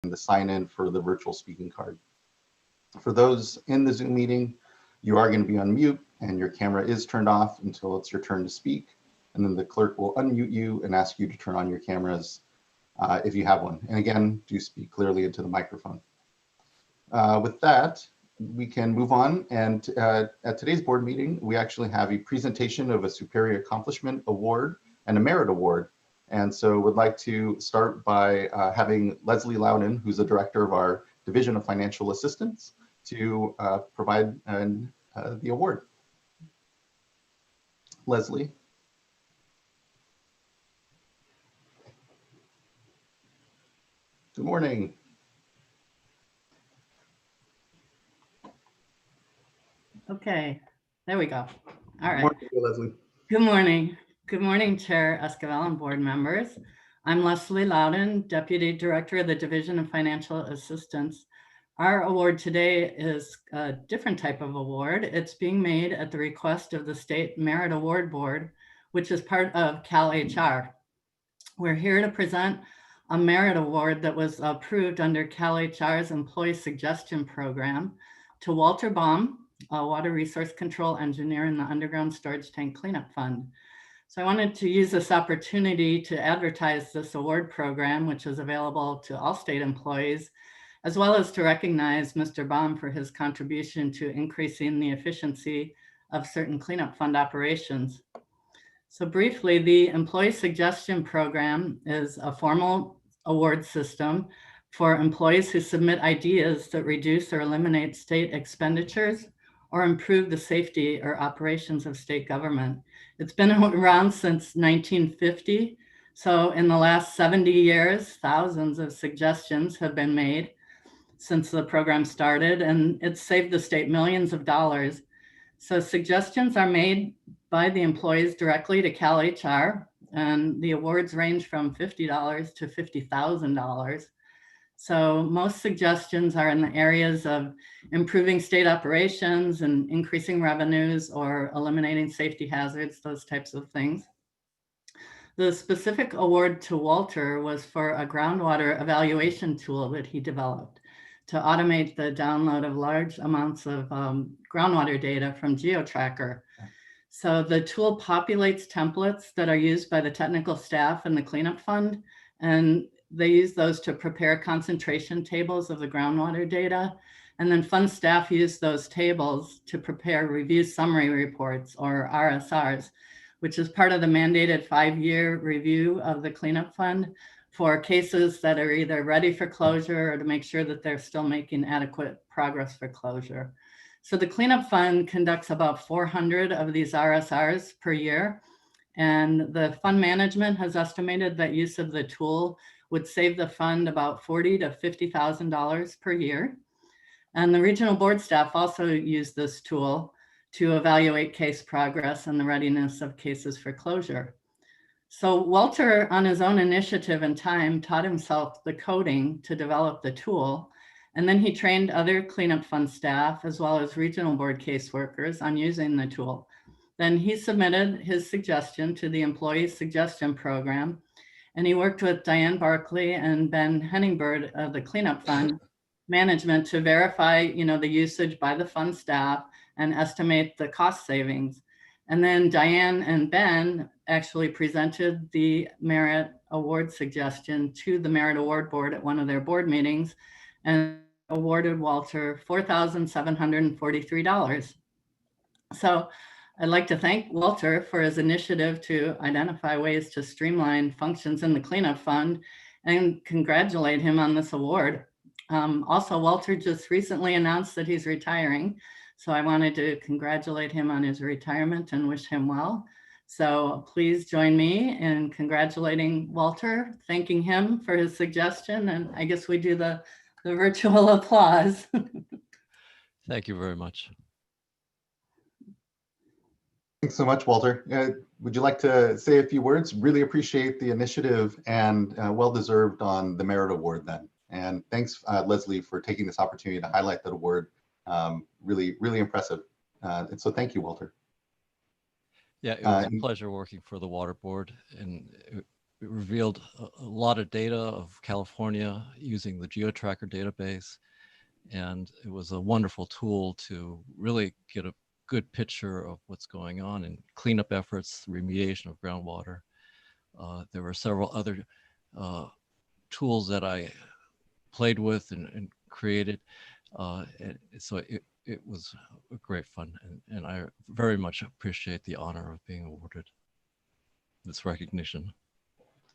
the sign in for the virtual speaking card. For those in the Zoom meeting, you are going to be on mute and your camera is turned off until it's your turn to speak. And then the clerk will unmute you and ask you to turn on your cameras if you have one. And again, do speak clearly into the microphone. With that, we can move on. And at today's board meeting, we actually have a presentation of a Superior Accomplishment Award and a Merit Award. And so would like to start by having Leslie Loudon, who's the director of our Division of Financial Assistance, to provide the award. Leslie. Good morning. Okay, there we go. All right. Good morning, Leslie. Good morning. Good morning, Chair Esquivel and board members. I'm Leslie Loudon, Deputy Director of the Division of Financial Assistance. Our award today is a different type of award. It's being made at the request of the State Merit Award Board, which is part of CalHR. We're here to present a merit award that was approved under CalHR's Employee Suggestion Program to Walter Baum, a water resource control engineer in the Underground Storage Tank Cleanup Fund. So I wanted to use this opportunity to advertise this award program, which is available to all state employees, as well as to recognize Mr. Baum for his contribution to increasing the efficiency of certain cleanup fund operations. So briefly, the Employee Suggestion Program is a formal award system for employees who submit ideas that reduce or eliminate state expenditures or improve the safety or operations of state government. It's been around since 1950. So in the last 70 years, thousands of suggestions have been made since the program started, and it's saved the state millions of dollars. So suggestions are made by the employees directly to CalHR, and the awards range from $50 to $50,000. So most suggestions are in the areas of improving state operations and increasing revenues or eliminating safety hazards, those types of things. The specific award to Walter was for a groundwater evaluation tool that he developed to automate the download of large amounts of groundwater data from GeoTracker. So the tool populates templates that are used by the technical staff and the cleanup fund, and they use those to prepare concentration tables of the groundwater data. And then fund staff use those tables to prepare review summary reports, or RSRs, which is part of the mandated 5-year review of the cleanup fund for cases that are either ready for closure or to make sure that they're still making adequate progress for closure. So the cleanup fund conducts about 400 of these RSRs per year. And the fund management has estimated that use of the tool would save the fund about $40,000 to $50,000 per year. And the regional board staff also use this tool to evaluate case progress and the readiness of cases for closure. So Walter, on his own initiative and time, taught himself the coding to develop the tool. And then he trained other cleanup fund staff as well as regional board caseworkers on using the tool. Then he submitted his suggestion to the Employee Suggestion Program. And he worked with Diane Barkley and Ben Henningbird of the Cleanup Fund Management to verify, the usage by the fund staff and estimate the cost savings. And then Diane and Ben actually presented the Merit Award suggestion to the Merit Award Board at one of their board meetings and awarded Walter $4,743. So I'd like to thank Walter for his initiative to identify ways to streamline functions in the cleanup fund and congratulate him on this award. Also, Walter just recently announced that he's retiring. So I wanted to congratulate him on his retirement and wish him well. So please join me in congratulating Walter, thanking him for his suggestion. And I guess we do the virtual applause. Thank you very much. Thanks so much, Walter. Would you like to say a few words? Really appreciate the initiative and well-deserved on the Merit Award then. And thanks, Leslie, for taking this opportunity to highlight that award. Really, really impressive. And so thank you, Walter. Yeah, it was a pleasure working for the Water Board, and revealed a lot of data of California using the GeoTracker database. And it was a wonderful tool to really get a good picture of what's going on in cleanup efforts, remediation of groundwater. There were several other tools that I played with and created. So it was a great fun, and I very much appreciate the honor of being awarded this recognition.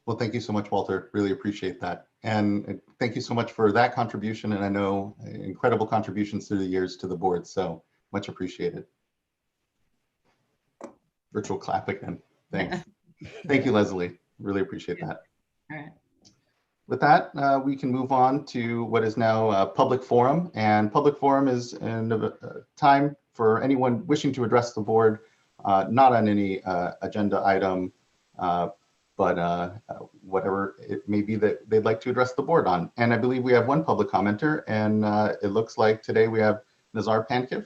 Well, thank you so much, Walter. Really appreciate that. And thank you so much for that contribution. And I know incredible contributions through the years to the board. So much appreciated. Virtual clap again. Thanks. Thank you, Leslie. Really appreciate that. All right. With that, we can move on to what is now a public forum. And public forum is a time for anyone wishing to address the board, not on any agenda item, but whatever it may be that they'd like to address the board on. And I believe we have one public commenter, and it looks like today we have Nazar Pankiv.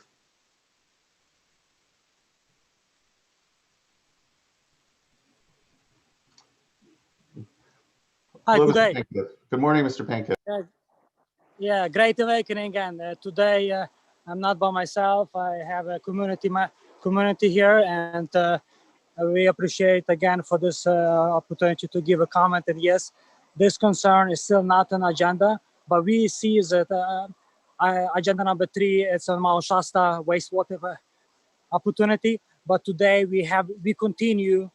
Hi, Hello, good Mr. day. Pankiv. Good morning, Mr. Pankiv. Yeah, great awakening. And today I'm not by myself. I have a community here, and we appreciate again for this opportunity to give a comment. And yes, this concern is still not an agenda, but we see that agenda number 3 is on Mount Shasta wastewater opportunity. But today we continue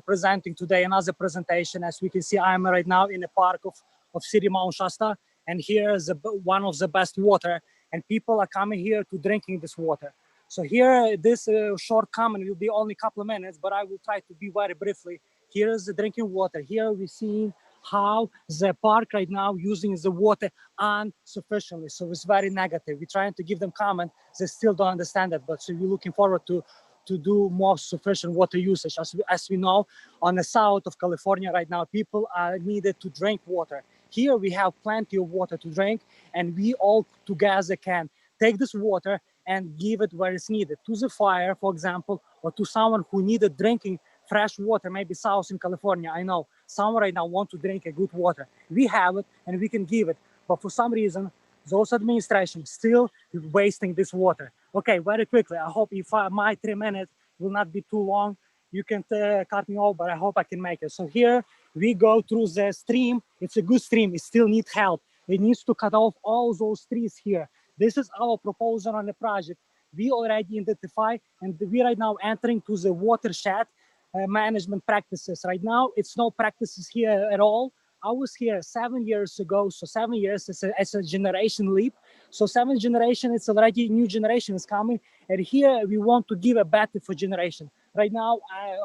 presenting today another presentation. As we can see, I'm right now in the park of City Mount Shasta, and here is one of the best water, and people are coming here to drinking this water. So here, this short comment will be only a couple of minutes, but I will try to be very briefly. Here is the drinking water. Here we see how the park right now using the water insufficiently. So it's very negative. We're trying to give them comment. They still don't understand it, but so we're looking forward to do more sufficient water usage. As we know, on the south of California right now, people are needed to drink water. Here we have plenty of water to drink, and we all together can take this water and give it where it's needed, to the fire, for example, or to someone who needed drinking fresh water, maybe south in California. I know someone right now want to drink a good water. We have it and we can give it, but for some reason, those administrations still wasting this water. Okay, very quickly, I hope if my 3 minutes will not be too long, you can cut me off, but I hope I can make it. So here we go through the stream. It's a good stream, it still needs help. It needs to cut off all those trees here. This is our proposal on the project. We already identify, and we right now entering to the watershed management practices. Right now, it's no practices here at all. I was here 7 years ago, so 7 years is a generation leap. So 7th generation, it's already new generation is coming, and here we want to give a better for generation. Right now,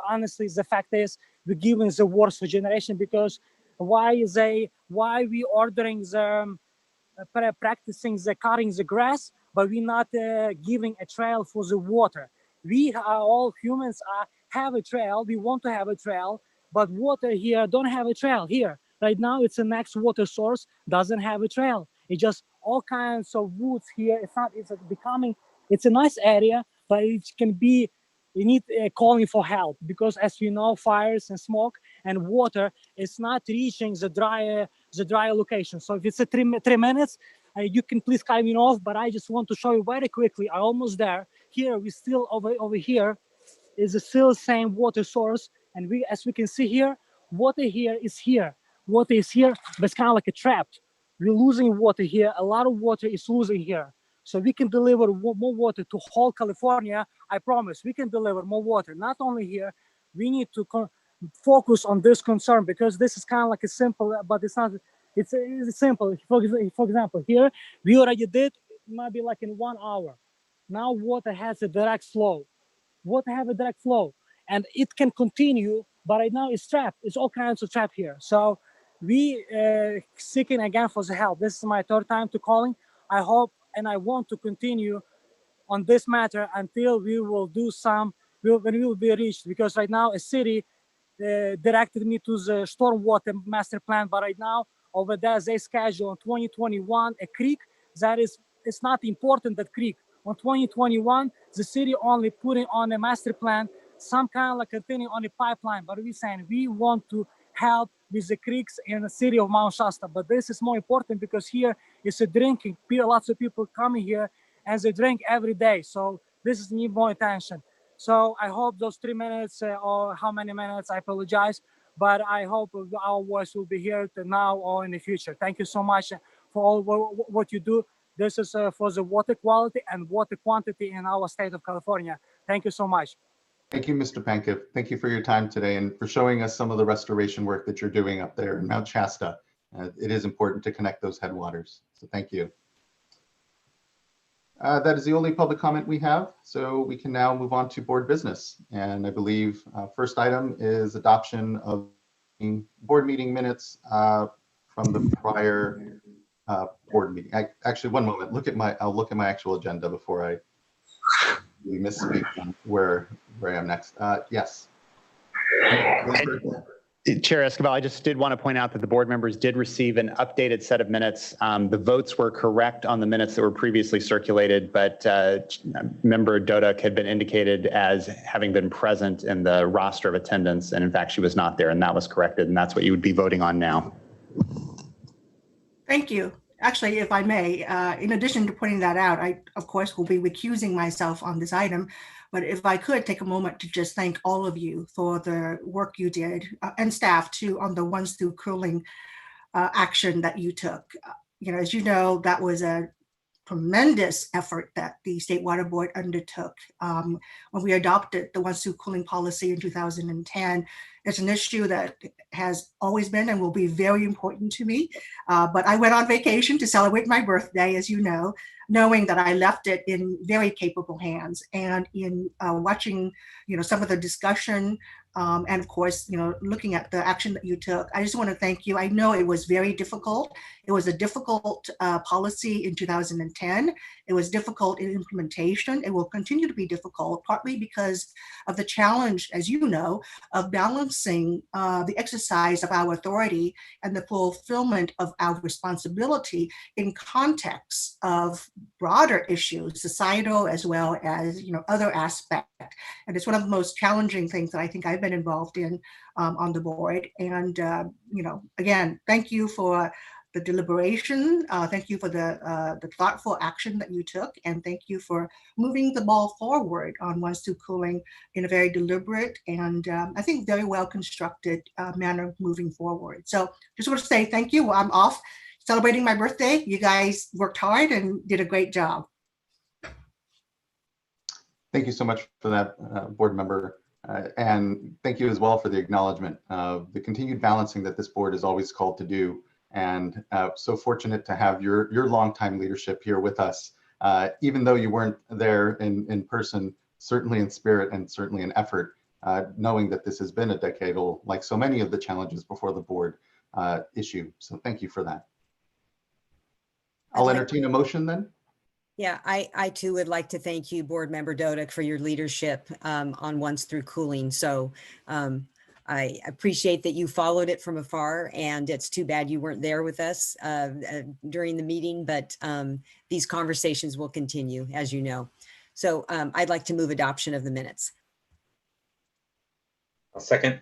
honestly, the fact is we're giving the worst for generation, because why we ordering the practicing the cutting the grass, but we're not giving a trail for the water. We are all humans have a trail. We want to have a trail, but water here don't have a trail here. Right now, it's the next water source doesn't have a trail. It's just all kinds of woods here. It's a nice area, but it can be, you need calling for help, because as you know, fires and smoke and water is not reaching the dry location. So if it's a 3 minutes, you can please cut me off, but I just want to show you very quickly. I'm almost there. Here, we still over here is still same water source. And as we can see here, water here is here. Water is here, but it's kind of like a trap. We're losing water here. A lot of water is losing here. So we can deliver more water to whole California. I promise we can deliver more water. Not only here, we need to focus on this concern, because this is kind of like a simple, but it's not, it's simple. For example, here, we already did maybe like in 1 hour. Now water has a direct flow. Water have a direct flow, and it can continue, but right now it's trapped. It's all kinds of trap here. So we seeking again for the help. This is my 3rd time to calling. I hope and I want to continue on this matter until we will do when we will be reached, because right now a city directed me to the stormwater master plan, but right now over there they schedule in 2021 a creek that it's not important, that creek. On 2021, the city only putting on a master plan some kind of like continuing on a pipeline, but we're saying we want to help with the creeks in the city of Mount Shasta. But this is more important because here is a drinking. Lots of people coming here and they drink every day. So this is need more attention. So I hope those 3 minutes or how many minutes, I apologize, but I hope our voice will be heard now or in the future. Thank you so much for all what you do. This is for the water quality and water quantity in our state of California. Thank you so much. Thank you, Mr. Pankiv. Thank you for your time today and for showing us some of the restoration work that you're doing up there in Mount Shasta. It is important to connect those headwaters. So thank you. That is the only public comment we have. So we can now move on to board business. And I believe first item is adoption of board meeting minutes from the prior board meeting. Actually, one moment. I'll look at my actual agenda before I misspeak on where I am next. Yes. Chair Escobar, I just did want to point out that the board members did receive an updated set of minutes. The votes were correct on the minutes that were previously circulated, but member Dodek had been indicated as having been present in the roster of attendance, and in fact, she was not there, and that was corrected, and that's what you would be voting on now. Thank you. Actually, if I may, in addition to pointing that out, I, of course, will be recusing myself on this item. But if I could take a moment to just thank all of you for the work you did and staff too on the ones through cooling action that you took. As you know, that was a tremendous effort that the State Water Board undertook when we adopted the once through cooling policy in 2010. It's an issue that has always been and will be very important to me. But I went on vacation to celebrate my birthday, as you know, knowing that I left it in very capable hands. And in watching, some of the discussion and of course, looking at the action that you took, I just want to thank you. I know it was very difficult. It was a difficult policy in 2010. It was difficult in implementation. It will continue to be difficult, partly because of the challenge, as you know, of balancing the exercise of our authority and the fulfillment of our responsibility in context of broader issues, societal as well as other aspects. And it's one of the most challenging things that I think I've been involved in on the board. And again, thank you for the deliberation. Thank you for the thoughtful action that you took, and thank you for moving the ball forward on once through cooling in a very deliberate and I think very well constructed manner moving forward. So just want to say thank you. I'm off celebrating my birthday. You guys worked hard and did a great job. Thank you so much for that, board member. And thank you as well for the acknowledgement of the continued balancing that this board is always called to do. And so fortunate to have your longtime leadership here with us, even though you weren't there in person, certainly in spirit and certainly in effort, knowing that this has been a decadal, like so many of the challenges before the board issue. So thank you for that. I'll entertain a motion then. Yeah, I too would like to thank you, Board Member Dodek, for your leadership on once through cooling. So I appreciate that you followed it from afar, and it's too bad you weren't there with us during the meeting, but these conversations will continue, as you know. So I'd like to move adoption of the minutes. I'll second.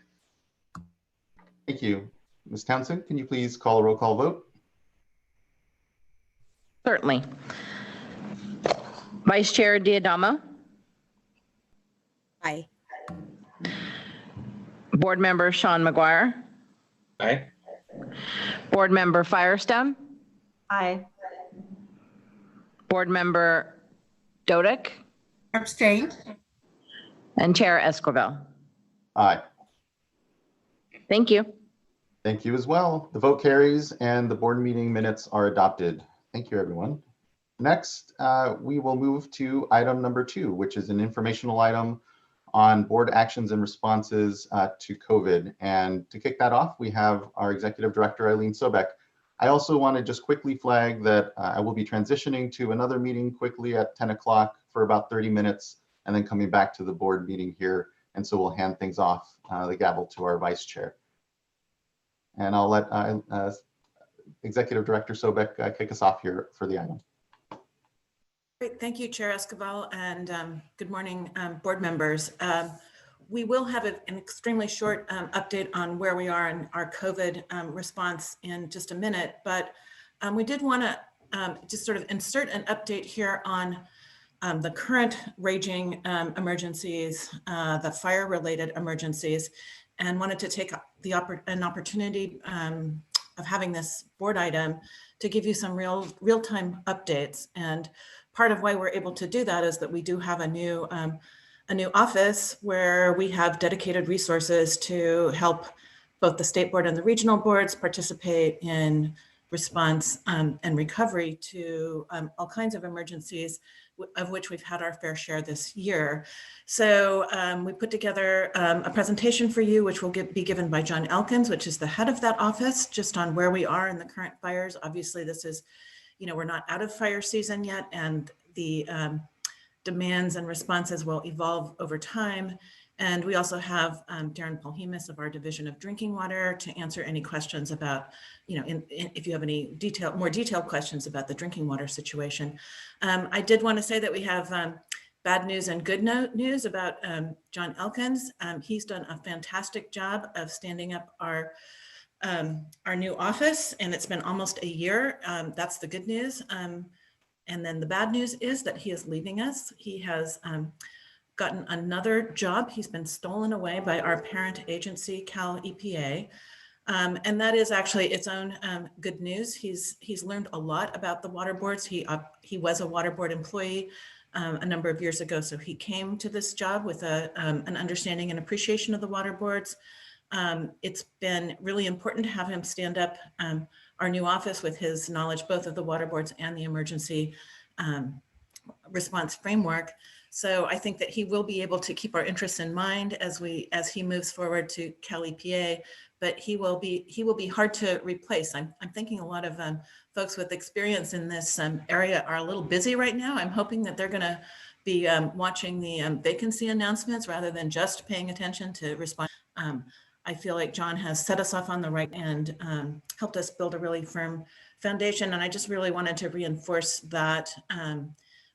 Thank you. Ms. Townsend, can you please call a roll call vote? Certainly. Vice Chair Diadama. Aye. Board Member Sean McGuire. Aye. Board Member Firestone. Aye. Board Member Dodek. Abstain. And Chair Esquivel. Aye. Thank you. Thank you as well. The vote carries and the board meeting minutes are adopted. Thank you, everyone. Next, we will move to item number 2, which is an informational item on board actions and responses to COVID. And to kick that off, we have our Executive Director, Eileen Sobek. I also want to just quickly flag that I will be transitioning to another meeting quickly at 10 o'clock for about 30 minutes and then coming back to the board meeting here. And so we'll hand things off the gavel to our Vice Chair. And I'll let Executive Director Sobek kick us off here for the item. Great. Thank you, Chair Esquivel, and good morning, board members. we will have an extremely short update on where we are in our COVID response in just a minute, but we did want to just sort of insert an update here on the current raging emergencies, the fire-related emergencies, and wanted to take an opportunity of having this board item to give you some real-time updates. And part of why we're able to do that is that we do have a new office where we have dedicated resources to help both the state board and the regional boards participate in response and recovery to all kinds of emergencies, of which we've had our fair share this year. So we put together a presentation for you, which will be given by John Elkins, which is the head of that office, just on where we are in the current fires. Obviously, this is, we're not out of fire season yet, and the demands and responses will evolve over time. And we also have Darren Polhemus of our Division of Drinking Water to answer any questions about, if you have any more detailed questions about the drinking water situation. I did want to say that we have bad news and good news about John Elkins. He's done a fantastic job of standing up our new office, and it's been almost a year. That's the good news. And then the bad news is that he is leaving us. He has gotten another job. He's been stolen away by our parent agency, Cal EPA. And that is actually its own good news. He's learned a lot about the water boards. He was a water board employee a number of years ago. So he came to this job with an understanding and appreciation of the water boards. It's been really important to have him stand up our new office with his knowledge, both of the water boards and the emergency response framework. So I think that he will be able to keep our interests in mind as he moves forward to Cal EPA, but he will be hard to replace. I'm thinking a lot of folks with experience in this area are a little busy right now. I'm hoping that they're going to be watching the vacancy announcements rather than just paying attention to respond. I feel like John has set us off on the right and helped us build a really firm foundation. And I just really wanted to reinforce that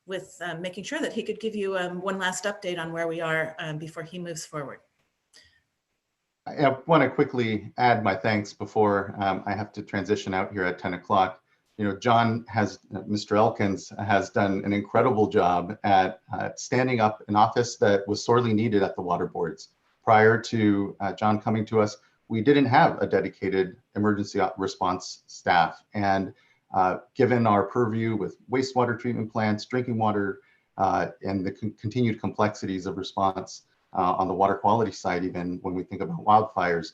with making sure that he could give you one last update on where we are before he moves forward. I want to quickly add my thanks before I have to transition out here at 10 o'clock. Mr. Elkins has done an incredible job at standing up an office that was sorely needed at the water boards. Prior to John coming to us, we didn't have a dedicated emergency response staff. And given our purview with wastewater treatment plants, drinking water, and the continued complexities of response on the water quality side, even when we think about wildfires,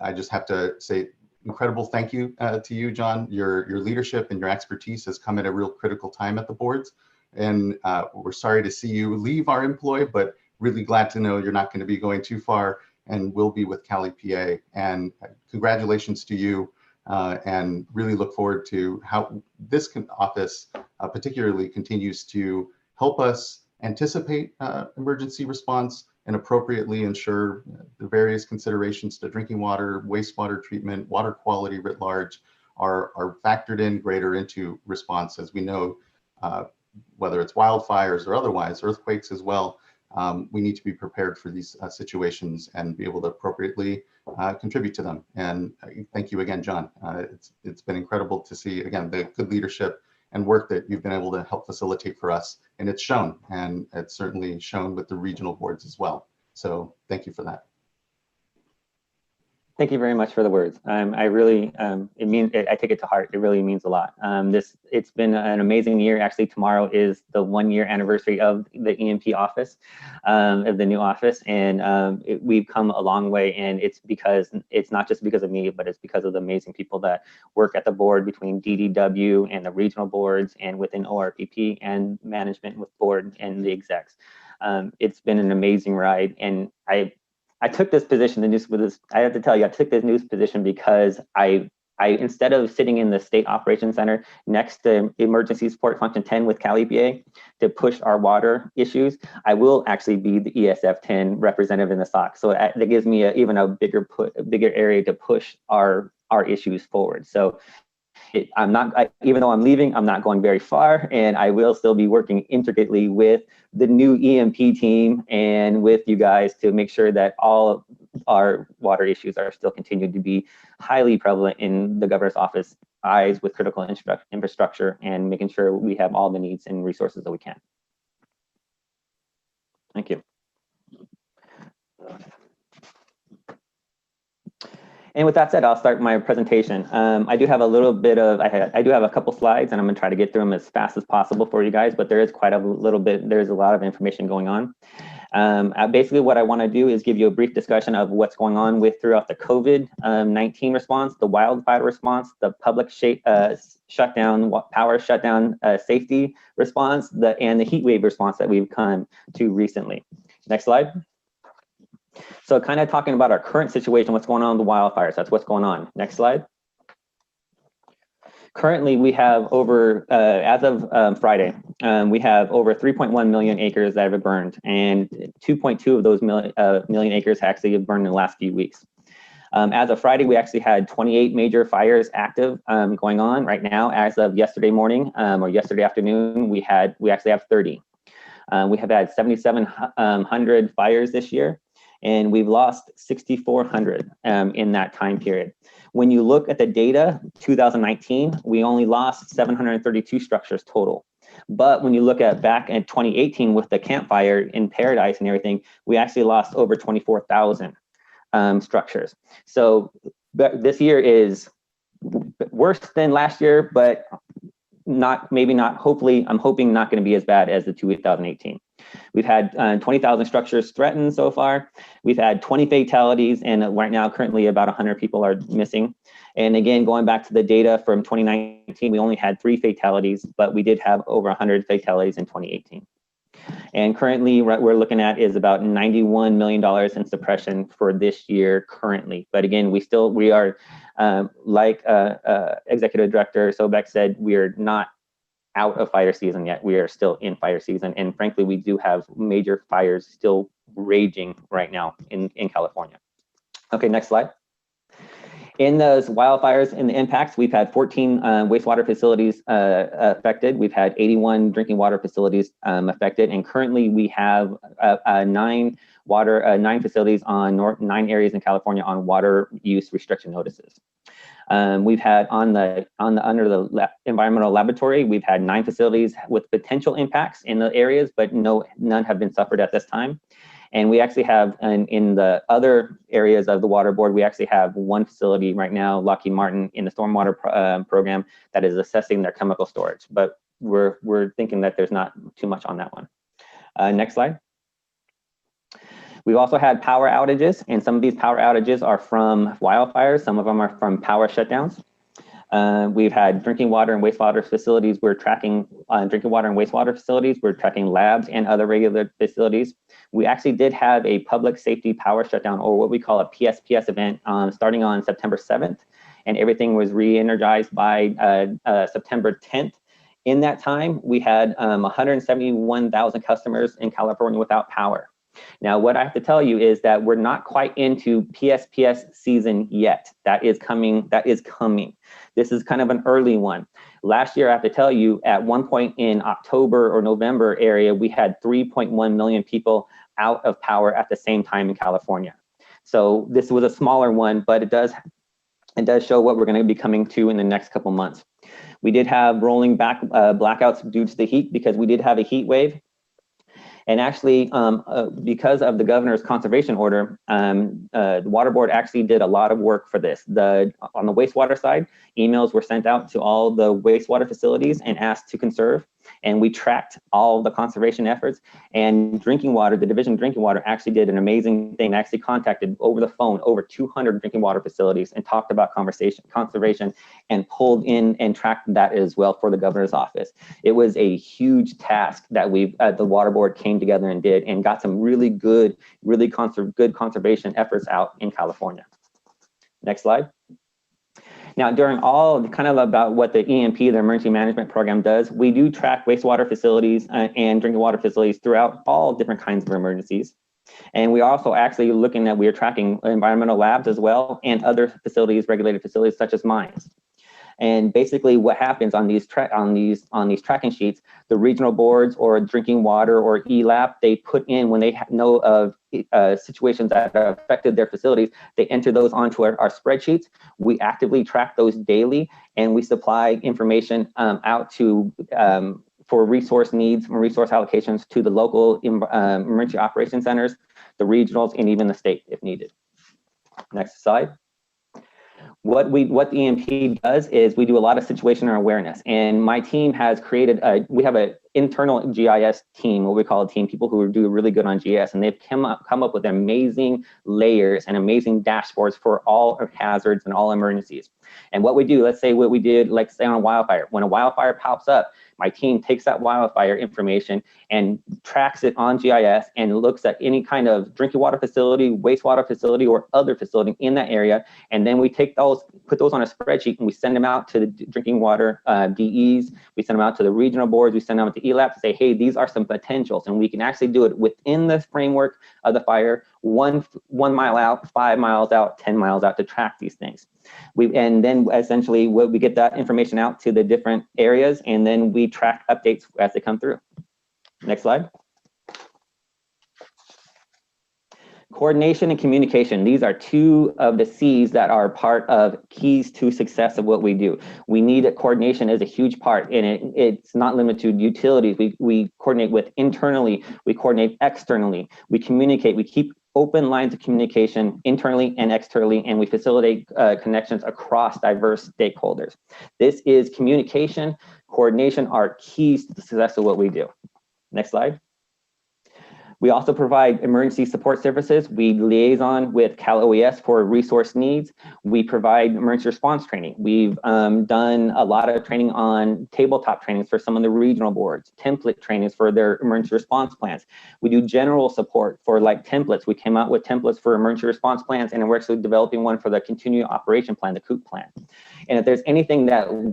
I just have to say incredible thank you to you, John. Your leadership and your expertise has come at a real critical time at the boards. And we're sorry to see you leave our employ, but really glad to know you're not going to be going too far and will be with Cal EPA. And congratulations to you. And really look forward to how this office particularly continues to help us anticipate emergency response and appropriately ensure the various considerations to drinking water, wastewater treatment, water quality writ large are factored in greater into response. As we know, whether it's wildfires or otherwise, earthquakes as well, we need to be prepared for these situations and be able to appropriately contribute to them. And thank you again, John. It's been incredible to see, again, the good leadership and work that you've been able to help facilitate for us. And it's shown, and it's certainly shown with the regional boards as well. So thank you for that. Thank you very much for the words. I really, I take it to heart. It really means a lot. It's been an amazing year. Actually, tomorrow is the 1-year anniversary of the EMP office, of the new office. And we've come a long way, and it's not just because of me, but it's because of the amazing people that work at the board between DDW and the regional boards and within ORPP and management with board and the execs. It's been an amazing ride. And I took this position, I have to tell you, I took this news position because I instead of sitting in the State Operations Center next to Emergency Support Function 10 with Cal EPA to push our water issues, I will actually be the ESF 10 representative in the SOC. So that gives me even a bigger area to push our issues forward. So even though I'm leaving, I'm not going very far, and I will still be working intricately with the new EMP team and with you guys to make sure that all our water issues are still continued to be highly prevalent in the governor's office eyes with critical infrastructure and making sure we have all the needs and resources that we can. Thank you. And with that said, I'll start my presentation. I do have a little bit of, I do have a couple slides, and I'm gonna try to get through them as fast as possible for you guys, but there is quite a little bit, there's a lot of information going on. Basically what I wanna do is give you a brief discussion of what's going on throughout the COVID-19 response, the wildfire response, the public shutdown, power shutdown safety response, and the heat wave response that we've come to recently. Next slide. So kind of talking about our current situation, what's going on with the wildfires, that's what's going on. Next slide. Currently, we have over, as of Friday, we have over 3.1 million acres that have burned, and 2.2 of those million acres actually have burned in the last few weeks. As of Friday, we actually had 28 major fires active going on right now. As of yesterday morning or yesterday afternoon, we actually have 30. We have had 7,700 fires this year, and we've lost 6,400 in that time period. When you look at the data, 2019, we only lost 732 structures total. But when you look at back in 2018 with the campfire in Paradise and everything, we actually lost over 24,000 structures. So this year is worse than last year, but maybe not, hopefully, I'm hoping not going to be as bad as the 2018. We've had 20,000 structures threatened so far. We've had 20 fatalities, and right now, currently, about 100 people are missing. And again, going back to the data from 2019, we only had 3 fatalities, but we did have over 100 fatalities in 2018. And currently, what we're looking at is about $91 million in suppression for this year currently. But again, we are, like Executive Director Sobek said, we are not out of fire season yet. We are still in fire season. And frankly, we do have major fires still raging right now in California. Okay, next slide. In those wildfires and the impacts, we've had 14 wastewater facilities affected. We've had 81 drinking water facilities affected. And currently we have 9 facilities on 9 areas in California on water use restriction notices. We've had under the environmental laboratory, we've had 9 facilities with potential impacts in the areas, but none have been suffered at this time. And we actually have, in the other areas of the water board, we actually have 1 facility right now, Lockheed Martin, in the stormwater program that is assessing their chemical storage. But we're thinking that there's not too much on that one. Next slide. We've also had power outages, and some of these power outages are from wildfires. Some of them are from power shutdowns. We've had drinking water and wastewater facilities. We're tracking drinking water and wastewater facilities. We're tracking labs and other regular facilities. We actually did have a public safety power shutdown, or what we call a PSPS event, starting on September 7th, and everything was re-energized by September 10th. In that time, we had 171,000 customers in California without power. Now, what I have to tell you is that we're not quite into PSPS season yet. That is coming. That is coming. This is kind of an early one. Last year, I have to tell you, at one point in October or November area, we had 3.1 million people out of power at the same time in California. So this was a smaller one, but it does show what we're going to be coming to in the next couple months. We did have rolling back blackouts due to the heat, because we did have a heat wave. And actually, because of the governor's conservation order, the water board actually did a lot of work for this. On the wastewater side, emails were sent out to all the wastewater facilities and asked to conserve. And we tracked all the conservation efforts. And drinking water, the Division of Drinking Water actually did an amazing thing. Actually contacted over the phone over 200 drinking water facilities and talked about conservation and pulled in and tracked that as well for the governor's office. It was a huge task that the water board came together and did, and got some really good conservation efforts out in California. Next slide. Now, during all kind of about what the EMP, the Emergency Management Program, does, we do track wastewater facilities and drinking water facilities throughout all different kinds of emergencies. And we are also actually looking at, we are tracking environmental labs as well, and other facilities, regulated facilities such as mines. And basically what happens on these tracking sheets, the regional boards or drinking water or ELAP, they put in, when they know of situations that have affected their facilities, they enter those onto our spreadsheets. We actively track those daily, and we supply information out to for resource needs and resource allocations to the local emergency operations centers, the regionals, and even the state if needed. Next slide. What the EMP does is we do a lot of situational awareness, and my team has created we have an internal GIS team, what we call a team, people who do really good on GIS, and they've come up with amazing layers and amazing dashboards for all hazards and all emergencies. And what we do, let's say what we did, like say on a wildfire, when a wildfire pops up, my team takes that wildfire information and tracks it on GIS and looks at any kind of drinking water facility, wastewater facility, or other facility in that area. And then we take those, put those on a spreadsheet, and we send them out to the drinking water DEs. We send them out to the regional boards. We send them out to ELAP to say, hey, these are some potentials. And we can actually do it within the framework of the fire, one mile out, 5 miles out, 10 miles out, to track these things. And then essentially we get that information out to the different areas, and then we track updates as they come through. Next slide. Coordination and communication. These are two of the C's that are part of keys to success of what we do. We need it. Coordination is a huge part, and it's not limited to utilities. We coordinate with internally, we coordinate externally, we communicate, we keep open lines of communication internally and externally, and we facilitate connections across diverse stakeholders. This is communication, coordination are keys to the success of what we do. Next slide. We also provide emergency support services. We liaison with Cal OES for resource needs. We provide emergency response training. We've done a lot of training on tabletop trainings for some of the regional boards, template trainings for their emergency response plans. We do general support for like templates. We came out with templates for emergency response plans, and we're actually developing one for the continuing operation plan, the COOP plan. And if there's anything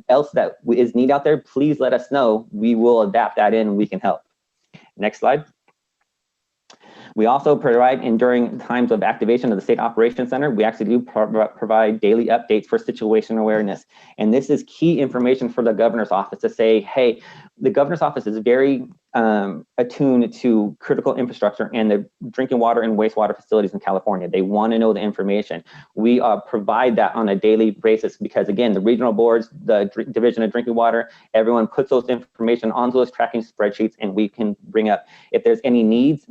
else that is needed out there, please let us know. We will adapt that in and we can help. Next slide. We also provide, and during times of activation of the State Operations Center, we actually do provide daily updates for situational awareness. And this is key information for the governor's office to say, hey, the governor's office is very attuned to critical infrastructure and the drinking water and wastewater facilities in California. They want to know the information. We provide that on a daily basis because, again, the regional boards, the Division of Drinking Water, everyone puts those information onto those tracking spreadsheets, and we can bring up if there's any needs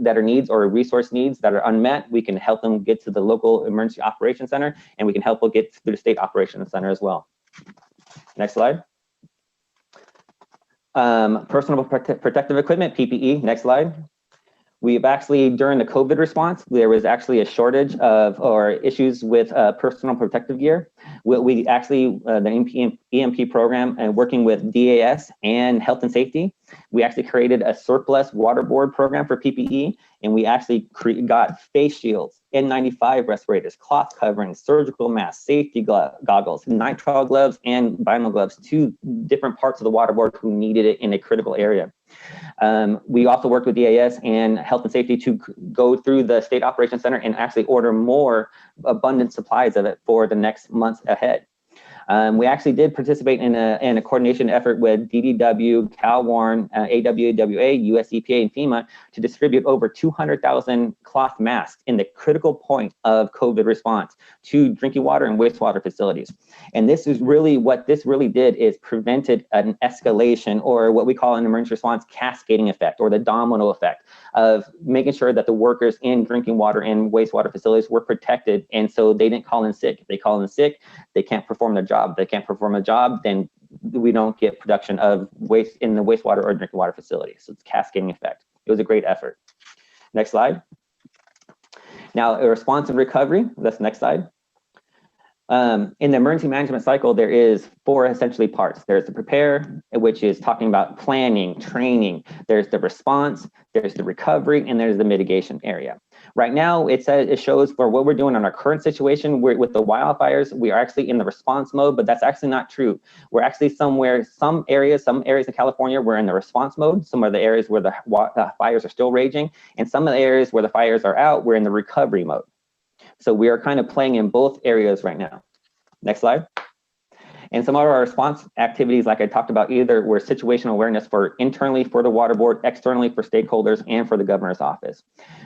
or resource needs that are unmet, we can help them get to the local emergency operations center, and we can help them get to the state operations center as well. Next slide. Personal protective equipment, PPE, next slide. We've actually, during the COVID response, there was actually a shortage of or issues with personal protective gear. We actually, the EMP program, and working with DAS and Health and Safety, we actually created a surplus waterboard program for PPE, and we actually got face shields, N95 respirators, cloth coverings, surgical masks, safety goggles, nitrile gloves, and vinyl gloves to different parts of the waterboard who needed it in a critical area. We also worked with DAS and Health and Safety to go through the State Operations Center and actually order more abundant supplies of it for the next months ahead. We actually did participate in a coordination effort with DDW, CalWarn, AWWA, US EPA, and FEMA to distribute over 200,000 cloth masks in the critical point of COVID response to drinking water and wastewater facilities. And this is really what this really did is prevented an escalation, or what we call an emergency response cascading effect, or the domino effect of making sure that the workers in drinking water and wastewater facilities were protected. And so they didn't call in sick. If they call in sick, they can't perform their job. If they can't perform a job, then we don't get production of waste in the wastewater or drinking water facilities. So it's cascading effect. It was a great effort. Next slide. Now, a response and recovery. That's the next slide. In the emergency management cycle, there is 4 essentially parts. There's the prepare, which is talking about planning, training. There's the response, there's the recovery, and there's the mitigation area. Right now, it shows for what we're doing on our current situation with the wildfires, we are actually in the response mode, but that's actually not true. We're actually some areas in California, we're in the response mode. Some of the areas where the fires are still raging, and some of the areas where the fires are out, we're in the recovery mode. So we are kind of playing in both areas right now. Next slide. And some of our response activities, like I talked about, either were situational awareness for internally for the water board, externally for stakeholders, and for the governor's office.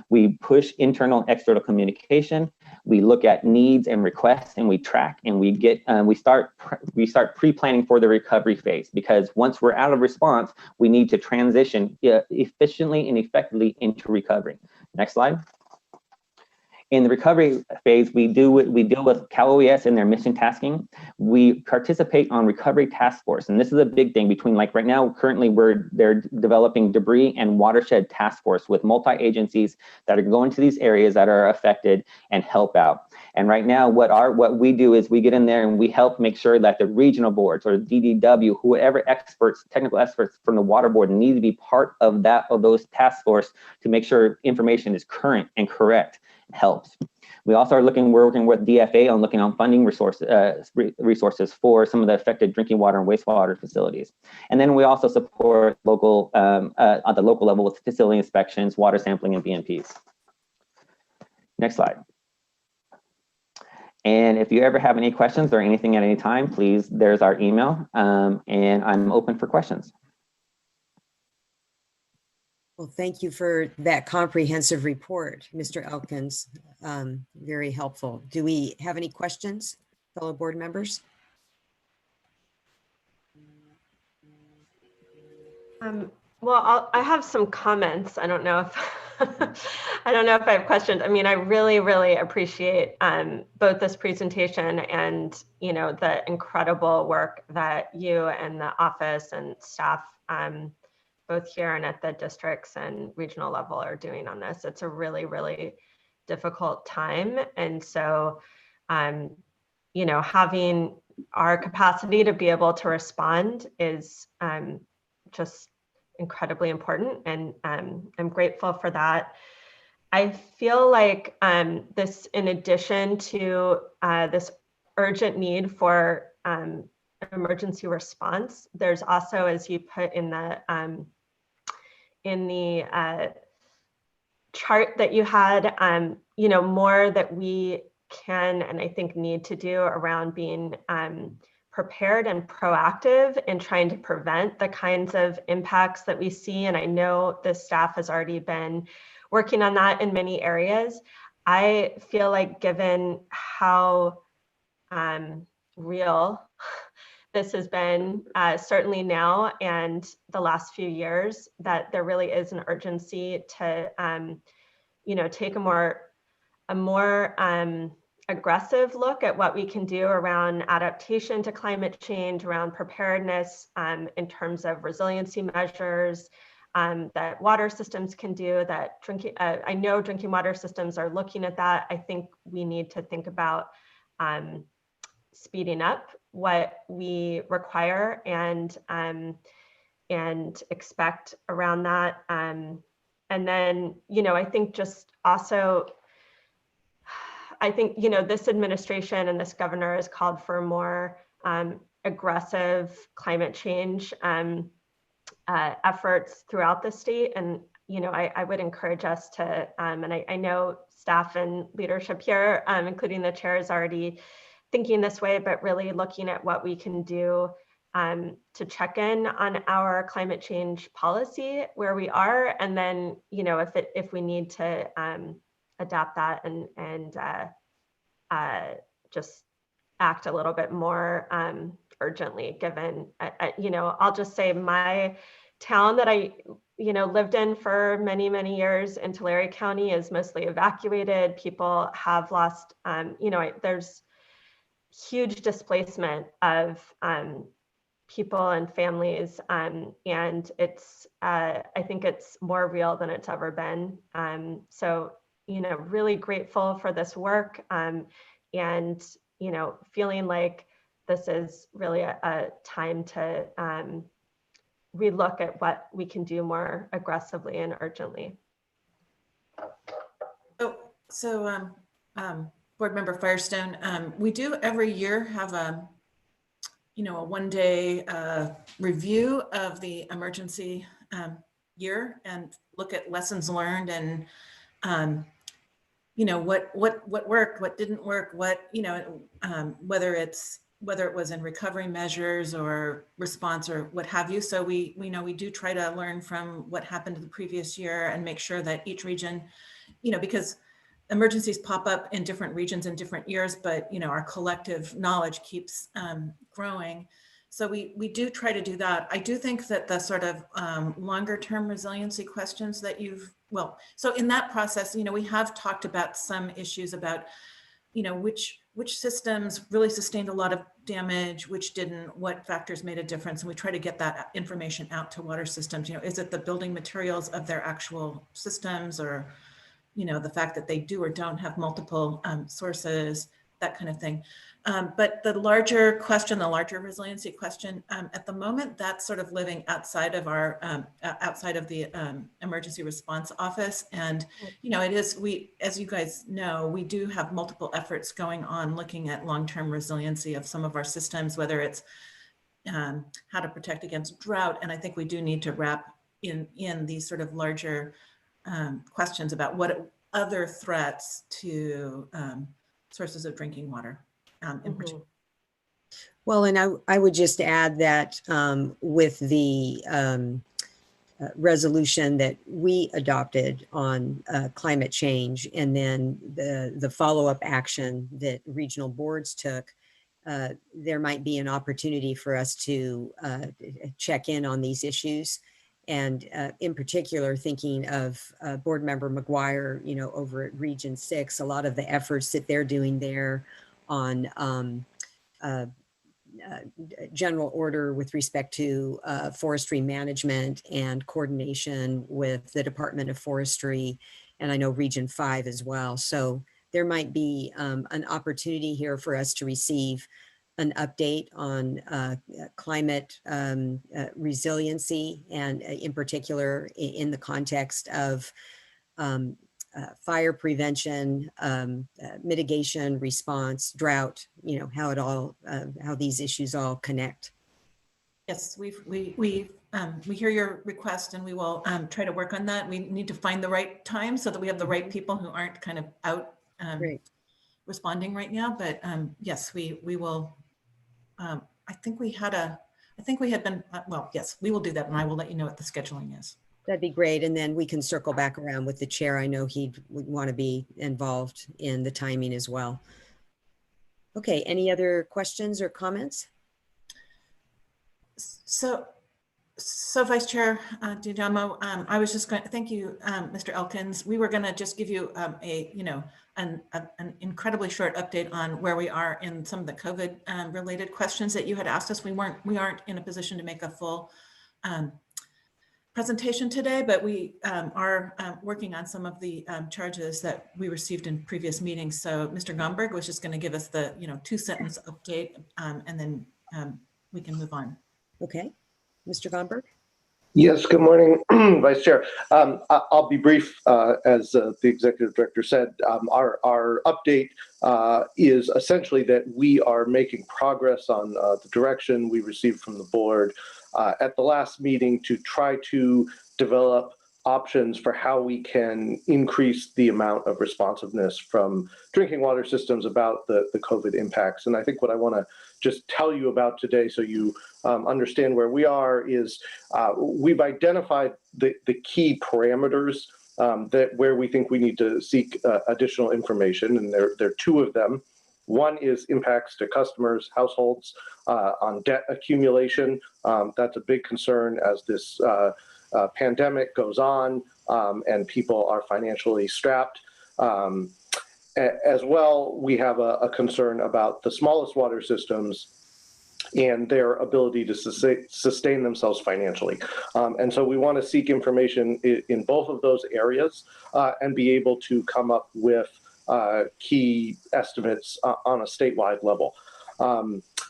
We push internal and external communication. We look at needs and requests, and we track, and we start pre-planning for the recovery phase, because once we're out of response, we need to transition efficiently and effectively into recovery. Next slide. In the recovery phase, we deal with Cal OES and their mission tasking. We participate on recovery task force, and this is a big thing between, like right now, currently they're developing debris and watershed task force with multi-agencies that are going to these areas that are affected and help out. And right now, what we do is we get in there and we help make sure that the regional boards or DDW, whoever experts, technical experts from the water board, need to be part of those task force to make sure information is current and correct. Helps. We're working with DFA on looking on funding resources for some of the affected drinking water and wastewater facilities. And then we also support local at the local level with facility inspections, water sampling, and BMPs. Next slide. And if you ever have any questions or anything at any time, please, there's our email, and I'm open for questions. Well, thank you for that comprehensive report, Mr. Elkins. Very helpful. Do we have any questions, fellow board members? Well, I have some comments. I don't know if I have questions. I mean, I really, really appreciate both this presentation and, you know, the incredible work that you and the office and staff both here and at the districts and regional level are doing on this. It's a really, really difficult time. And so, you know, having our capacity to be able to respond is just incredibly important. And I'm grateful for that. I feel like this, in addition to this urgent need for emergency response, there's also, as you put in the chart that you had, you know, more that we can and I think need to do around being prepared and proactive in trying to prevent the kinds of impacts that we see. And I know the staff has already been working on that in many areas. I feel like, given how real this has been, certainly now and the last few years, that there really is an urgency to, you know, take a more aggressive look at what we can do around adaptation to climate change, around preparedness in terms of resiliency measures that water systems can do, that I know drinking water systems are looking at that. I think we need to think about speeding up what we require and expect around that. And then, you know, I think just also, I think, you know, this administration and this governor has called for more aggressive climate change efforts throughout the state. And, you know, I would encourage us to, and I know staff and leadership here, including the chair, is already thinking this way, but really looking at what we can do to check in on our climate change policy, where we are, and then, you know, if we need to adapt that and just act a little bit more urgently, given, you know, I'll just say my town that I, you know, lived in for many, many years in Tulare County is mostly evacuated. People have lost, you know, there's huge displacement of people and families, and it's, I think it's more real than it's ever been. So, you know, really grateful for this work, and, you know, feeling like this is really a time to relook at what we can do more aggressively and urgently. Oh, so Board Member Firestone, we do every year have a, you know, a one-day review of the emergency year and look at lessons learned and you know, what worked, what didn't work, what, you know, whether it's whether it was in recovery measures or response or what have you. So we know we do try to learn from what happened the previous year and make sure that each region, because emergencies pop up in different regions in different years, but our collective knowledge keeps growing. So we do try to do that. I do think that the sort of longer term resiliency questions that so in that process, we have talked about some issues about, which systems really sustained a lot of damage, which didn't, what factors made a difference. And we try to get that information out to water systems. Is it the building materials of their actual systems, or, the fact that they do or don't have multiple sources, that kind of thing. But the larger question, the larger resiliency question, at the moment, that's sort of living outside of our, outside of the emergency response office. And, it is, as you guys know, we do have multiple efforts going on looking at long-term resiliency of some of our systems, whether it's how to protect against drought. And I think we do need to wrap in these sort of larger questions about what other threats to sources of drinking water in particular. Well, and I would just add that with the resolution that we adopted on climate change, and then the follow-up action that regional boards took, there might be an opportunity for us to check in on these issues. And in particular, thinking of Board Member McGuire, over at Region 6, a lot of the efforts that they're doing there on general order with respect to forestry management and coordination with the Department of Forestry, and I know Region 5 as well. So there might be an opportunity here for us to receive an update on climate resiliency, and in particular in the context of fire prevention, mitigation, response, drought, how these issues all connect. Yes, we hear your request, and we will try to work on that. We need to find the right time so that we have the right people who aren't kind of out responding right now. But yes, we will. I think we had been, well, yes, we will do that, and I will let you know what the scheduling is. That'd be great. And then we can circle back around with the chair. I know he would want to be involved in the timing as well. Okay, any other questions or comments? So Vice Chair Giuliano, I was just going to thank you, Mr. Elkins. We were going to just give you an incredibly short update on where we are in some of the COVID related questions that you had asked us. We aren't in a position to make a full presentation today, but we are working on some of the charges that we received in previous meetings. So Mr. Gomberg was just going to give us the 2-sentence update, and then we can move on. Okay, Mr. Gomberg. Yes, good morning, Vice Chair. I'll be brief. As the Executive Director said, our update is essentially that we are making progress on the direction we received from the board at the last meeting to try to develop options for how we can increase the amount of responsiveness from drinking water systems about the COVID impacts. And I think what I want to just tell you about today, so you understand where we are, is we've identified the key parameters where we think we need to seek additional information, and there are 2 of them. One is impacts to customers, households, on debt accumulation. That's a big concern as this pandemic goes on and people are financially strapped. As well, we have a concern about the smallest water systems and their ability to sustain themselves financially. And so we want to seek information in both of those areas and be able to come up with key estimates on a statewide level.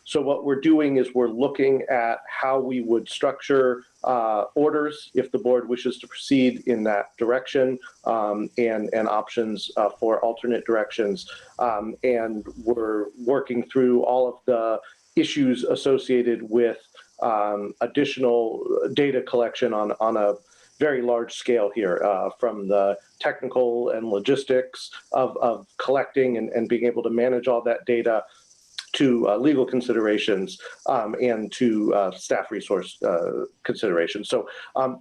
So what we're doing is we're looking at how we would structure orders if the board wishes to proceed in that direction, and options for alternate directions. And we're working through all of the issues associated with additional data collection on a very large scale here, from the technical and logistics of collecting and being able to manage all that data, to legal considerations and to staff resource considerations. So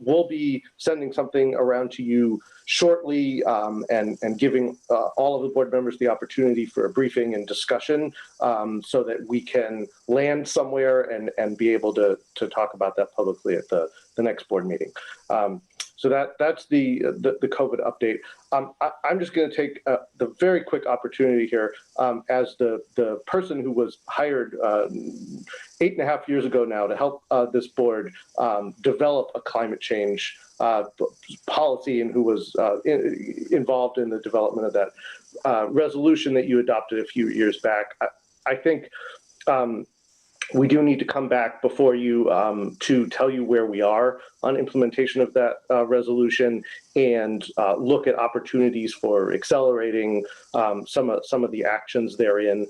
we'll be sending something around to you shortly and giving all of the board members the opportunity for a briefing and discussion so that we can land somewhere and be able to talk about that publicly at the next board meeting. So that's the COVID update. I'm just going to take the very quick opportunity here as the person who was hired 8.5 years ago now to help this board develop a climate change policy and who was involved in the development of that resolution that you adopted a few years back. I think we do need to come back before you to tell you where we are on implementation of that resolution and look at opportunities for accelerating some of the actions therein,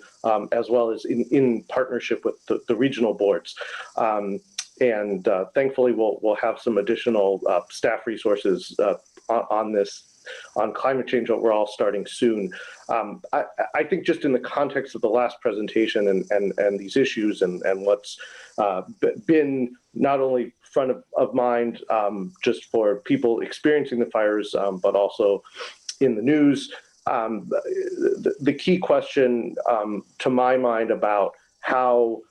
as well as in partnership with the regional boards. And thankfully, we'll have some additional staff resources on this, on climate change overall, starting soon. I think just in the context of the last presentation and these issues and what's been not only front of mind just for people experiencing the fires, but also in the news, the key question to my mind about how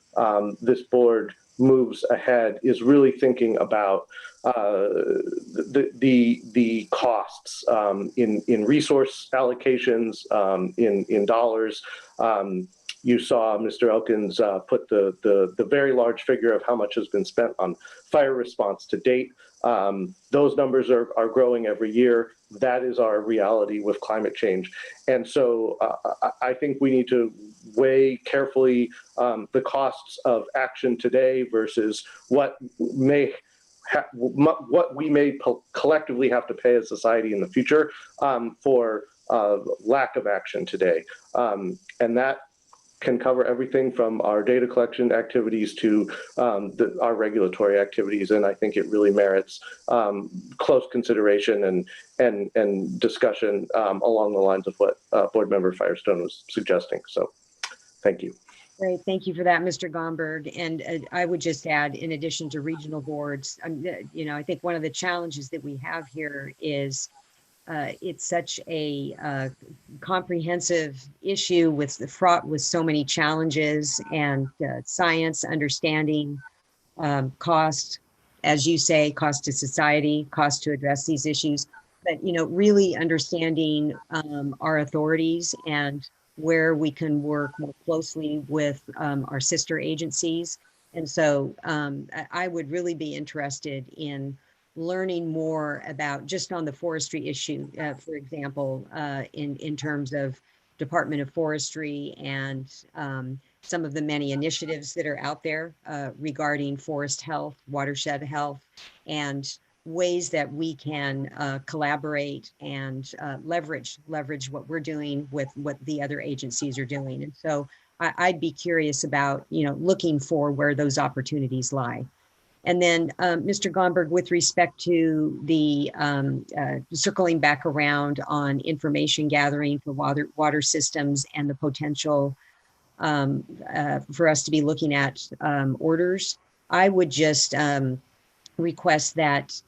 this board moves ahead is really thinking about the costs in resource allocations, in dollars. You saw Mr. Elkins put the very large figure of how much has been spent on fire response to date. Those numbers are growing every year. That is our reality with climate change. And so I think we need to weigh carefully the costs of action today versus what we may collectively have to pay as society in the future for lack of action today. And that can cover everything from our data collection activities to our regulatory activities. And I think it really merits close consideration and discussion along the lines of what Board Member Firestone was suggesting. So thank you. Great, thank you for that, Mr. Gomberg. And I would just add, in addition to regional boards, I think one of the challenges that we have here is it's such a comprehensive issue fraught with so many challenges and science, understanding, cost, as you say, cost to society, cost to address these issues, but really understanding our authorities and where we can work more closely with our sister agencies. And so I would really be interested in learning more about just on the forestry issue, for example, in terms of Department of Forestry and some of the many initiatives that are out there regarding forest health, watershed health, and ways that we can collaborate and leverage what we're doing with what the other agencies are doing. And so I'd be curious about, looking for where those opportunities lie. And then, Mr. Gomberg, with respect to the circling back around on information gathering for water systems and the potential for us to be looking at orders, I would just request that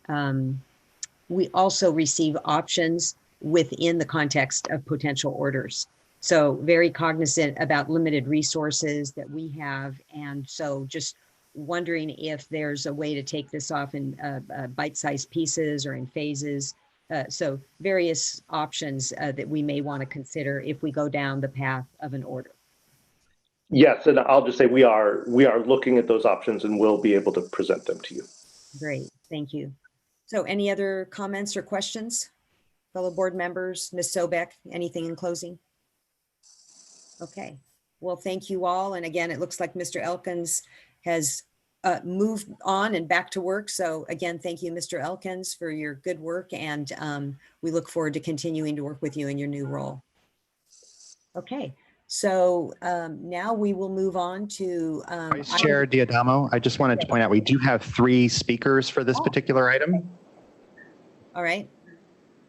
we also receive options within the context of potential orders. So very cognizant about limited resources that we have. And so just wondering if there's a way to take this off in bite-sized pieces or in phases. So various options that we may want to consider if we go down the path of an order. Yes, and I'll just say we are looking at those options and we'll be able to present them to you. Great, thank you. So any other comments or questions? Fellow board members, Ms. Sobek, anything in closing? Okay, well, thank you all. And again, it looks like Mr. Elkins has moved on and back to work. So again, thank you, Mr. Elkins, for your good work. And we look forward to continuing to work with you in your new role. Okay, so now we will move on to Vice Chair Diadamo. I just wanted to point out we do have 3 speakers for this particular item. All right.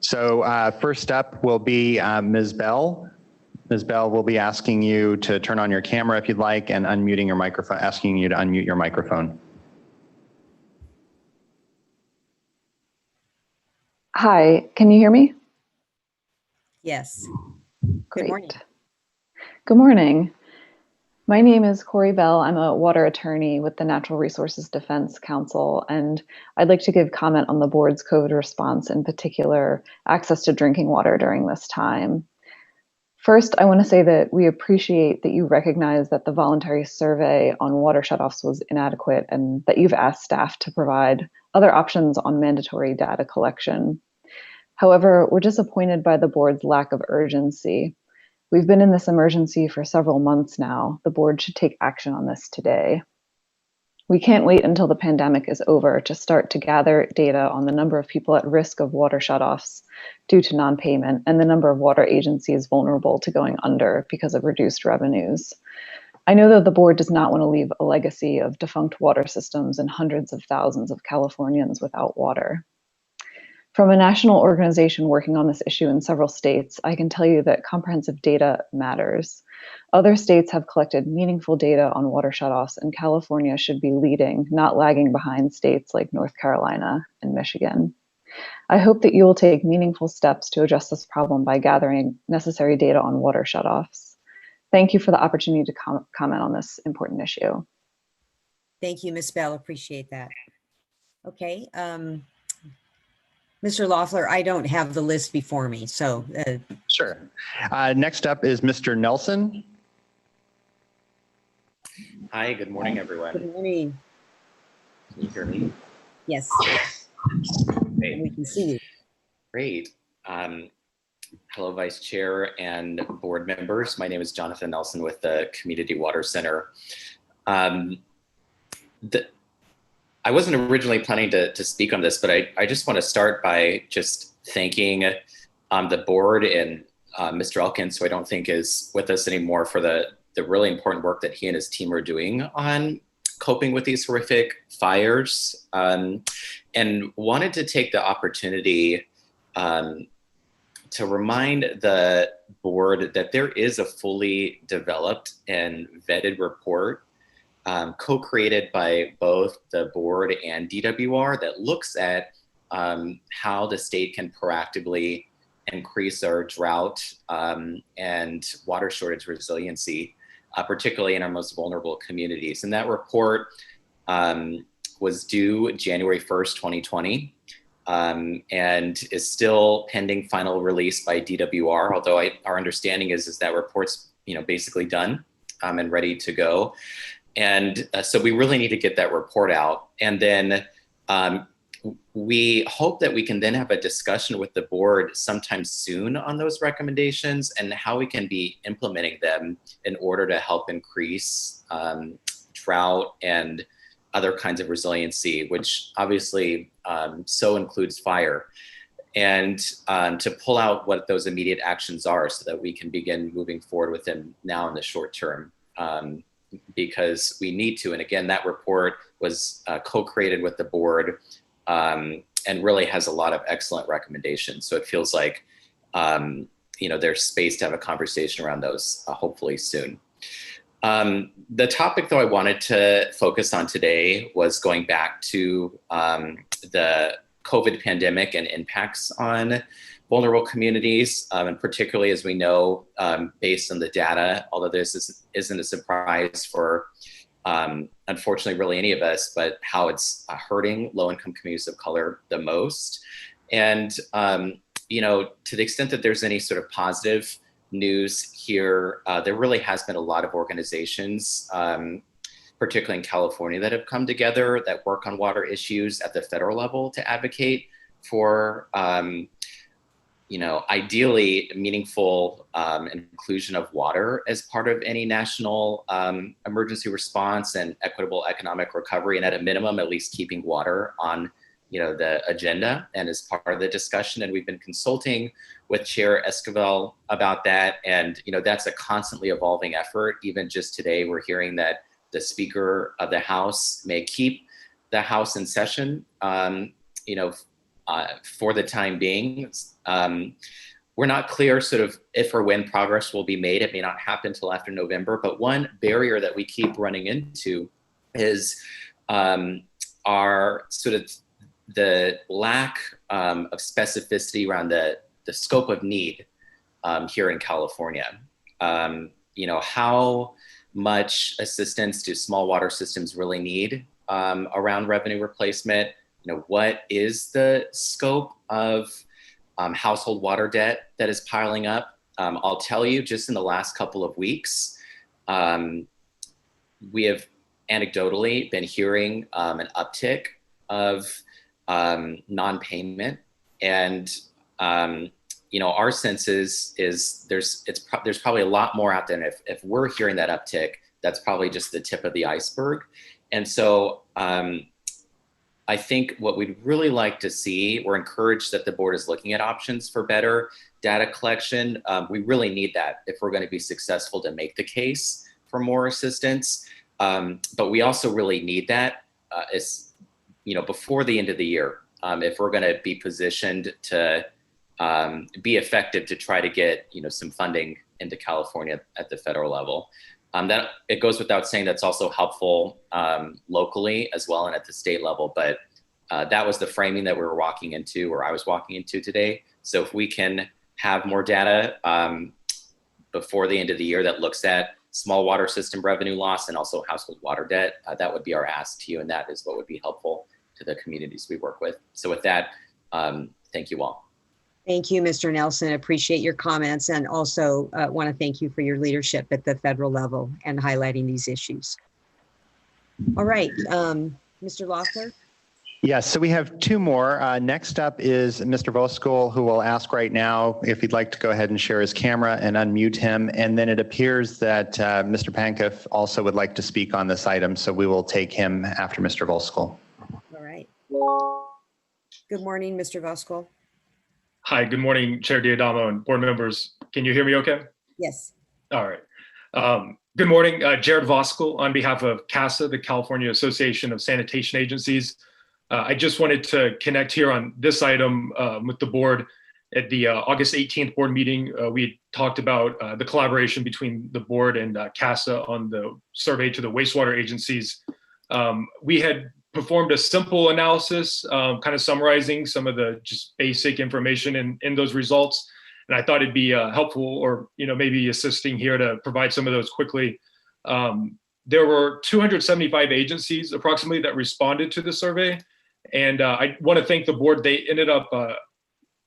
So first up will be Ms. Bell. Ms. Bell, we'll be asking you to turn on your camera if you'd like and unmuting your microphone, asking you to unmute your microphone. Hi, can you hear me? Yes. Great. Good morning. Good morning. My name is Corey Bell. I'm a water attorney with the Natural Resources Defense Council, and I'd like to give comment on the board's COVID response, in particular, access to drinking water during this time. First, I want to say that we appreciate that you recognize that the voluntary survey on water shutoffs was inadequate and that you've asked staff to provide other options on mandatory data collection. However, we're disappointed by the board's lack of urgency. We've been in this emergency for several months now. The board should take action on this today. We can't wait until the pandemic is over to start to gather data on the number of people at risk of water shutoffs due to non-payment and the number of water agencies vulnerable to going under because of reduced revenues. I know that the board does not want to leave a legacy of defunct water systems and hundreds of thousands of Californians without water. From a national organization working on this issue in several states, I can tell you that comprehensive data matters. Other states have collected meaningful data on water shutoffs, and California should be leading, not lagging behind states like North Carolina and Michigan. I hope that you will take meaningful steps to address this problem by gathering necessary data on water shutoffs. Thank you for the opportunity to comment on this important issue. Thank you, Ms. Bell. Appreciate that. Okay. Mr. Loeffler, I don't have the list before me, so. Sure. Next up is Mr. Nelson. Hi, good morning, everyone. Good morning. Can you hear me? Yes. Great. We can see you. Great. Hello, Vice Chair and board members. My name is Jonathan Nelson with the Community Water Center. I wasn't originally planning to speak on this, but I just want to start by just thanking the board and Mr. Elkins, who I don't think is with us anymore, for the really important work that he and his team are doing on coping with these horrific fires, and wanted to take the opportunity to remind the board that there is a fully developed and vetted report co-created by both the board and DWR that looks at how the state can proactively increase our drought and water shortage resiliency, particularly in our most vulnerable communities. And that report was due January 1st, 2020, and is still pending final release by DWR, although our understanding is that report's basically done and ready to go. And so we really need to get that report out. And then we hope that we can then have a discussion with the board sometime soon on those recommendations and how we can be implementing them in order to help increase drought and other kinds of resiliency, which obviously so includes fire. And to pull out what those immediate actions are so that we can begin moving forward with them now in the short term. Because we need to. And again, that report was co-created with the board and really has a lot of excellent recommendations. So it feels like, there's space to have a conversation around those hopefully soon. The topic though I wanted to focus on today was going back to the COVID pandemic and impacts on vulnerable communities, and particularly as we know, based on the data, although this isn't a surprise for, unfortunately, really any of us, but how it's hurting low-income communities of color the most. And, to the extent that there's any sort of positive news here, there really has been a lot of organizations, particularly in California, that have come together that work on water issues at the federal level to advocate for ideally meaningful inclusion of water as part of any national emergency response and equitable economic recovery, and at a minimum, at least keeping water on the agenda and as part of the discussion. And we've been consulting with Chair Esquivel about that. And that's a constantly evolving effort. Even just today, we're hearing that the Speaker of the House may keep the House in session, for the time being. we're not clear sort of if or when progress will be made. It may not happen until after November, but one barrier that we keep running into is our sort of the lack of specificity around the scope of need here in California. How much assistance do small water systems really need around revenue replacement? What is the scope of household water debt that is piling up? I'll tell you, just in the last couple of weeks, we have anecdotally been hearing an uptick of non-payment, and our sense is there's probably a lot more out there. And if we're hearing that uptick, that's probably just the tip of the iceberg. And so I think what we'd really like to see, we're encouraged that the board is looking at options for better data collection. We really need that if we're going to be successful to make the case for more assistance. But we also really need that before the end of the year, if we're going to be positioned to be effective to try to get some funding into California at the federal level. That it goes without saying that's also helpful locally as well and at the state level, but that was the framing that we were walking into, or I was walking into today. So if we can have more data before the end of the year that looks at small water system revenue loss and also household water debt, that would be our ask to you, and that is what would be helpful to the communities we work with. So with that, thank you all. Thank you, Mr. Nelson. Appreciate your comments, and also want to thank you for your leadership at the federal level and highlighting these issues. All right, Mr. Loeffler. Yes, so we have two more. Next up is Mr. Voskuil, who will ask right now if he'd like to go ahead and share his camera and unmute him. And then it appears that Mr. Pankow also would like to speak on this item, so we will take him after Mr. Voskuil. All right. Good morning, Mr. Voskuil. Hi, good morning, Chair Diadamo and board members. Can you hear me okay? Yes. All right. Good morning, Jared Voskuil on behalf of CASA, the California Association of Sanitation Agencies. I just wanted to connect here on this item with the board. At the August 18th board meeting, we talked about the collaboration between the board and CASA on the survey to the wastewater agencies. We had performed a simple analysis, kind of summarizing some of the just basic information in those results. And I thought it'd be helpful, or maybe assisting here to provide some of those quickly. There were 275 agencies approximately that responded to the survey. And I want to thank the board. They ended up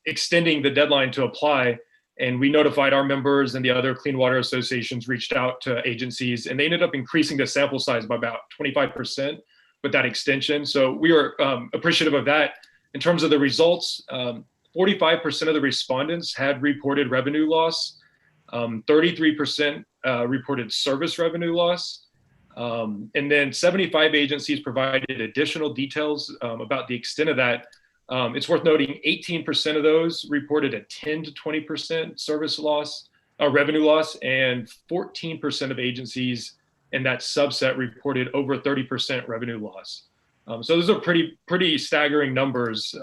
extending the deadline to apply, and we notified our members, and the other clean water associations reached out to agencies, and they ended up increasing the sample size by about 25% with that extension. So we were appreciative of that. In terms of the results, 45% of the respondents had reported revenue loss, 33% reported service revenue loss, and then 75 agencies provided additional details about the extent of that. It's worth noting 18% of those reported a 10 to 20% service loss, revenue loss, and 14% of agencies in that subset reported over 30% revenue loss. So those are pretty staggering numbers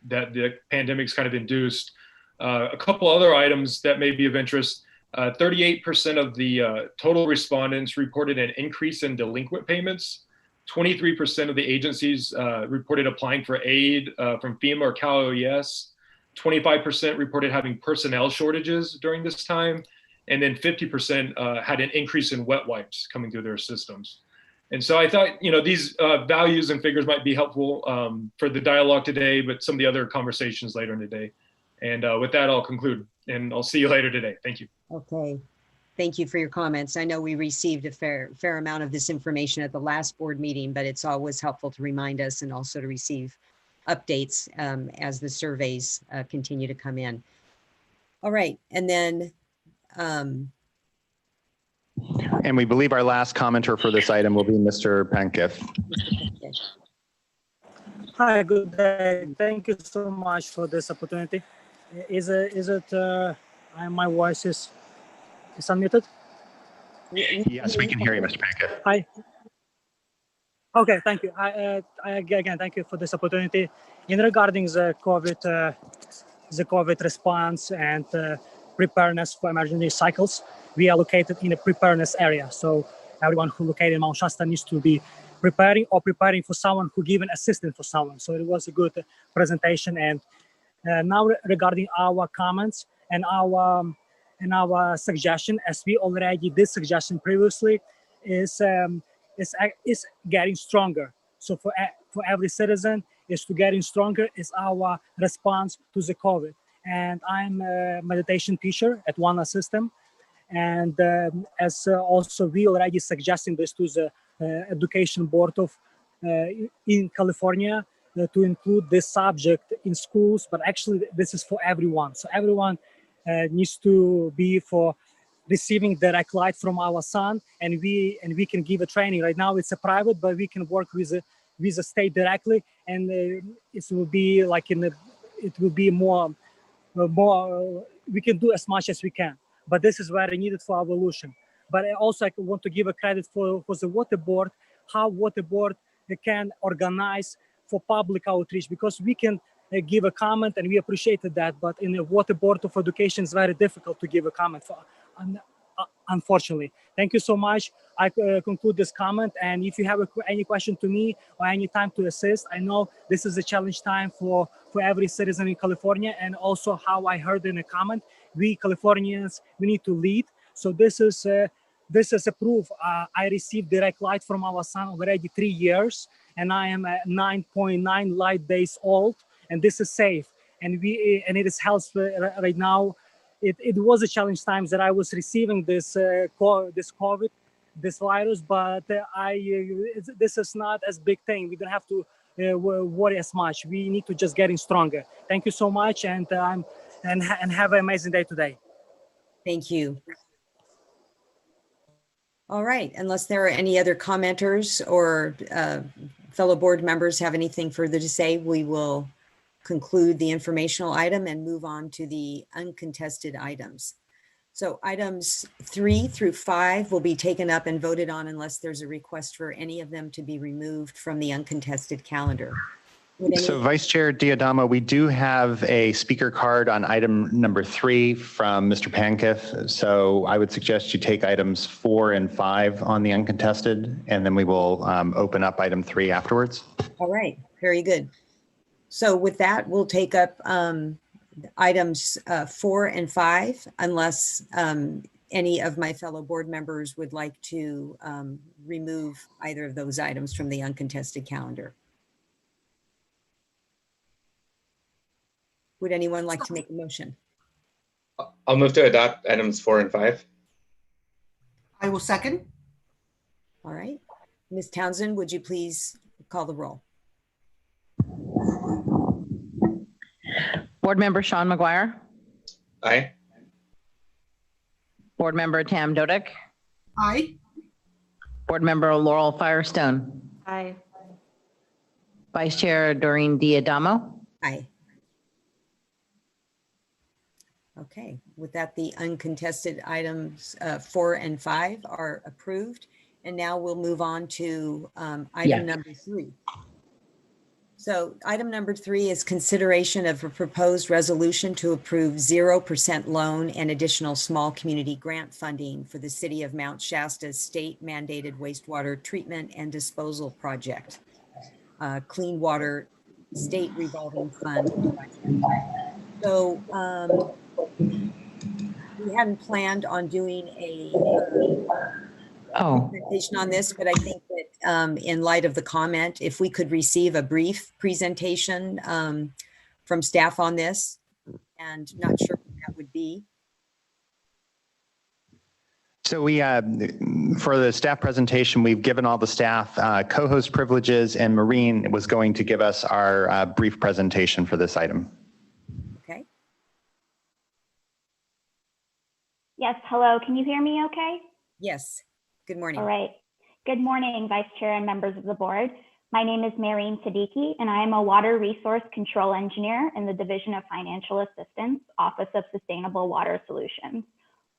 that the pandemic's kind of induced. A couple other items that may be of interest. 38% of the total respondents reported an increase in delinquent payments. 23% of the agencies reported applying for aid from FEMA or Cal OES. 25% reported having personnel shortages during this time. And then 50% had an increase in wet wipes coming through their systems. And so I thought, these values and figures might be helpful for the dialogue today, but some of the other conversations later in the day. And with that, I'll conclude, and I'll see you later today. Thank you. Okay. Thank you for your comments. I know we received a fair amount of this information at the last board meeting, but it's always helpful to remind us and also to receive updates as the surveys continue to come in. All right. And then and we believe our last commenter for this item will be Mr. Pankow. Hi, good day. Thank you so much for this opportunity. My voice is unmuted? Yes, we can hear you, Mr. Pankow. Hi. Okay, thank you. I again, thank you for this opportunity. In regarding the COVID the COVID response and preparedness for emergency cycles. We are located in a preparedness area. So everyone who located in Mount Shasta needs to be preparing for someone who given assistance for someone. So it was a good presentation. And now regarding our comments and our suggestion, as we already did suggestion previously, is getting stronger. So for every citizen is to getting stronger is our response to the COVID. And I'm a meditation teacher at One System. And as also we already suggesting this to the education board of in California to include this subject in schools, but actually this is for everyone. So everyone needs to be for receiving direct light from our sun, and we can give a training. Right now it's a private, but we can work with the state directly, and it will be like it will be more we can do as much as we can. But this is very needed for our evolution. But also I want to give a credit for the water board, how water board can organize for public outreach, because we can give a comment and we appreciated that. But in the water board of education, it's very difficult to give a comment for, unfortunately. Thank you so much. I conclude this comment. And if you have any question to me or any time to assist, I know this is a challenge time for every citizen in California. And also how I heard in a comment, we Californians, we need to lead. So this is a proof. I received direct light from our sun already 3 years, and I am 9.9 light days old, and this is safe. And it is helpful right now. It was a challenge times that I was receiving this COVID, this virus, but this is not as big thing. We don't have to worry as much. We need to just getting stronger. Thank you so much, and have an amazing day today. Thank you. All right, unless there are any other commenters or fellow board members have anything further to say, we will conclude the informational item and move on to the uncontested items. So items 3 through 5 will be taken up and voted on unless there's a request for any of them to be removed from the uncontested calendar. So Vice Chair Diadamo, we do have a speaker card on item number 3 from Mr. Pankiff. So I would suggest you take items 4 and 5 on the uncontested, and then we will open up item 3 afterwards. All right, very good. So with that, we'll take up items 4 and 5, unless any of my fellow board members would like to remove either of those items from the uncontested calendar. Would anyone like to make a motion? I'll move to adopt items 4 and 5. I will second. All right. Ms. Townsend, would you please call the roll? Board Member Sean McGuire. Aye. Board Member Tam Dodick. Aye. Board Member Laurel Firestone. Aye. Vice Chair Doreen Diadamo. Aye. Okay, with that, the uncontested items 4 and 5 are approved. And now we'll move on to item number 3. So item number 3 is consideration of a proposed resolution to approve 0% loan and additional small community grant funding for the City of Mount Shasta's state mandated wastewater treatment and disposal project, Clean Water State Revolving Fund. So we hadn't planned on doing a presentation on this, but I think that in light of the comment, if we could receive a brief presentation from staff on this, and not sure what that would be. So we, for the staff presentation, we've given all the staff co-host privileges, and Maureen was going to give us our brief presentation for this item. Okay. Yes, hello, can you hear me okay? Yes, good morning. All right, good morning, Vice Chair and members of the board. My name is Marine Siddiqui, and I am a Water Resource Control Engineer in the Division of Financial Assistance, Office of Sustainable Water Solutions.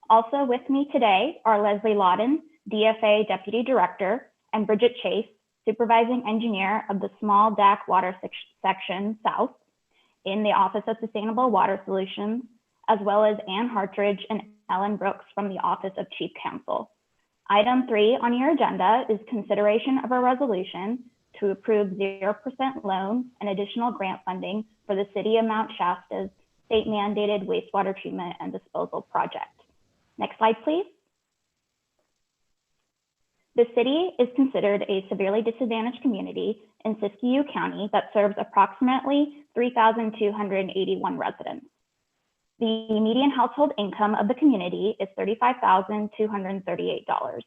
Also with me today are Leslie Lawton, DFA Deputy Director, and Bridget Chase, Supervising Engineer of the Small DAC Water Section South. in the Office of Sustainable Water Solutions, as well as Ann Hartridge and Ellen Brooks from the Office of Chief Counsel. Item 3 on your agenda is consideration of a resolution to approve 0% loan and additional grant funding for the City of Mount Shasta's state-mandated wastewater treatment and disposal project. Next slide, please. The city is considered a severely disadvantaged community in Siskiyou County that serves approximately 3,281 residents. The median household income of the community is $35,238.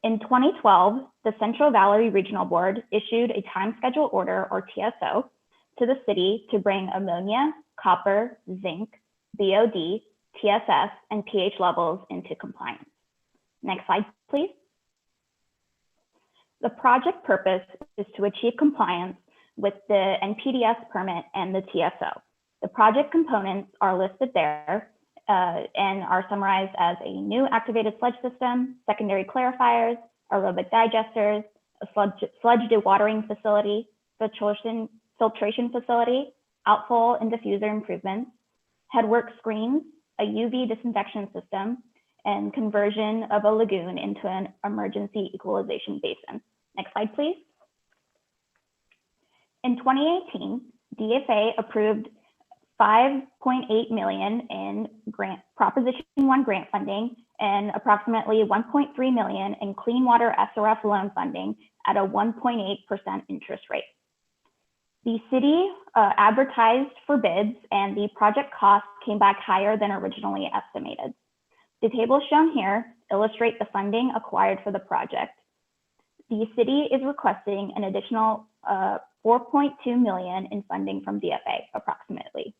In 2012, the Central Valley Regional Board issued a time schedule order, or TSO, to the city to bring ammonia, copper, zinc, BOD, TSS, and pH levels into compliance. Next slide, please. The project purpose is to achieve compliance with the NPDES permit and the TSO. The project components are listed there and are summarized as a new activated sludge system, secondary clarifiers, aerobic digesters, a sludge dewatering facility, filtration facility, outfall and diffuser improvements, headwork screens, a UV disinfection system, and conversion of a lagoon into an emergency equalization basin. Next slide, please. In 2018, DFA approved $5.8 million in Proposition 1 grant funding and approximately $1.3 million in clean water SRF loan funding at a 1.8% interest rate. The city advertised for bids and the project cost came back higher than originally estimated. The tables shown here illustrate the funding acquired for the project. The city is requesting an additional $4.2 million in funding from DFA, approximately.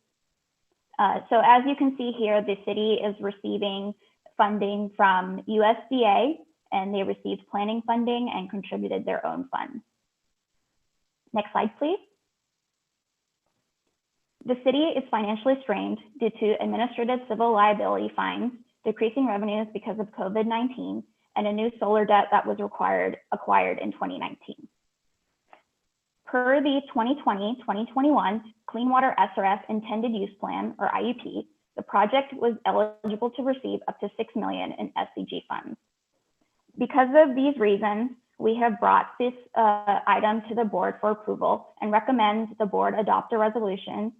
So as you can see here, the city is receiving funding from USDA, and they received planning funding and contributed their own funds. Next slide, please. The city is financially strained due to administrative civil liability fines, decreasing revenues because of COVID-19, and a new solar debt that was acquired in 2019. Per the 2020-2021 Clean Water SRF Intended Use Plan, or IUP, the project was eligible to receive up to $6 million in SCG funds. Because of these reasons, we have brought this item to the board for approval and recommend the board adopt a resolution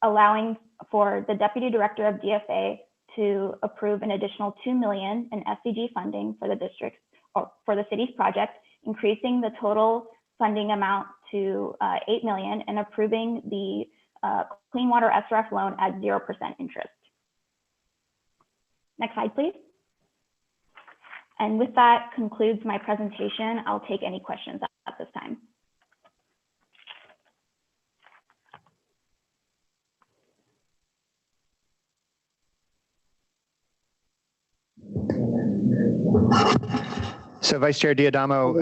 allowing for the Deputy Director of DFA to approve an additional $2 million in SCG funding for the district or for the city's project, increasing the total funding amount to $8 million and approving the Clean Water SRF loan at 0% interest. Next slide, please. And with that concludes my presentation. I'll take any questions at this time. So Vice Chair Diadamo,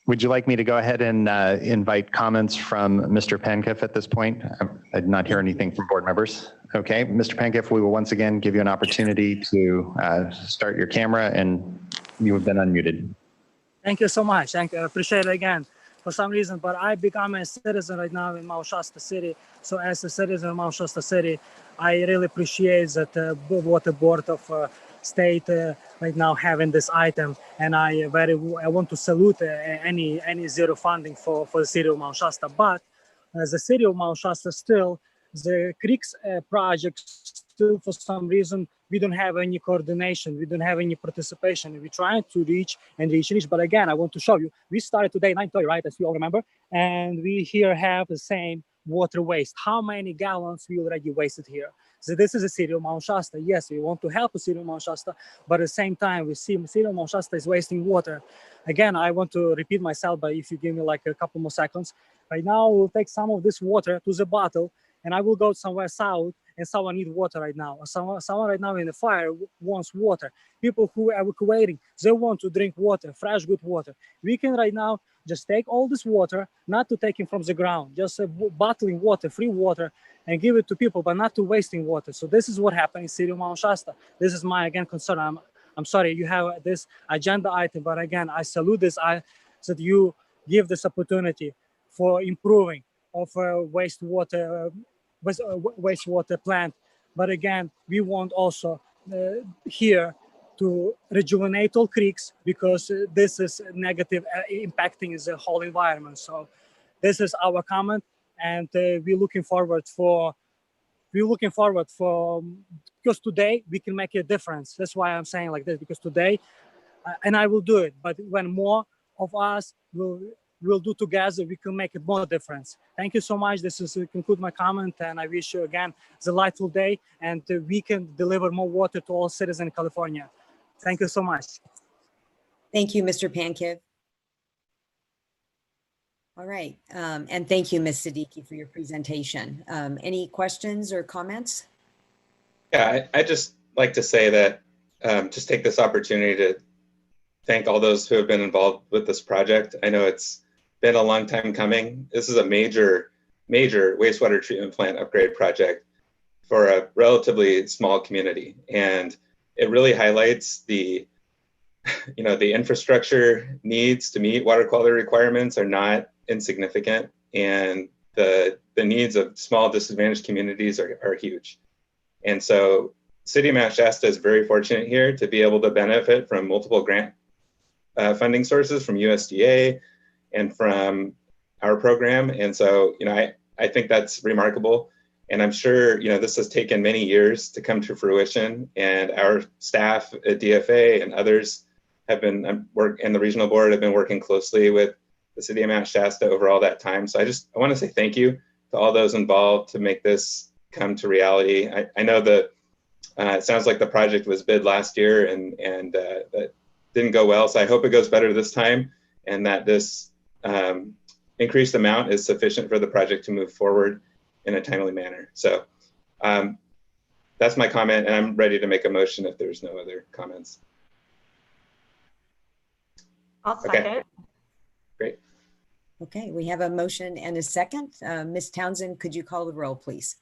would you like me to go ahead and invite comments from Mr. Pankiff at this point? I did not hear anything from board members. Okay, Mr. Pankiff, we will once again give you an opportunity to start your camera, and you have been unmuted. Thank you so much. Thank you. I appreciate it again. For some reason, but I become a citizen right now in Mount Shasta City. So as a citizen of Mount Shasta City, I really appreciate that what the Board of State right now having this item, and I want to salute any zero funding for the city of Mount Shasta. But as the city of Mount Shasta, still the creeks project, still for some reason we don't have any coordination, we don't have any participation. We're trying to reach, but again, I want to show you. We started today 9:30, right, as you all remember, and we here have the same water waste. How many gallons we already wasted here? So this is a city of Mount Shasta. Yes, we want to help the city of Mount Shasta, but at the same time, we see the city of Mount Shasta is wasting water. Again, I want to repeat myself, but if you give me like a couple more seconds. Right now, we'll take some of this water to the bottle, and I will go somewhere south, and someone needs water right now. Someone right now in the fire wants water. People who are evacuating, they want to drink water, fresh, good water. We can right now just take all this water, not to take it from the ground, just bottling water, free water, and give it to people, but not to wasting water. So this is what happened in city of Mount Shasta. This is my, again, concern. I'm sorry you have this agenda item, but again, I salute this, that you give this opportunity for improving of wastewater plant. But again, we want also here to rejuvenate all creeks, because this is negative impacting the whole environment. So this is our comment, and we're looking forward because today we can make a difference. That's why I'm saying like this, because today, and I will do it, but when more of us will do together, we can make a more difference. Thank you so much. This is conclude my comment, and I wish you again a delightful day, and we can deliver more water to all citizens in California. Thank you so much. Thank you, Mr. Pankiv. All right, and thank you, Ms. Siddiqui, for your presentation. Any questions or comments? Yeah, I just like to say that, just take this opportunity to thank all those who have been involved with this project. I know it's been a long time coming. This is a major wastewater treatment plant upgrade project for a relatively small community. And it really highlights the infrastructure needs to meet water quality requirements are not insignificant, and the needs of small disadvantaged communities are huge. And so City of Mount Shasta is very fortunate here to be able to benefit from multiple grant funding sources from USDA and from our program. And so, I think that's remarkable. And I'm sure, this has taken many years to come to fruition, and our staff at DFA and others have been and the regional board have been working closely with the City of Mount Shasta over all that time. So I want to say thank you to all those involved to make this come to reality. I know that it sounds like the project was bid last year and that didn't go well. So I hope it goes better this time, and that this increased amount is sufficient for the project to move forward in a timely manner. So that's my comment, and I'm ready to make a motion if there's no other comments. I'll second. Okay. Great. Okay, we have a motion and a second. Ms. Townsend, could you call the roll, please?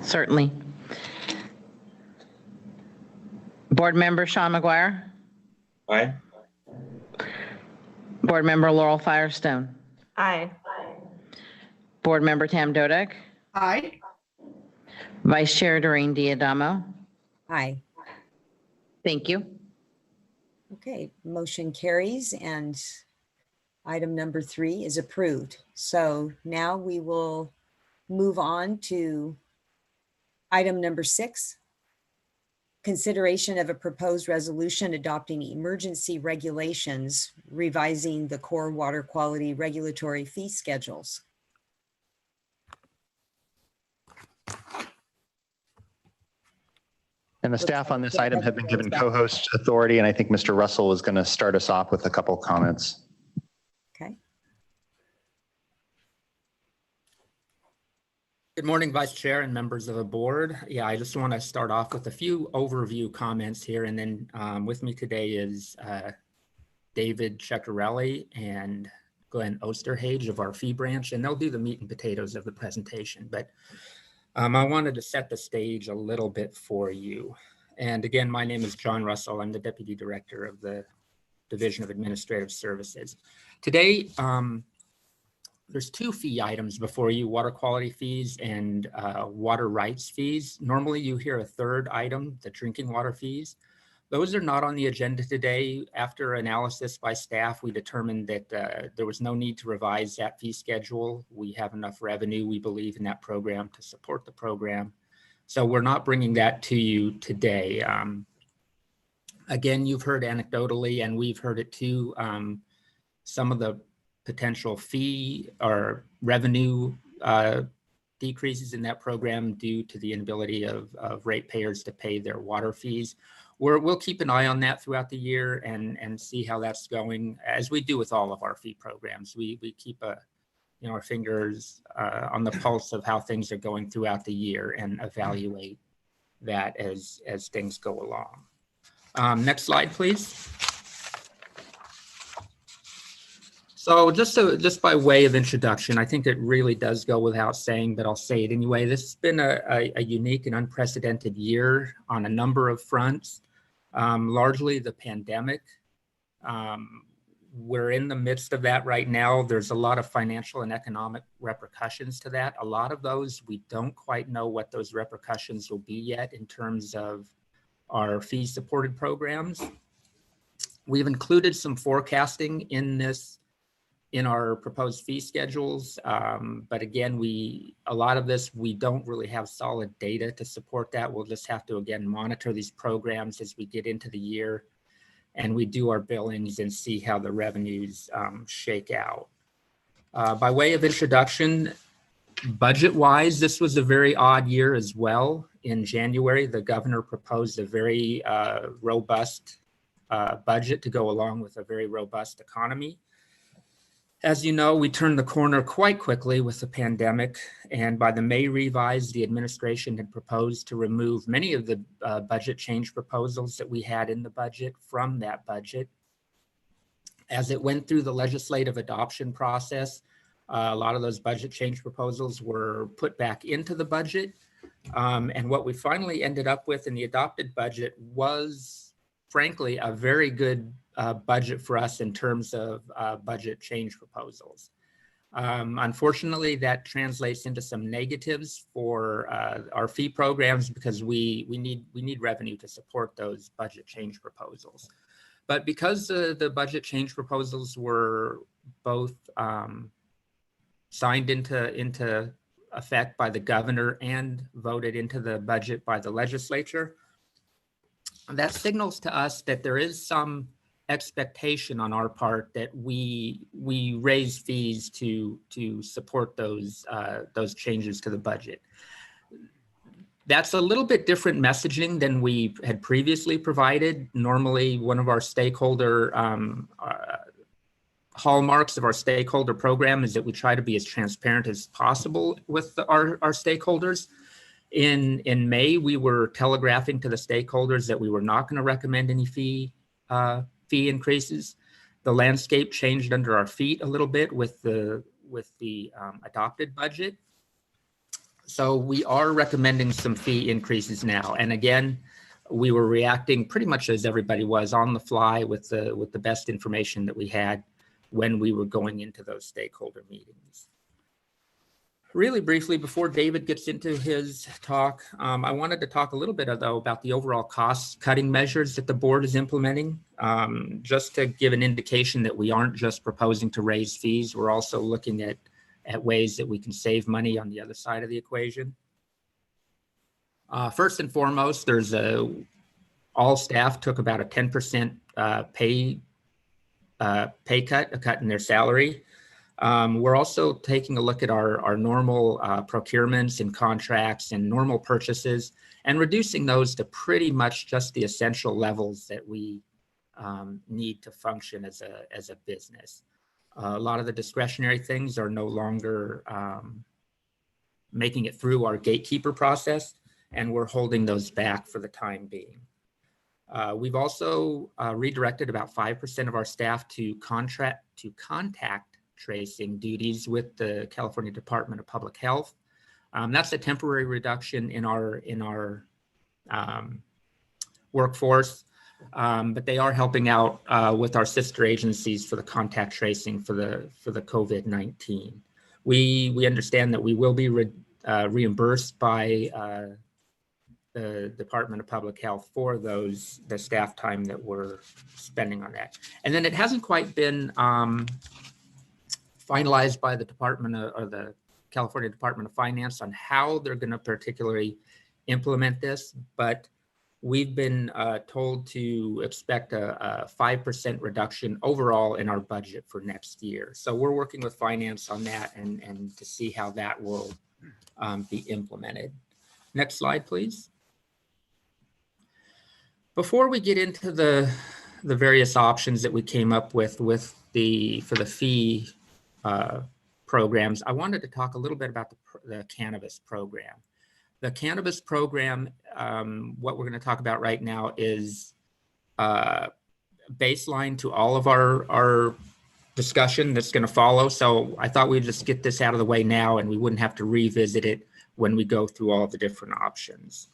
Certainly. Board Member Sean McGuire. Aye. Board Member Laurel Firestone. Aye. Board Member Tam Dodek. Aye. Vice Chair Doreen Diadamo. Aye. Thank you. Okay, motion carries, and item number 3 is approved. So now we will move on to item number 6, consideration of a proposed resolution adopting emergency regulations, revising the core water quality regulatory fee schedules. And the staff on this item have been given co-host authority, and I think Mr. Russell is going to start us off with a couple comments. Okay. Good morning, Vice Chair and members of the board. Yeah, I just want to start off with a few overview comments here, and then with me today is David Ceccarelli and Glenn Osterhage of our fee branch, and they'll do the meat and potatoes of the presentation. But I wanted to set the stage a little bit for you. And again, my name is John Russell. I'm the Deputy Director of the Division of Administrative Services. Today, there's 2 fee items before you, water quality fees and water rights fees. Normally you hear a 3rd item, the drinking water fees. Those are not on the agenda today. After analysis by staff, we determined that there was no need to revise that fee schedule. We have enough revenue, we believe, in that program to support the program. So we're not bringing that to you today. Again, you've heard anecdotally, and we've heard it too, some of the potential fee or revenue decreases in that program due to the inability of ratepayers to pay their water fees. We'll keep an eye on that throughout the year and see how that's going, as we do with all of our fee programs. We keep our fingers on the pulse of how things are going throughout the year and evaluate that as things go along. Next slide, please. So just by way of introduction, I think it really does go without saying, but I'll say it anyway. This has been a unique and unprecedented year on a number of fronts. Largely the pandemic we're in the midst of that right now. There's a lot of financial and economic repercussions to that. A lot of those, we don't quite know what those repercussions will be yet in terms of our fee supported programs. We've included some forecasting in our proposed fee schedules. But again, a lot of this, we don't really have solid data to support that. We'll just have to, again, monitor these programs as we get into the year and we do our billings and see how the revenues shake out. By way of introduction, budget-wise, this was a very odd year as well. In January, the governor proposed a very robust budget to go along with a very robust economy. As you know, we turned the corner quite quickly with the pandemic, and by the May revise, the administration had proposed to remove many of the budget change proposals that we had in the budget from that budget. As it went through the legislative adoption process, a lot of those budget change proposals were put back into the budget. And what we finally ended up with in the adopted budget was, frankly, a very good budget for us in terms of budget change proposals. Unfortunately, that translates into some negatives for our fee programs because we need revenue to support those budget change proposals. But because the budget change proposals were both signed into effect by the governor and voted into the budget by the legislature, that signals to us that there is some expectation on our part that we raise fees to support those changes to the budget. That's a little bit different messaging than we had previously provided. Normally, one of our stakeholder hallmarks of our stakeholder program is that we try to be as transparent as possible with our stakeholders. In May, we were telegraphing to the stakeholders that we were not going to recommend any fee increases. The landscape changed under our feet a little bit with the adopted budget. So we are recommending some fee increases now. And again, we were reacting pretty much as everybody was on the fly with the best information that we had when we were going into those stakeholder meetings. Really briefly, before David gets into his talk, I wanted to talk a little bit though about the overall cost cutting measures that the board is implementing. Just to give an indication that we aren't just proposing to raise fees, we're also looking at ways that we can save money on the other side of the equation. First and foremost, all staff took about a 10% pay cut, a cut in their salary. We're also taking a look at our normal procurements and contracts and normal purchases and reducing those to pretty much just the essential levels that we need to function as a business. A lot of the discretionary things are no longer making it through our gatekeeper process, and we're holding those back for the time being. We've also redirected about 5% of our staff to contact tracing duties with the California Department of Public Health. That's a temporary reduction in our workforce, but they are helping out with our sister agencies for the contact tracing for the COVID-19. We understand that we will be reimbursed by the Department of Public Health for the staff time that we're spending on that. And then it hasn't quite been finalized by the Department or the California Department of Finance on how they're going to particularly implement this, but we've been told to expect a 5% reduction overall in our budget for next year. So we're working with finance on that and to see how that will be implemented. Next slide, please. Before we get into the various options that we came up with for the fee programs, I wanted to talk a little bit about the cannabis program. The cannabis program, what we're going to talk about right now is baseline to all of our discussion that's going to follow. So I thought we'd just get this out of the way now and we wouldn't have to revisit it when we go through all the different options.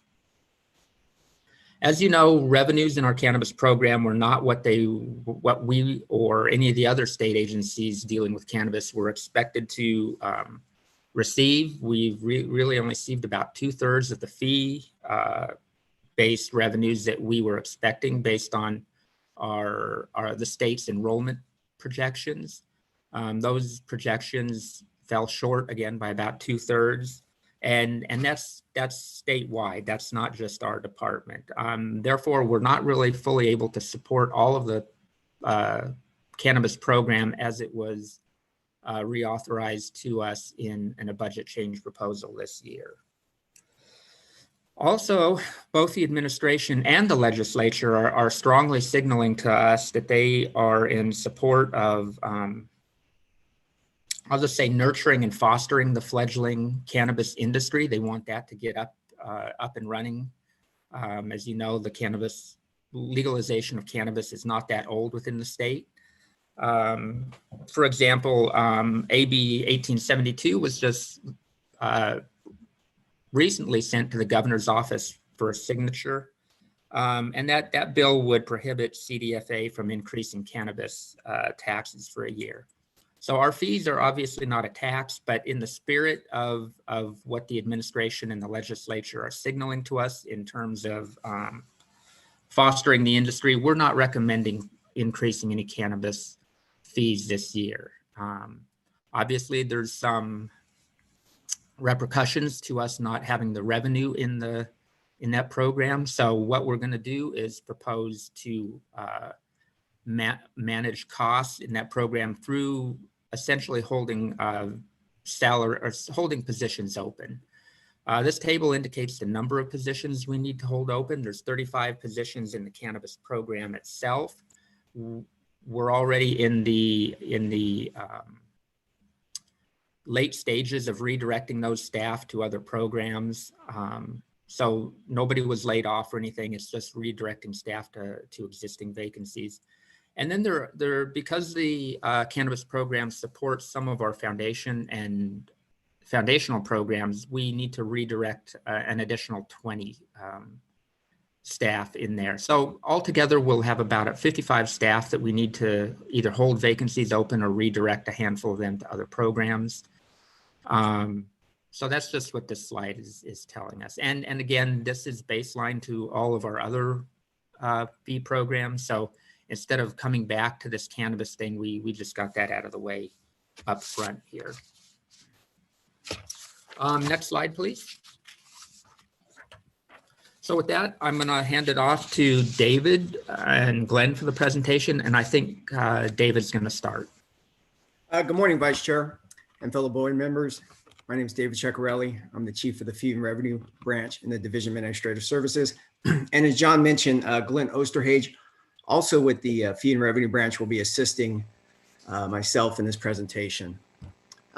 As you know, revenues in our cannabis program were not what we or any of the other state agencies dealing with cannabis were expected to receive. We've really only received about 2/3 of the fee-based revenues that we were expecting based on the state's enrollment projections. Those projections fell short again by about 2/3. And that's statewide. That's not just our department. Therefore, we're not really fully able to support all of the cannabis program as it was reauthorized to us in a budget change proposal this year. Also, both the administration and the legislature are strongly signaling to us that they are in support of I'll just say nurturing and fostering the fledgling cannabis industry. They want that to get up and running. As you know, the legalization of cannabis is not that old within the state. For example, AB 1872 was just recently sent to the governor's office for a signature. And that bill would prohibit CDFA from increasing cannabis taxes for a year. So our fees are obviously not a tax, but in the spirit of what the administration and the legislature are signaling to us in terms of fostering the industry, we're not recommending increasing any cannabis fees this year. Obviously, there's some repercussions to us not having the revenue in that program. So what we're going to do is propose to manage costs in that program through essentially holding holding positions open. This table indicates the number of positions we need to hold open. There's 35 positions in the cannabis program itself. We're already in the late stages of redirecting those staff to other programs. So nobody was laid off or anything. It's just redirecting staff to existing vacancies. And then because the cannabis program supports some of our foundational programs, we need to redirect an additional 20 staff in there. So altogether, we'll have about 55 staff that we need to either hold vacancies open or redirect a handful of them to other programs. So that's just what this slide is telling us. And again, this is baseline to all of our other fee programs. So instead of coming back to this cannabis thing, we just got that out of the way up front here. Next slide, please. So with that, I'm going to hand it off to David and Glenn for the presentation. And I think David's going to start. Good morning, Vice Chair and fellow board members. My name is David Ceccarelli. I'm the Chief of the Fee and Revenue Branch in the Division of Administrative Services. And as John mentioned, Glenn Osterhage, also with the Fee and Revenue Branch, will be assisting myself in this presentation.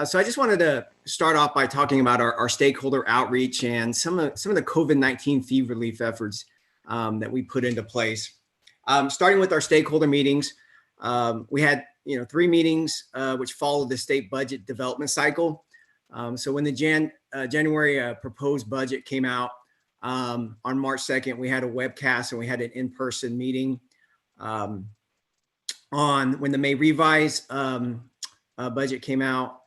So I just wanted to start off by talking about our stakeholder outreach and some of the COVID-19 fee relief efforts that we put into place. Starting with our stakeholder meetings, we had 3 meetings which followed the state budget development cycle. So when the January proposed budget came out on March 2nd, we had a webcast and we had an in-person meeting. On when the May revised budget came out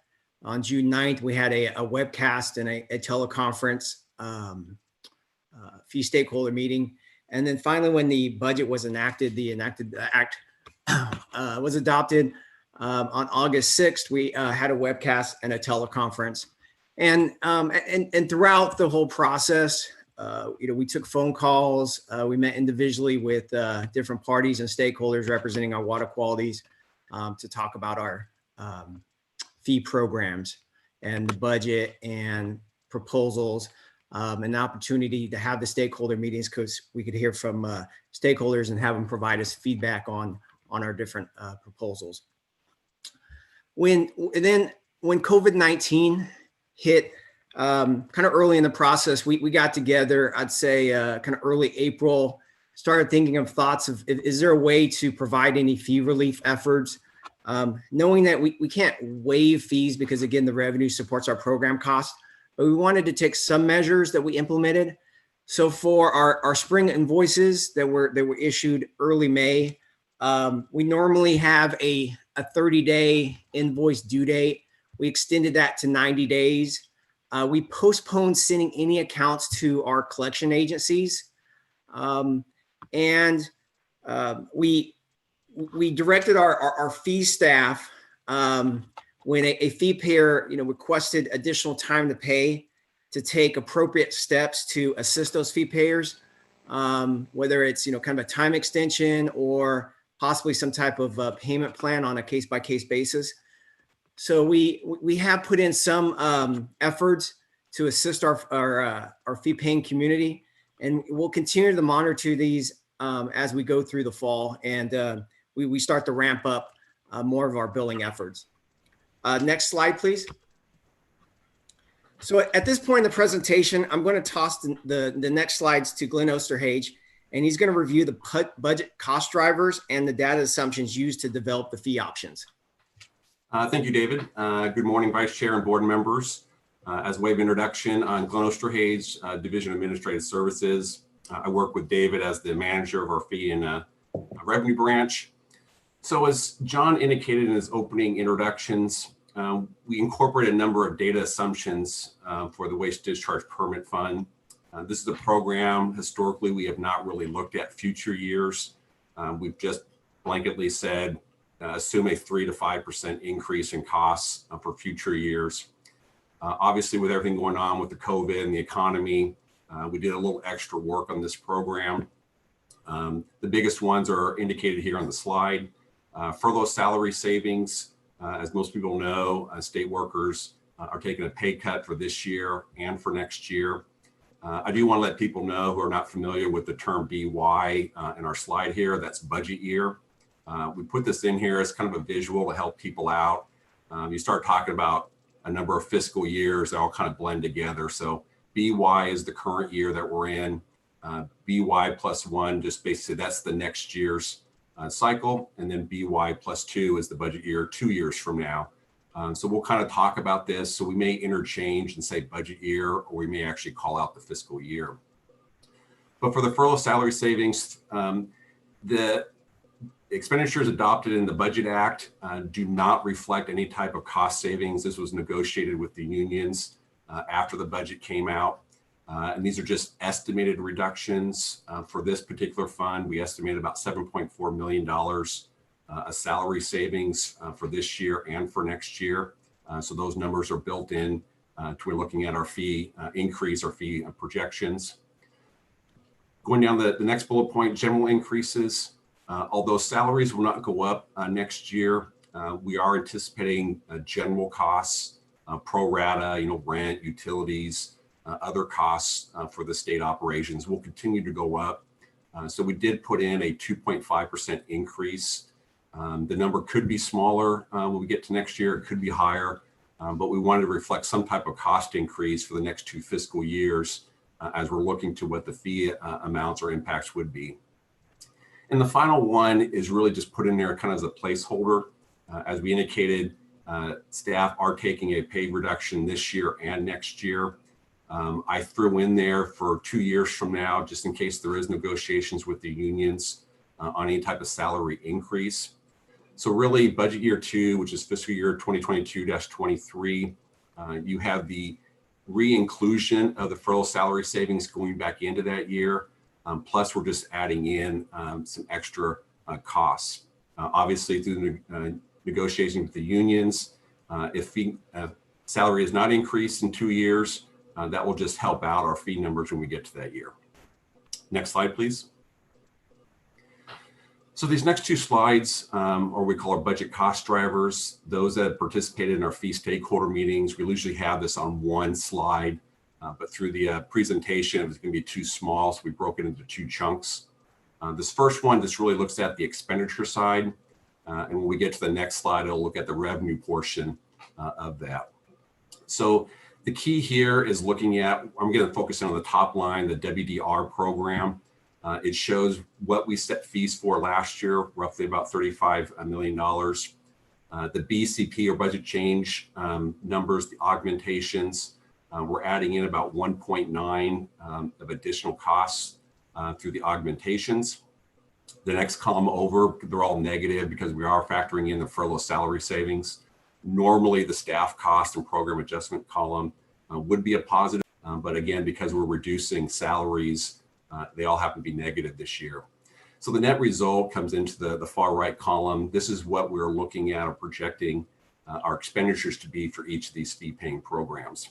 on June 9th, we had a webcast and a teleconference fee stakeholder meeting. And then finally, when the budget was enacted, the enacted act was adopted on August 6th, we had a webcast and a teleconference. And throughout the whole process, we took phone calls, we met individually with different parties and stakeholders representing our water qualities to talk about our fee programs and the budget and proposals, an opportunity to have the stakeholder meetings because we could hear from stakeholders and have them provide us feedback on our different proposals. When COVID-19 hit kind of early in the process, we got together, I'd say kind of early April, started thinking of thoughts of, is there a way to provide any fee relief efforts? Knowing that we can't waive fees because again, the revenue supports our program costs, but we wanted to take some measures that we implemented So for our spring invoices that were issued early May, we normally have a 30-day invoice due date. We extended that to 90 days. We postponed sending any accounts to our collection agencies. We directed our fee staff when a fee payer requested additional time to pay to take appropriate steps to assist those fee payers, whether it's kind of a time extension or possibly some type of payment plan on a case-by-case basis. So we have put in some efforts to assist our fee paying community, and we'll continue to monitor these as we go through the fall, and we start to ramp up more of our billing efforts. Next slide, please. So at this point in the presentation, I'm going to toss the next slides to Glenn Osterhage, and he's going to review the budget cost drivers and the data assumptions used to develop the fee options. Thank you, David. Good morning, Vice Chair and board members. As a way of introduction, I'm Glenn Osterhage, Division of Administrative Services. I work with David as the manager of our fee and revenue branch. So as John indicated in his opening introductions, we incorporate a number of data assumptions for the Waste Discharge Permit Fund. This is a program, historically, we have not really looked at future years. We've just blanketly said, assume a 3 to 5% increase in costs for future years. Obviously, with everything going on with the COVID and the economy, we did a little extra work on this program. The biggest ones are indicated here on the slide. Furlough salary savings. As most people know, state workers are taking a pay cut for this year and for next year. I do want to let people know who are not familiar with the term BY in our slide here, that's budget year. We put this in here as kind of a visual to help people out. You start talking about a number of fiscal years that all kind of blend together. So BY is the current year that we're in. BY plus 1, just basically that's the next year's cycle, and then BY plus 2 is the budget year 2 years from now. So we'll kind of talk about this. So we may interchange and say budget year, or we may actually call out the fiscal year. But for the furlough salary savings, the expenditures adopted in the Budget Act do not reflect any type of cost savings. This was negotiated with the unions after the budget came out. And these are just estimated reductions for this particular fund. We estimate about $7.4 million a salary savings for this year and for next year. So those numbers are built in to we're looking at our fee increase, our fee projections. Going down the next bullet point, general increases. Although salaries will not go up next year, we are anticipating general costs, pro rata, rent, utilities, other costs for the state operations will continue to go up. So we did put in a 2.5% increase. The number could be smaller when we get to next year, it could be higher, but we wanted to reflect some type of cost increase for the next 2 fiscal years as we're looking to what the fee amounts or impacts would be. And the final one is really just put in there kind of as a placeholder. As we indicated, staff are taking a pay reduction this year and next year. I threw in there for 2 years from now, just in case there is negotiations with the unions on any type of salary increase. So really budget year 2, which is fiscal year 2022-23, you have the re-inclusion of the furlough salary savings going back into that year. Plus we're just adding in some extra costs. Obviously through the negotiations with the unions, if salary is not increased in 2 years, that will just help out our fee numbers when we get to that year. Next slide, please. So these next 2 slides or we call our budget cost drivers. Those that participated in our fee stakeholder meetings, we usually have this on one slide, but through the presentation, it was going to be too small, so we broke it into 2 chunks. This first one just really looks at the expenditure side, and when we get to the next slide, it'll look at the revenue portion of that. So the key here is looking at, I'm going to focus on the top line, the WDR program. It shows what we set fees for last year, roughly about $35 million. The BCP or budget change numbers, the augmentations, We're adding in about 1.9 of additional costs through the augmentations. The next column over, they're all negative because we are factoring in the furlough salary savings. Normally, the staff cost and program adjustment column would be a positive, but again, because we're reducing salaries, they all happen to be negative this year. So the net result comes into the far right column. This is what we're looking at or projecting our expenditures to be for each of these fee-paying programs.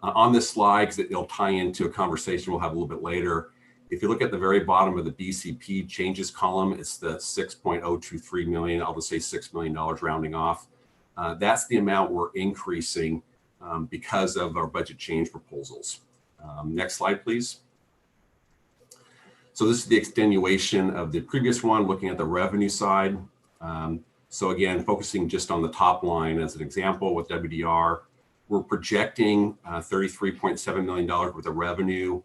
On this slide, because it'll tie into a conversation we'll have a little bit later, if you look at the very bottom of the BCP changes column, it's the 6.023 million, I'll just say $6 million rounding off. That's the amount we're increasing because of our budget change proposals. Next slide, please. So this is the extenuation of the previous one, looking at the revenue side. So again, focusing just on the top line as an example with WDR, we're projecting $33.7 million worth of revenue.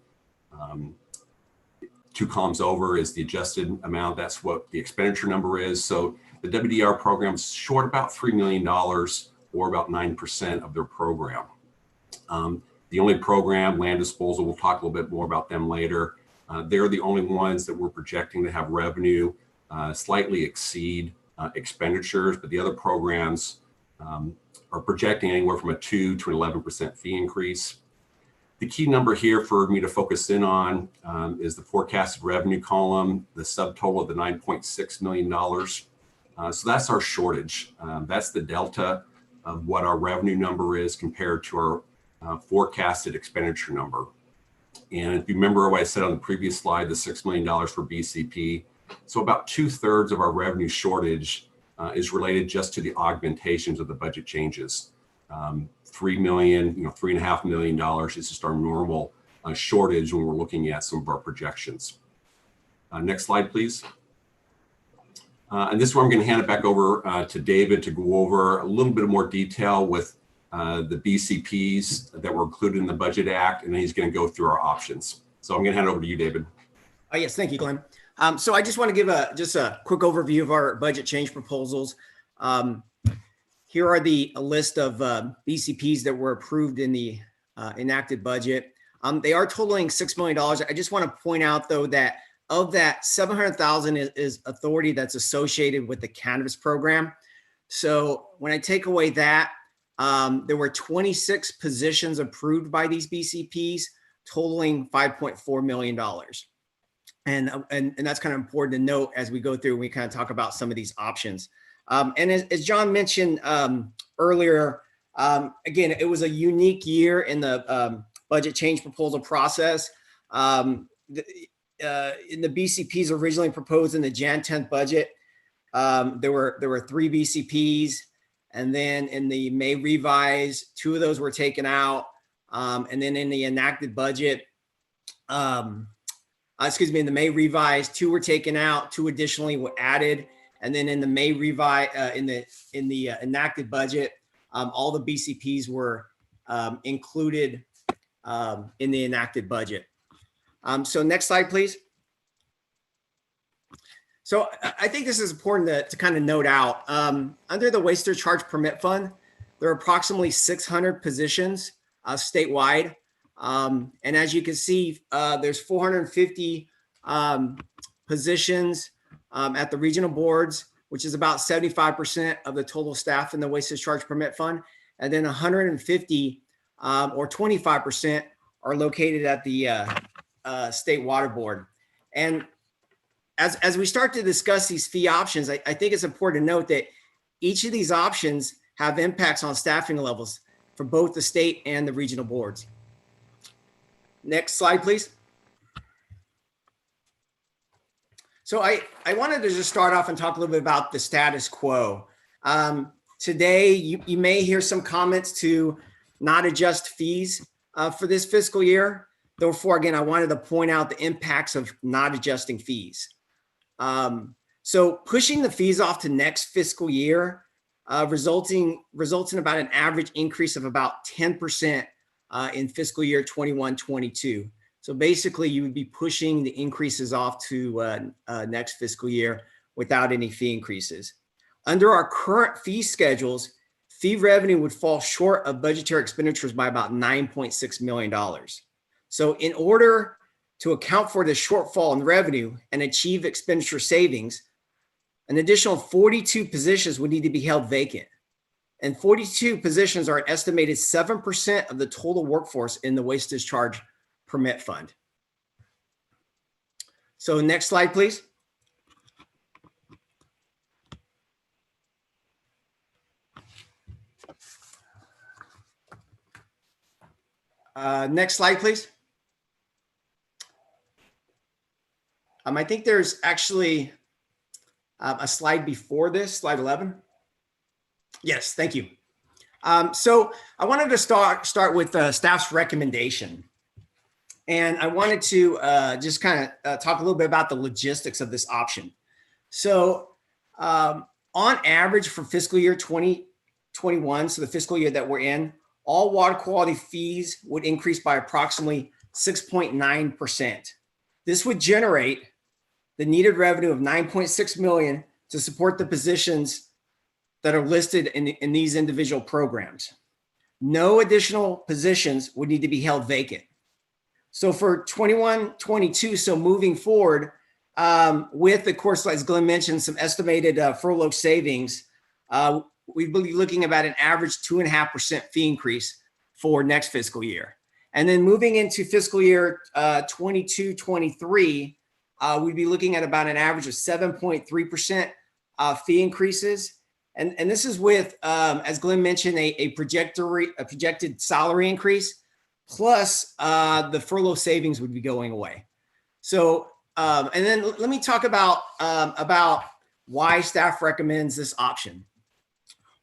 Two columns over is the adjusted amount. That's what the expenditure number is. So the WDR program's short about $3 million or about 9% of their program. The only program, land disposal, we'll talk a little bit more about them later. They're the only ones that we're projecting to have revenue slightly exceed expenditures, but the other programs are projecting anywhere from a 2 to an 11% fee increase. The key number here for me to focus in on is the forecasted revenue column, the subtotal of the $9.6 million. So that's our shortage. That's the delta of what our revenue number is compared to our forecasted expenditure number. And if you remember what I said on the previous slide, the $6 million for BCP. So about 2/3 of our revenue shortage is related just to the augmentations of the budget changes. $3 million, $3.5 million is just our normal shortage when we're looking at some of our projections. Next slide, please. And this is where I'm going to hand it back over to David to go over a little bit more detail with the BCPs that were included in the Budget Act, and then he's going to go through our options. So I'm going to hand it over to you, David. Yes, thank you, Glenn. So I just want to give just a quick overview of our budget change proposals. Here are the list of BCPs that were approved in the enacted budget. They are totaling $6 million. I just want to point out, though, that of that, $700,000 is authority that's associated with the cannabis program. So when I take away that, there were 26 positions approved by these BCPs, totaling $5.4 million. And that's kind of important to note as we go through and we kind of talk about some of these options. And as John mentioned earlier, again, it was a unique year in the budget change proposal process. In the BCPs originally proposed in the Jan 10th budget, there were 3 BCPs. And then in the May revise, 2 of those were taken out. And then in the enacted budget, in the May revise, 2 were taken out, 2 additionally were added. And then in the May revise, in the enacted budget, all the BCPs were included in the enacted budget. So next slide, please. So I think this is important to kind of note out. Under the Waste Discharge Permit Fund, there are approximately 600 positions statewide. And as you can see, there's 450 positions at the regional boards, which is about 75% of the total staff in the Waste Discharge Permit Fund. And then 150 or 25% are located at the State Water Board. And as we start to discuss these fee options, I think it's important to note that each of these options have impacts on staffing levels for both the state and the regional boards. Next slide, please. So I wanted to just start off and talk a little bit about the status quo. Today, you may hear some comments to not adjust fees for this fiscal year. Therefore, again, I wanted to point out the impacts of not adjusting fees. So pushing the fees off to next fiscal year results in about an average increase of about 10% in fiscal year 21-22. So basically, you would be pushing the increases off to next fiscal year without any fee increases. Under our current fee schedules, fee revenue would fall short of budgetary expenditures by about $9.6 million. So in order to account for the shortfall in revenue and achieve expenditure savings, an additional 42 positions would need to be held vacant. And 42 positions are an estimated 7% of the total workforce in the waste discharge permit fund. So next slide, please. Next slide, please. I think there's actually a slide before this, slide 11. Yes, thank you. So I wanted to start with staff's recommendation. And I wanted to just kind of talk a little bit about the logistics of this option. So on average for fiscal year 2021, so the fiscal year that we're in, all water quality fees would increase by approximately 6.9%. This would generate the needed revenue of $9.6 million to support the positions that are listed in these individual programs. No additional positions would need to be held vacant. So for 21-22, so moving forward, with, of course, as Glenn mentioned, some estimated furlough savings, we'd be looking about an average 2.5% fee increase for next fiscal year. And then moving into fiscal year 22-23, we'd be looking at about an average of 7.3% fee increases. And this is with, as Glenn mentioned, a projected salary increase, plus the furlough savings would be going away. So, and then let me talk about why staff recommends this option.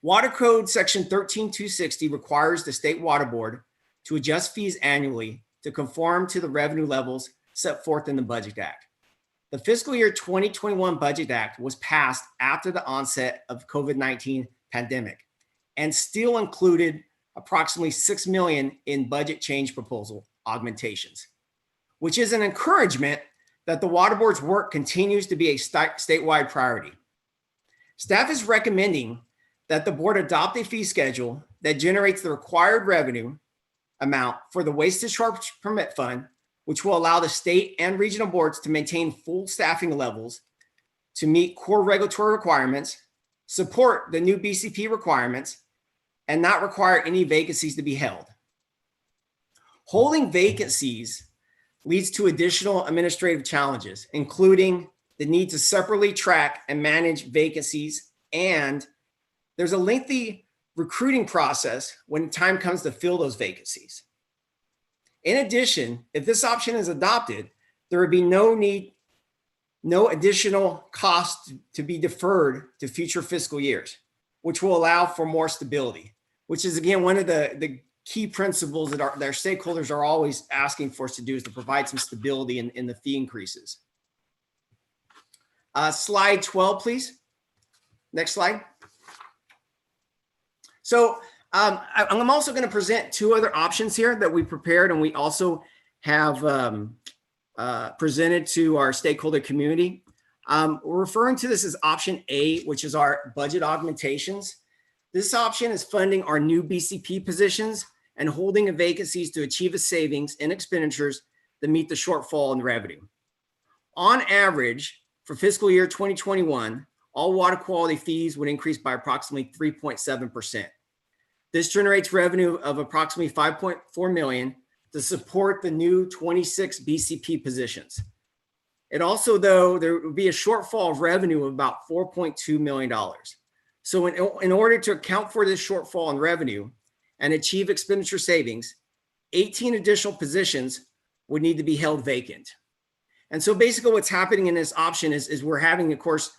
Water Code Section 13260 requires the State Water Board to adjust fees annually to conform to the revenue levels set forth in the Budget Act. The fiscal year 2021 Budget Act was passed after the onset of COVID-19 pandemic and still included approximately $6 million in budget change proposal augmentations, which is an encouragement that the Water Board's work continues to be a statewide priority. Staff is recommending that the board adopt a fee schedule that generates the required revenue amount for the Waste Discharge Permit Fund, which will allow the state and regional boards to maintain full staffing levels to meet core regulatory requirements, support the new BCP requirements, and not require any vacancies to be held. Holding vacancies leads to additional administrative challenges, including the need to separately track and manage vacancies, and there's a lengthy recruiting process when time comes to fill those vacancies. In addition, if this option is adopted, there would be no additional cost to be deferred to future fiscal years, which will allow for more stability, which is, again, one of the key principles that our stakeholders are always asking for us to do, is to provide some stability in the fee increases. Slide 12, please. Next slide. So I'm also going to present two other options here that we prepared, and we also have presented to our stakeholder community. We're referring to this as option A, which is our budget augmentations. This option is funding our new BCP positions and holding of vacancies to achieve a savings in expenditures that meet the shortfall in revenue. On average, for fiscal year 2021, all water quality fees would increase by approximately 3.7%. This generates revenue of approximately $5.4 million to support the new 26 BCP positions. It also, though, there would be a shortfall of revenue of about $4.2 million. So in order to account for this shortfall in revenue and achieve expenditure savings, 18 additional positions would need to be held vacant. And so basically what's happening in this option is we're having, of course,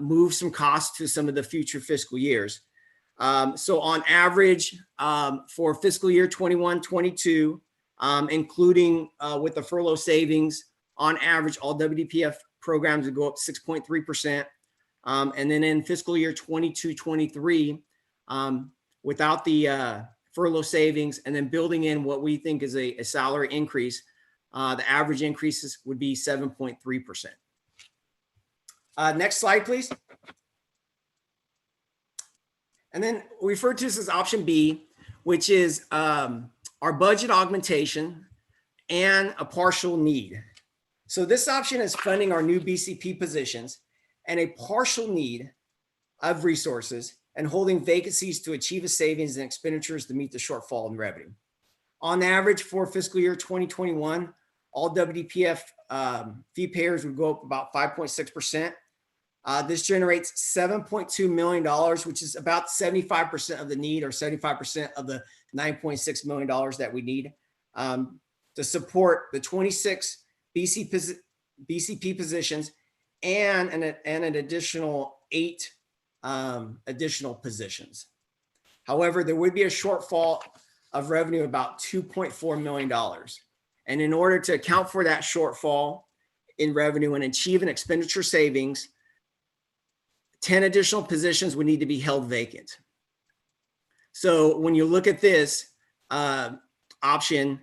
move some costs to some of the future fiscal years. So on average, for fiscal year 21-22, including with the furlough savings, on average, all WDPF programs would go up 6.3%. And then in fiscal year 22-23, without the furlough savings and then building in what we think is a salary increase, the average increases would be 7.3%. Next slide, please. And then we refer to this as option B, which is our budget augmentation and a partial need. So this option is funding our new BCP positions and a partial need of resources and holding vacancies to achieve a savings in expenditures to meet the shortfall in revenue. On average for fiscal year 2021, all WDPF fee payers would go up about 5.6%. This generates $7.2 million, which is about 75% of the need, or 75% of the $9.6 million that we need to support the 26 BCP positions and an additional 8 additional positions. However, there would be a shortfall of revenue about $2.4 million. And in order to account for that shortfall in revenue and achieve an expenditure savings, 10 additional positions would need to be held vacant. So when you look at this option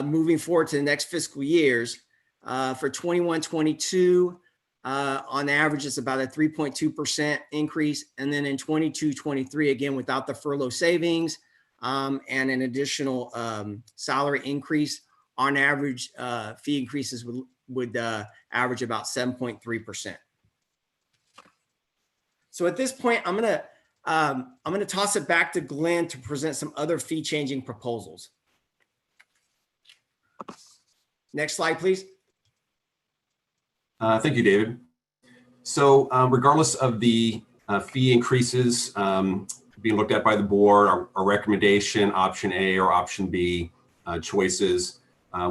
moving forward to the next fiscal years, for 21-22, on average, it's about a 3.2% increase. And then in 22-23, again, without the furlough savings and an additional salary increase, on average, fee increases would average about 7.3%. So at this point, I'm gonna toss it back to Glenn to present some other fee changing proposals. Next slide, please. Thank you, David. So regardless of the fee increases being looked at by the board, our recommendation, option A or option B choices,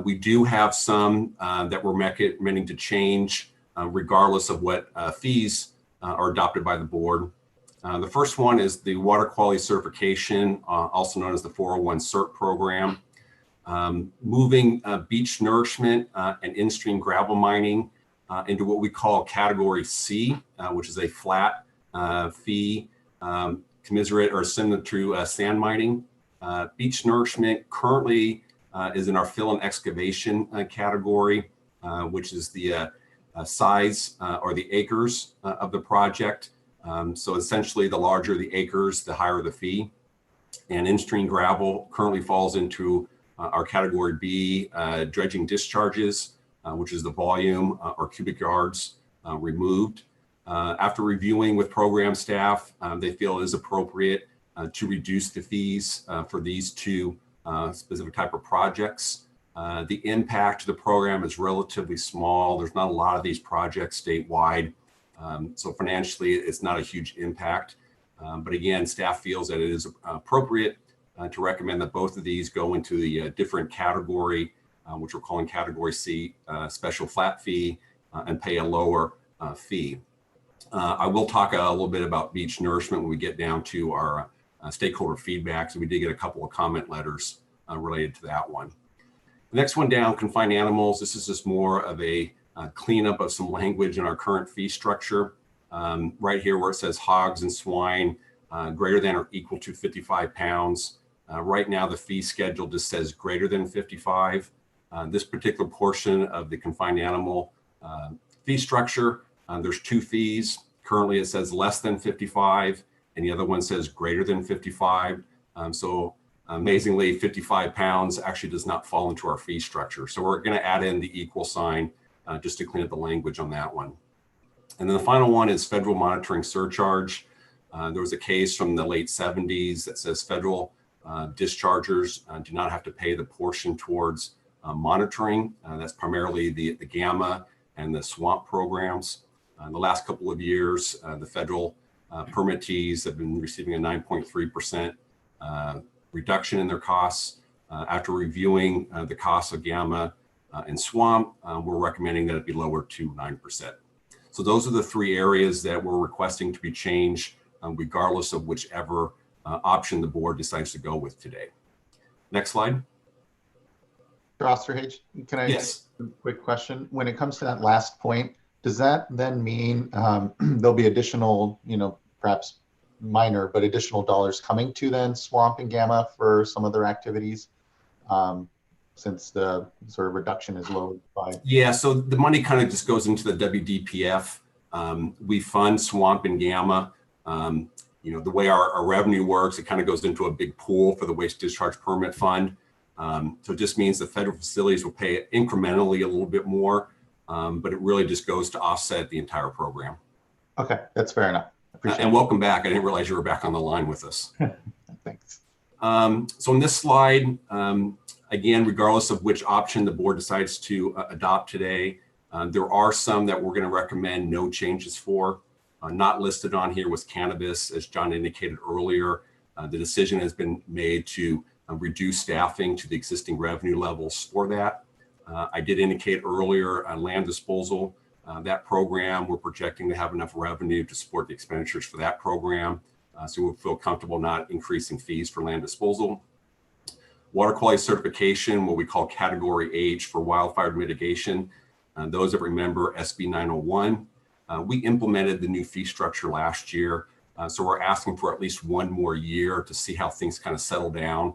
we do have some that we're recommending to change regardless of what fees are adopted by the board. The first one is the water quality certification, also known as the 401 CERT program. Moving beach nourishment and in-stream gravel mining into what we call category C, which is a flat fee commensurate or similar to sand mining. Beach nourishment currently is in our fill and excavation category, which is the size or the acres of the project. So essentially, the larger the acres, the higher the fee. And in-stream gravel currently falls into our category B, dredging discharges, which is the volume or cubic yards removed. After reviewing with program staff, they feel it is appropriate to reduce the fees for these two specific type of projects. The impact to the program is relatively small. There's not a lot of these projects statewide. So financially, it's not a huge impact. But again, staff feels that it is appropriate to recommend that both of these go into the different category, which we're calling category C, special flat fee, and pay a lower fee. I will talk a little bit about beach nourishment when we get down to our stakeholder feedback. So we did get a couple of comment letters related to that one. The next one down, confined animals. This is just more of a cleanup of some language in our current fee structure. Right here where it says hogs and swine greater than or equal to 55 pounds. Right now, the fee schedule just says greater than 55. This particular portion of the confined animal fee structure, there's two fees. Currently, it says less than 55, and the other one says greater than 55. So amazingly, 55 pounds actually does not fall into our fee structure. So we're going to add in the equal sign just to clean up the language on that one. And then the final one is federal monitoring surcharge. There was a case from the late 70s that says federal dischargers do not have to pay the portion towards monitoring. That's primarily the gamma and the swamp programs. In the last couple of years, the federal permittees have been receiving a 9.3% reduction in their costs. After reviewing the costs of gamma and swamp, we're recommending that it be lowered to 9%. So those are the three areas that we're requesting to be changed, regardless of whichever option the board decides to go with today. Next slide. Mr. Osterhage, can I ask a quick question? When it comes to that last point, does that then mean there'll be additional, perhaps minor, but additional dollars coming to then swamp and gamma for some of their activities, since the sort of reduction is lowered by? Yeah, so the money kind of just goes into the WDPF. We fund swamp and gamma. the way our revenue works, it kind of goes into a big pool for the waste discharge permit fund. So it just means the federal facilities will pay incrementally a little bit more, but it really just goes to offset the entire program. Okay, that's fair enough. Appreciate and it. welcome back. I didn't realize you were back on the line with us. Thanks. So in this slide, again, regardless of which option the board decides to adopt today, there are some that we're going to recommend no changes for. Not listed on here was cannabis, as John indicated earlier. The decision has been made to reduce staffing to the existing revenue levels for that. I did indicate earlier on land disposal, that program, we're projecting to have enough revenue to support the expenditures for that program. So we'll feel comfortable not increasing fees for land disposal. Water quality certification, what we call category H for wildfire mitigation. Those that remember SB 901, we implemented the new fee structure last year. So we're asking for at least one more year to see how things kind of settle down,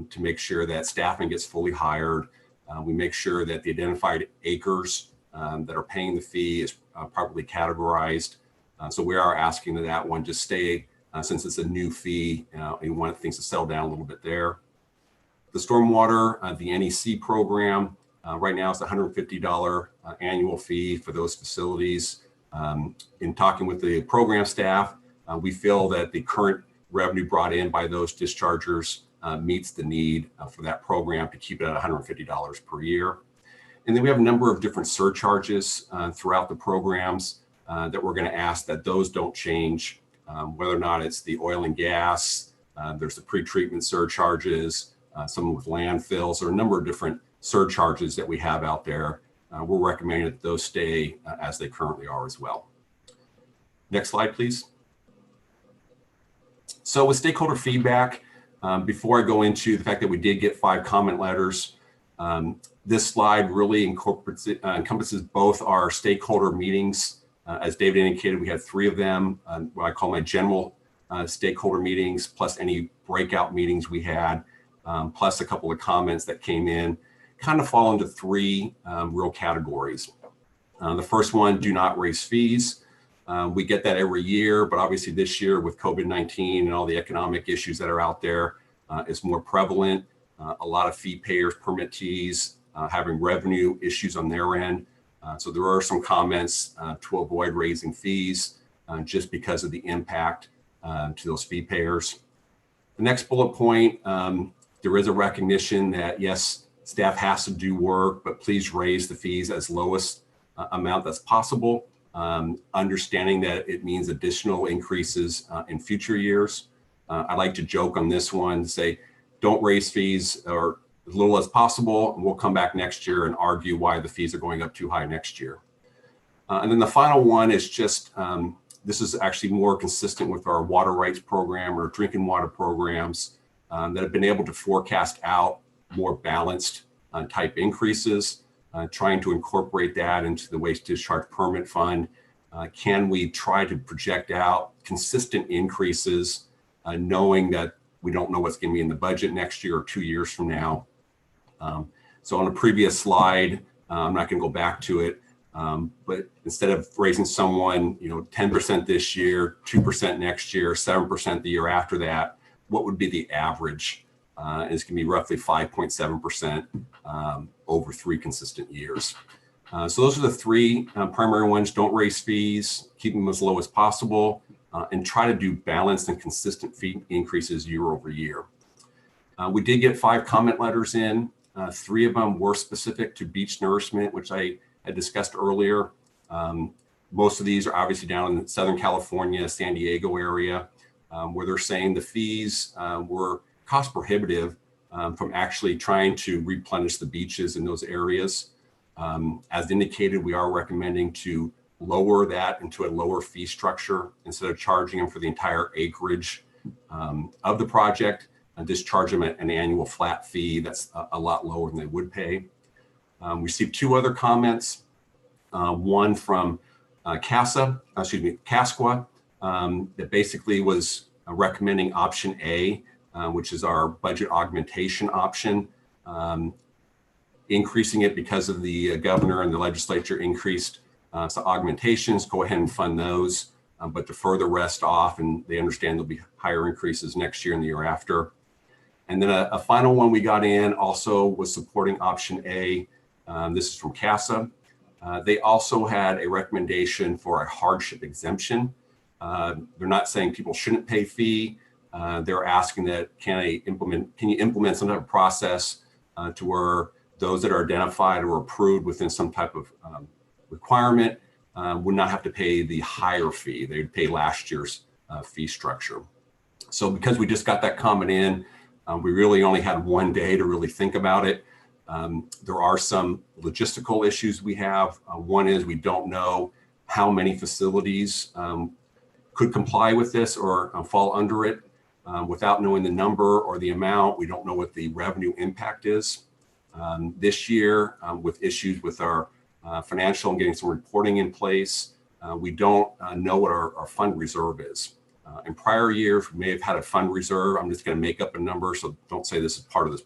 to make sure that staffing gets fully hired. We make sure that the identified acres that are paying the fee is properly categorized. So we are asking that one just stay, since it's a new fee, and we want things to settle down a little bit there. The stormwater, the NEC program, right now it's a $150 annual fee for those facilities. In talking with the program staff, we feel that the current revenue brought in by those dischargers meets the need for that program to keep it at $150 per year. And then we have a number of different surcharges throughout the programs that we're going to ask that those don't change, whether or not it's the oil and gas, there's the pretreatment surcharges, some with landfills, or a number of different surcharges that we have out there. We're recommending that those stay as they currently are as well. Next slide, please. So with stakeholder feedback, before I go into the fact that we did get 5 comment letters, this slide really encompasses both our stakeholder meetings. As David indicated, we had 3 of them, what I call my general stakeholder meetings, plus any breakout meetings we had, plus a couple of comments that came in, kind of fall into 3 real categories. The first one, do not raise fees. We get that every year, but obviously this year with COVID-19 and all the economic issues that are out there, it's more prevalent. A lot of fee payers, permittees, having revenue issues on their end. So there are some comments to avoid raising fees just because of the impact to those fee payers. The next bullet point, there is a recognition that yes, staff has to do work, but please raise the fees as lowest amount that's possible, understanding that it means additional increases in future years. I like to joke on this one, say, don't raise fees or as little as possible, and we'll come back next year and argue why the fees are going up too high next year. And then the final one is just, this is actually more consistent with our water rights program or drinking water programs that have been able to forecast out more balanced type increases, trying to incorporate that into the waste discharge permit fund. Can we try to project out consistent increases, knowing that we don't know what's going to be in the budget next year or 2 years from now? So on a previous slide, I'm not going to go back to it, but instead of raising someone, 10% this year, 2% next year, 7% the year after that, what would be the average? And it's going to be roughly 5.7% over 3 consistent years. So those are the 3 primary ones. Don't raise fees, keep them as low as possible, and try to do balanced and consistent fee increases year over year. We did get 5 comment letters in. 3 of them were specific to beach nourishment, which I had discussed earlier. Most of these are obviously down in Southern California, San Diego area, where they're saying the fees were cost prohibitive from actually trying to replenish the beaches in those areas. As indicated, we are recommending to lower that into a lower fee structure instead of charging them for the entire acreage of the project, and just charge them an annual flat fee that's a lot lower than they would pay. We received 2 other comments, one from CASQA, that basically was recommending option A, which is our budget augmentation option, increasing it because of the governor and the legislature increased. So augmentations, go ahead and fund those. but defer the rest off, and they understand there'll be higher increases next year and the year after. And then a final one we got in also was supporting option A. This is from CASA. They also had a recommendation for a hardship exemption. They're not saying people shouldn't pay fee. They're asking that can you implement some type of process to where those that are identified or approved within some type of requirement would not have to pay the higher fee. They'd pay last year's fee structure. So because we just got that comment in, we really only had one day to really think about it. There are some logistical issues we have. One is we don't know how many facilities could comply with this or fall under it. Without knowing the number or the amount, we don't know what the revenue impact is. This year, with issues with our financial and getting some reporting in place, we don't know what our fund reserve is. In prior years, we may have had a fund reserve. I'm just going to make up a number, so don't say this is part of this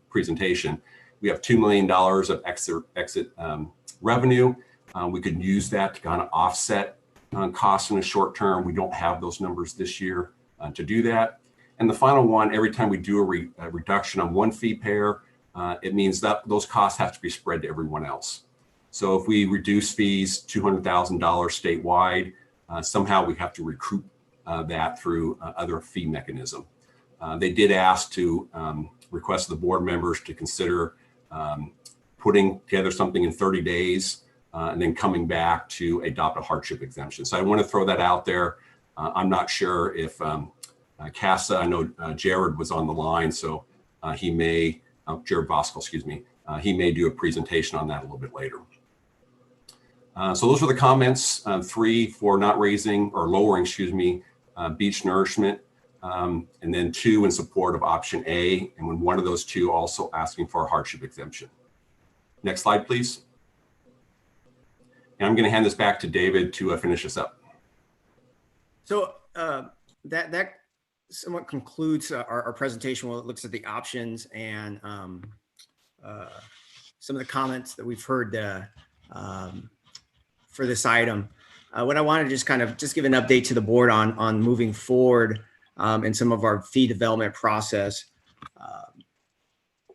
presentation. We have $2 million of exit revenue. We could use that to kind of offset costs in the short term. We don't have those numbers this year to do that. And the final one, every time we do a reduction on one fee payer, it means that those costs have to be spread to everyone else. So if we reduce fees $200,000 statewide, somehow we have to recoup that through other fee mechanism. They did ask to request the board members to consider putting together something in 30 days and then coming back to adopt a hardship exemption. So I want to throw that out there. I'm not sure if CASA, I know Jared was on the line, so he may, Jared Voskuil, excuse me, he may do a presentation on that a little bit later. So those are the comments, 3 for not raising or lowering, excuse me, beach nourishment, and then 2 in support of option A, and when one of those 2 also asking for a hardship exemption. Next slide, please. And I'm going to hand this back to David to finish this up. So that somewhat concludes our presentation. Well, it looks at the options and some of the comments that we've heard for this item. What I want to just kind of give an update to the board on moving forward in some of our fee development process.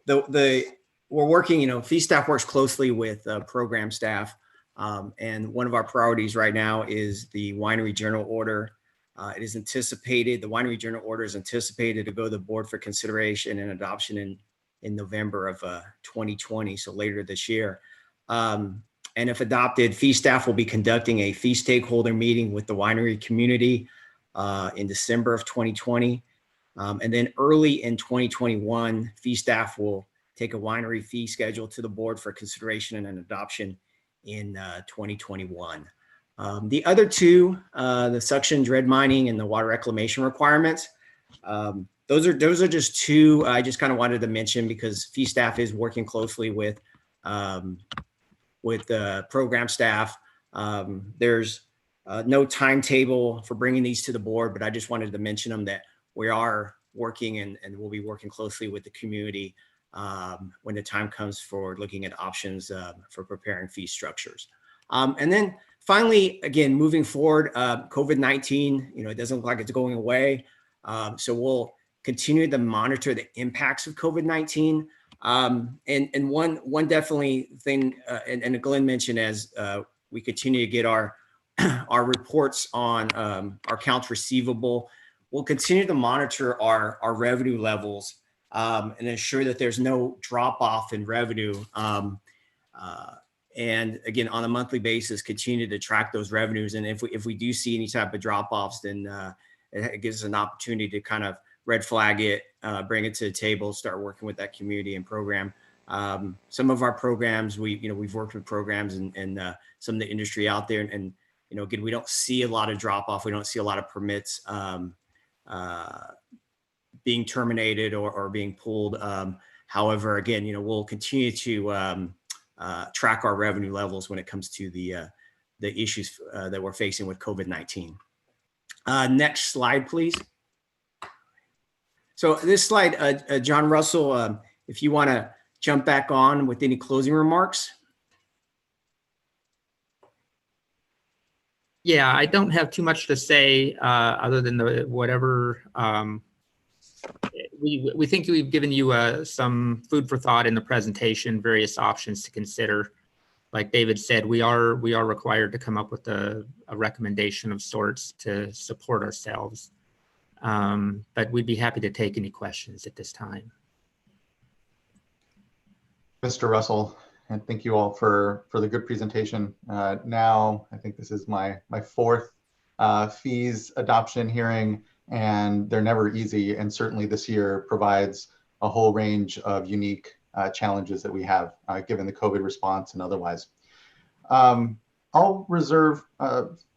We're working, fee staff works closely with program staff. And one of our priorities right now is the winery general order. It is anticipated, the winery general order is anticipated to go to the board for consideration and adoption in November of 2020, so later this year. And if adopted, fee staff will be conducting a fee stakeholder meeting with the winery community in December of 2020. And then early in 2021, fee staff will take a winery fee schedule to the board for consideration and adoption in 2021. The other 2, the suction, dredge mining, and the water reclamation requirements, those are just 2 I just kind of wanted to mention because fee staff is working closely with program staff. There's no timetable for bringing these to the board, but I just wanted to mention them that we are working and we'll be working closely with the community when the time comes for looking at options for preparing fee structures. And then finally, again, moving forward, COVID-19, it doesn't look like it's going away. So we'll continue to monitor the impacts of COVID-19. And one definitely thing, and Glenn mentioned as we continue to get our reports on our accounts receivable, we'll continue to monitor our revenue levels and ensure that there's no drop off in revenue. And again, on a monthly basis, continue to track those revenues. And if we do see any type of drop offs, then it gives us an opportunity to kind of red flag it, bring it to the table, start working with that community and program. Some of our programs, we've worked with programs and some of the industry out there. And again, we don't see a lot of drop off. We don't see a lot of permits being terminated or being pulled. However, again, we'll continue to track our revenue levels when it comes to the issues that we're facing with COVID-19. Next slide, please. So this slide, John Russell, if you want to jump back on with any closing remarks. Yeah, I don't have too much to say other than whatever. We think we've given you some food for thought in the presentation, various options to consider. Like David said, we are required to come up with a recommendation of sorts to support ourselves. But we'd be happy to take any questions at this time. Mr. Russell, and thank you all for the good presentation. Now, I think this is my fourth fees adoption hearing, and they're never easy. And certainly this year provides a whole range of unique challenges that we have given the COVID response and otherwise. I'll reserve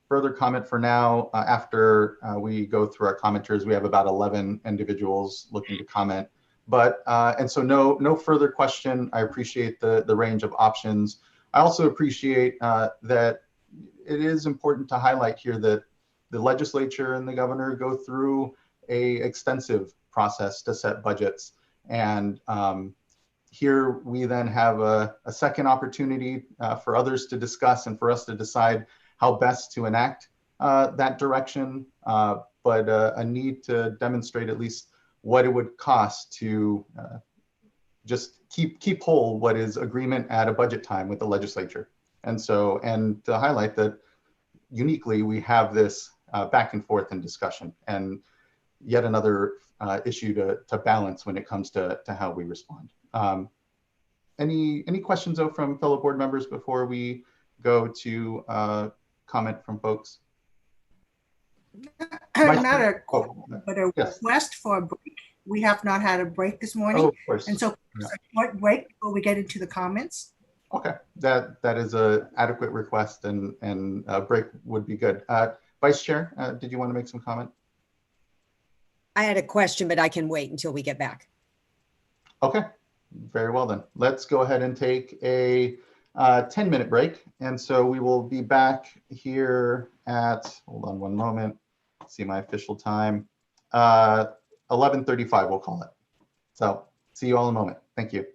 further comment for now. After we go through our commenters, we have about 11 individuals looking to comment. But and so no further question. I appreciate the range of options. I also appreciate that it is important to highlight here that the legislature and the governor go through a extensive process to set budgets. And here we then have a second opportunity for others to discuss and for us to decide how best to enact that direction, but a need to demonstrate at least what it would cost to just keep whole what is agreement at a budget time with the legislature. And so, and to highlight that uniquely, we have this back and forth in discussion, and yet another issue to balance when it comes to how we respond. Any questions though from fellow board members before we go to comment from folks? Not a but a request for a break. We have not had a break this morning. Oh, of course. And so a short break before we get into the comments. Okay, that is a adequate request, and a break would be good. Vice Chair, did you want to make some comment? I had a question, but I can wait until we get back. Okay, very well then. Let's go ahead and take a 10-minute break. And so we will be back here at, hold on one moment, see my official time, 11:35 we'll call it. So see you all in a moment. Thank you.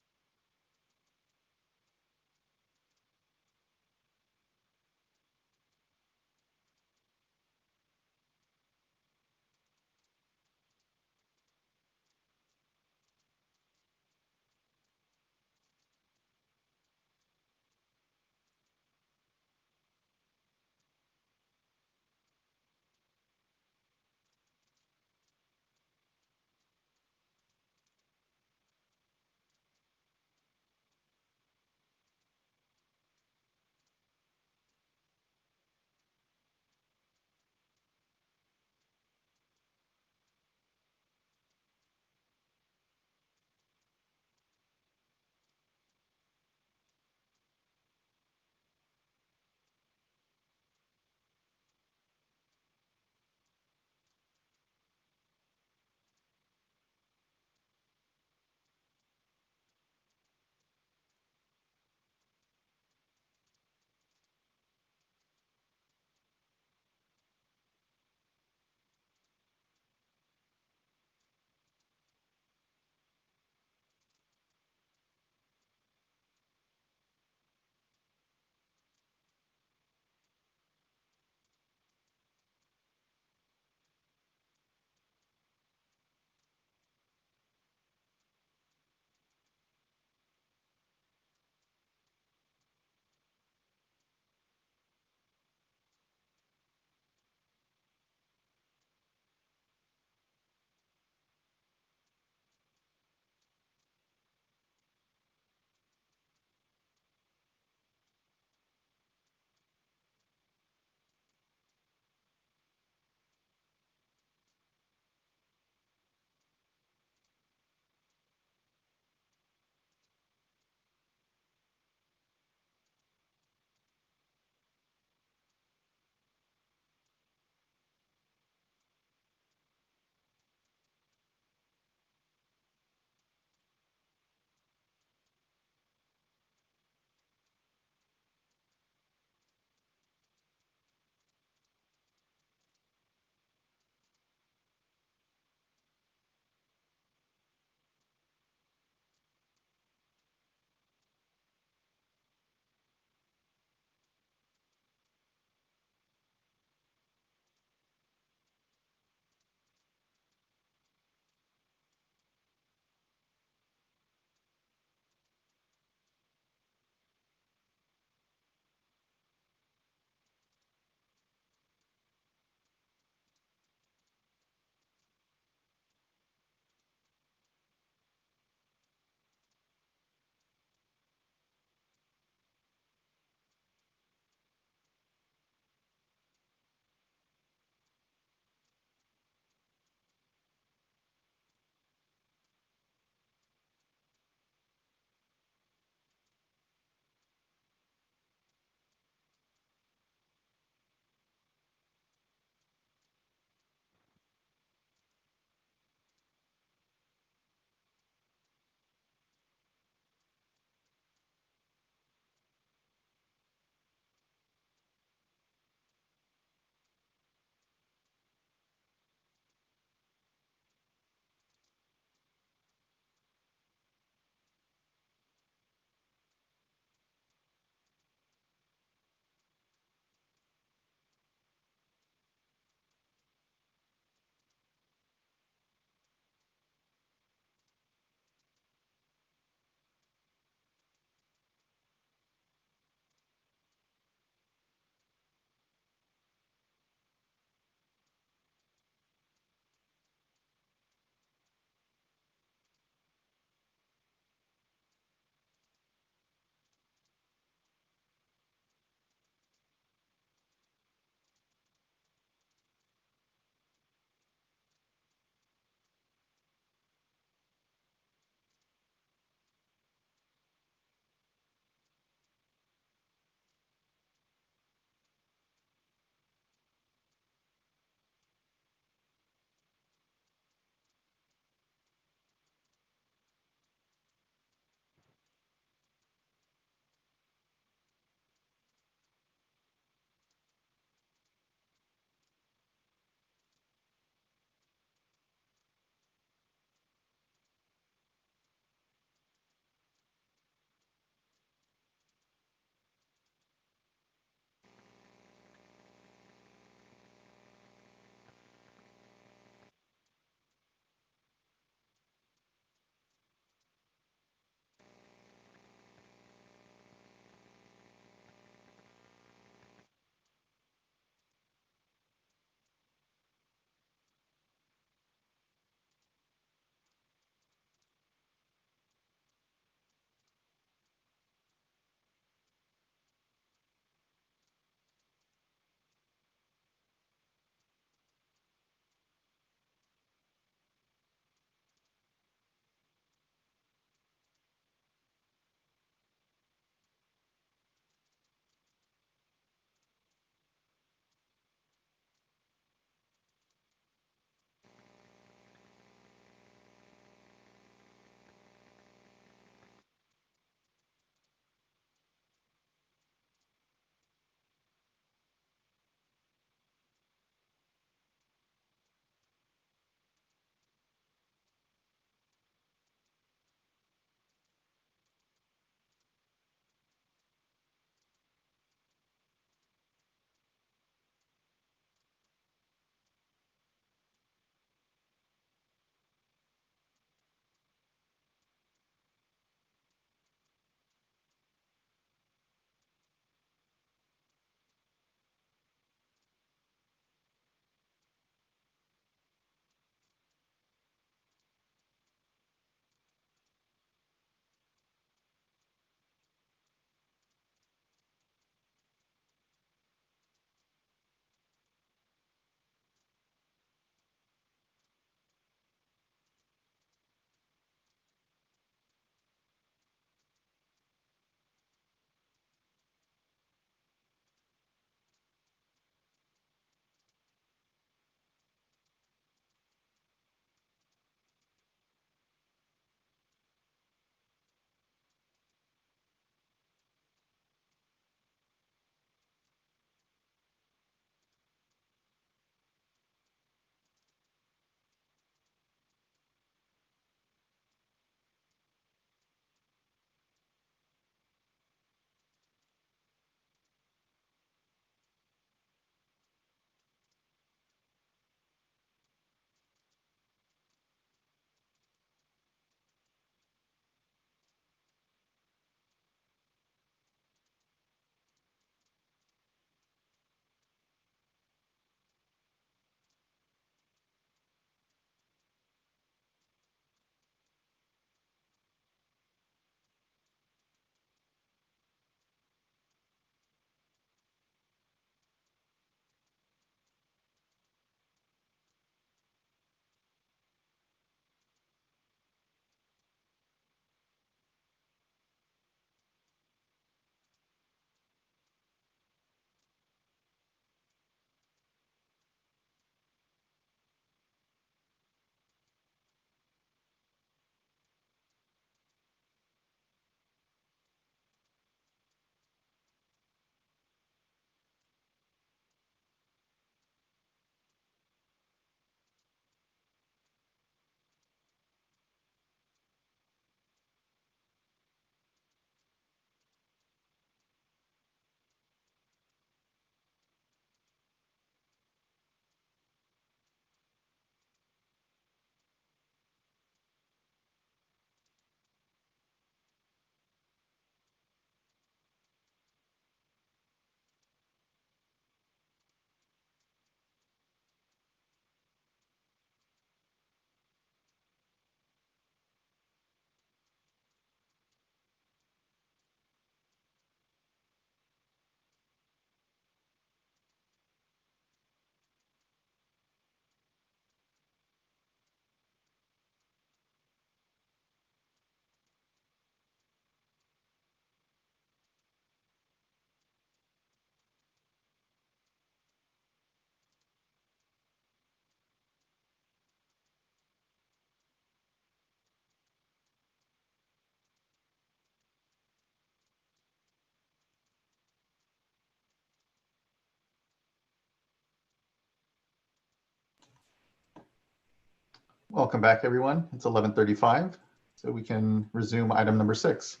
Welcome back, everyone. It's 11:35, so we can resume item number 6.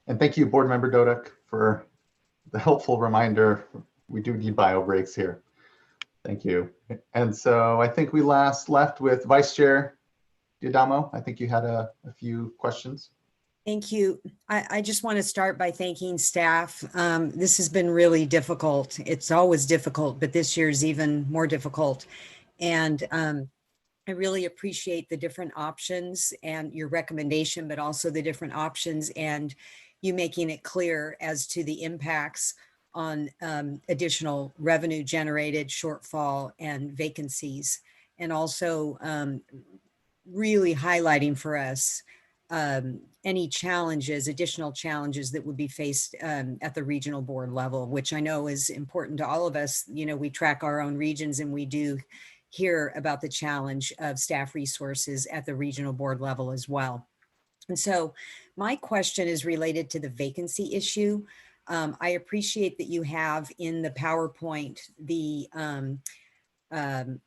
And thank you, Board Member Dodek, for the helpful reminder. We do need bio breaks here. Thank you. And so I think we last left with Vice Chair Diadamo. I think you had a few questions. Thank you. I just want to start by thanking staff. This has been really difficult. It's always difficult, but this year is even more difficult. And I really appreciate the different options and your recommendation, but also the different options and you making it clear as to the impacts on additional revenue generated, shortfall, and vacancies. And also really highlighting for us any challenges, additional challenges that would be faced at the regional board level, which I know is important to all of us. You know, we track our own regions and we do hear about the challenge of staff resources at the regional board level as well. And so my question is related to the vacancy issue. I appreciate that you have in the PowerPoint the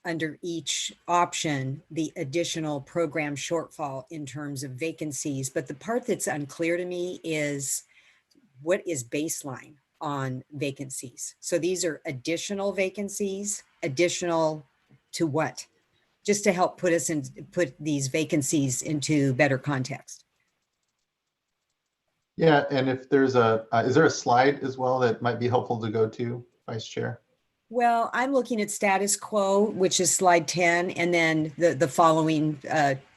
under each option, the additional program shortfall in terms of vacancies. But the part that's unclear to me is what is baseline on vacancies? So these are additional vacancies, additional to what? Just to help put these vacancies into better context. Yeah, and if there's is there a slide as well that might be helpful to go to, Vice Chair? Well, I'm looking at status quo, which is slide 10, and then the following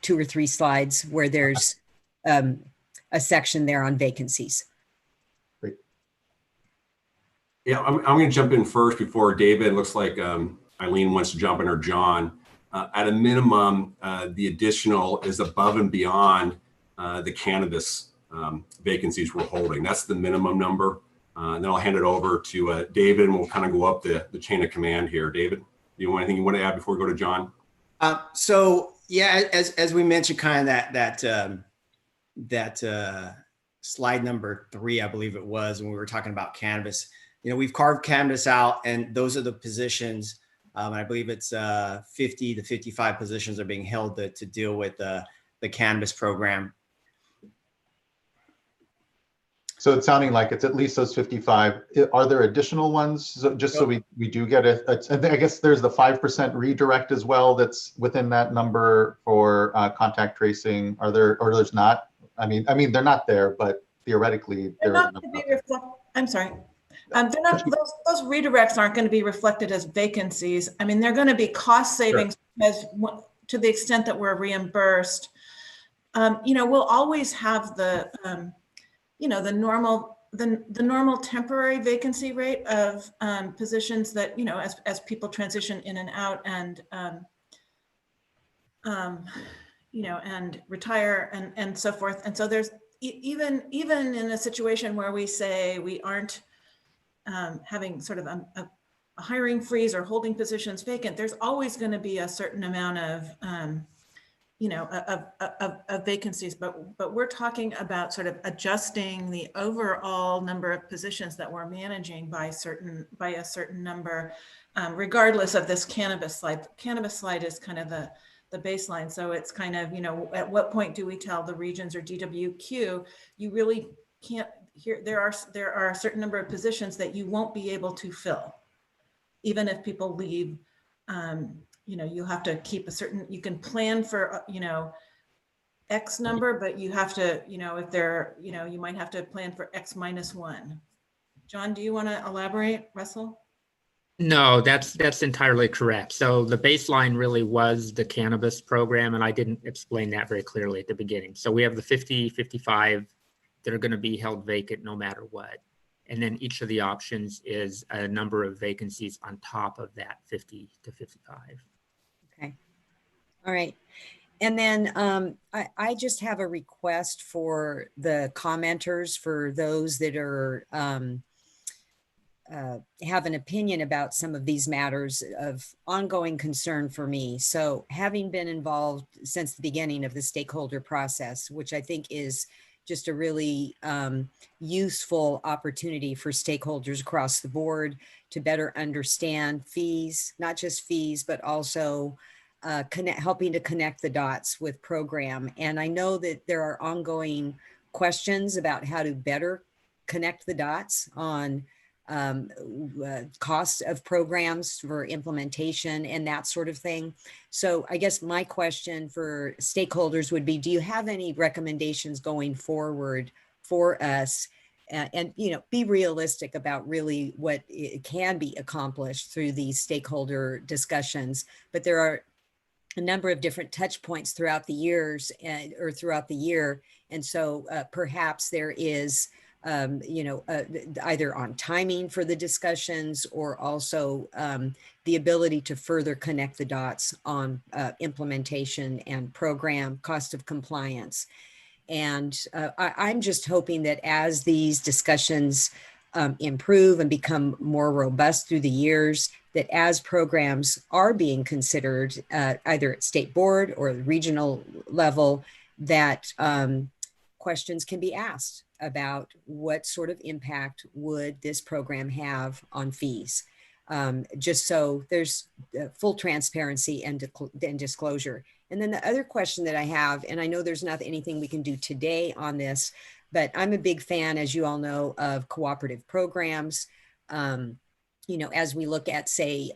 2 or 3 slides where there's a section there on vacancies. Great. Yeah, I'm going to jump in first before David. It looks like Eileen wants to jump in, or John. At a minimum, the additional is above and beyond the cannabis vacancies we're holding. That's the minimum number. And then I'll hand it over to David, and we'll kind of go up the chain of command here. David, do you want anything you want to add before we go to John? So yeah, as we mentioned, kind of that slide number 3, I believe it was, when we were talking about cannabis. You know, we've carved cannabis out, and those are the positions. I believe it's 50 to 55 positions are being held to deal with the cannabis program. So it's sounding like it's at least those 55. Are there additional ones? So just so we do get it. I guess there's the 5% redirect as well that's within that number for contact tracing. Are there, or there's not? I mean they're not there, but theoretically they're not going to be I'm sorry. They're not, those redirects aren't going to be reflected as vacancies. I mean, they're going to be cost savings as to the extent that we're reimbursed. You know, we'll always have the you know, the normal temporary vacancy rate of positions that, you know, as people transition in and out and, you know, and retire and so forth. And so there's even in a situation where we say we aren't having sort of a hiring freeze or holding positions vacant, there's always going to be a certain amount of you know, of vacancies, but we're talking about sort of adjusting the overall number of positions that we're managing by a certain number, regardless of this cannabis slide. The cannabis slide is kind of the baseline. So it's kind of, you know, at what point do we tell the regions or DWQ, you really can't there are a certain number of positions that you won't be able to fill, even if people leave. You know, you have to keep a certain, you can plan for, you know, X number, but you have to, you know, if they're, you know, you might have to plan for X minus 1. John, do you want to elaborate, Russell? No, that's entirely correct. So the baseline really was the cannabis program, and I didn't explain that very clearly at the beginning. So we have the 50, 55 that are going to be held vacant no matter what. And then each of the options is a number of vacancies on top of that 50 to 55. Okay. All right. And then I just have a request for the commenters, for those that are have an opinion about some of these matters of ongoing concern for me. So having been involved since the beginning of the stakeholder process, which I think is just a really useful opportunity for stakeholders across the board to better understand fees, not just fees, but also helping to connect the dots with program. And I know that there are ongoing questions about how to better connect the dots on costs of programs for implementation and that sort of thing. So I guess my question for stakeholders would be, do you have any recommendations going forward for us? And be realistic about really what it can be accomplished through these stakeholder discussions. But there are a number of different touch points throughout the years or throughout the year. And so perhaps there is either on timing for the discussions or also the ability to further connect the dots on implementation and program cost of compliance. And I'm just hoping that as these discussions improve and become more robust through the years, that as programs are being considered either at state board or regional level, that questions can be asked about what sort of impact would this program have on fees, just so there's full transparency and disclosure. And then the other question that I have, and I know there's not anything we can do today on this, but I'm a big fan, as you all know, of cooperative programs. As we look at, say,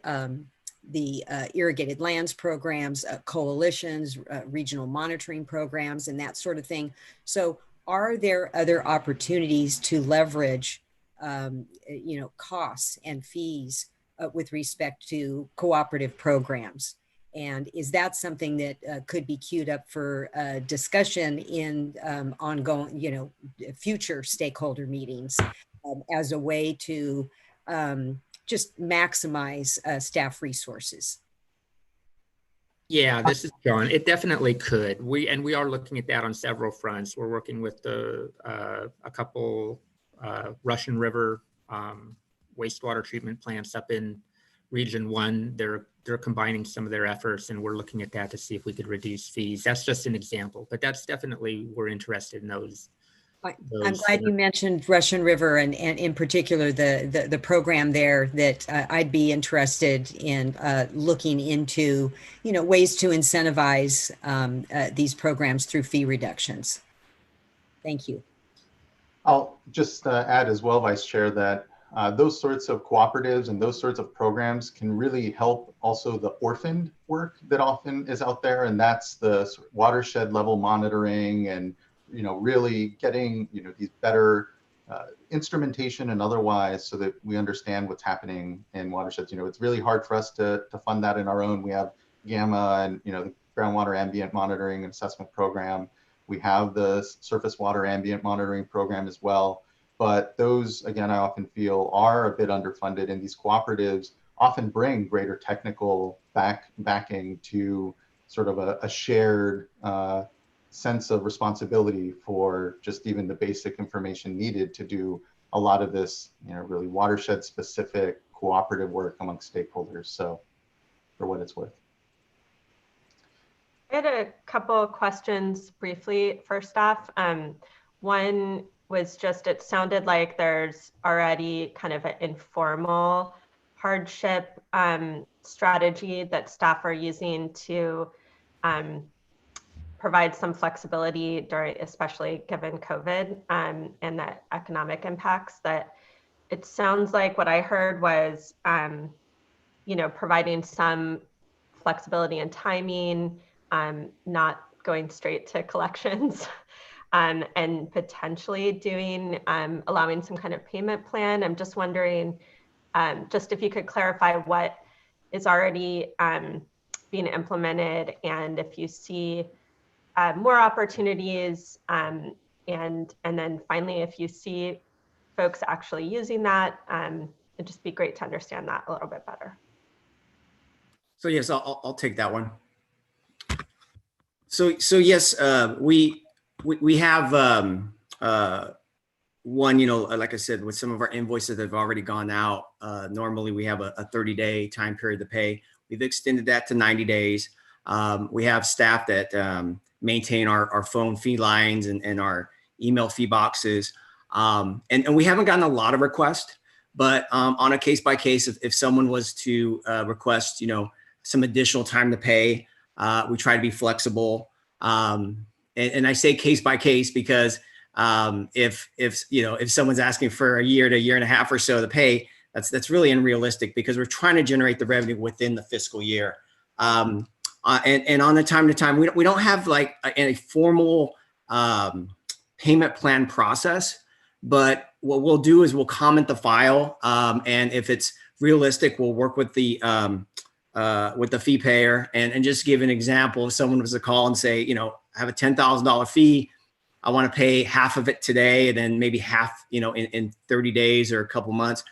the irrigated lands programs, coalitions, regional monitoring programs, and that sort of thing. So are there other opportunities to leverage, costs and fees with respect to cooperative programs? And is that something that could be queued up for discussion in ongoing, future stakeholder meetings as a way to just maximize staff resources? Yeah, this is John. It definitely could. We are looking at that on several fronts. We're working with a couple Russian River wastewater treatment plants up in Region 1. They're combining some of their efforts, and we're looking at that to see if we could reduce fees. That's just an example, but that's definitely, we're interested in those. I'm glad you mentioned Russian River and in particular the program there, that I'd be interested in looking into, ways to incentivize these programs through fee reductions. Thank you. I'll just add as well, Vice Chair, that those sorts of cooperatives and those sorts of programs can really help also the orphaned work that often is out there, and that's the watershed level monitoring and really getting these better instrumentation and otherwise, so that we understand what's happening in watersheds. It's really hard for us to fund that in our own. We have GAMA and the groundwater ambient monitoring and assessment program. We have the surface water ambient monitoring program as well. But those, again, I often feel are a bit underfunded, and these cooperatives often bring greater technical backing to sort of a shared sense of responsibility for just even the basic information needed to do a lot of this, really watershed specific cooperative work amongst stakeholders. So for what it's worth. I had a couple of questions briefly. First off, one was just, it sounded like there's already kind of an informal hardship strategy that staff are using to provide some flexibility during, especially given COVID and the economic impacts. That it sounds like what I heard was, providing some flexibility and timing, not going straight to collections, and potentially doing, allowing some kind of payment plan. I'm just wondering, just if you could clarify what is already being implemented, and if you see more opportunities, and then finally, if you see folks actually using that, it'd just be great to understand that a little bit better. So yes, I'll take that one. So yes, we have one, like I said, with some of our invoices that have already gone out, normally we have a 30-day time period to pay. We've extended that to 90 days. We have staff that maintain our phone fee lines and our email fee boxes. And we haven't gotten a lot of requests, but on a case by case, if someone was to request, some additional time to pay, we try to be flexible. And I say case by case because if someone's asking for a year to a year and a half or so to pay, that's really unrealistic because we're trying to generate the revenue within the fiscal year. And on the time to time, we don't have like a formal payment plan process, but what we'll do is we'll comment the file, and if it's realistic, we'll work with the fee payer and just give an example. If someone was to call and say, I have a $10,000 fee, I want to pay half of it today, and then maybe half, in 30 days or a couple months,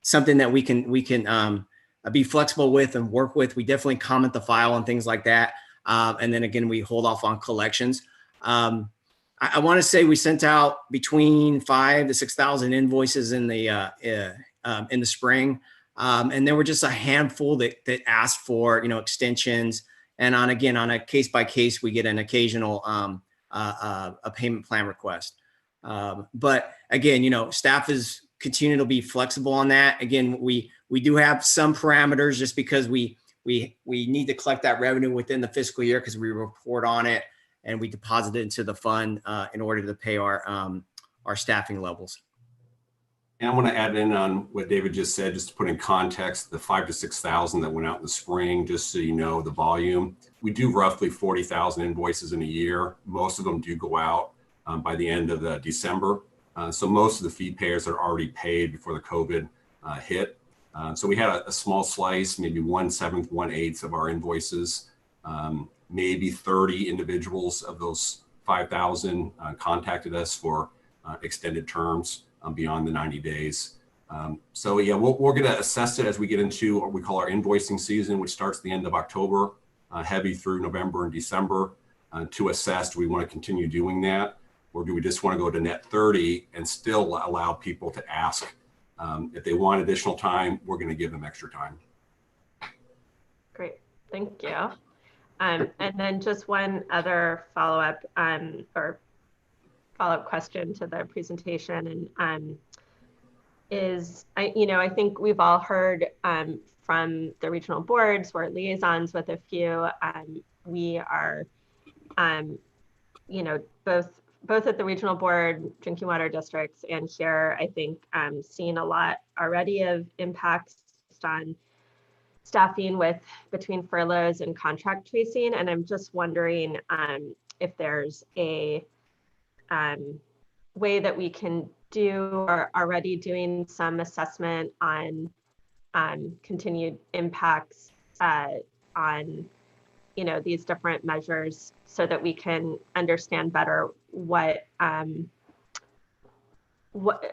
something that we can be flexible with and work with. We definitely comment the file and things like that. And then again, we hold off on collections. I want to say we sent out between 5,000 to 6,000 invoices in the spring. And there were just a handful that asked for, extensions. And on a case by case, we get an occasional a payment plan request. But again, staff is continuing to be flexible on that. Again, we do have some parameters just because we need to collect that revenue within the fiscal year because we report on it and we deposit it into the fund in order to pay our staffing levels. And I want to add in on what David just said, just to put in context, the 5,000 to 6,000 that went out in the spring, just so you know the volume. We do roughly 40,000 invoices in a year. Most of them do go out by the end of December. So most of the fee payers are already paid before the COVID hit. So we had a small slice, maybe 1/7, 1/8 of our invoices. Maybe 30 individuals of those 5,000 contacted us for extended terms beyond the 90 days. So yeah, we're going to assess it as we get into what we call our invoicing season, which starts the end of October, heavy through November and December, to assess, do we want to continue doing that? Or do we just want to go to net 30 and still allow people to ask if they want additional time? We're going to give them extra time. Great, thank you. And then just one other follow-up question to the presentation, and I think we've all heard from the regional boards, we're liaisons with a few. We are, both at the regional board, drinking water districts, and here, I think seeing a lot already of impacts on staffing between furloughs and contract tracing. And I'm just wondering if there's a way that we can do or already doing some assessment on continued impacts on these different measures so that we can understand better what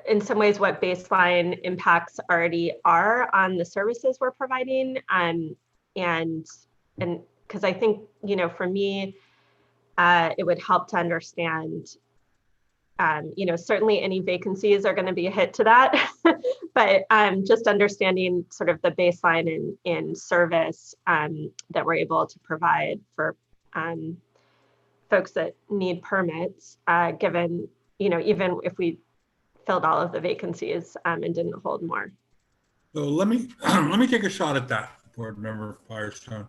in some ways what baseline impacts already are on the services we're providing, and because I think for me it would help to understand certainly any vacancies are going to be a hit to that, but just understanding sort of the baseline in service that we're able to provide for folks that need permits, given even if we filled all of the vacancies and didn't hold more. So let me take a shot at that, Board Member Firestone.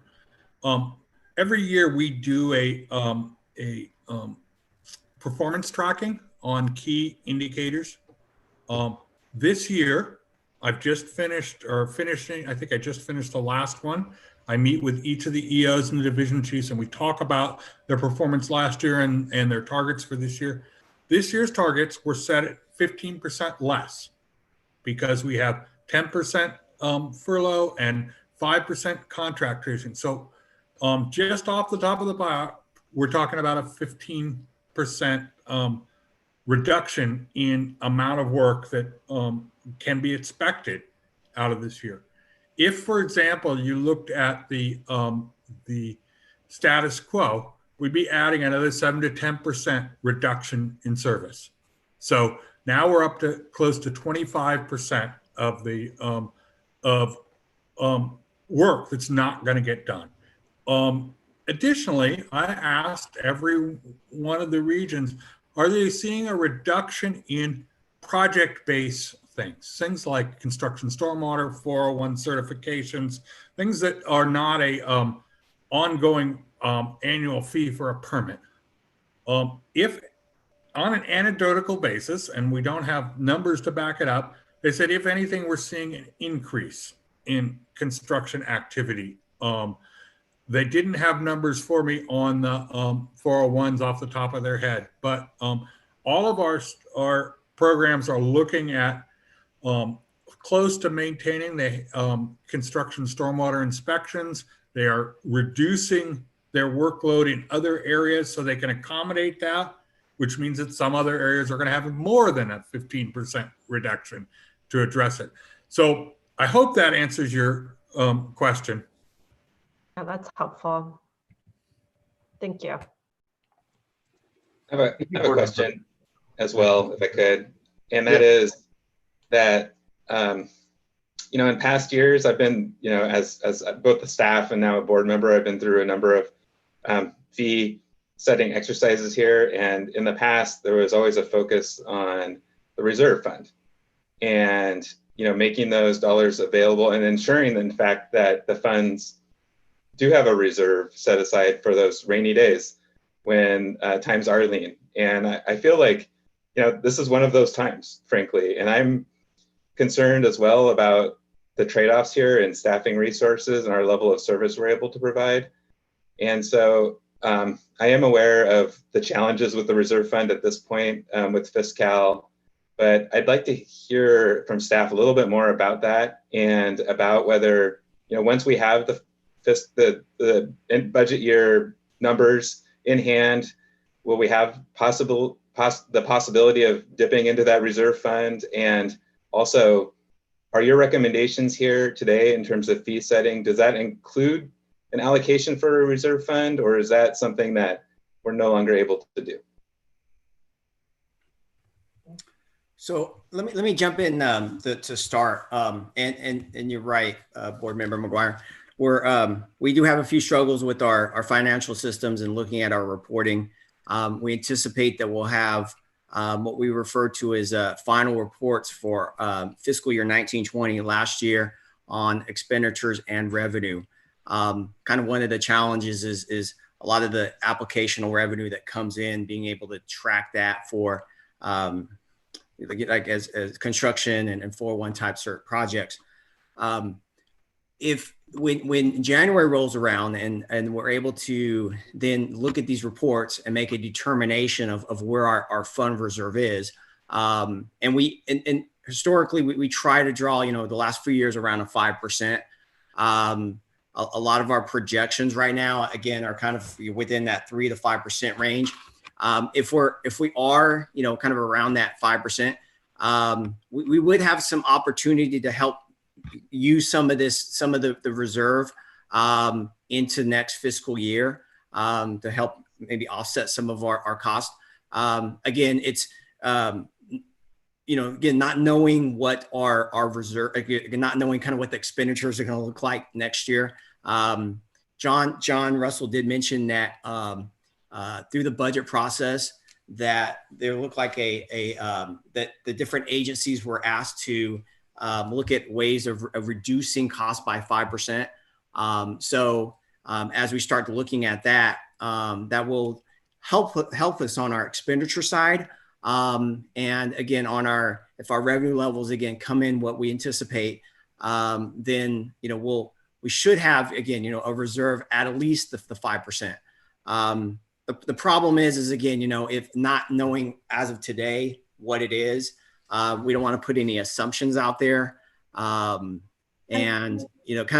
Every year we do a performance tracking on key indicators. This year, I've just finished, I think I just finished the last one. I meet with each of the EOs and the division chiefs, and we talk about their performance last year and their targets for this year. This year's targets were set at 15% less because we have 10% furlough and 5% contract tracing. So just off the top of the pile, we're talking about a 15% reduction in amount of work that can be expected out of this year. If, for example, you looked at the status quo, we'd be adding another 7 to 10% reduction in service. So now we're up to close to 25% of the work that's not going to get done. Additionally, I asked every one of the regions, are they seeing a reduction in project-based things like construction stormwater, 401 certifications, things that are not a ongoing annual fee for a permit? If on an anecdotal basis, and we don't have numbers to back it up, they said, if anything, we're seeing an increase in construction activity. They didn't have numbers for me on the 401s off the top of their head, but all of our programs are looking at close to maintaining the construction stormwater inspections. They are reducing their workload in other areas so they can accommodate that, which means that some other areas are going to have more than a 15% reduction to address it. So I hope that answers your question. Yeah, that's helpful. Thank you. I have a question as well, if I could, and that is that, in past years, I've been, as both the staff and now a board member, I've been through a number of fee setting exercises here. And in the past, there was always a focus on the reserve fund and, making those dollars available and ensuring, in fact, that the funds do have a reserve set aside for those rainy days when times are lean. And I feel like, this is one of those times, frankly, and I'm concerned as well about the trade-offs here in staffing resources and our level of service we're able to provide. And so I am aware of the challenges with the reserve fund at this point with fiscal, but I'd like to hear from staff a little bit more about that and about whether, once we have the budget year numbers in hand, will we have the possibility of dipping into that reserve fund? And also, are your recommendations here today in terms of fee setting, does that include an allocation for a reserve fund, or is that something that we're no longer able to do? So let me jump in to start. And you're right, Board Member McGuire. We do have a few struggles with our financial systems and looking at our reporting. We anticipate that we'll have what we refer to as final reports for fiscal year 19-20 last year on expenditures and revenue. Kind of one of the challenges is a lot of the applicational revenue that comes in, being able to track that for like as construction and 401 type cert projects. When January rolls around and we're able to then look at these reports and make a determination of where our fund reserve is, and historically we try to draw, the last few years around a 5%. A lot of our projections right now, again, are kind of within that 3 to 5% range. If we are, kind of around that 5%, we would have some opportunity to help use some of the reserve into next fiscal year to help maybe offset some of our costs. Again, it's again, not knowing what our reserve, again, not knowing kind of what the expenditures are going to look like next year. John Russell did mention that through the budget process that there looked like that the different agencies were asked to look at ways of reducing costs by 5%. As we start looking at that, that will help us on our expenditure side. And again, if our revenue levels again come in what we anticipate, then we should have again a reserve at least the 5%. The problem is again if not knowing as of today what it is, we don't want to put any assumptions out there. And kind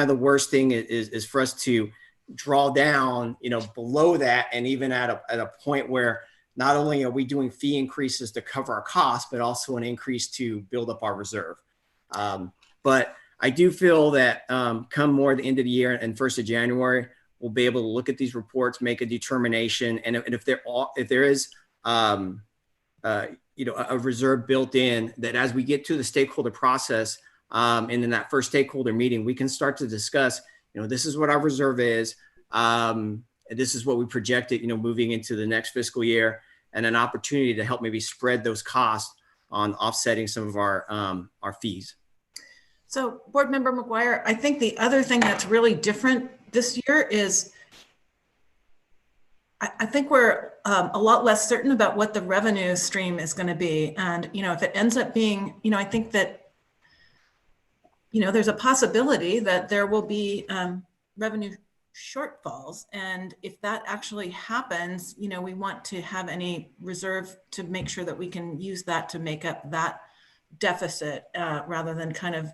of the worst thing is for us to draw down below that, and even at a point where not only are we doing fee increases to cover our costs, but also an increase to build up our reserve. But I do feel that come more the end of the year and 1st of January, we'll be able to look at these reports, make a determination, and if there is a reserve built in, that as we get to the stakeholder process and in that first stakeholder meeting, we can start to discuss, this is what our reserve is. This is what we projected, moving into the next fiscal year. and an opportunity to help maybe spread those costs on offsetting some of our fees. So Board Member McGuire, I think the other thing that's really different this year is I think we're a lot less certain about what the revenue stream is going to be. And, if it ends up being, I think that, there's a possibility that there will be revenue shortfalls. And if that actually happens, we want to have any reserve to make sure that we can use that to make up that deficit rather than kind of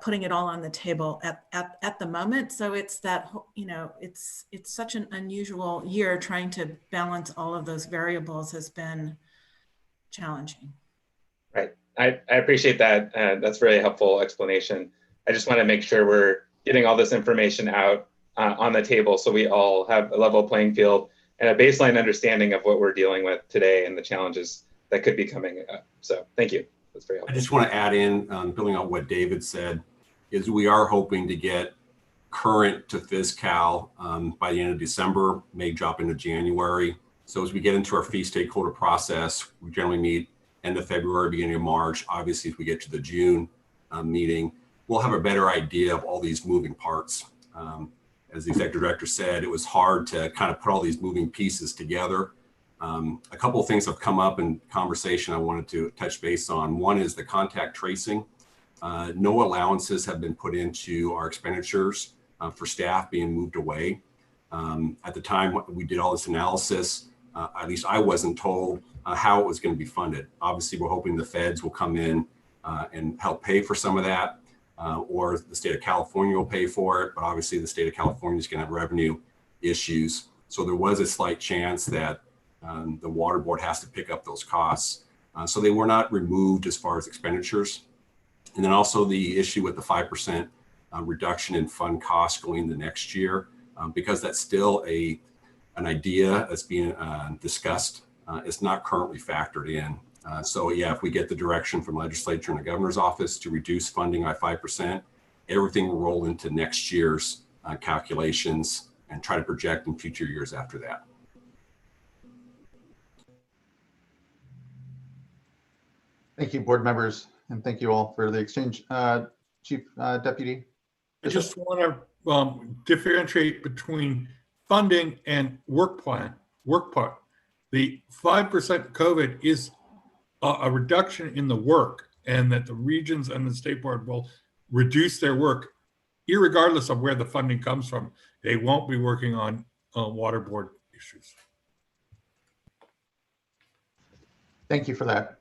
putting it all on the table at the moment. So it's that, it's such an unusual year. Trying to balance all of those variables has been challenging. Right. I appreciate that. That's a really helpful explanation. I just want to make sure we're getting all this information out on the table so we all have a level playing field and a baseline understanding of what we're dealing with today and the challenges that could be coming up. So thank you. That's very helpful. I just want to add in, building on what David said, is we are hoping to get current to FisCal by the end of December, may drop into January. So as we get into our fee stakeholder process, we generally meet end of February, beginning of March. Obviously, if we get to the June meeting, we'll have a better idea of all these moving parts. As the executive director said, it was hard to kind of put all these moving pieces together. A couple of things have come up in conversation I wanted to touch base on. One is the contact tracing. No allowances have been put into our expenditures for staff being moved away. At the time we did all this analysis, at least I wasn't told how it was going to be funded. Obviously, we're hoping the feds will come in and help pay for some of that, or the state of California will pay for it. But obviously, the state of California is going to have revenue issues. So there was a slight chance that the water board has to pick up those costs. So they were not removed as far as expenditures. And then also the issue with the 5% reduction in fund costs going the next year, because that's still an idea that's being discussed. It's not currently factored in. So yeah, if we get the direction from legislature and the governor's office to reduce funding by 5%, everything will roll into next year's calculations and try to project in future years after that. Thank you, board members, and thank you all for the exchange. Chief Deputy. I just want to differentiate between funding and work plan, work part. The 5% COVID is a reduction in the work, and that the regions and the state board will reduce their work irregardless of where the funding comes from. They won't be working on water board issues. Thank you for that.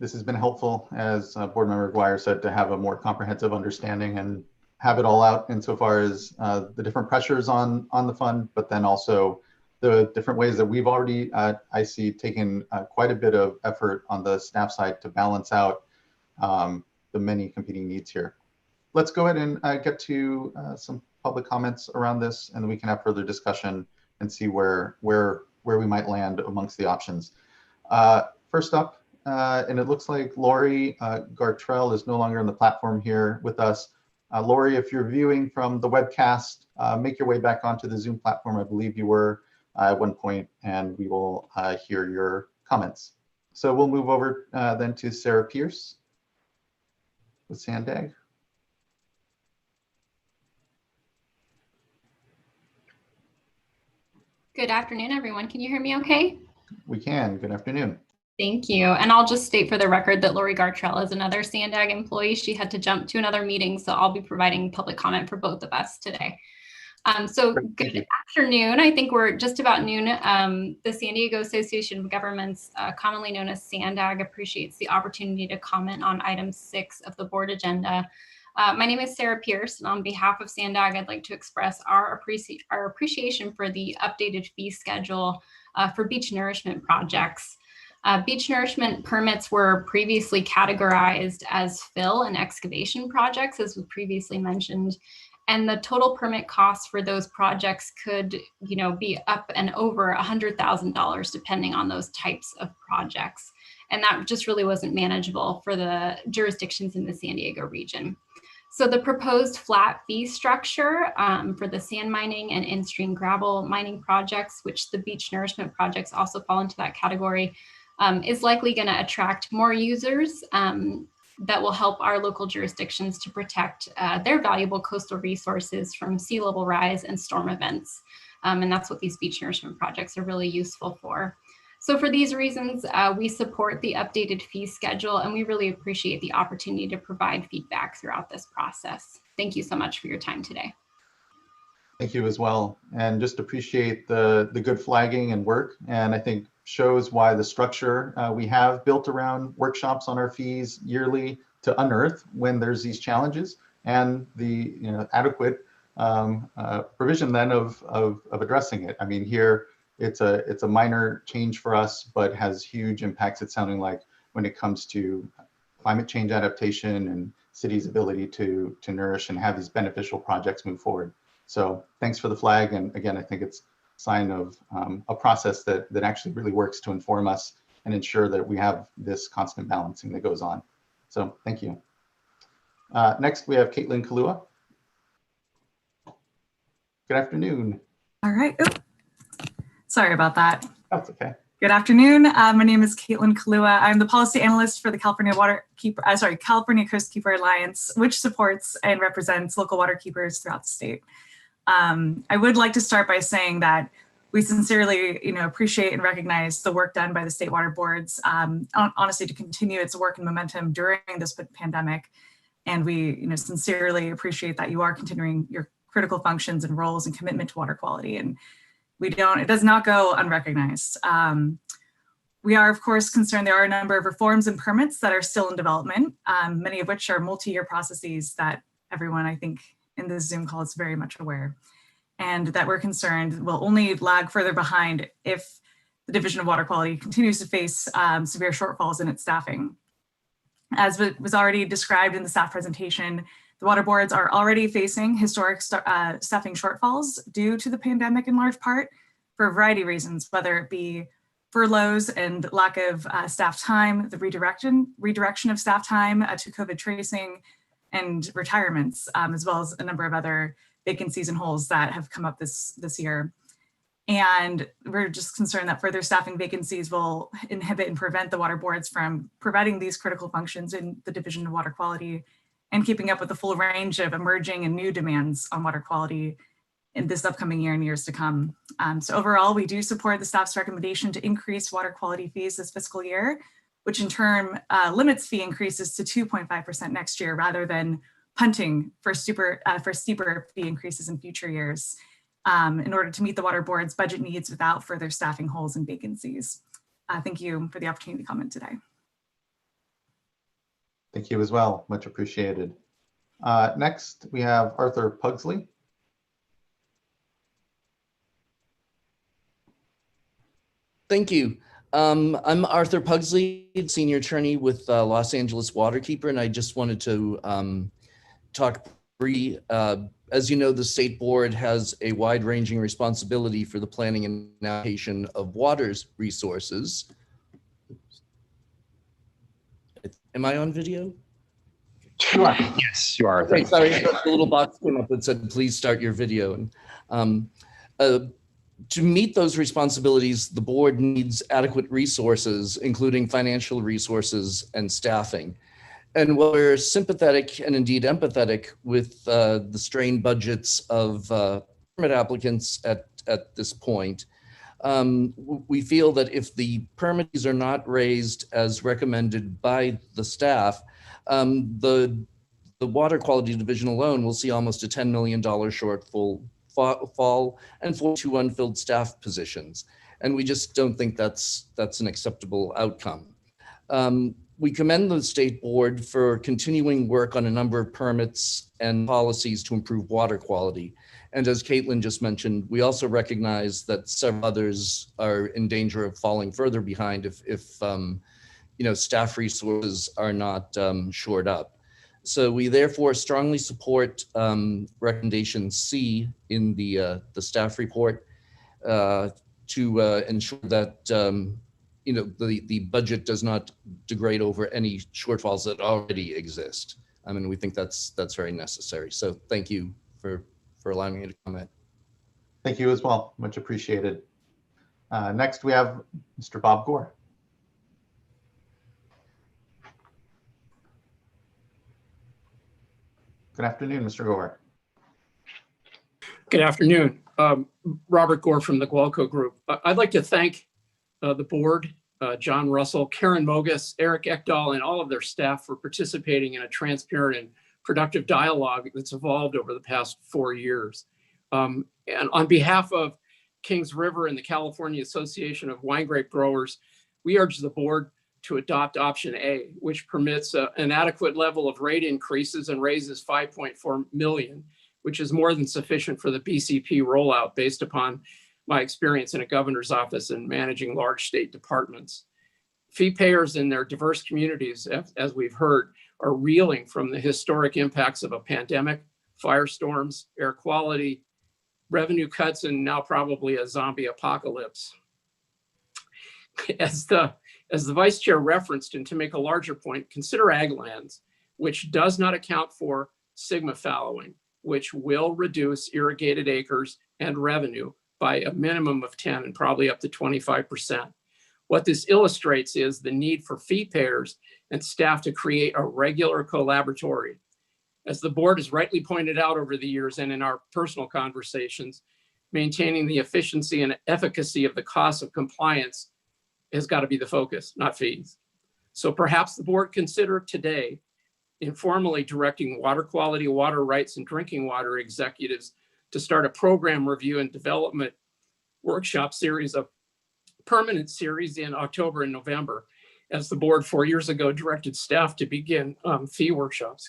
This has been helpful, as Board Member McGuire said, to have a more comprehensive understanding and have it all out insofar as the different pressures on the fund, but then also the different ways that we've already, I see, taken quite a bit of effort on the staff side to balance out the many competing needs here. Let's go ahead and get to some public comments around this, and then we can have further discussion and see where we might land amongst the options. First up, and it looks like Lori Gartrell is no longer on the platform here with us. Lori, if you're viewing from the webcast, make your way back onto the Zoom platform. I believe you were at one point, and we will hear your comments. So we'll move over then to Sarah Pierce with Sandag. Good afternoon, everyone. Can you hear me okay? We can. Good afternoon. Thank you. And I'll just state for the record that Lori Gartrell is another Sandag employee. She had to jump to another meeting, so I'll be providing public comment for both of us today. Good afternoon. I think we're just about noon. The San Diego Association of Governments, commonly known as Sandag, appreciates the opportunity to comment on item 6 of the board agenda. My name is Sarah Pierce, and on behalf of Sandag, I'd like to express our appreciation for the updated fee schedule for beach nourishment projects. Beach nourishment permits were previously categorized as fill and excavation projects, as was previously mentioned, and the total permit costs for those projects could, be up and over $100,000 depending on those types of projects. And that just really wasn't manageable for the jurisdictions in the San Diego region. So the proposed flat fee structure for the sand mining and in-stream gravel mining projects, which the beach nourishment projects also fall into that category, is likely going to attract more users that will help our local jurisdictions to protect their valuable coastal resources from sea level rise and storm events. And that's what these beach nourishment projects are really useful for. So for these reasons, we support the updated fee schedule, and we really appreciate the opportunity to provide feedback throughout this process. Thank you so much for your time today. Thank you as well. And just appreciate the good flagging and work. And I think shows why the structure we have built around workshops on our fees yearly to unearth when there's these challenges, and the adequate provision then of addressing it. I mean, here it's a minor change for us, but has huge impacts, it's sounding like, when it comes to climate change adaptation and cities' ability to nourish and have these beneficial projects move forward. So thanks for the flag. And again, I think it's a sign of a process that actually really works to inform us and ensure that we have this constant balancing that goes on. So thank you. Next, we have Caitlin Kalua. Good afternoon. All right. Oops. Sorry about that. That's okay. Good afternoon. My name is Caitlin Kalua. I'm the policy analyst for the California Coastkeeper Alliance, which supports and represents local waterkeepers throughout the state. I would like to start by saying that we sincerely, appreciate and recognize the work done by the state water boards, honestly, to continue its work and momentum during this pandemic. And we, sincerely appreciate that you are continuing your critical functions and roles and commitment to water quality. And it does not go unrecognized. We are, of course, concerned there are a number of reforms and permits that are still in development, many of which are multi-year processes that everyone, I think, in this Zoom call is very much aware, and that we're concerned will only lag further behind if the Division of Water Quality continues to face severe shortfalls in its staffing. As was already described in the staff presentation, the water boards are already facing historic staffing shortfalls due to the pandemic in large part for a variety of reasons, whether it be furloughs and lack of staff time, the redirection of staff time to COVID tracing, and retirements, as well as a number of other vacancies and holes that have come up this year. And we're just concerned that further staffing vacancies will inhibit and prevent the water boards from providing these critical functions in the Division of Water Quality and keeping up with the full range of emerging and new demands on water quality in this upcoming year and years to come. So overall, we do support the staff's recommendation to increase water quality fees this fiscal year, which in turn limits fee increases to 2.5% next year, rather than punting for steeper fee increases in future years, in order to meet the water board's budget needs without further staffing holes and vacancies. Thank you for the opportunity to comment today. Thank you as well, much appreciated. Next, we have Arthur Pugsley. Thank you. I'm Arthur Pugsley, senior attorney with Los Angeles Waterkeeper, and I just wanted to talk briefly. As you know, the state board has a wide-ranging responsibility for the planning and allocation of water resources. Am I on video? You are. Yes, you are. Okay, sorry, the little box came up that said, please start your video. And to meet those responsibilities, the board needs adequate resources, including financial resources and staffing. And while we're sympathetic and indeed empathetic with the strained budgets of permit applicants at this point, we feel that if the permits are not raised as recommended by the staff, the Water Quality Division alone will see almost a $10 million shortfall and 42 unfilled staff positions. And we just don't think that's an acceptable outcome. We commend the state board for continuing work on a number of permits and policies to improve water quality. And as Caitlin just mentioned, we also recognize that several others are in danger of falling further behind if staff resources are not shored up. So we therefore strongly support recommendation C in the staff report to ensure that the budget does not degrade over any shortfalls that already exist. And we think that's very necessary. So thank you for allowing me to comment. Thank you as well. Much appreciated. Next, we have Mr. Bob Gore. Good afternoon, Mr. Gore. Good afternoon. Robert Gore from the Gualco Group. I'd like to thank the board, John Russell, Karen Mogus, Eric Ekdahl, and all of their staff for participating in a transparent and productive dialogue that's evolved over the past 4 years. And on behalf of Kings River and the California Association of Wine Grape Growers, we urge the board to adopt option A, which permits an adequate level of rate increases and raises $5.4 million, which is more than sufficient for the BCP rollout based upon my experience in a governor's office and managing large state departments. Fee payers in their diverse communities, as we've heard, are reeling from the historic impacts of a pandemic, firestorms, air quality, revenue cuts, and now probably a zombie apocalypse. As the vice chair referenced, and to make a larger point, consider ag lands, which does not account for sigma fallowing, which will reduce irrigated acres and revenue by a minimum of 10 and probably up to 25%. What this illustrates is the need for fee payers and staff to create a regular collaboratory. As the board has rightly pointed out over the years and in our personal conversations, maintaining the efficiency and efficacy of the cost of compliance has got to be the focus, not fees. So perhaps the board consider today informally directing water quality, water rights, and drinking water executives to start a program review and development workshop series, a permanent series in October and November, as the board 4 years ago directed staff to begin fee workshops,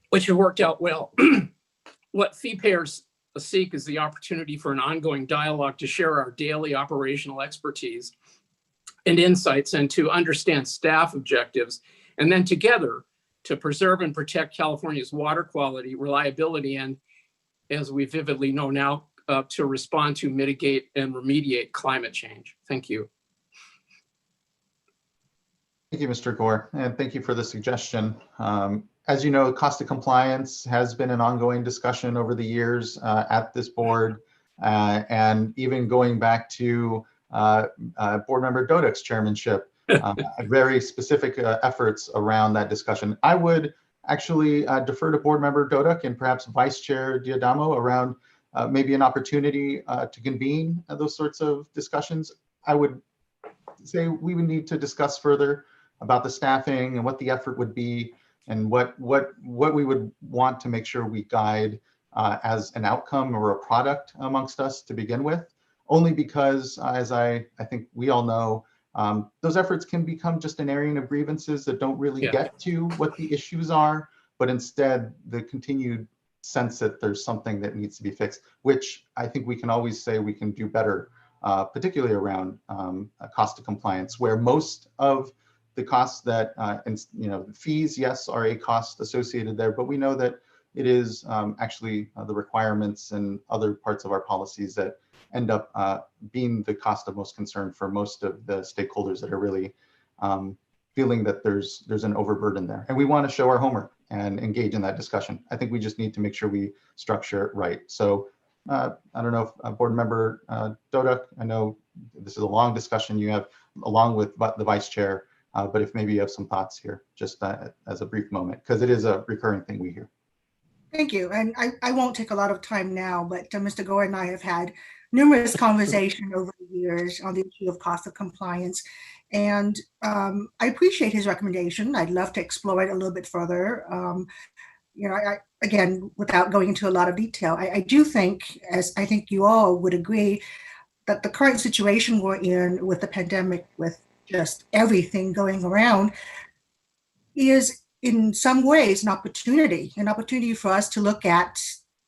which have worked out well. What fee payers seek is the opportunity for an ongoing dialogue to share our daily operational expertise and insights and to understand staff objectives, and then together to preserve and protect California's water quality, reliability, and, as we vividly know now, to respond to, mitigate, and remediate climate change. Thank you. Thank you, Mr. Gore, and thank you for the suggestion. As you know, cost of compliance has been an ongoing discussion over the years at this board, and even going back to Board Member Dodek's chairmanship, very specific efforts around that discussion. I would actually defer to Board Member Dodek and perhaps Vice Chair Diadamo around maybe an opportunity to convene those sorts of discussions. I would say we would need to discuss further about the staffing and what the effort would be and what we would want to make sure we guide as an outcome or a product amongst us to begin with, only because, as I think we all know, those efforts can become just an area of grievances that don't really get to what the issues are, but instead the continued sense that there's something that needs to be fixed, which I think we can always say we can do better, particularly around cost of compliance, where most of the costs that, fees, yes, are a cost associated there, but we know that it is actually the requirements and other parts of our policies that end up being the cost of most concern for most of the stakeholders that are really feeling that there's an overburden there. And we want to show our homework and engage in that discussion. I think we just need to make sure we structure it right. So I don't know if Board Member Dodek, I know this is a long discussion you have along with the Vice Chair, but if maybe you have some thoughts here, just as a brief moment, because it is a recurring thing we hear. Thank you. And I won't take a lot of time now, but Mr. Gore and I have had numerous conversations over the years on the issue of cost of compliance. And I appreciate his recommendation. I'd love to explore it a little bit further. Again, without going into a lot of detail, I do think, as I think you all would agree, that the current situation we're in with the pandemic, with just everything going around, is in some ways an opportunity for us to look at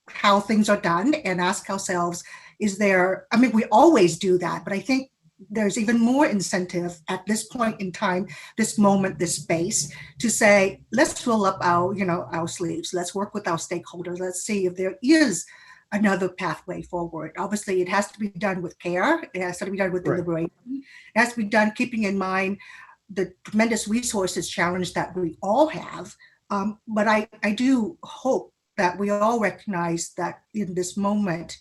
how things are done and ask ourselves, we always do that, but I think there's even more incentive at this point in time, this moment, this space, to say, let's roll up our sleeves. Let's work with our stakeholders. Let's see if there is another pathway forward. Obviously, it has to be done with care. It has to be done with deliberation. It has to be done keeping in mind the tremendous resources challenge that we all have. But I do hope that we all recognize that in this moment,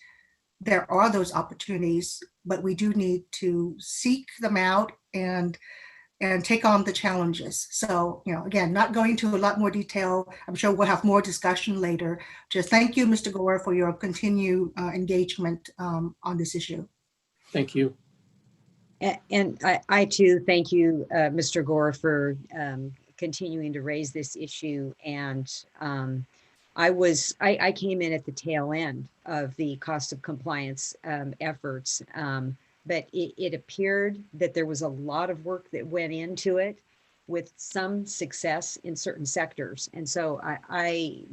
there are those opportunities, but we do need to seek them out and take on the challenges. So, again, not going into a lot more detail. I'm sure we'll have more discussion later. Just thank you, Mr. Gore, for your continued engagement on this issue. Thank you. And I too thank you, Mr. Gore, for continuing to raise this issue. And I came in at the tail end of the cost of compliance efforts. But it appeared that there was a lot of work that went into it with some success in certain sectors. And so I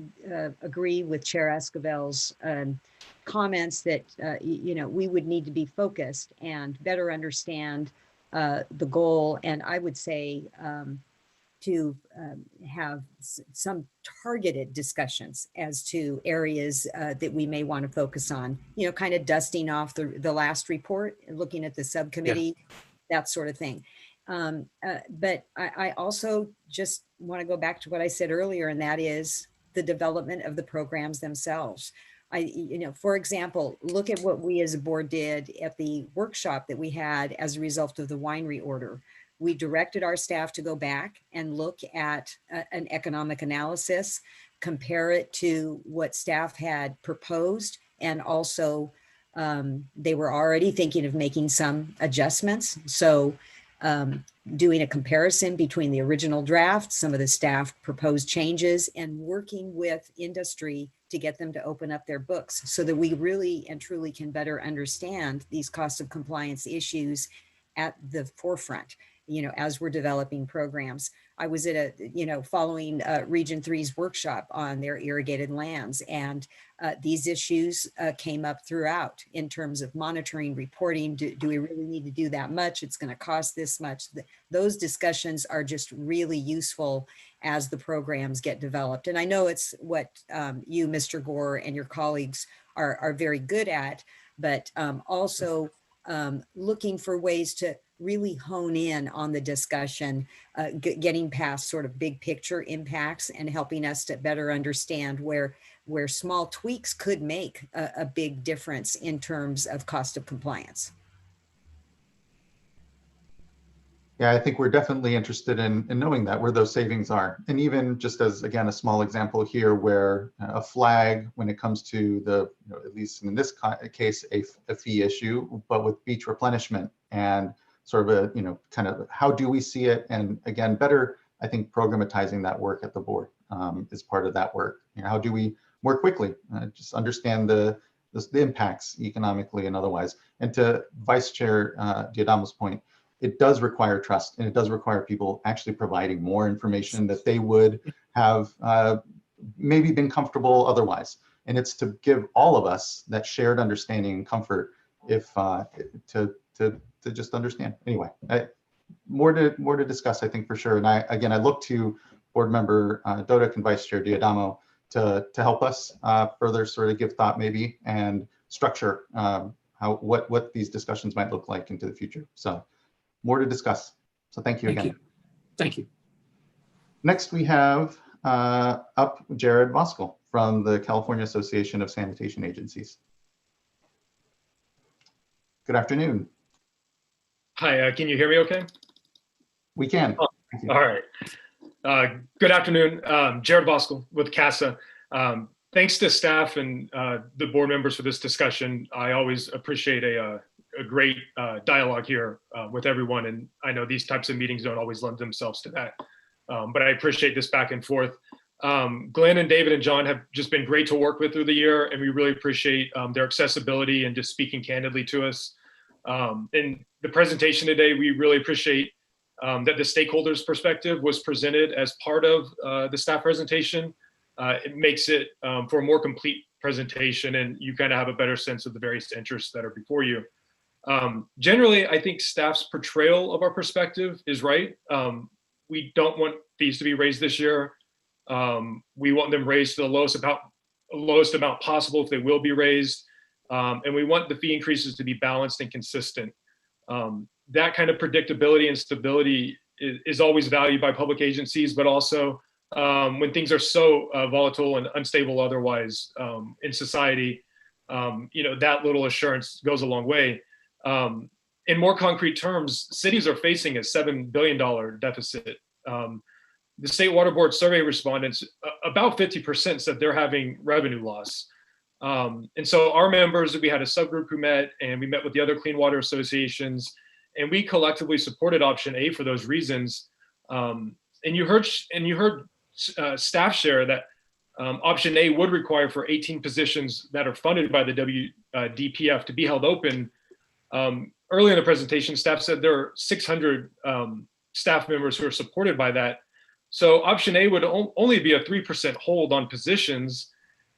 agree with Chair Esquivel's comments that, we would need to be focused and better understand the goal. And I would say to have some targeted discussions as to areas that we may want to focus on, kind of dusting off the last report and looking at the subcommittee, that sort of thing. But I also just want to go back to what I said earlier, and that is the development of the programs themselves. For example, look at what we as a board did at the workshop that we had as a result of the wine reorder. We directed our staff to go back and look at an economic analysis, compare it to what staff had proposed, and also they were already thinking of making some adjustments. So doing a comparison between the original draft, some of the staff proposed changes, and working with industry to get them to open up their books so that we really and truly can better understand these cost of compliance issues at the forefront, as we're developing programs. I was at following Region 3's workshop on their irrigated lands, and these issues came up throughout in terms of monitoring, reporting. Do we really need to do that much? It's going to cost this much. Those discussions are just really useful as the programs get developed. And I know it's what you, Mr. Gore, and your colleagues are very good at, but also looking for ways to really hone in on the discussion, getting past sort of big picture impacts and helping us to better understand where small tweaks could make a big difference in terms of cost of compliance. Yeah, I think we're definitely interested in knowing that, where those savings are. And even just as, again, a small example here where a flag, when it comes to the, at least in this case, a fee issue, but with beach replenishment and sort of a, kind of how do we see it? And again, better, I think, programmatizing that work at the board is part of that work. How do we more quickly just understand the impacts economically and otherwise? And to Vice Chair Diadamo's point, it does require trust, and it does require people actually providing more information that they would have maybe been comfortable otherwise. And it's to give all of us that shared understanding and comfort, if to just understand. Anyway, more to discuss, I think, for sure. And I look to Board Member Dodek and Vice Chair Diadamo to help us further sort of give thought maybe and structure what these discussions might look like into the future. So more to discuss. So thank you again. Thank you. Next, we have up Jared Voskuil from the California Association of Sanitation Agencies. Good afternoon. Hi, can you hear me okay? We can. Oh, all right. Good afternoon. Jared Voskuil with CASA. Thanks to staff and the board members for this discussion. I always appreciate a great dialogue here with everyone. And I know these types of meetings don't always lend themselves to that, but I appreciate this back and forth. Glenn and David and John have just been great to work with through the year, and we really appreciate their accessibility and just speaking candidly to us. In the presentation today, we really appreciate that the stakeholders' perspective was presented as part of the staff presentation. It makes it for a more complete presentation, and you kind of have a better sense of the various interests that are before you. Generally, I think staff's portrayal of our perspective is right. We don't want fees to be raised this year. We want them raised to the lowest amount possible if they will be raised. And we want the fee increases to be balanced and consistent. That kind of predictability and stability is always valued by public agencies, but also when things are so volatile and unstable otherwise in society, that little assurance goes a long way. In more concrete terms, cities are facing a $7 billion deficit. The State Water Board survey respondents, about 50% said they're having revenue loss. And so our members, we had a subgroup who met, and we met with the other clean water associations, and we collectively supported option A for those reasons. And you heard staff share that option A would require for 18 positions that are funded by the WDPF to be held open. Early in the presentation, staff said there are 600 staff members who are supported by that. So option A would only be a 3% hold on positions.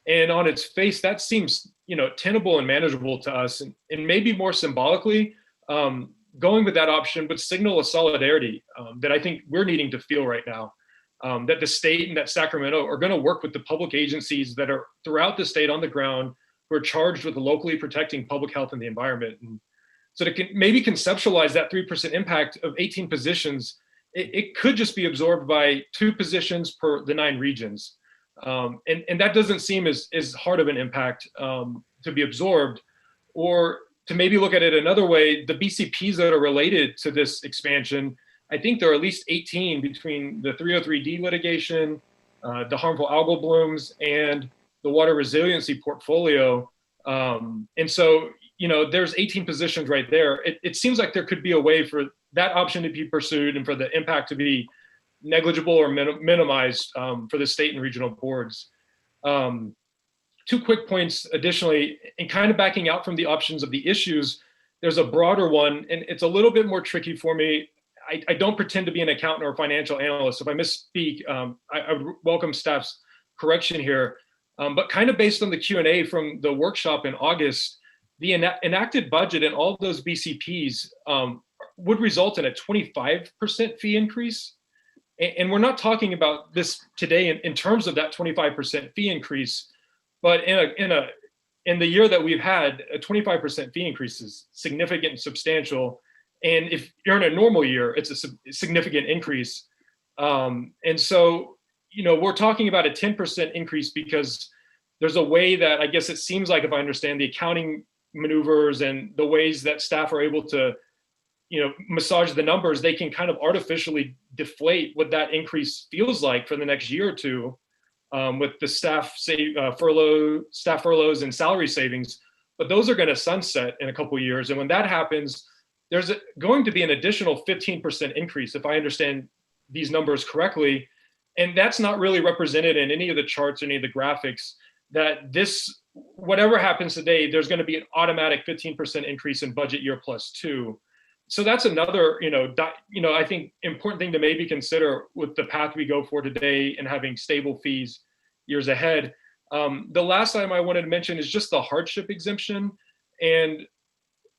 And on its face, that seems tenable and manageable to us. And maybe more symbolically, going with that option would signal a solidarity that I think we're needing to feel right now. That the state and that Sacramento are going to work with the public agencies that are throughout the state on the ground who are charged with locally protecting public health and the environment. And so to maybe conceptualize that 3% impact of 18 positions, it could just be absorbed by 2 positions per the 9 regions. And that doesn't seem as hard of an impact to be absorbed. Or to maybe look at it another way, the BCPs that are related to this expansion, I think there are at least 18 between the 303D litigation, the harmful algal blooms, and the water resiliency portfolio. And so, there's 18 positions right there. It seems like there could be a way for that option to be pursued and for the impact to be negligible or minimized for the state and regional boards. 2 quick points additionally, and kind of backing out from the options of the issues, there's a broader one, and it's a little bit more tricky for me. I don't pretend to be an accountant or financial analyst. So if I misspeak, I would welcome staff's correction here. But kind of based on the Q&A from the workshop in August, the enacted budget and all of those BCPs would result in a 25% fee increase. And we're not talking about this today in terms of that 25% fee increase, but in the year that we've had, a 25% fee increase is significant and substantial. And if you're in a normal year, it's a significant increase. And so, we're talking about a 10% increase because there's a way that I guess it seems like, if I understand the accounting maneuvers and the ways that staff are able to, massage the numbers, they can kind of artificially deflate what that increase feels like for the next year or two with the staff furloughs and salary savings. But those are going to sunset in a couple of years. And when that happens, there's going to be an additional 15% increase, if I understand these numbers correctly. And that's not really represented in any of the charts or any of the graphics, that whatever happens today, there's going to be an automatic 15% increase in budget year +2. So that's another, I think important thing to maybe consider with the path we go for today and having stable fees years ahead. The last item I wanted to mention is just the hardship exemption. And,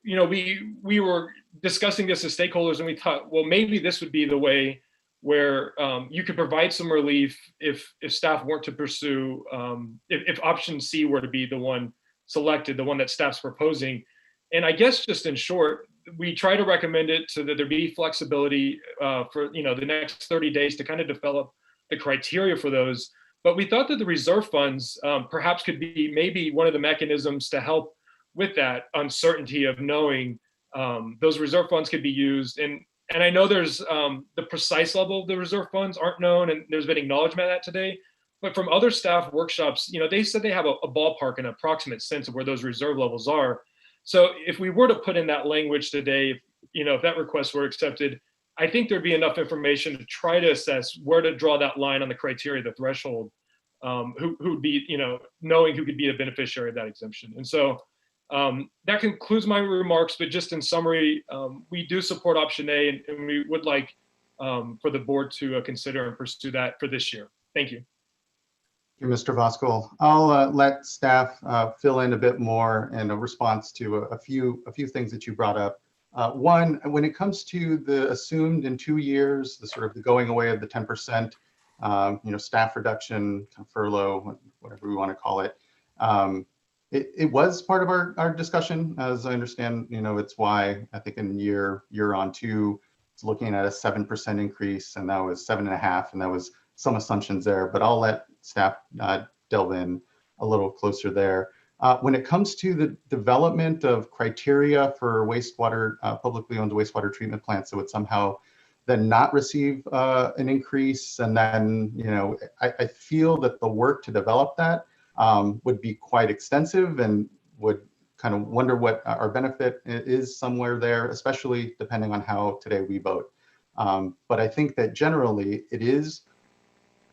we were discussing this as stakeholders, and we thought, well, maybe this would be the way where you could provide some relief if staff weren't to pursue, if option C were to be the one selected, the one that staff's proposing. And I guess just in short, we try to recommend it so that there be flexibility for the next 30 days to kind of develop the criteria for those. But we thought that the reserve funds perhaps could be maybe one of the mechanisms to help with that uncertainty of knowing those reserve funds could be used. And I know there's the precise level of the reserve funds aren't known, and there's been acknowledgement of that today. But from other staff workshops, they said they have a ballpark, an approximate sense of where those reserve levels are. So if we were to put in that language today, if that request were accepted, I think there'd be enough information to try to assess where to draw that line on the criteria, the threshold, who would be, knowing who could be a beneficiary of that exemption. And so that concludes my remarks, but just in summary, we do support option A, and we would like for the board to consider and pursue that for this year. Thank you. Thank you, Mr. Voskuhl. I'll let staff fill in a bit more in a response to a few things that you brought up. One, when it comes to the assumed in 2 years, the sort of the going away of the 10%, staff reduction, furlough, whatever we want to call it, it was part of our discussion, as I understand. It's why I think in year on 2, looking at a 7% increase, and that was 7.5%, and that was some assumptions there, but I'll let staff delve in a little closer there. When it comes to the development of criteria for wastewater, publicly owned wastewater treatment plants that would somehow then not receive an increase, and then, you know, I feel that the work to develop that would be quite extensive and would kind of wonder what our benefit is somewhere there, especially depending on how today we vote. But I think that generally it is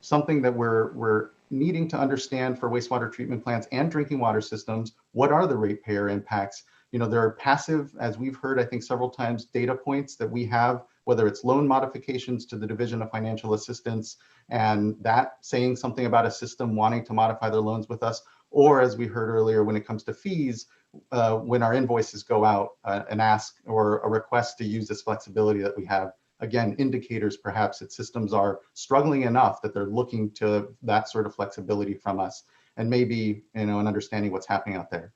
something that we're needing to understand for wastewater treatment plants and drinking water systems. What are the ratepayer impacts? You know, there are passive, as we've heard, I think several times, data points that we have, whether it's loan modifications to the Division of Financial Assistance, and that saying something about a system wanting to modify their loans with us, or as we heard earlier, when it comes to fees, when our invoices go out, and ask or a request to use this flexibility that we have. Again, indicators perhaps that systems are struggling enough that they're looking to that sort of flexibility from us, and maybe, you know, an understanding what's happening out there.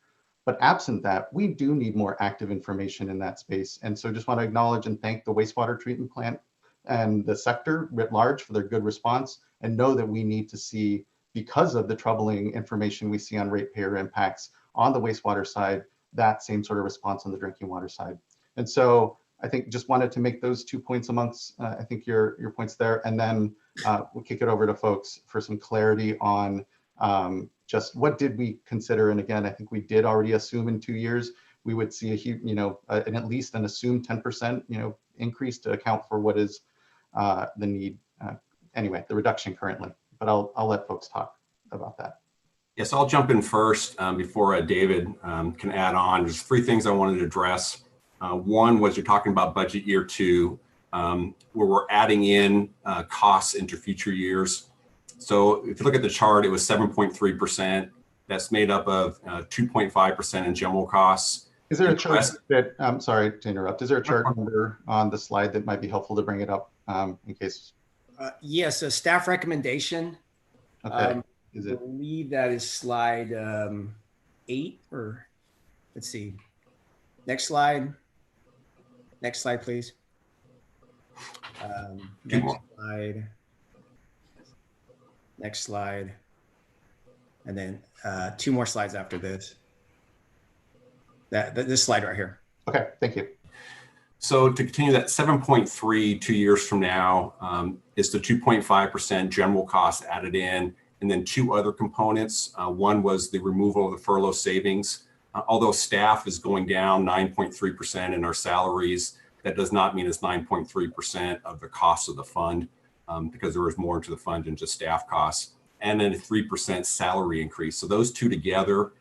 But absent that, we do need more active information in that space. And so just want to acknowledge and thank the wastewater treatment plant and the sector writ large for their good response, and know that we need to see, because of the troubling information we see on ratepayer impacts on the wastewater side, that same sort of response on the drinking water side. And so I think just wanted to make those 2 points amongst, I think your points there, and then we'll kick it over to folks for some clarity on just what did we consider. And again, I think we did already assume in 2 years we would see a huge, you know, and at least an assumed 10%, you know, increase to account for what is the need. Anyway, the reduction currently. But I'll let folks talk about that. Yes, I'll jump in first before David can add on. There's 3 things I wanted to address. One was you're talking about budget year 2, where we're adding in costs into future years. So if you look at the chart, it was 7.3%. That's made up of 2.5% in general costs. Is there a chart that, I'm sorry to interrupt, is there a chart number on the slide that might be helpful to bring it up in case? Yes, a staff recommendation. Okay. Is it? I believe that is slide 8, or let's see. Next slide. Next slide, please. Next slide. Next slide. And then 2 more slides after this. This slide right here. Okay, thank you. So to continue, that 7.3 2 years from now is the 2.5% general cost added in, and then 2 other components. One was the removal of the furlough savings. Although staff is going down 9.3% in our salaries, that does not mean it's 9.3% of the cost of the fund, because there is more into the fund than just staff costs. And then a 3% salary increase. So those 2 together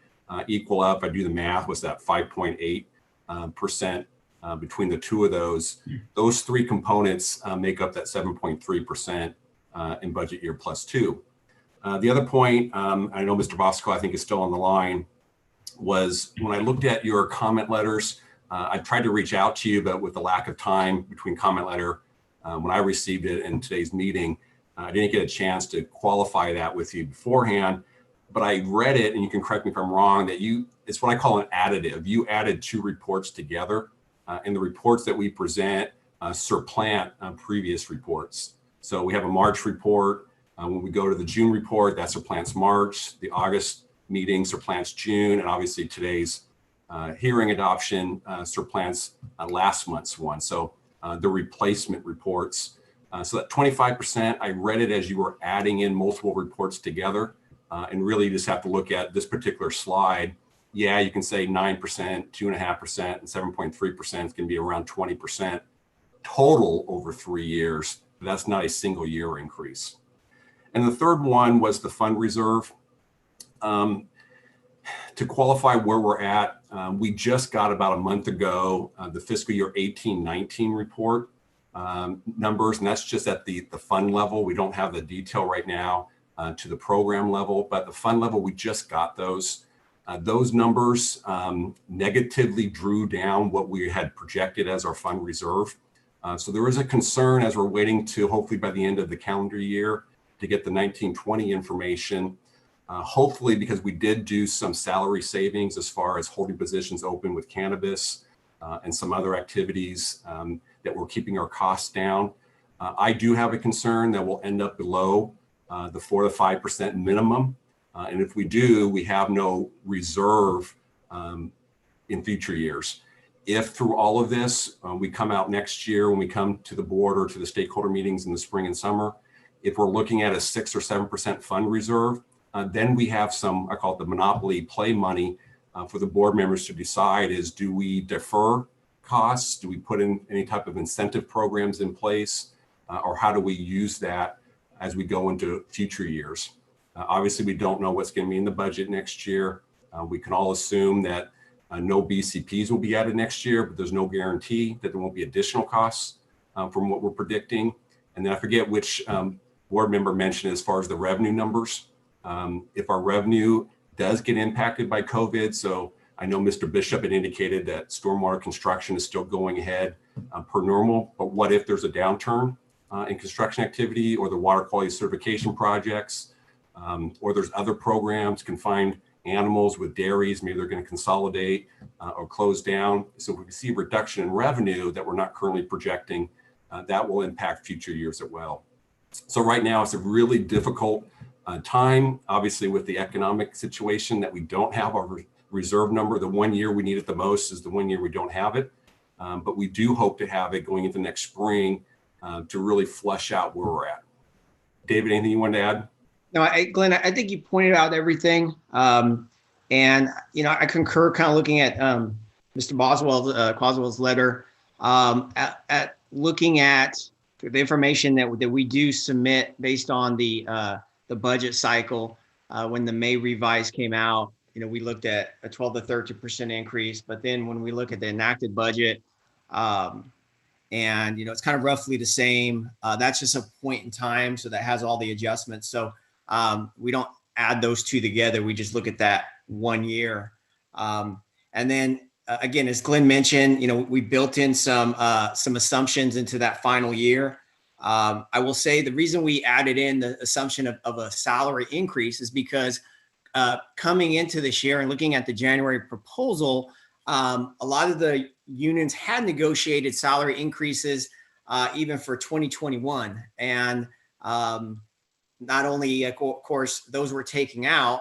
equal up, I do the math, was that 5.8% between the 2 of those. Those 3 components make up that 7.3% in budget year plus 2. The other point, I know Mr. Bosco, I think, is still on the line, was when I looked at your comment letters, I tried to reach out to you, but with the lack of time between comment letter, when I received it in today's meeting, I didn't get a chance to qualify that with you beforehand, but I read it, and you can correct me if I'm wrong, that it's what I call an additive. You added 2 reports together, and the reports that we present supplant previous reports. So we have a March report. When we go to the June report, that supplants March. The August meeting supplants June, and obviously today's hearing adoption supplants last month's one. So the replacement reports. So that 25%, I read it as you were adding in multiple reports together, and really you just have to look at this particular slide. Yeah, you can say 9%, 2.5%, and 7.3% is going to be around 20% total over 3 years. But that's not a single year increase. And the third one was the fund reserve. To qualify where we're at, we just got about a month ago the fiscal year 18-19 report numbers, and that's just at the fund level. We don't have the detail right now to the program level, but the fund level, we just got those. Those numbers negatively drew down what we had projected as our fund reserve. So there is a concern as we're waiting to hopefully by the end of the calendar year to get the 19-20 information. Hopefully, because we did do some salary savings as far as holding positions open with cannabis, and some other activities that we're keeping our costs down. I do have a concern that we'll end up below the 4 to 5% minimum. And if we do, we have no reserve in future years. If through all of this, we come out next year when we come to the board or to the stakeholder meetings in the spring and summer, if we're looking at a 6 or 7% fund reserve, then we have some, I call it the monopoly play money for the board members to decide is, do we defer costs? Do we put in any type of incentive programs in place? Or how do we use that as we go into future years? Obviously, we don't know what's going to be in the budget next year. We can all assume that no BCPs will be added next year, but there's no guarantee that there won't be additional costs from what we're predicting. And then I forget which board member mentioned as far as the revenue numbers. If our revenue does get impacted by COVID, so I know Mr. Bishop had indicated that stormwater construction is still going ahead per normal, but what if there's a downturn in construction activity or the water quality certification projects, or there's other programs, confined animals with dairies, maybe they're going to consolidate or close down. So if we see a reduction in revenue that we're not currently projecting, that will impact future years as well. So right now it's a really difficult time, obviously with the economic situation that we don't have our reserve number. The 1 year we need it the most is the 1 year we don't have it. But we do hope to have it going into next spring to really flush out where we're at. David, anything you want to add? No, Glenn, I think you pointed out everything. And, you know, I concur kind of looking at Mr. Boswell's letter, at looking at the information that we do submit based on the budget cycle. When the May revise came out, you know, we looked at a 12 to 13% increase. But then when we look at the enacted budget, and, you know, it's kind of roughly the same. That's just a point in time. So that has all the adjustments. So we don't add those two together. We just look at that 1 year. And then again, as Glenn mentioned, you know, we built in some assumptions into that final year. I will say the reason we added in the assumption of a salary increase is because coming into this year and looking at the January proposal, a lot of the unions had negotiated salary increases even for 2021. And not only, of course, those were taking out,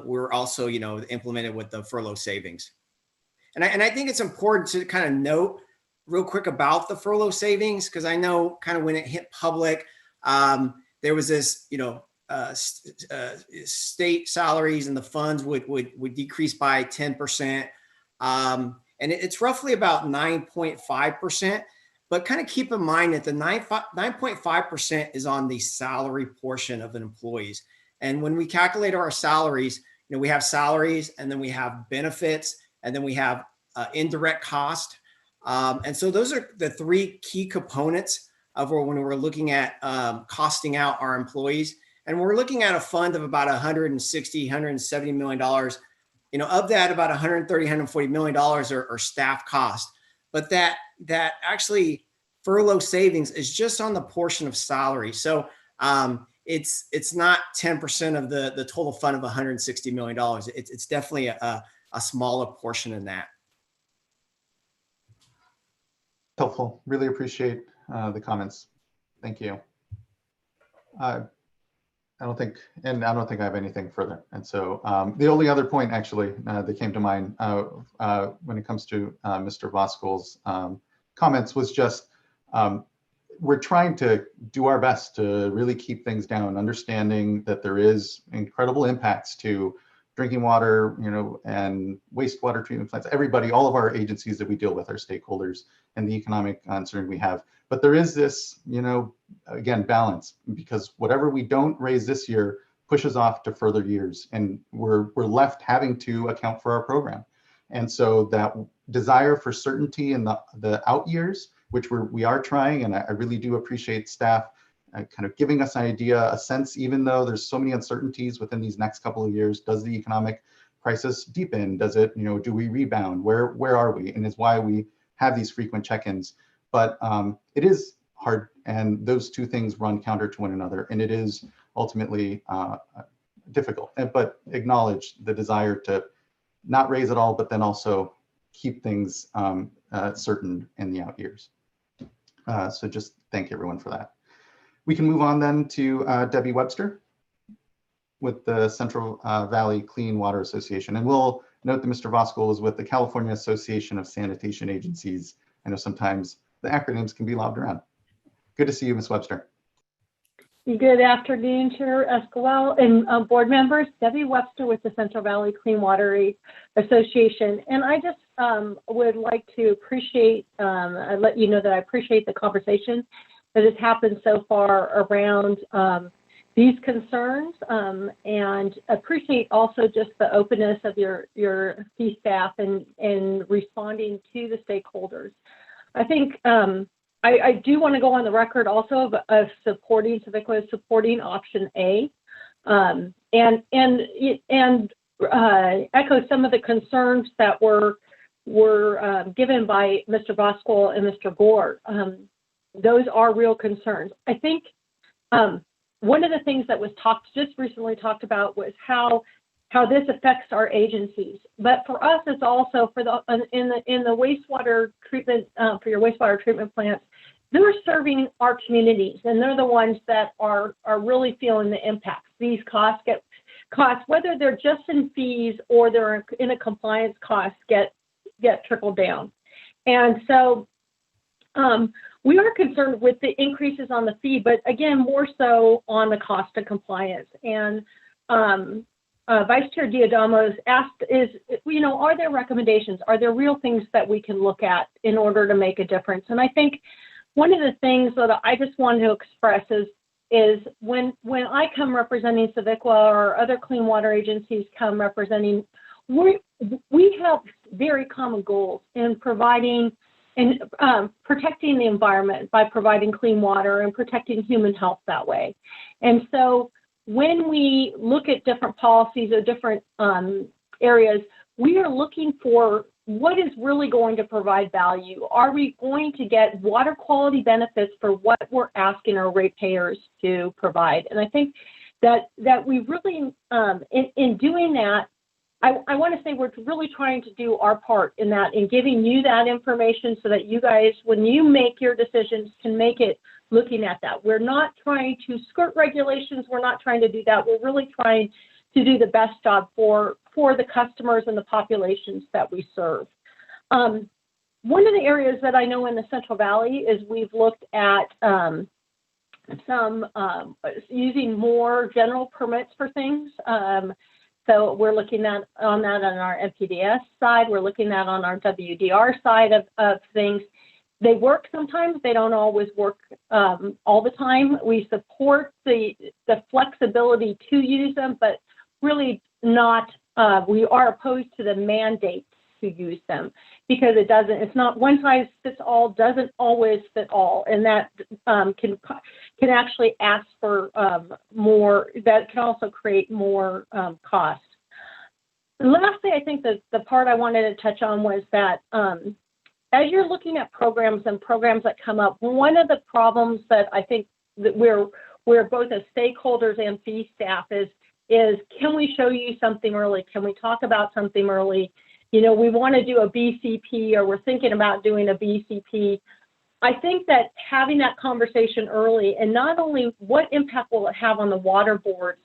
were also, you know, implemented with the furlough savings. And I think it's important to kind of note real quick about the furlough savings, because I know kind of when it hit public, there was this, you know, state salaries and the funds would decrease by 10%. And it's roughly about 9.5%. But kind of keep in mind that the 9.5% is on the salary portion of an employees. And when we calculate our salaries, you know, we have salaries and then we have benefits and then we have indirect cost. And so those are the three key components of when we're looking at costing out our employees. And we're looking at a fund of about $170 million. You know, of that, about $140 million are staff costs. But that actually furlough savings is just on the portion of salary. So it's not 10% of the total fund of $160 million. It's definitely a smaller portion in that. Helpful. Really appreciate the comments. Thank you. I don't think I have anything further. And so the only other point actually that came to mind when it comes to Mr. Voskuil's comments was just we're trying to do our best to really keep things down, understanding that there is incredible impacts to drinking water, you know, and wastewater treatment plants, everybody, all of our agencies that we deal with, our stakeholders, and the economic concern we have. But there is this, you know, again, balance, because whatever we don't raise this year pushes off to further years, and we're left having to account for our program. And so that desire for certainty in the out years, which we are trying, and I really do appreciate staff kind of giving us an idea, a sense, even though there's so many uncertainties within these next couple of years, does the economic crisis deepen? Does it, you know, do we rebound? Where are we? And it's why we have these frequent check-ins. But it is hard, and those two things run counter to one another, and it is ultimately difficult. But acknowledge the desire to not raise it all, but then also keep things certain in the out years. So just thank everyone for that. We can move on then to Debbie Webster with the Central Valley Clean Water Association. And we'll note that Mr. Voskuhl is with the California Association of Sanitation Agencies. I know sometimes the acronyms can be lobbed around. Good to see you, Ms. Webster. Good afternoon, Chair Esquivel and board members. Debbie Webster with the Central Valley Clean Water Association. And I just would like to appreciate, let you know that I appreciate the conversation that has happened so far around these concerns, and appreciate also just the openness of your fee staff and responding to the stakeholders. I think I do want to go on the record also of supporting Civicla, supporting option A, and echo some of the concerns that were given by Mr. Voskuhl and Mr. Gore. Those are real concerns. I think one of the things that was just recently talked about was how this affects our agencies. But for us, it's also for in the wastewater treatment, for your wastewater treatment plants, they're serving our communities, and they're the ones that are really feeling the impacts. These costs, whether they're just in fees or they're in a compliance cost, get trickled down. And so we are concerned with the increases on the fee, but again, more so on the cost of compliance. And Vice Chair Diadamo's asked are there recommendations? Are there real things that we can look at in order to make a difference? And I think one of the things that I just wanted to express is when I come representing Civicla or other clean water agencies come representing, we have very common goals in providing and protecting the environment by providing clean water and protecting human health that way. And so when we look at different policies or different areas, we are looking for what is really going to provide value. Are we going to get water quality benefits for what we're asking our ratepayers to provide? And I think that we really, in doing that, I want to say we're really trying to do our part in that, in giving you that information so that you guys, when you make your decisions, can make it looking at that. We're not trying to skirt regulations. We're not trying to do that. We're really trying to do the best job for the customers and the populations that we serve. One of the areas that I know in the Central Valley is we've looked at some using more general permits for things. So we're looking at on our MPDS side. We're looking at on our WDR side of things. They work sometimes. They don't always work all the time. We support the flexibility to use them, but really not. We are opposed to the mandate to use them because it's not one size fits all, doesn't always fit all, and that can actually ask for more. That can also create more cost. And lastly, I think the part I wanted to touch on was that as you're looking at programs that come up, one of the problems that I think that we're both as stakeholders and fee staff is can we show you something early? Can we talk about something early? We want to do a BCP, or we're thinking about doing a BCP. I think that having that conversation early, and not only what impact will it have on the water boards,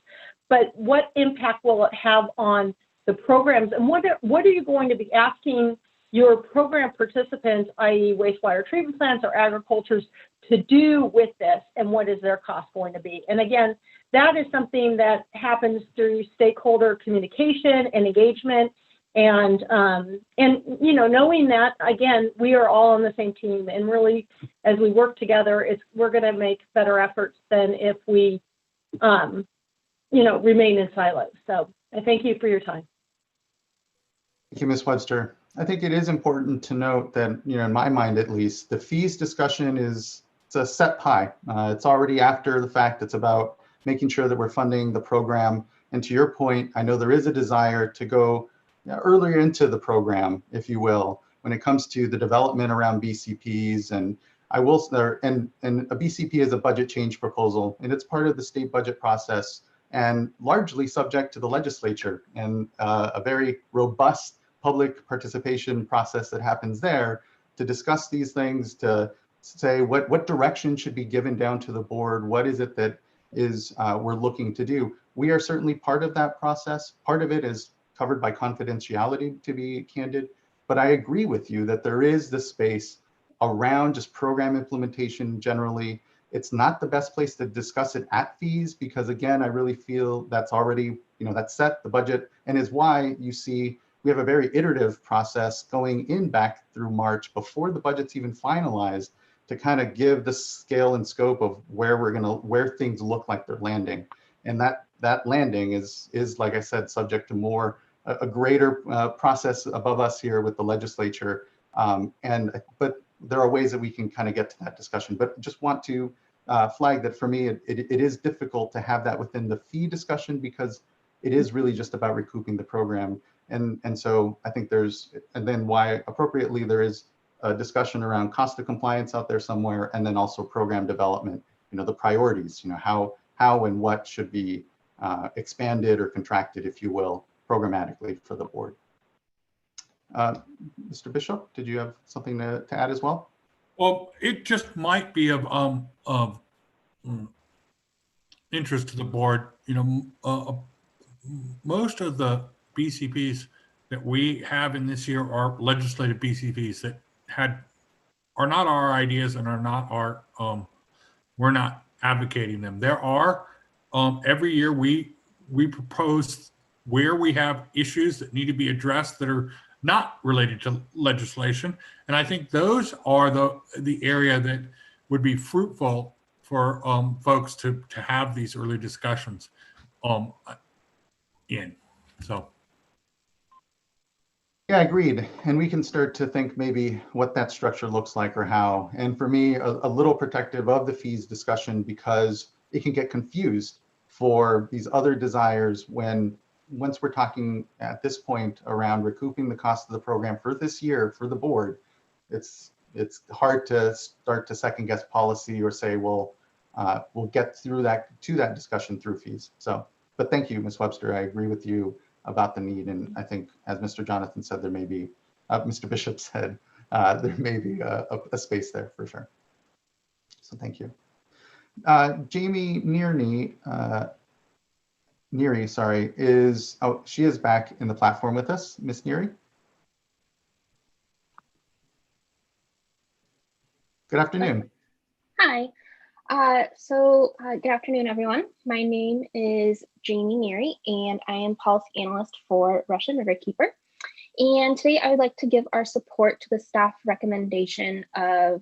but what impact will it have on the programs, and what are you going to be asking your program participants, i.e. wastewater treatment plants or agricultures, to do with this, and what is their cost going to be? And again, that is something that happens through stakeholder communication and engagement, and knowing that, again, we are all on the same team, and really, as we work together, we're going to make better efforts than if we, remain in silos. So I thank you for your time. Thank you, Ms. Webster. I think it is important to note that, in my mind at least, the fees discussion it's a set pie. It's already after the fact. It's about making sure that we're funding the program. And to your point, I know there is a desire to go earlier into the program, if you will, when it comes to the development around BCPs. And I will, and a BCP is a budget change proposal, and it's part of the state budget process and largely subject to the legislature and a very robust public participation process that happens there to discuss these things, to say what direction should be given down to the board, what is it that is we're looking to do. We are certainly part of that process. Part of it is covered by confidentiality, to be candid, but I agree with you that there is the space around just program implementation generally. It's not the best place to discuss it at fees, because again, I really feel that's already, that's set, the budget, and is why you see we have a very iterative process going in back through March before the budget's even finalized, to kind of give the scale and scope of where things look like they're landing. And that landing is like I said, subject to more a greater process above us here with the legislature. But there are ways that we can kind of get to that discussion. But just want to flag that for me, it is difficult to have that within the fee discussion, because it is really just about recouping the program. And so I think and then why appropriately there is a discussion around cost of compliance out there somewhere, and then also program development, the priorities, how and what should be expanded or contracted, if you will, programmatically for the board. Mr. Bishop, did you have something to add as well? Well, it just might be of interest to the board. Most of the BCPs that we have in this year are legislative BCPs that are not our ideas and are not our, we're not advocating them. There are, every year we propose where we have issues that need to be addressed that are not related to legislation. And I think those are the area that would be fruitful for folks to have these early discussions in. So. Yeah, agreed. And we can start to think maybe what that structure looks like or how. And for me, a little protective of the fees discussion, because it can get confused for these other desires once we're talking at this point around recouping the cost of the program for this year for the board. It's hard to start to second guess policy or say, well, we'll get through to that discussion through fees. So, but thank you, Ms. Webster. I agree with you about the need. And I think, as Mr. Jonathan said, there may be, Mr. Bishop said, there may be a space there for sure. So thank you. Jamie Neary, sorry, she is back in the platform with us. Ms. Neary. Good afternoon. Hi. Good afternoon, everyone. My name is Jamie Neary, and I am policy analyst for Russian Riverkeeper. And today I would like to give our support to the staff recommendation of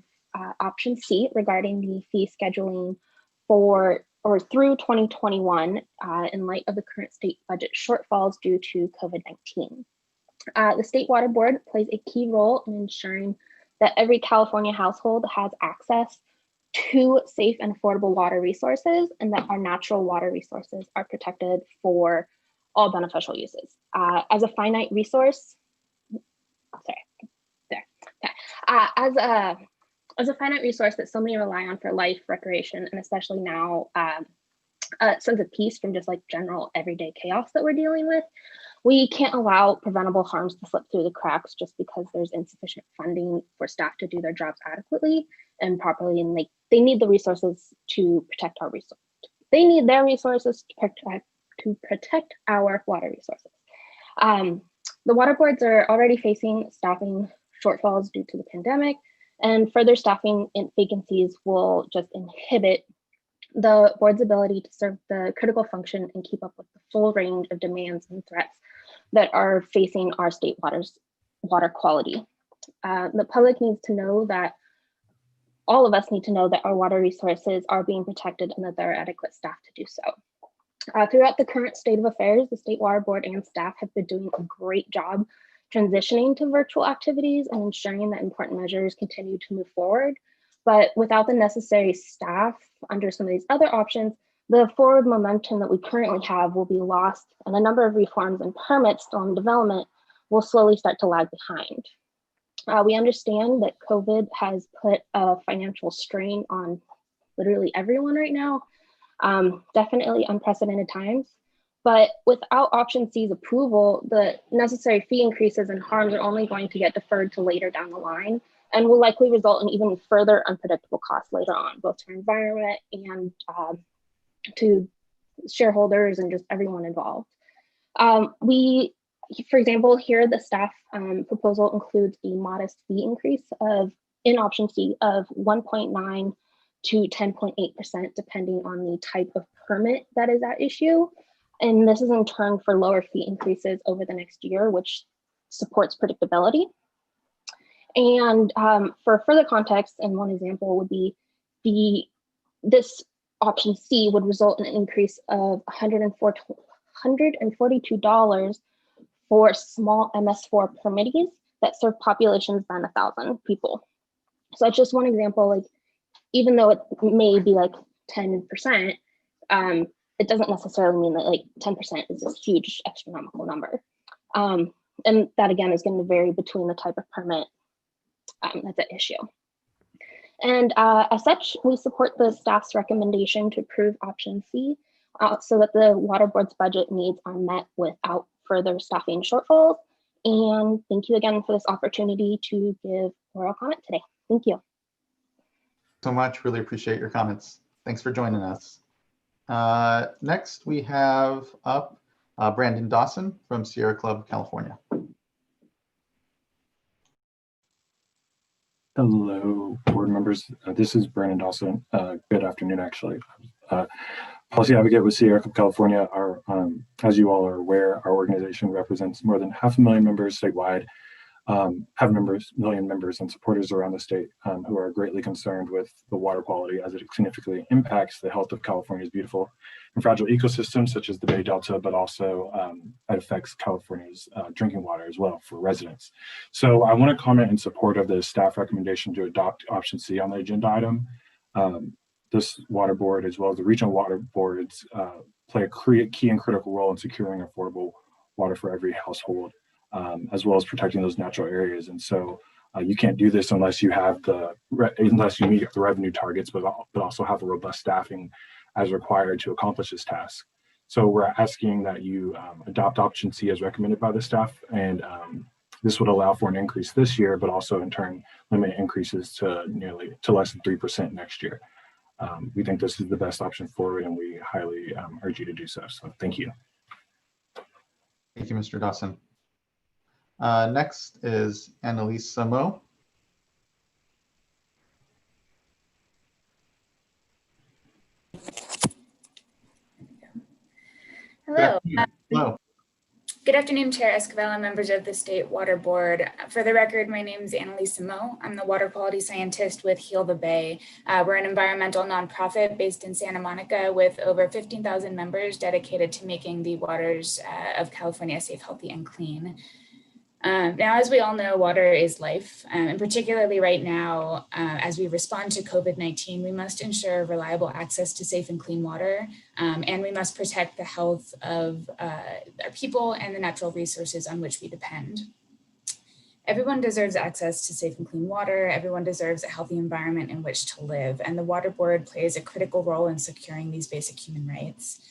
option C regarding the fee scheduling for or through 2021 in light of the current state budget shortfalls due to COVID-19. The State Water Board plays a key role in ensuring that every California household has access to safe and affordable water resources, and that our natural water resources are protected for all beneficial uses. As a finite resource, as a finite resource that so many rely on for life, recreation, and especially now, a sense of peace from just like general everyday chaos that we're dealing with, we can't allow preventable harms to slip through the cracks just because there's insufficient funding for staff to do their jobs adequately and properly. And they need the resources to protect our resources. They need their resources to protect our water resources. The water boards are already facing staffing shortfalls due to the pandemic, and further staffing vacancies will just inhibit the board's ability to serve the critical function and keep up with the full range of demands and threats that are facing our state water quality. The public needs to know that, all of us need to know that our water resources are being protected and that there are adequate staff to do so. Throughout the current state of affairs, the State Water Board and staff have been doing a great job transitioning to virtual activities and ensuring that important measures continue to move forward. But without the necessary staff under some of these other options, the forward momentum that we currently have will be lost, and a number of reforms and permits still in development will slowly start to lag behind. We understand that COVID has put a financial strain on literally everyone right now, definitely unprecedented times, But without option C's approval, the necessary fee increases and harms are only going to get deferred to later down the line and will likely result in even further unpredictable costs later on, both to our environment and to shareholders and just everyone involved. For example, here the staff proposal includes a modest fee increase in option C of 1.9 to 10.8%, depending on the type of permit that is at issue. And this is in turn for lower fee increases over the next year, which supports predictability. And for further context, and one example would be this option C would result in an increase of $142 for small MS4 permittees that serve populations than 1,000 people. So that's just one example. Like, even though it may be like 10%, it doesn't necessarily mean that like 10% is this huge astronomical number. And that again is going to vary between the type of permit that's at issue. And as such, we support the staff's recommendation to approve option C so that the water board's budget needs are met without further staffing shortfalls. And thank you again for this opportunity to give oral comment today. Thank you. So much, really appreciate your comments. Thanks for joining us. Next, we have up Brandon Dawson from Sierra Club, California. Hello, board members. This is Brandon Dawson. Good afternoon, actually. Policy advocate with Sierra Club, California. As you all are aware, our organization represents more than 500,000 members statewide, million members and supporters around the state who are greatly concerned with the water quality as it significantly impacts the health of California's beautiful and fragile ecosystems, such as the Bay Delta, but also it affects California's drinking water as well for residents. So I want to comment in support of the staff recommendation to adopt option C on the agenda item. This water board, as well as the regional water boards, play a key and critical role in securing affordable water for every household, as well as protecting those natural areas. And so you can't do this unless you have unless you meet the revenue targets, but also have a robust staffing as required to accomplish this task. So we're asking that you adopt option C as recommended by the staff, and this would allow for an increase this year, but also in turn limit increases to less than 3% next year. We think this is the best option forward, and we highly urge you to do so. So thank you. Thank you, Mr. Dawson. Next is Annalise Samo. Hello. Hello. Good afternoon, Chair Esquivel and members of the State Water Board. For the record, my name is Annalise Samo. I'm the water quality scientist with Heal the Bay. We're an environmental nonprofit based in Santa Monica with over 15,000 members dedicated to making the waters of California safe, healthy, and clean. Now, as we all know, water is life, and particularly right now, as we respond to COVID-19, we must ensure reliable access to safe and clean water, and we must protect the health of our people and the natural resources on which we depend. Everyone deserves access to safe and clean water. Everyone deserves a healthy environment in which to live, and the Water Board plays a critical role in securing these basic human rights.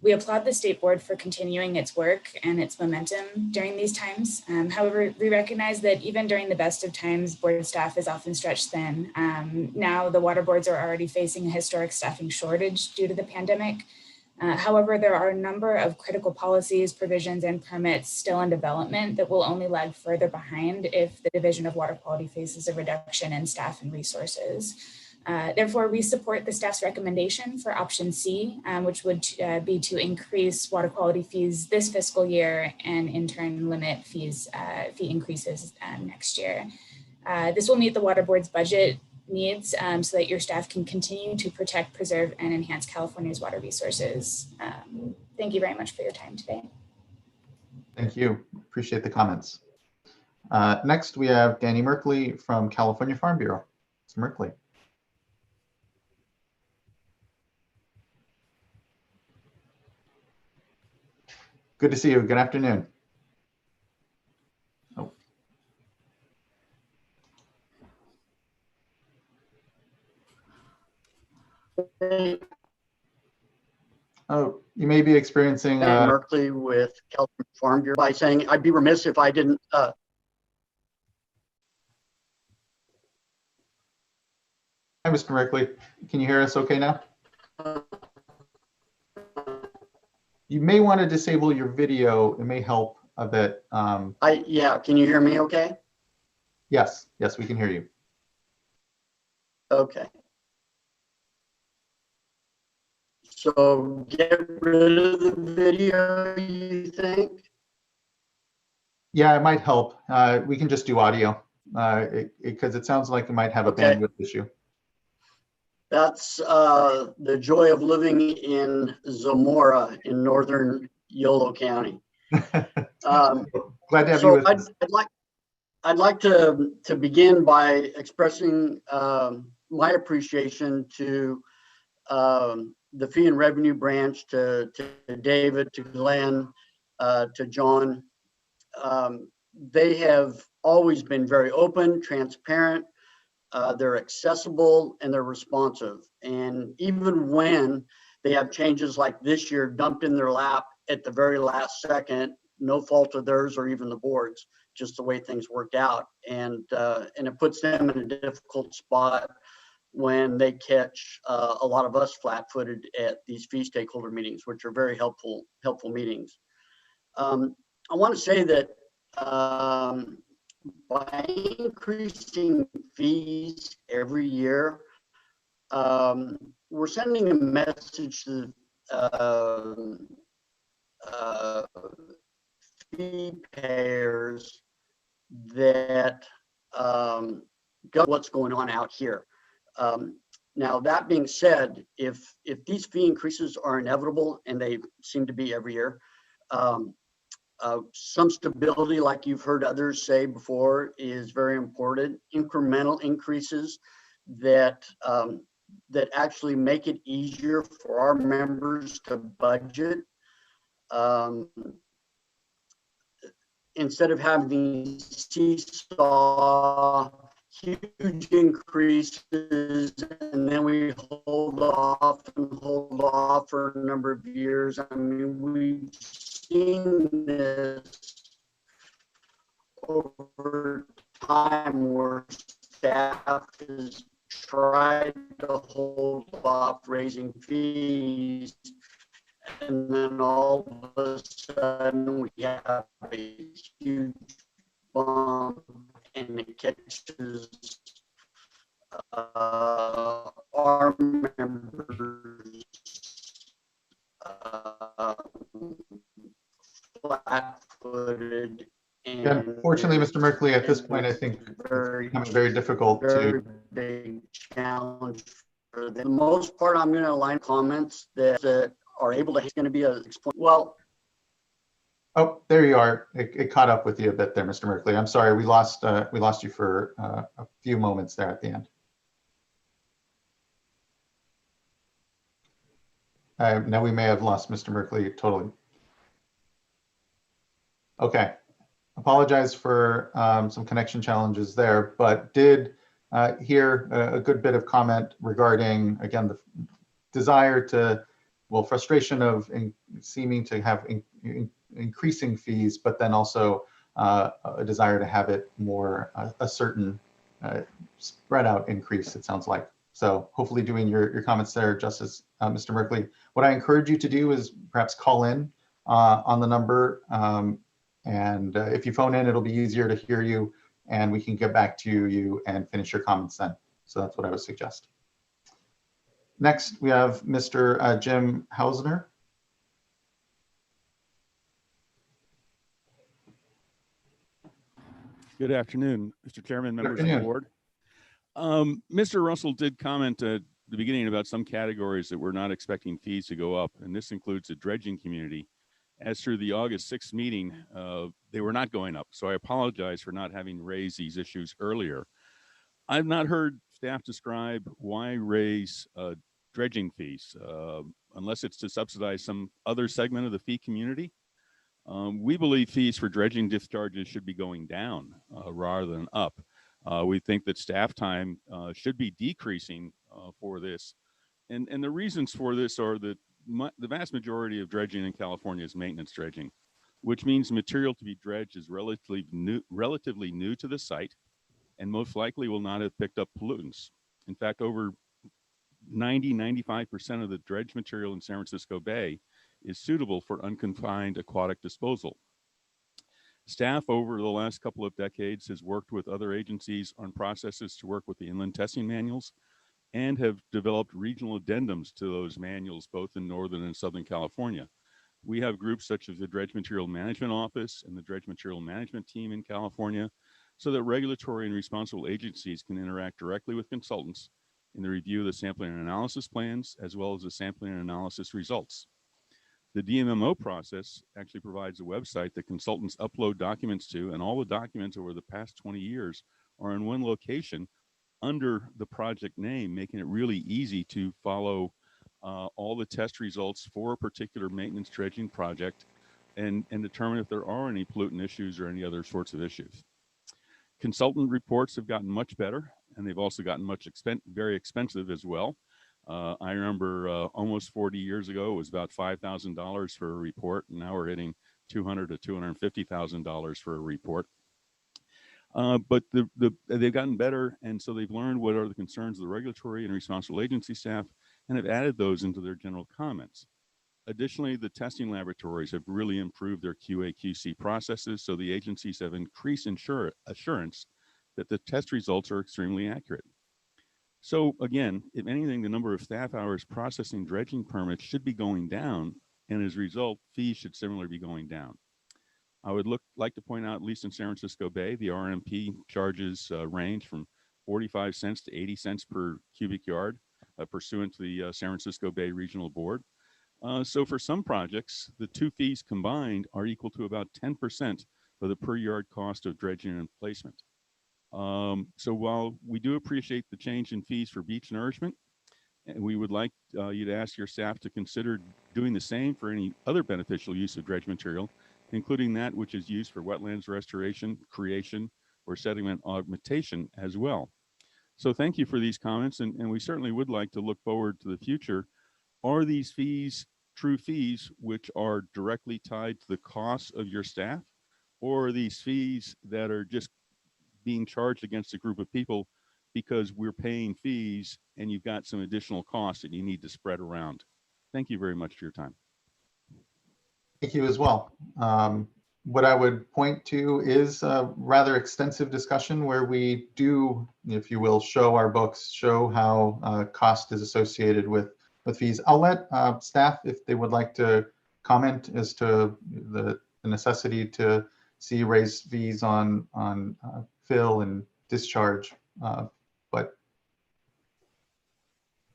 We applaud the State Board for continuing its work and its momentum during these times. However, we recognize that even during the best of times, board staff is often stretched thin. Now, the water boards are already facing a historic staffing shortage due to the pandemic. However, there are a number of critical policies, provisions, and permits still in development that will only lag further behind if the Division of Water Quality faces a reduction in staff and resources. Therefore, we support the staff's recommendation for option C, which would be to increase water quality fees this fiscal year and in turn limit fee increases next year. This will meet the Water Board's budget needs so that your staff can continue to protect, preserve, and enhance California's water resources. Thank you very much for your time today. Thank you. Appreciate the comments. Next, we have Danny Merkley from California Farm Bureau. It's Merkley. Good to see you. Good afternoon. Oh. Oh, you may be experiencing. Merkley with California Farm Bureau by saying I'd be remiss if I didn't. Hi, Mr. Merkley. Can you hear us okay now? You may want to disable your video. It may help a bit. Yeah, can you hear me okay? Yes, yes, we can hear you. Okay. So get rid of the video, you think? Yeah, it might help. We can just do audio because it sounds like it might have a bandwidth issue. That's the joy of living in Zamora in northern Yolo County. Glad to have you with us. I'd like to begin by expressing my appreciation to the Fee and Revenue Branch, to David, to Glenn, to John. They have always been very open, transparent. They're accessible and they're responsive. And even when they have changes like this year dumped in their lap at the very last second, no fault of theirs or even the board's, just the way things worked out. And it puts them in a difficult spot when they catch a lot of us flat-footed at these fee stakeholder meetings, which are very helpful meetings. I want to say that by increasing fees every year, we're sending a message to fee payers that what's going on out here. Now, that being said, if these fee increases are inevitable, and they seem to be every year, some stability, like you've heard others say before, is very important. Incremental increases that that actually make it easier for our members to budget. Instead of having these seesaw huge increases, and then we hold off for a number of years. I mean, we've seen this over time where staff has tried to hold off raising fees, and then all of a sudden we have a huge bump, and it catches our members flat-footed. Unfortunately, Mr. Merkley, at this point, I think it's becoming very difficult very to. big challenge. For the most part, I'm going to align comments that are able to. It's going to be a well. Oh, there you are. It caught up with you a bit there, Mr. Merkley. I'm sorry, we lost you for a few moments there at the end. Now we may have lost Mr. Merkley totally. Okay, apologize for some connection challenges there, but did hear a good bit of comment regarding, again, the desire to, well, frustration of seeming to have increasing fees, but then also a desire to have it more a certain spread out increase, it sounds like. So hopefully doing your comments there, Justice Mr. Merkley. What I encourage you to do is perhaps call in on the number. And if you phone in, it'll be easier to hear you, and we can get back to you and finish your comments then. So that's what I would suggest. Next, we have Mr. Jim Hausner. Good afternoon, Mr. Chairman, members of the board. Mr. Russell did comment at the beginning about some categories that we're not expecting fees to go up, and this includes the dredging community. As through the August 6th meeting, they were not going up, so I apologize for not having raised these issues earlier. I've not heard staff describe why raise dredging fees, unless it's to subsidize some other segment of the fee community. We believe fees for dredging discharges should be going down rather than up. We think that staff time should be decreasing for this. And the reasons for this are that the vast majority of dredging in California is maintenance dredging, which means the material to be dredged is relatively new to the site and most likely will not have picked up pollutants. In fact, over 95% of the dredge material in San Francisco Bay is suitable for unconfined aquatic disposal. Staff over the last couple of decades has worked with other agencies on processes to work with the inland testing manuals and have developed regional addendums to those manuals, both in Northern and Southern California. We have groups such as the Dredge Material Management Office and the Dredge Material Management Team in California, so that regulatory and responsible agencies can interact directly with consultants in the review of the sampling and analysis plans, as well as the sampling and analysis results. The DMMO process actually provides a website that consultants upload documents to, and all the documents over the past 20 years are in one location under the project name, making it really easy to follow all the test results for a particular maintenance dredging project and determine if there are any pollutant issues or any other sorts of issues. Consultant reports have gotten much better, and they've also gotten very expensive as well. I remember almost 40 years ago, it was about $5,000 for a report, and now we're hitting $200,000 to $250,000 for a report. But they've gotten better, and so they've learned what are the concerns of the regulatory and responsible agency staff, and have added those into their general comments. Additionally, the testing laboratories have really improved their QA/QC processes, so the agencies have increased assurance that the test results are extremely accurate. So again, if anything, the number of staff hours processing dredging permits should be going down, and as a result, fees should similarly be going down. I would like to point out, at least in San Francisco Bay, the RMP charges range from 45 cents to 80 cents per cubic yard, pursuant to the San Francisco Bay Regional Board. So for some projects, the two fees combined are equal to about 10% of the per yard cost of dredging and placement. So while we do appreciate the change in fees for beach nourishment, and we would like you to ask your staff to consider doing the same for any other beneficial use of dredge material, including that which is used for wetlands restoration, creation, or sediment augmentation as well. So thank you for these comments, and we certainly would like to look forward to the future. Are these fees true fees which are directly tied to the costs of your staff, or are these fees that are just being charged against a group of people because we're paying fees and you've got some additional costs that you need to spread around? Thank you very much for your time. Thank you as well. What I would point to is a rather extensive discussion where we do, if you will, show our books, show how cost is associated with fees. I'll let staff, if they would like to comment as to the necessity to see raised fees on fill and discharge. But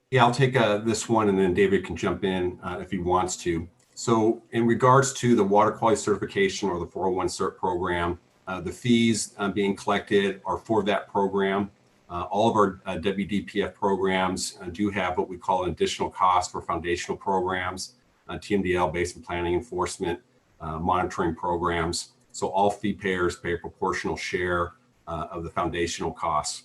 yeah, I'll take this one, and then David can jump in if he wants to. So in regards to the water quality certification or the 401 CERT program, the fees being collected are for that program. All of our WDPF programs do have what we call an additional cost for foundational programs, TMDL, basin planning enforcement, monitoring programs. So all fee payers pay a proportional share of the foundational costs.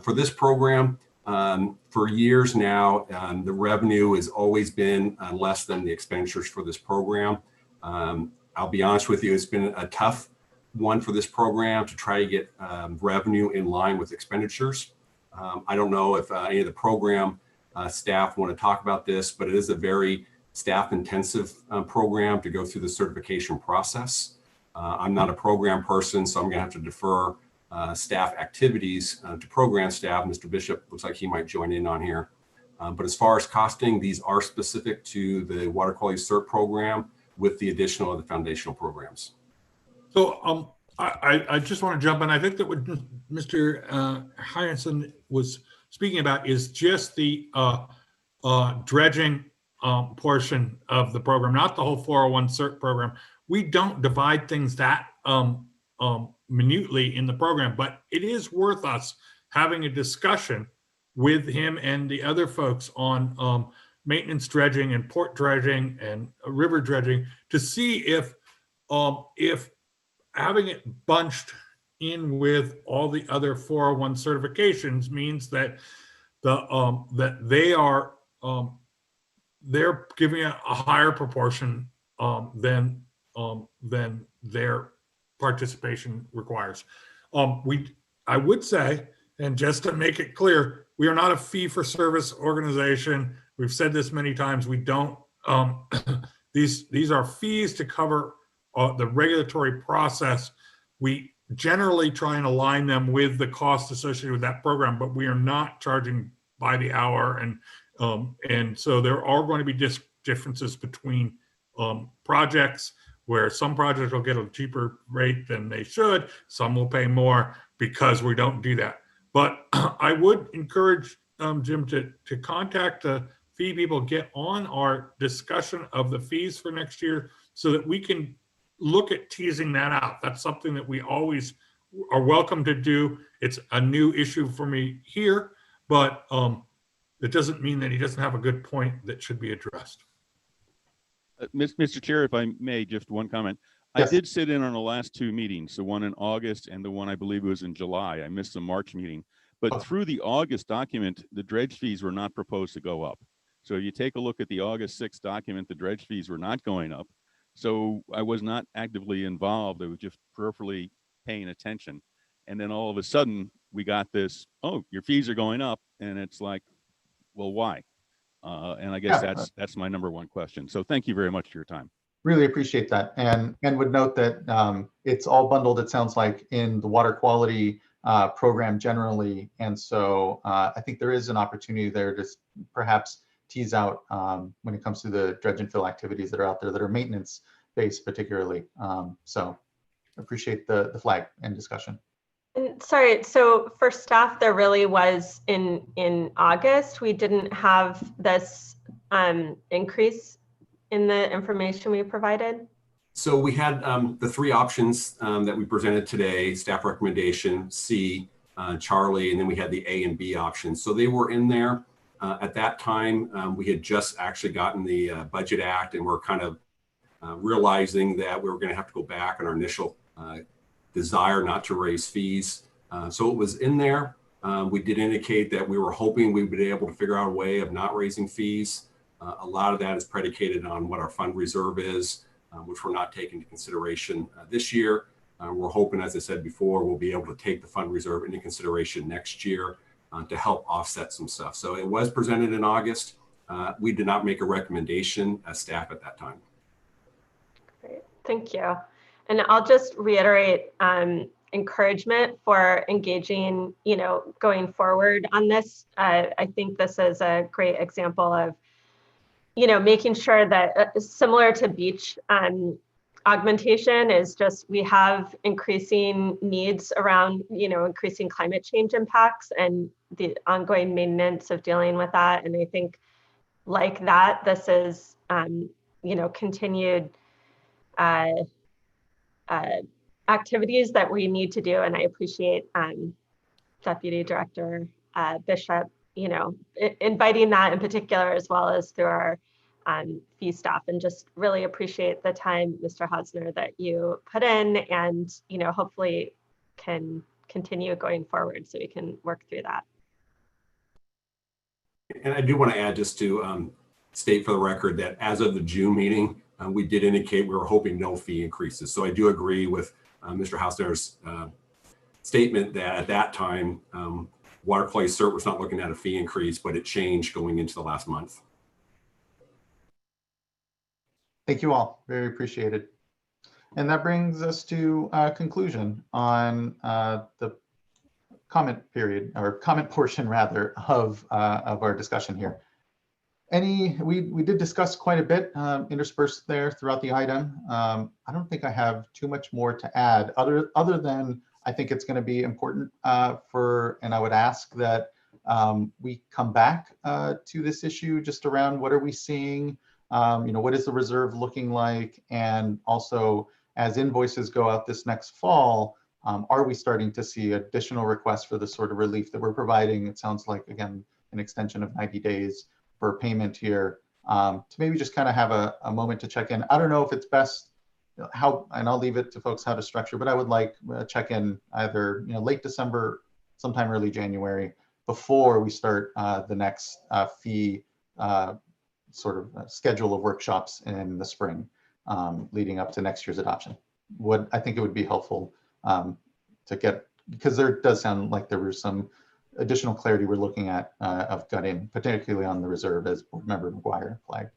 For this program, for years now, the revenue has always been less than the expenditures for this program. I'll be honest with you, it's been a tough one for this program to try to get revenue in line with expenditures. I don't know if any of the program staff want to talk about this, but it is a very staff-intensive program to go through the certification process. I'm not a program person, so I'm going to have to defer staff activities to program staff. Mr. Bishop looks like he might join in on here. But as far as costing, these are specific to the water quality CERT program with the additional of the foundational programs. So I just want to jump in. I think that what Mr. Hyacinth was speaking about is just the dredging portion of the program, not the whole 401 CERT program. We don't divide things that minutely in the program, but it is worth us having a discussion with him and the other folks on maintenance dredging and port dredging and river dredging to see if having it bunched in with all the other 401 certifications means that that they are they're giving a higher proportion than their participation requires. I would say, and just to make it clear, we are not a fee-for-service organization. We've said this many times. We don't. These are fees to cover the regulatory process. We generally try and align them with the cost associated with that program, but we are not charging by the hour, and so there are going to be differences between projects, where some projects will get a cheaper rate than they should, some will pay more because we don't do that. But I would encourage Jim to contact the fee people, get on our discussion of the fees for next year so that we can look at teasing that out. That's something that we always are welcome to do. It's a new issue for me here, but it doesn't mean that he doesn't have a good point that should be addressed. Mr. Chair, if I may, just one comment. Yes. I did sit in on the last two meetings, the one in August and the one I believe was in July. I missed the March meeting, but through the August document, the dredge fees were not proposed to go up. So you take a look at the August 6th document, the dredge fees were not going up. So I was not actively involved. I was just peripherally paying attention. And then all of a sudden we got this, oh, your fees are going up. And it's like, well, why? And I guess that's my number one question. So thank you very much for your time. Really appreciate that, and would note that it's all bundled, it sounds like, in the water quality program generally. And so I think there is an opportunity there to perhaps tease out when it comes to the dredge and fill activities that are out there that are maintenance based particularly. So appreciate the flag and discussion. And sorry, so for staff, there really was in August, we didn't have this increase in the information we provided? So we had the three options that we presented today: staff recommendation, C, Charlie, and then we had the A and B options. So they were in there. At that time, we had just actually gotten the Budget Act, and we're kind of realizing that we were going to have to go back on our initial desire not to raise fees. So it was in there. We did indicate that we were hoping we would be able to figure out a way of not raising fees. A lot of that is predicated on what our fund reserve is, which we're not taking into consideration this year. We're hoping, as I said before, we'll be able to take the fund reserve into consideration next year to help offset some stuff. So it was presented in August. We did not make a recommendation as staff at that time. Great, thank you. And I'll just reiterate encouragement for engaging, going forward on this. I think this is a great example of making sure that similar to beach augmentation is just, we have increasing needs around, increasing climate change impacts and the ongoing maintenance of dealing with that. And I think like that, this is, continued activities that we need to do. And I appreciate Deputy Director Bishop, inviting that in particular, as well as through our fee staff, and just really appreciate the time, Mr. Hausner, that you put in, and hopefully can continue going forward so we can work through that. And I do want to add, just to state for the record, that as of the June meeting, we did indicate we were hoping no fee increases. So I do agree with Mr. Hausner's statement that at that time, Water Quality Cert was not looking at a fee increase, but it changed going into the last month. Thank you all, very appreciated. And that brings us to conclusion on the comment period, or comment portion rather, of our discussion here. We did discuss quite a bit interspersed there throughout the item. I don't think I have too much more to add other than I think it's going to be important and I would ask that we come back to this issue just around what are we seeing, what is the reserve looking like, and also as invoices go out this next fall, are we starting to see additional requests for the sort of relief that we're providing? It sounds like, again, an extension of 90 days for payment here, to maybe just kind of have a moment to check in. I don't know if it's best how, and I'll leave it to folks how to structure, but I would like a check in either late December, sometime early January, before we start the next fee sort of schedule of workshops in the spring leading up to next year's adoption. I think it would be helpful to get, because there does sound like there was some additional clarity we're looking at of gutting, particularly on the reserve, as Board Member McGuire flagged.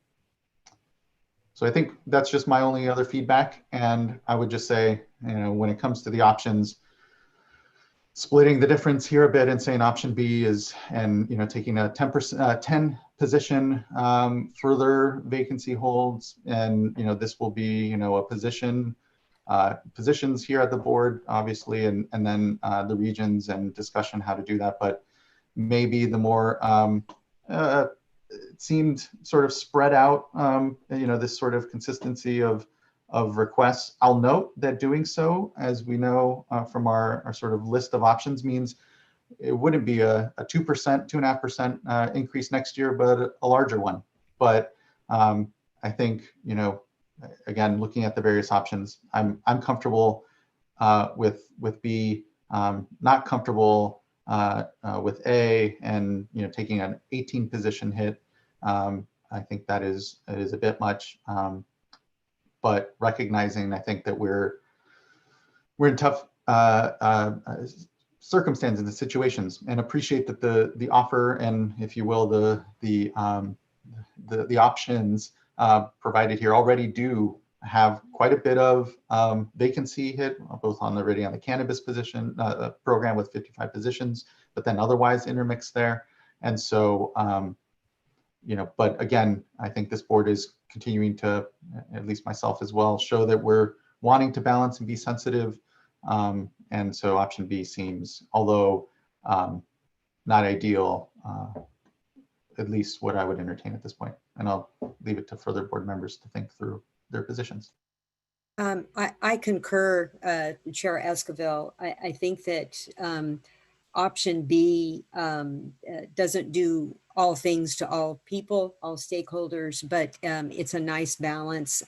So I think that's just my only other feedback. And I would just say, when it comes to the options, splitting the difference here a bit and saying option B is, and taking a 10 position further vacancy holds, and this will be a positions here at the board, obviously, and then the regions and discussion how to do that. But maybe the more it seemed sort of spread out, this sort of consistency of requests. I'll note that doing so, as we know from our sort of list of options, means it wouldn't be a 2%, 2.5% increase next year, but a larger one. But I think, again, looking at the various options, I'm comfortable with B, not comfortable with A, and taking an 18 position hit. I think that is a bit much, but recognizing, I think that we're in tough circumstances and situations, and appreciate that the offer, and if you will, the options provided here already do have quite a bit of vacancy hit, both already on the cannabis position program with 55 positions, but then otherwise intermixed there. And so, but again, I think this board is continuing to, at least myself as well, show that we're wanting to balance and be sensitive. And so option B seems, although not ideal, at least what I would entertain at this point. And I'll leave it to further board members to think through their positions. I concur, Chair Esquivel. I think that option B doesn't do all things to all people, all stakeholders, but it's a nice balance.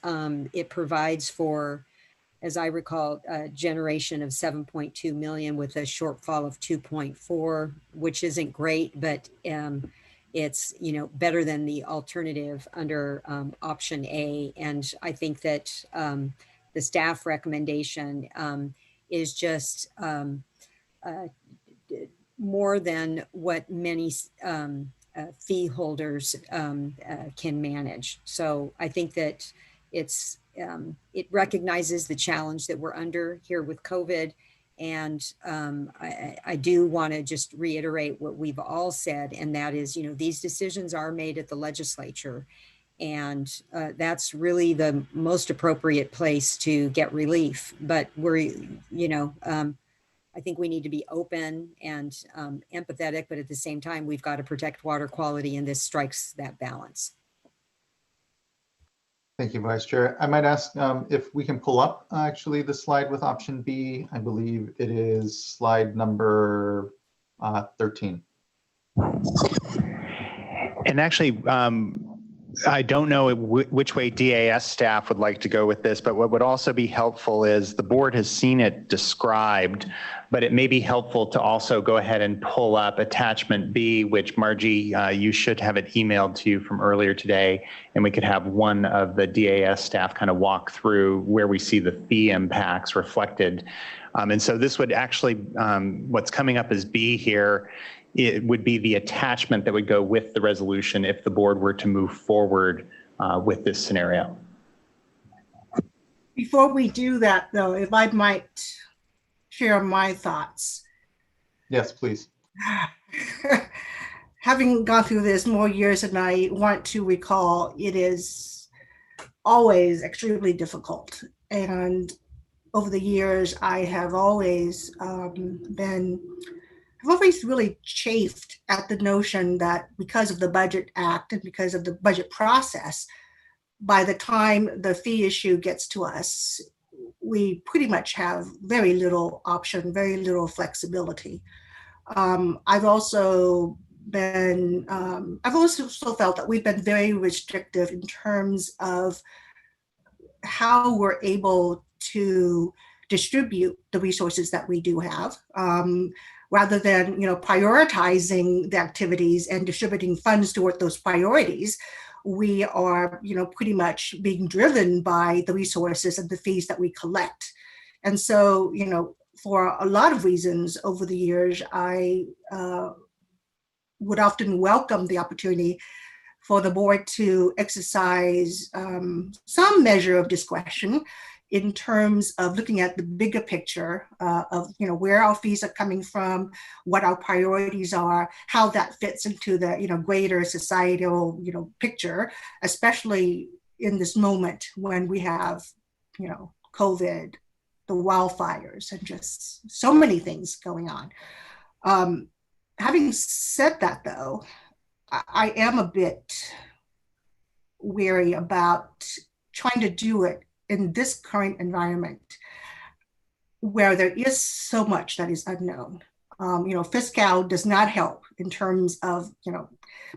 It provides for, as I recall, a generation of 7.2 million with a shortfall of 2.4, which isn't great, but it's better than the alternative under option A. And I think that the staff recommendation is just more than what many fee holders can manage. So I think that it recognizes the challenge that we're under here with COVID. And I do want to just reiterate what we've all said, and that is, these decisions are made at the legislature, and that's really the most appropriate place to get relief. But we're, I think we need to be open and empathetic, but at the same time, we've got to protect water quality, and this strikes that balance. Thank you, Vice Chair. I might ask if we can pull up actually the slide with option B. I believe it is slide number 13. And actually, I don't know which way DAS staff would like to go with this, but what would also be helpful is the board has seen it described, but it may be helpful to also go ahead and pull up attachment B, which Margie, you should have it emailed to you from earlier today, and we could have one of the DAS staff kind of walk through where we see the fee impacts reflected. And so this would actually, what's coming up as B here, it would be the attachment that would go with the resolution if the board were to move forward with this scenario. Before we do that, though, if I might share my thoughts. Yes, please. Having gone through this more years than I want to recall, it is always extremely difficult. And over the years, I have always I've always really chafed at the notion that because of the Budget Act and because of the budget process, by the time the fee issue gets to us, we pretty much have very little option, very little flexibility. I've also felt that we've been very restrictive in terms of how we're able to distribute the resources that we do have. Rather than prioritizing the activities and distributing funds toward those priorities, we are, pretty much being driven by the resources and the fees that we collect. And so, for a lot of reasons over the years, I would often welcome the opportunity for the board to exercise some measure of discretion in terms of looking at the bigger picture of where our fees are coming from, what our priorities are, how that fits into the greater societal picture, especially in this moment when we have COVID, the wildfires, and just so many things going on. Having said that, though, I am a bit weary about trying to do it in this current environment where there is so much that is unknown. Fiscal does not help in terms of,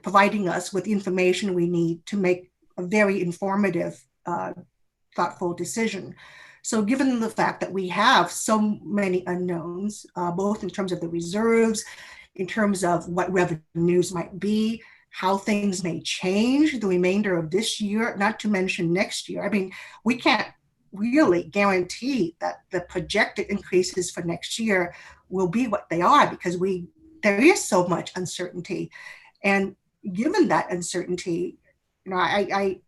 providing us with the information we need to make a very informative, thoughtful decision. So given the fact that we have so many unknowns, both in terms of the reserves, in terms of what revenues might be, how things may change the remainder of this year, not to mention next year. I mean, we can't really guarantee that the projected increases for next year will be what they are because there is so much uncertainty. And given that uncertainty, I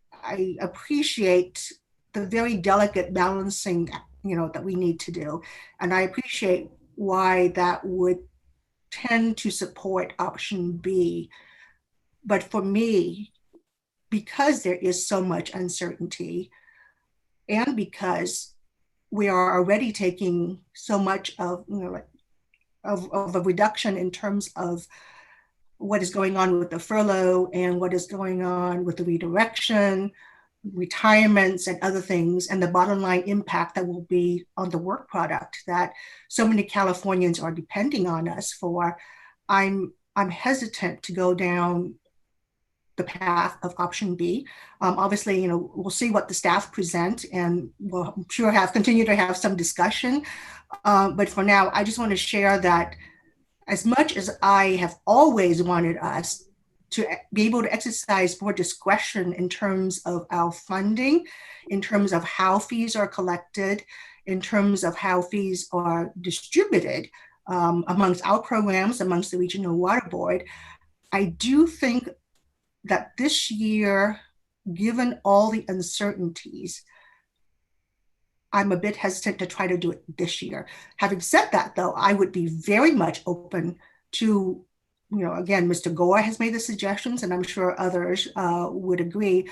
appreciate the very delicate balancing, that we need to do. And I appreciate why that would tend to support option B. But for me, because there is so much uncertainty and because we are already taking so much of a reduction in terms of what is going on with the furlough and what is going on with the redirection, retirements and other things, and the bottom line impact that will be on the work product that so many Californians are depending on us for, I'm hesitant to go down the path of option B. Obviously, we'll see what the staff present and we'll, I'm sure, continue to have some discussion. But for now, I just want to share that as much as I have always wanted us to be able to exercise more discretion in terms of our funding, in terms of how fees are collected, in terms of how fees are distributed amongst our programs, amongst the Regional Water Board, I do think that this year, given all the uncertainties, I'm a bit hesitant to try to do it this year. Having said that, though, I would be very much open to, again, Mr. Gore has made the suggestions, and I'm sure others would agree,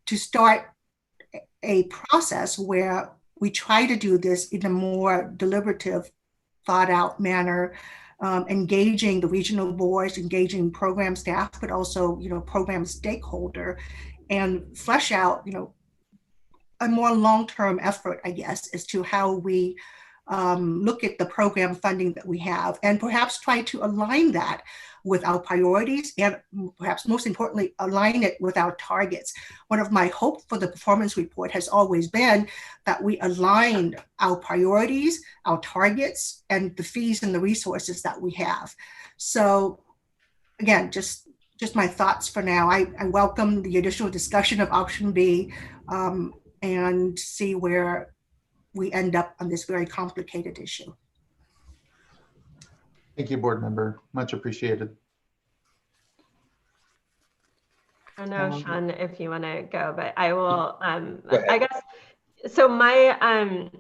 to start a process where we try to do this in a more deliberative, thought out manner, engaging the regional boards, engaging program staff, but also, program stakeholder, and flesh out, a more long-term effort, I guess, as to how we look at the program funding that we have, and perhaps try to align that with our priorities, and perhaps most importantly, align it with our targets. One of my hopes for the performance report has always been that we aligned our priorities, our targets, and the fees and the resources that we have. So again, just my thoughts for now. I welcome the additional discussion of option B and see where we end up on this very complicated issue. Thank you, board member. Much appreciated. I don't know, Sean, if you want to go, but I will, I guess, so I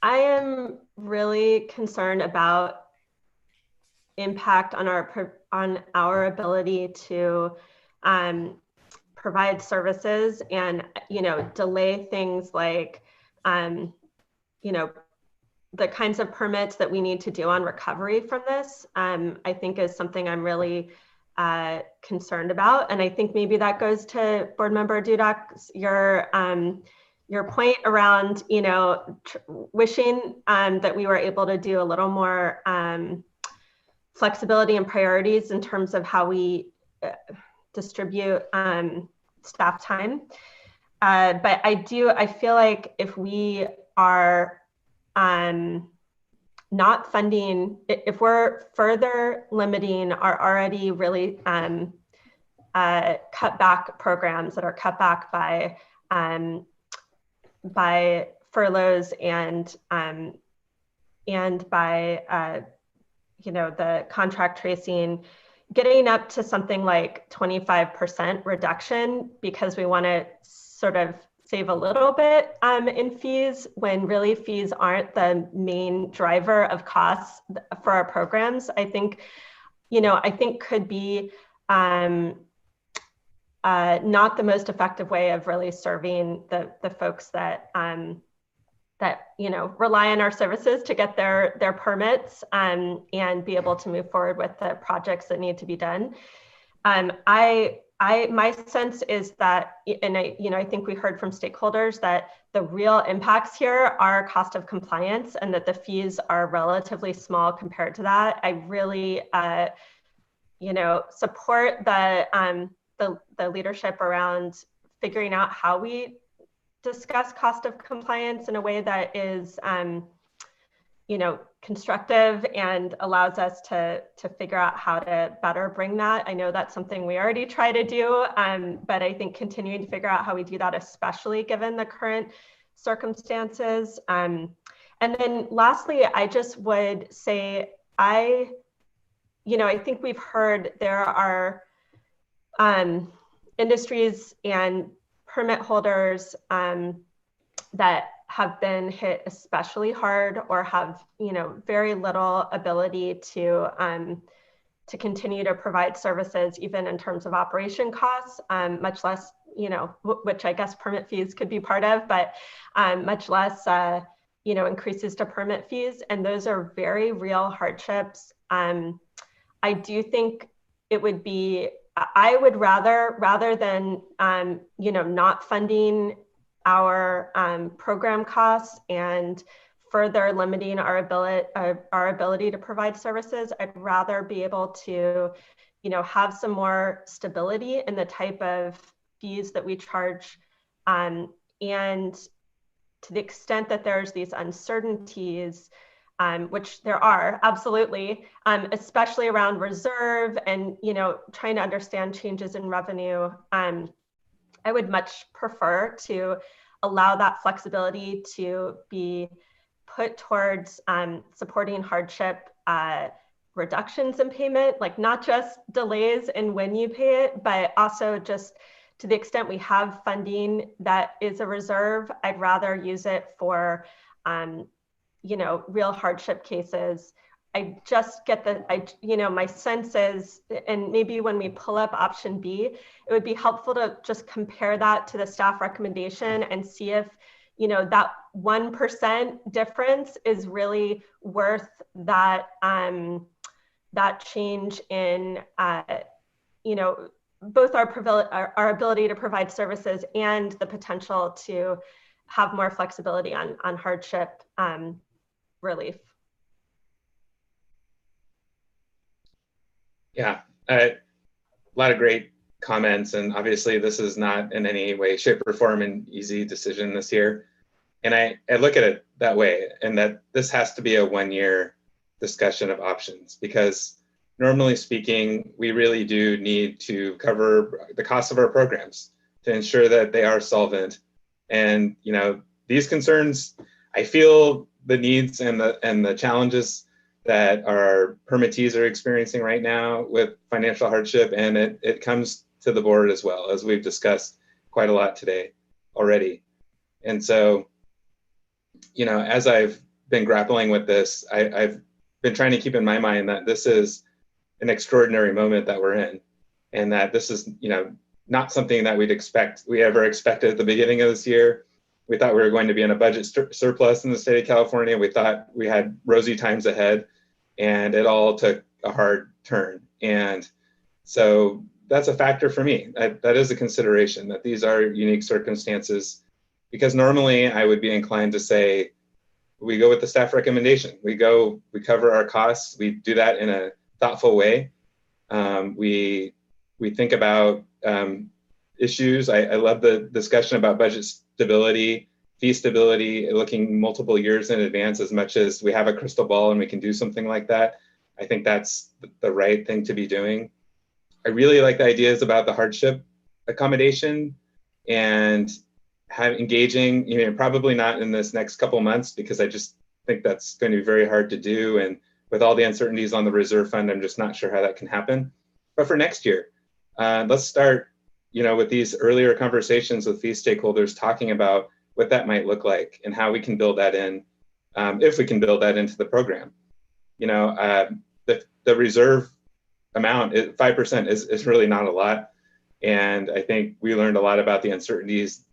am really concerned about impact on our ability to provide services and, delay things like, the kinds of permits that we need to do on recovery from this, I think is something I'm really concerned about. And I think maybe that goes to Board Member Dudek's, your point around, wishing that we were able to do a little more flexibility and priorities in terms of how we distribute staff time. But I feel like if we are not funding, if we're further limiting our already really cut back programs that are cut back by furloughs and by the contract tracing, getting up to something like 25% reduction because we want to sort of save a little bit in fees when really fees aren't the main driver of costs for our programs. I think could be not the most effective way of really serving the folks that rely on our services to get their permits and be able to move forward with the projects that need to be done. My sense is that, and I think we heard from stakeholders that the real impacts here are cost of compliance and that the fees are relatively small compared to that. I really, support the leadership around figuring out how we discuss cost of compliance in a way that is, constructive and allows us to figure out how to better bring that. I know that's something we already try to do, but I think continuing to figure out how we do that, especially given the current circumstances. And then lastly, I just would say, I think we've heard there are industries and permit holders that have been hit especially hard or have very little ability to continue to provide services, even in terms of operation costs, much less which I guess permit fees could be part of, but much less increases to permit fees, and those are very real hardships. I do think it would be, I would rather than not funding our program costs and further limiting our ability to provide services, I'd rather be able to have some more stability in the type of fees that we charge, and to the extent that there's these uncertainties, which there are absolutely, especially around reserve and trying to understand changes in revenue. I would much prefer to allow that flexibility to be put towards supporting hardship reductions in payment, like not just delays in when you pay it, but also just to the extent we have funding that is a reserve, I'd rather use it for real hardship cases. I just get my sense is, and maybe when we pull up option B, it would be helpful to just compare that to the staff recommendation and see if, that 1% difference is really worth that, that change in, both our ability to provide services and the potential to have more flexibility on hardship relief. Yeah, a lot of great comments, and obviously this is not in any way, shape, or form an easy decision this year. And I look at it that way, and that this has to be a one-year discussion of options, because normally speaking, we really do need to cover the cost of our programs to ensure that they are solvent. And these concerns, I feel the needs and the challenges that our permittees are experiencing right now with financial hardship, and it comes to the board as well, as we've discussed quite a lot today already. And so, as I've been grappling with this, I've been trying to keep in my mind that this is an extraordinary moment that we're in, and that this is, not something that we ever expected at the beginning of this year. We thought we were going to be in a budget surplus in the state of California. We thought we had rosy times ahead, and it all took a hard turn. And so that's a factor for me. That is a consideration, that these are unique circumstances, because normally I would be inclined to say, we go with the staff recommendation. We cover our costs. We do that in a thoughtful way. We think about issues. I love the discussion about budget stability, fee stability, looking multiple years in advance, as much as we have a crystal ball and we can do something like that. I think that's the right thing to be doing. I really like the ideas about the hardship accommodation and engaging, you know, probably not in this next couple months, because I just think that's going to be very hard to do. And with all the uncertainties on the reserve fund, I'm just not sure how that can happen. But for next year, let's start, you know, with these earlier conversations with fee stakeholders, talking about what that might look like and how we can build that in, if we can build that into the program. You know, the reserve amount, 5% is really not a lot. And I think we learned a lot about the uncertainties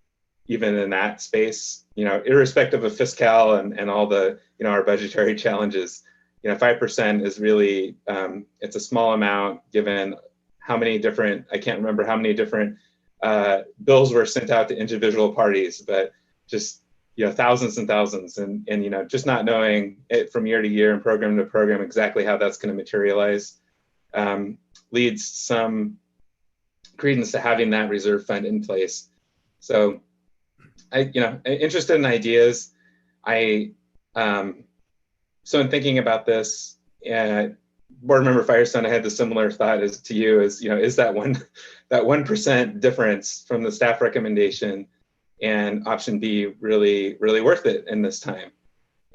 even in that space, you know, irrespective of fiscal and all the, you know, our budgetary challenges. You know, 5% is really, it's a small amount given how many different, I can't remember how many different bills were sent out to individual parties, but just, you know, thousands and thousands, and you know, just not knowing it from year to year and program to program exactly how that's going to materialize leads some credence to having that reserve fund in place. So you know, interested in ideas. So in thinking about this, Board Member Firestone, I had the similar thought as to you, as, you know, is that 1% difference from the staff recommendation and option B really worth it in this time?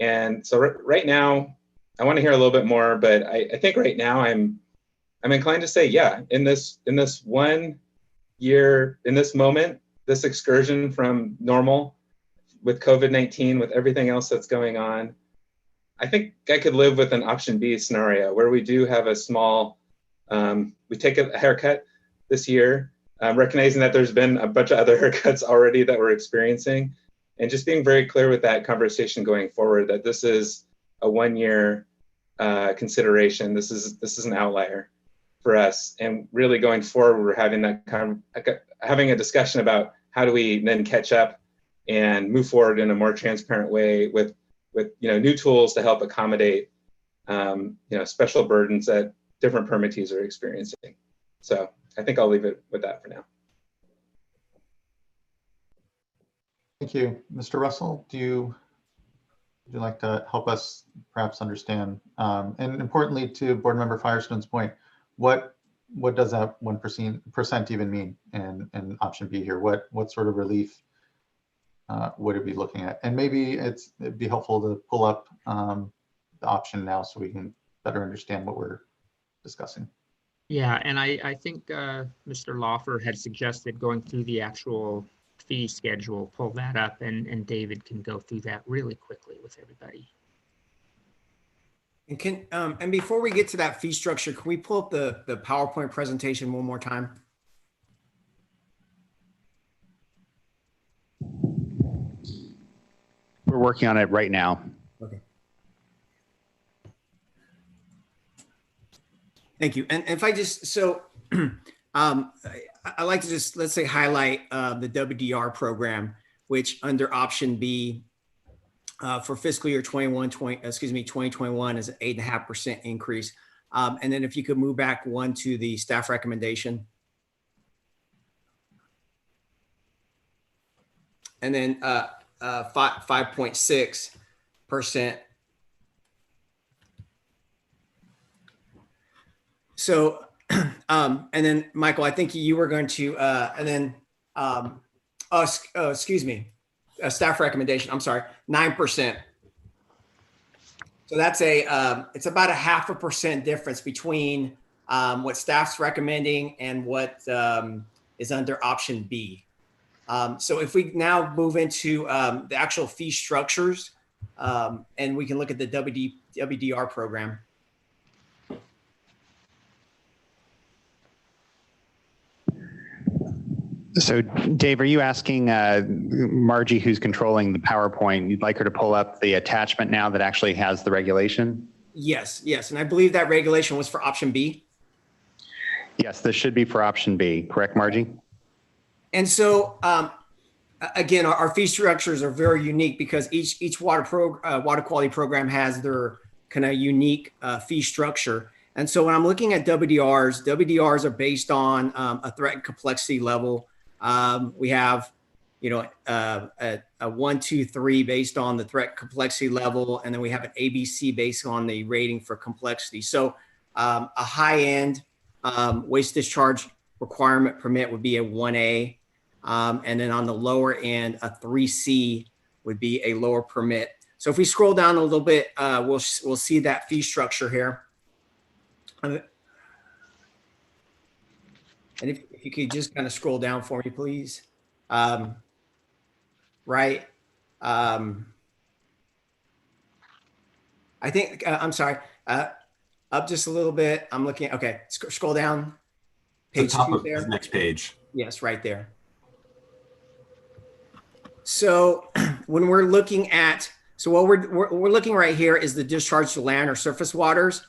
And so right now, I want to hear a little bit more, but I think right now I'm inclined to say, yeah, in this 1 year, in this moment, this excursion from normal with COVID-19, with everything else that's going on, I think I could live with an option B scenario where we do have a small, we take a haircut this year, recognizing that there's been a bunch of other haircuts already that we're experiencing, and just being very clear with that conversation going forward, that this is a 1 year consideration. This is an outlier for us, and really going forward, we're having that having a discussion about how do we then catch up and move forward in a more transparent way with you know, new tools to help accommodate you know, special burdens that different permittees are experiencing. So I think I'll leave it with that for now. Thank you. Mr. Russell, would you like to help us perhaps understand, and importantly to Board Member Firestone's point, what does that 1% even mean in option B here? What sort of relief would it be looking at? And maybe it'd be helpful to pull up the option now so we can better understand what we're discussing. Yeah, and I think Mr. Laufer had suggested going through the actual fee schedule, pull that up, and David can go through that really quickly with everybody. And and before we get to that fee structure, can we pull up the PowerPoint presentation one more time? We're working on it right now. Okay. Thank you. And if I just, so I like to just, let's say, highlight the WDR program, which under option B for fiscal year 2021 is an 8.5% increase. And then if you could move back one to the staff recommendation. And then 5.6%. So, and then Michael, I think you were going to, and then, excuse me, a staff recommendation, I'm sorry, 9%. So that's it's about a 0.5% difference between what staff's recommending and what is under option B. So if we now move into the actual fee structures, and we can look at the WDR program. So Dave, are you asking Margie, who's controlling the PowerPoint, you'd like her to pull up the attachment now that actually has the regulation? Yes, yes. And I believe that regulation was for option B. Yes, this should be for option B. Correct, Margie? And so, again, our fee structures are very unique because each water quality program has their kind of unique fee structure. And so when I'm looking at WDRs are based on a threat and complexity level. We have, a 1, 2, 3 based on the threat complexity level, and then we have an ABC based on the rating for complexity. So a high end Waste discharge requirement permit would be a 1A. And then on the lower end, a 3C would be a lower permit. So if we scroll down a little bit, we'll see that fee structure here. And if you could just kind of scroll down for me, please. Right. I think, I'm sorry, up just a little bit. I'm looking, okay, scroll down. Page 2 there. Next page. Yes, right there. So when we're looking at, so what we're looking right here is the discharge to land or surface waters.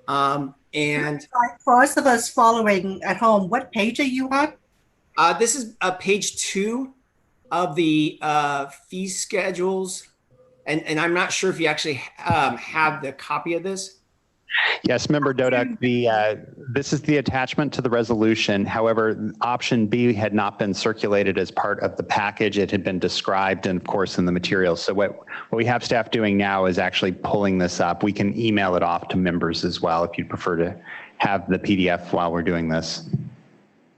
And for us of us following at home, what page are you on? This is page 2 of the fee schedules. And I'm not sure if you actually have the copy of this. Yes, Member Dodek, this is the attachment to the resolution. However, option B had not been circulated as part of the package. It had been described and of course in the materials. So what we have staff doing now is actually pulling this up. We can email it off to members as well if you'd prefer to have the PDF while we're doing this.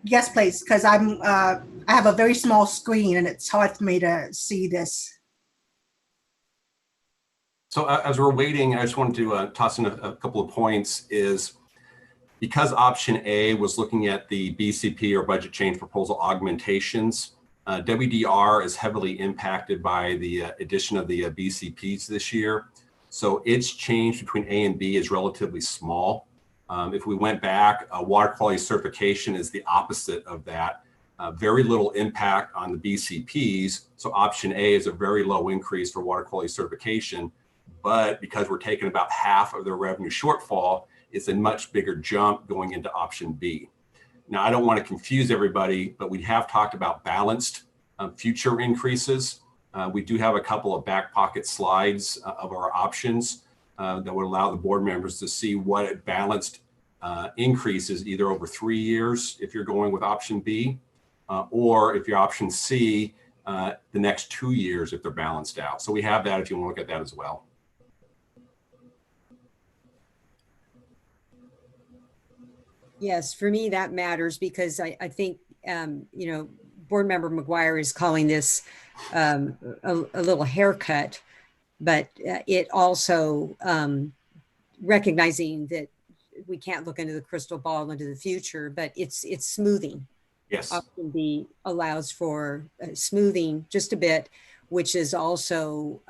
Yes, please, because I have a very small screen and it's hard for me to see this. So as we're waiting, I just wanted to toss in a couple of points is because option A was looking at the BCP or budget change proposal augmentations, WDR is heavily impacted by the addition of the BCPs this year. So its change between A and B is relatively small. If we went back, water quality certification is the opposite of that. Very little impact on the BCPs. So option A is a very low increase for water quality certification. But because we're taking about half of their revenue shortfall, it's a much bigger jump going into option B. Now, I don't want to confuse everybody, but we have talked about balanced future increases. We do have a couple of back pocket slides of our options that would allow the board members to see what it balanced increases either over 3 years if you're going with option B, or if you're option C, the next 2 years if they're balanced out. So we have that if you want to look at that as well. Yes, for me, that matters because I think, Board Member McGuire is calling this a little haircut, but it also recognizing that we can't look into the crystal ball into the future, but it's smoothing. Yes. Option B allows for smoothing just a bit, which is also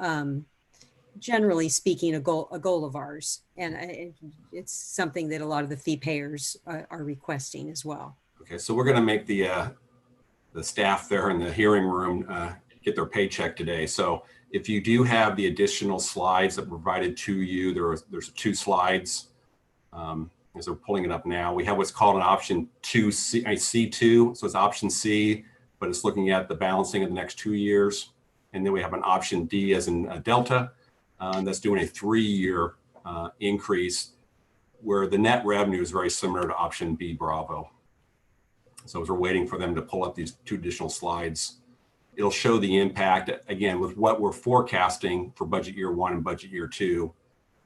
generally speaking, a goal of ours. And it's something that a lot of the fee payers are requesting as well. Okay, so we're going to make the staff there in the hearing room get their paycheck today. So if you do have the additional slides that were provided to you, there's 2 slides. As we're pulling it up now, we have what's called an option C2. So it's option C, but it's looking at the balancing of the next 2 years. And then we have an option D as in Delta. That's doing a 3-year increase where the net revenue is very similar to option B Bravo. So as we're waiting for them to pull up these 2 additional slides, it'll show the impact again with what we're forecasting for budget year 1 and budget year 2,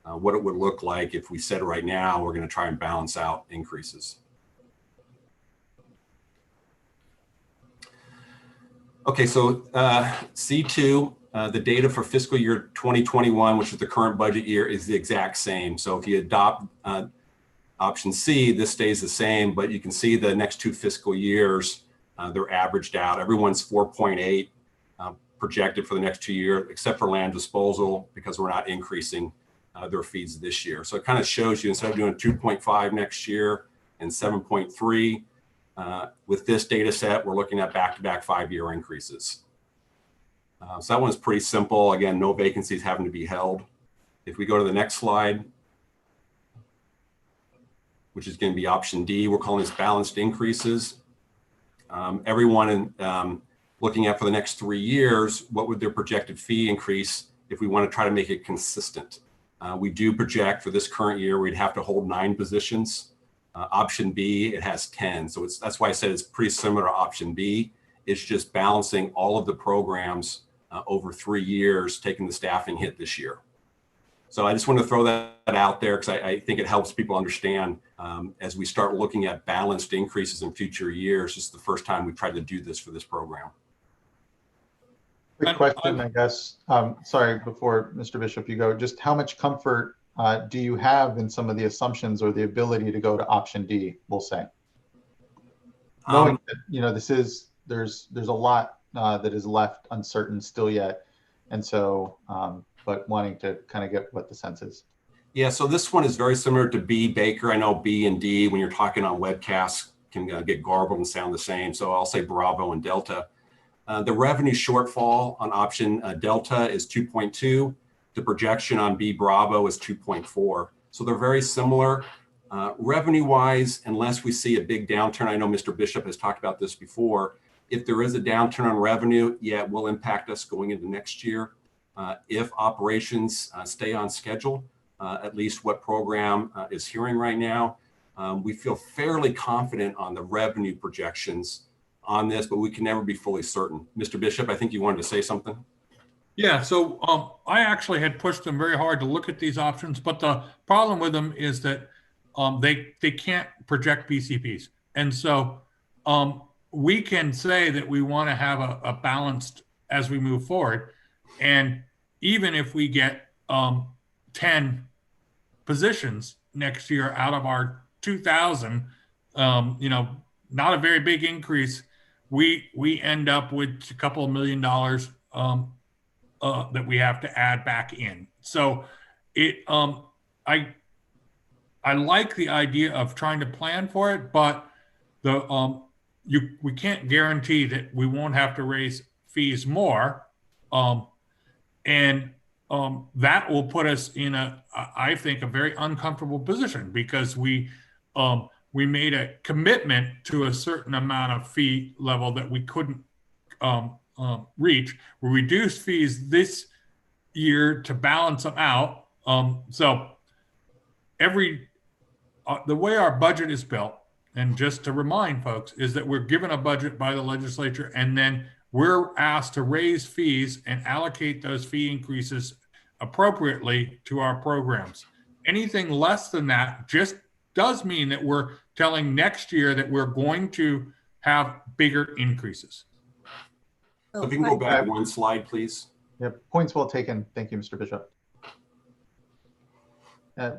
what it would look like if we said right now we're going to try and balance out increases. Okay, so C2, the data for fiscal year 2021, which is the current budget year, is the exact same. So if you adopt option C, this stays the same, but you can see the next 2 fiscal years, they're averaged out. Everyone's 4.8 projected for the next 2 years, except for land disposal, because we're not increasing their fees this year. So it kind of shows you, instead of doing 2.5 next year and 7.3, with this data set, we're looking at back-to-back 5-year increases. So that one's pretty simple. Again, no vacancies having to be held. If we go to the next slide, which is going to be option D, we're calling this balanced increases. Everyone looking at for the next 3 years, what would their projected fee increase if we want to try to make it consistent? We do project for this current year, we'd have to hold 9 positions. Option B, it has 10. So that's why I said it's pretty similar to option B. It's just balancing all of the programs over 3 years, taking the staffing hit this year. So I just want to throw that out there because I think it helps people understand as we start looking at balanced increases in future years. This is the first time we've tried to do this for this program. Quick question, I guess. Sorry, before Mr. Bishop, you go, just how much comfort do you have in some of the assumptions or the ability to go to option D, we'll say? Knowing that, you know, there's a lot that is left uncertain still yet. And so, but wanting to kind of get what the sense is. Yeah, so this one is very similar to B, Baker. I know B and D, when you're talking on webcasts, can get garbled and sound the same. So I'll say Bravo and Delta. The revenue shortfall on option Delta is 2.2. The projection on B Bravo is 2.4. So they're very similar. Revenue-wise, unless we see a big downturn, I know Mr. Bishop has talked about this before. If there is a downturn on revenue, yeah, it will impact us going into next year. If operations stay on schedule, at least what program is hearing right now, we feel fairly confident on the revenue projections on this, but we can never be fully certain. Mr. Bishop, I think you wanted to say something. Yeah, so I actually had pushed them very hard to look at these options, but the problem with them is that they can't project BCPs. And so we can say that we want to have a balanced as we move forward. And even if we get 10 positions next year out of our 2,000, you know, not a very big increase, we end up with a couple of $1 million that we have to add back in. So I like the idea of trying to plan for it, but we can't guarantee that we won't have to raise fees more, and that will put us in I think, a very uncomfortable position because we made a commitment to a certain amount of fee level that we couldn't reach. We reduced fees this year to balance them out. So the way our budget is built, and just to remind folks, is that we're given a budget by the legislature, and then we're asked to raise fees and allocate those fee increases appropriately to our programs. Anything less than that just does mean that we're telling next year that we're going to have bigger increases. So if you can go back one slide, please. Yeah, points well taken. Thank you, Mr. Bishop.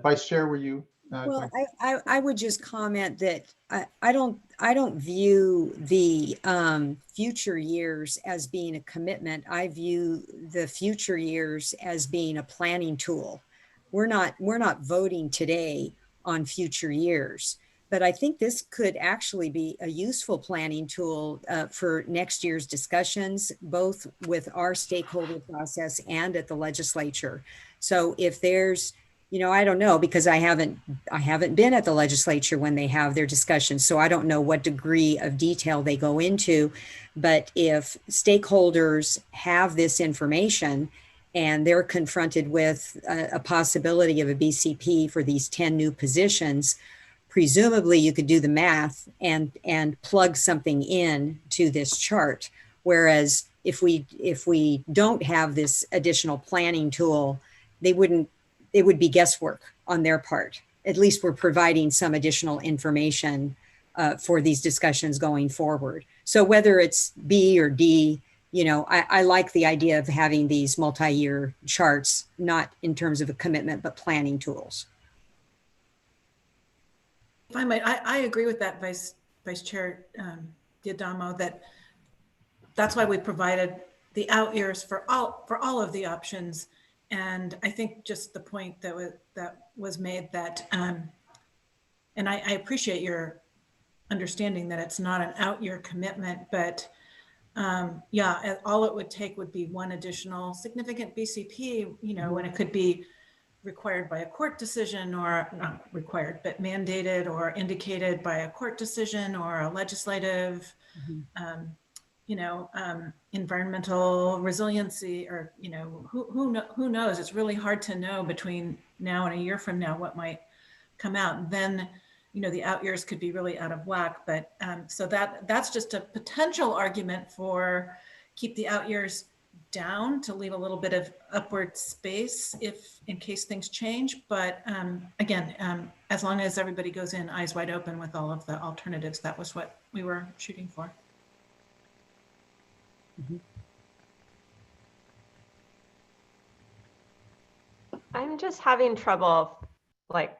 Vice Chair, were you? Well, I would just comment that I don't view the future years as being a commitment. I view the future years as being a planning tool. We're not voting today on future years, but I think this could actually be a useful planning tool for next year's discussions, both with our stakeholder process and at the legislature. So if there's, you know, I don't know, because I haven't been at the legislature when they have their discussions, so I don't know what degree of detail they go into. But if stakeholders have this information and they're confronted with a possibility of a BCP for these 10 new positions, presumably you could do the math and plug something in to this chart. Whereas if we don't have this additional planning tool, it would be guesswork on their part. At least we're providing some additional information for these discussions going forward. So whether it's B or D, you know, I like the idea of having these multi-year charts, not in terms of a commitment, but planning tools. If I might, I agree with that, Vice Chair Diadamo, that's why we provided the out years for all of the options. And I think just the point that was made that, and I appreciate your understanding that it's not an out year commitment, but yeah, all it would take would be one additional significant BCP, you know, and it could be required by a court decision, or not required, but mandated or indicated by a court decision or a legislative, you know, environmental resiliency, or, you know, who knows? It's really hard to know between now and a year from now what might come out. Then, you know, the out years could be really out of whack. But so that's just a potential argument for keep the out years down to leave a little bit of upward space in case things change. But again, as long as everybody goes in eyes wide open with all of the alternatives, that was what we were shooting for. Mm-hmm. I'm just having trouble like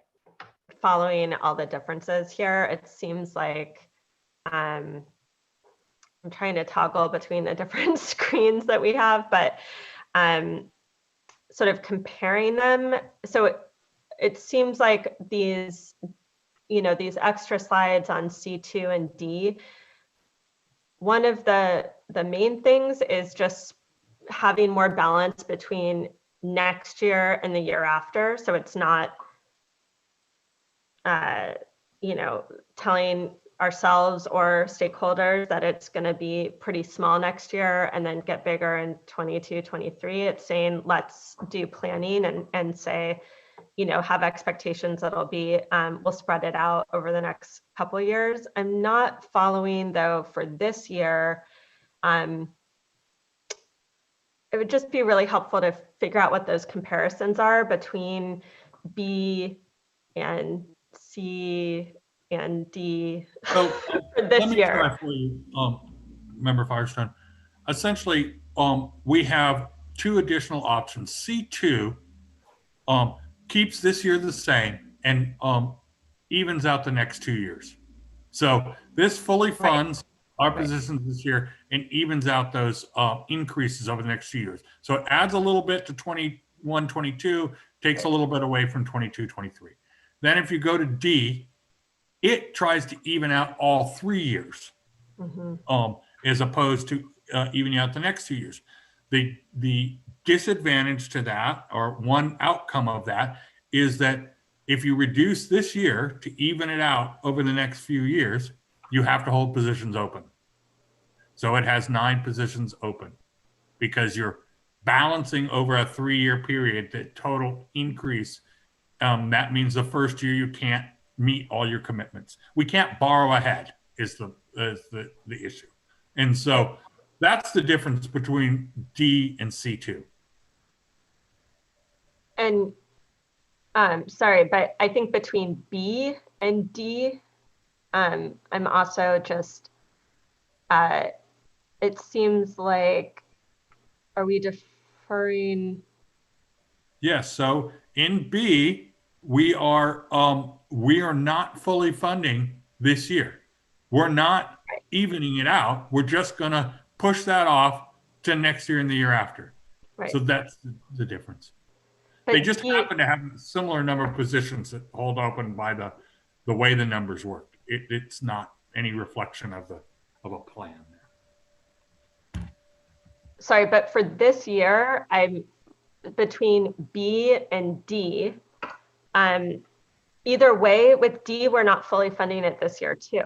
following all the differences here. It seems like I'm trying to toggle between the different screens that we have, but sort of comparing them. So it seems like these, these extra slides on C2 and D, one of the main things is just having more balance between next year and the year after. So it's not, telling ourselves or stakeholders that it's going to be pretty small next year and then get bigger in 22, 23. It's saying, let's do planning and say, have expectations that it'll be, we'll spread it out over the next couple of years. I'm not following though for this year. It would just be really helpful to figure out what those comparisons are between B and C and D So for this let me year. try for you, Member Firestone. Essentially, we have two additional options. C2 keeps this year the same and evens out the next 2 years. So this fully funds our positions this year and evens out those increases over the next 2 years. So it adds a little bit to 21, 22, takes a little bit away from 22, 23. Then if you go to D, it tries to even out all 3 years, as opposed to evening out the next 2 years. The disadvantage to that, or one outcome of that, is that if you reduce this year to even it out over the next few years, you have to hold positions open. So it has 9 positions open because you're balancing over a 3-year period the total increase. That means the first year you can't meet all your commitments. We can't borrow ahead is the issue. And so that's the difference between D and C2. And sorry, but I think between B and D, I'm also just, it seems like, are we deferring? Yes, so in B, we are not fully funding this year. We're not evening it out. We're just gonna push that off to next year and the year after. So that's the difference. But they just happen to have a similar number of positions that hold open by the way the numbers work. It's not any reflection of a plan there. Sorry, but for this year, I'm between B and D. Either way, with D, we're not fully funding it this year too.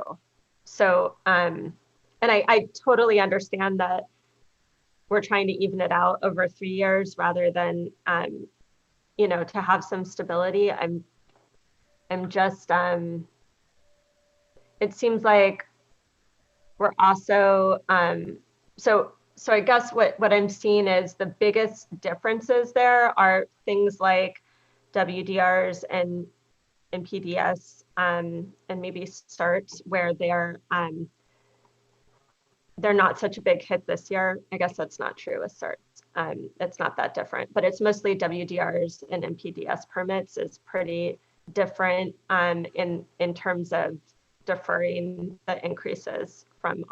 So, and I totally understand that we're trying to even it out over 3 years rather than, to have some stability. I'm just, it seems like we're also, so I guess what I'm seeing is the biggest differences there are things like WDRs and PDS and maybe starts where they're not such a big hit this year. I guess that's not true with starts. It's not that different, but it's mostly WDRs and MPDS permits is pretty different in terms of deferring the increases from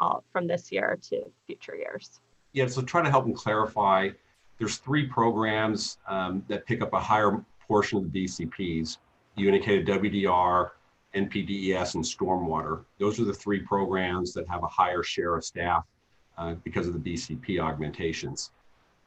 this year to future years. Yeah, so trying to help them clarify, there's 3 programs that pick up a higher portion of the BCPs. You indicated WDR, NPDES, and Stormwater. Those are the 3 programs that have a higher share of staff because of the BCP augmentations.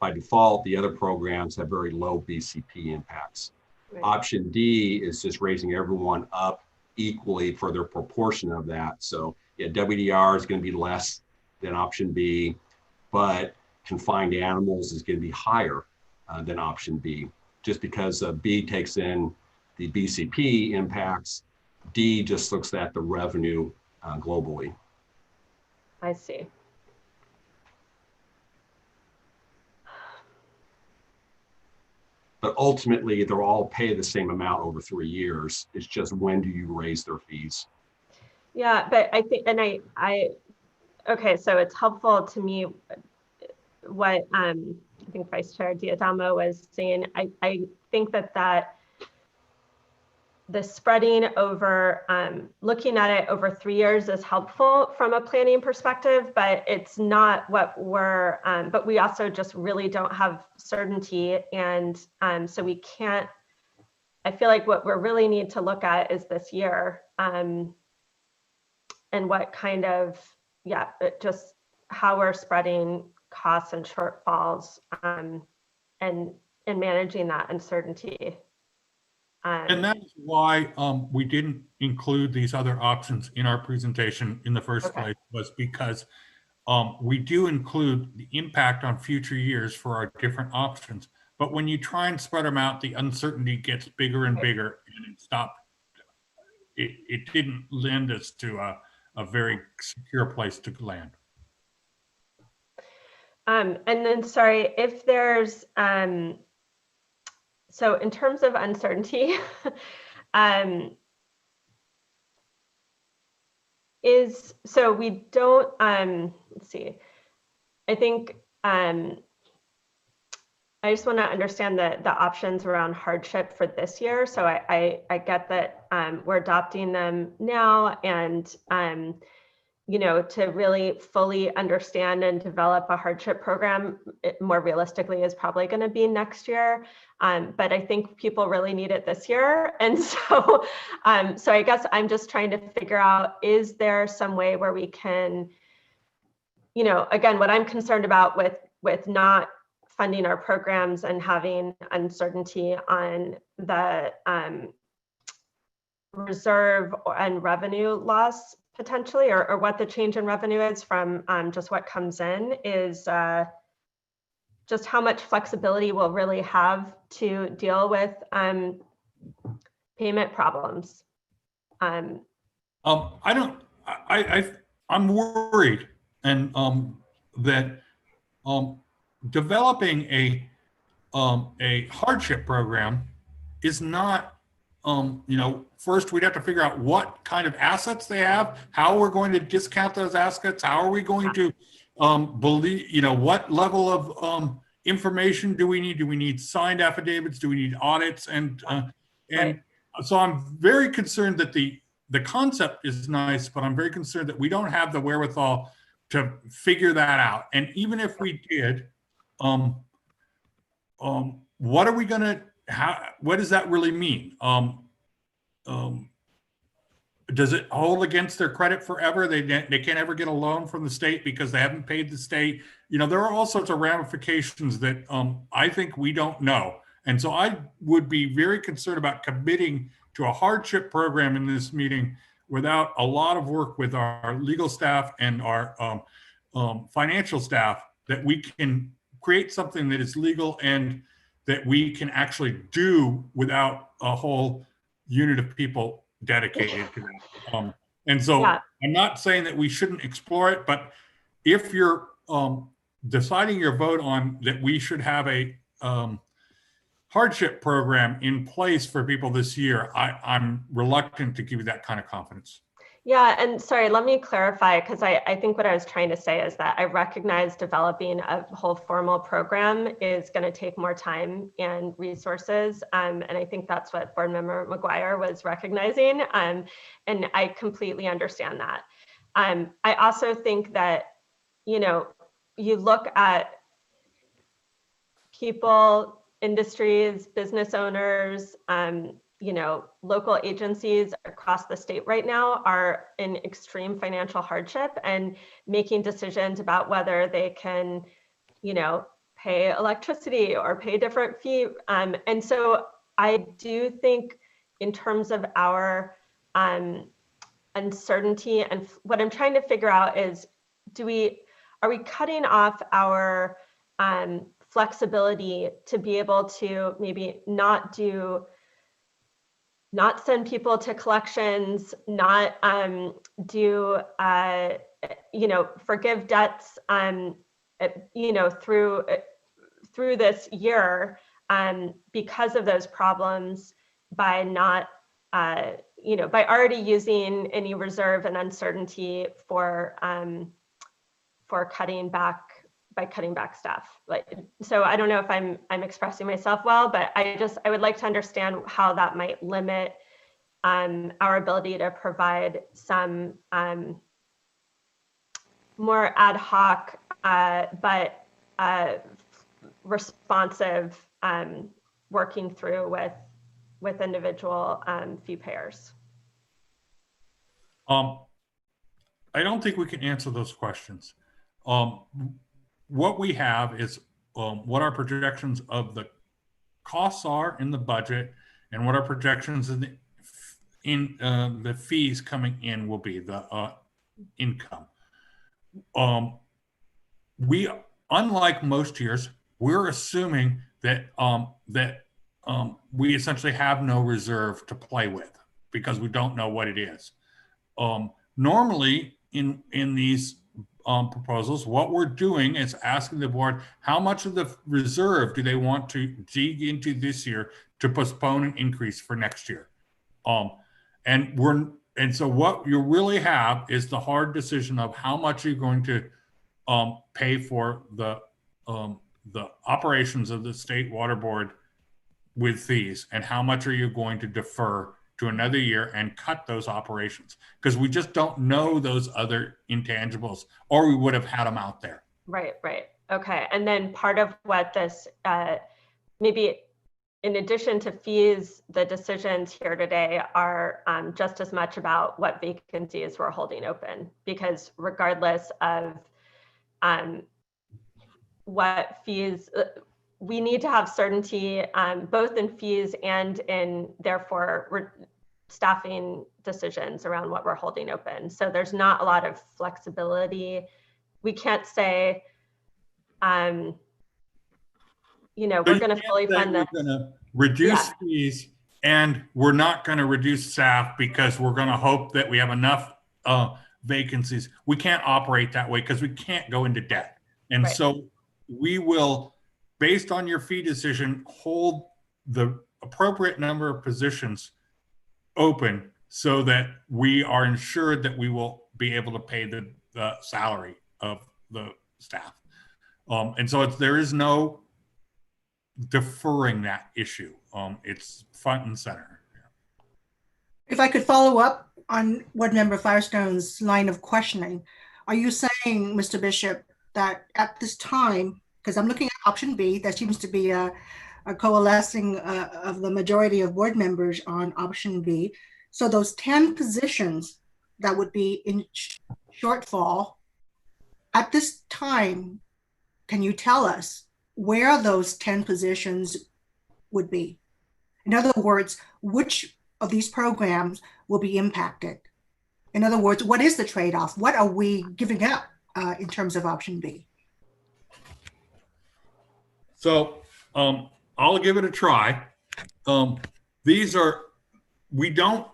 By default, the other programs have very low BCP impacts. Right. Option D is just raising everyone up equally for their proportion of that. So yeah, WDR is going to be less than option B, but confined animals is going to be higher than option B, just because B takes in the BCP impacts. D just looks at the revenue globally. I see. but ultimately they'll all pay the same amount over 3 years. It's just when do you raise their fees? Yeah, but I think, and okay, so it's helpful to me what I think Vice Chair Diadamo was saying. I think that the spreading over, looking at it over 3 years is helpful from a planning perspective, but it's not what we're, but we also just really don't have certainty. And so we can't, I feel like what we really need to look at is this year, and what kind of, yeah, just how we're spreading costs and shortfalls, and managing that uncertainty. And that's why we didn't include these other options in our presentation in the first place, was because we do include the impact on future years for our different options. But when you try and spread them out, the uncertainty gets bigger and bigger, and it stopped. It didn't lend us to a very secure place to land. And then, sorry, if there's, so in terms of uncertainty, so we don't, let's see, I think, I just want to understand the options around hardship for this year. So I get that we're adopting them now, and you know, to really fully understand and develop a hardship program, more realistically, is probably going to be next year. But I think people really need it this year. And so, so I guess I'm just trying to figure out, is there some way where we can, you know, again, what I'm concerned about with not funding our programs and having uncertainty on the reserve and revenue loss potentially, or what the change in revenue is from just what comes in, is just how much flexibility we'll really have to deal with payment problems. I'm worried, and that developing a hardship program is not, you know, first we'd have to figure out what kind of assets they have, how we're going to discount those assets, how are we going to believe, you know, what level of information do we need? Do we need signed affidavits? Do we need audits? And so I'm very concerned that the concept is nice, but I'm very concerned that we don't have the wherewithal to figure that out. And even if we did, what are we going to, what does that really mean? Does it hold against their credit forever? They can't ever get a loan from the state because they haven't paid the state. You know, there are all sorts of ramifications that I think we don't know. And so I would be very concerned about committing to a hardship program in this meeting without a lot of work with our legal staff and our financial staff, that we can create something that is legal and that we can actually do without a whole unit of people dedicated to that. And so I'm not saying that we shouldn't explore it, but if you're deciding your vote on that we should have a hardship program in place for people this year, I'm reluctant to give you that kind of confidence. Yeah, and sorry, let me clarify, because I think what I was trying to say is that I recognize developing a whole formal program is going to take more time and resources. And I think that's what Board Member McGuire was recognizing. And I completely understand that. I also think that, you know, you look at people, industries, business owners, you know, local agencies across the state right now are in extreme financial hardship and making decisions about whether they can, you know, pay electricity or pay different fee. And so I do think in terms of our uncertainty, and what I'm trying to figure out is, are we cutting off our flexibility to be able to maybe not send people to collections, not do, you know, forgive debts, you know, through this year, because of those problems, by not, by already using any reserve and uncertainty for cutting back, by cutting back staff. So I don't know if I'm expressing myself well, but I would like to understand how that might limit our ability to provide some more ad hoc, but responsive working through with individual fee payers. I don't think we can answer those questions. What we have is what our projections of the costs are in the budget, and what our projections in the fees coming in will be, the income. We, unlike most years, we're assuming that we essentially have no reserve to play with because we don't know what it is. Normally in these proposals, what we're doing is asking the board how much of the reserve do they want to dig into this year to postpone an increase for next year. And so what you really have is the hard decision of how much you're going to pay for the operations of the state water board with fees, and how much are you going to defer to another year and cut those operations, because we just don't know those other intangibles, or we would have had them out there. Right. Okay. And then part of what this, maybe in addition to fees, the decisions here today are just as much about what vacancies we're holding open, because regardless of what fees, we need to have certainty both in fees and in therefore staffing decisions around what we're holding open. So there's not a lot of flexibility. We can't say, we're going to fully fund this. We're going to reduce fees, and we're not going to reduce staff because we're going to hope that we have enough vacancies. We can't operate that way because we can't go into debt. And so we will, based on your fee decision, hold the appropriate number of positions open so that we are ensured that we will be able to pay the salary of the staff. And so there is no deferring that issue. It's front and center. If I could follow up on Board Member Firestone's line of questioning, are you saying, Mr. Bishop, that at this time, because I'm looking at option B, there seems to be a coalescing of the majority of board members on option B. So those 10 positions that would be in shortfall, at this time, can you tell us where those 10 positions would be? In other words, which of these programs will be impacted? In other words, what is the trade-off? What are we giving up in terms of option B? So I'll give it a try. These are, we don't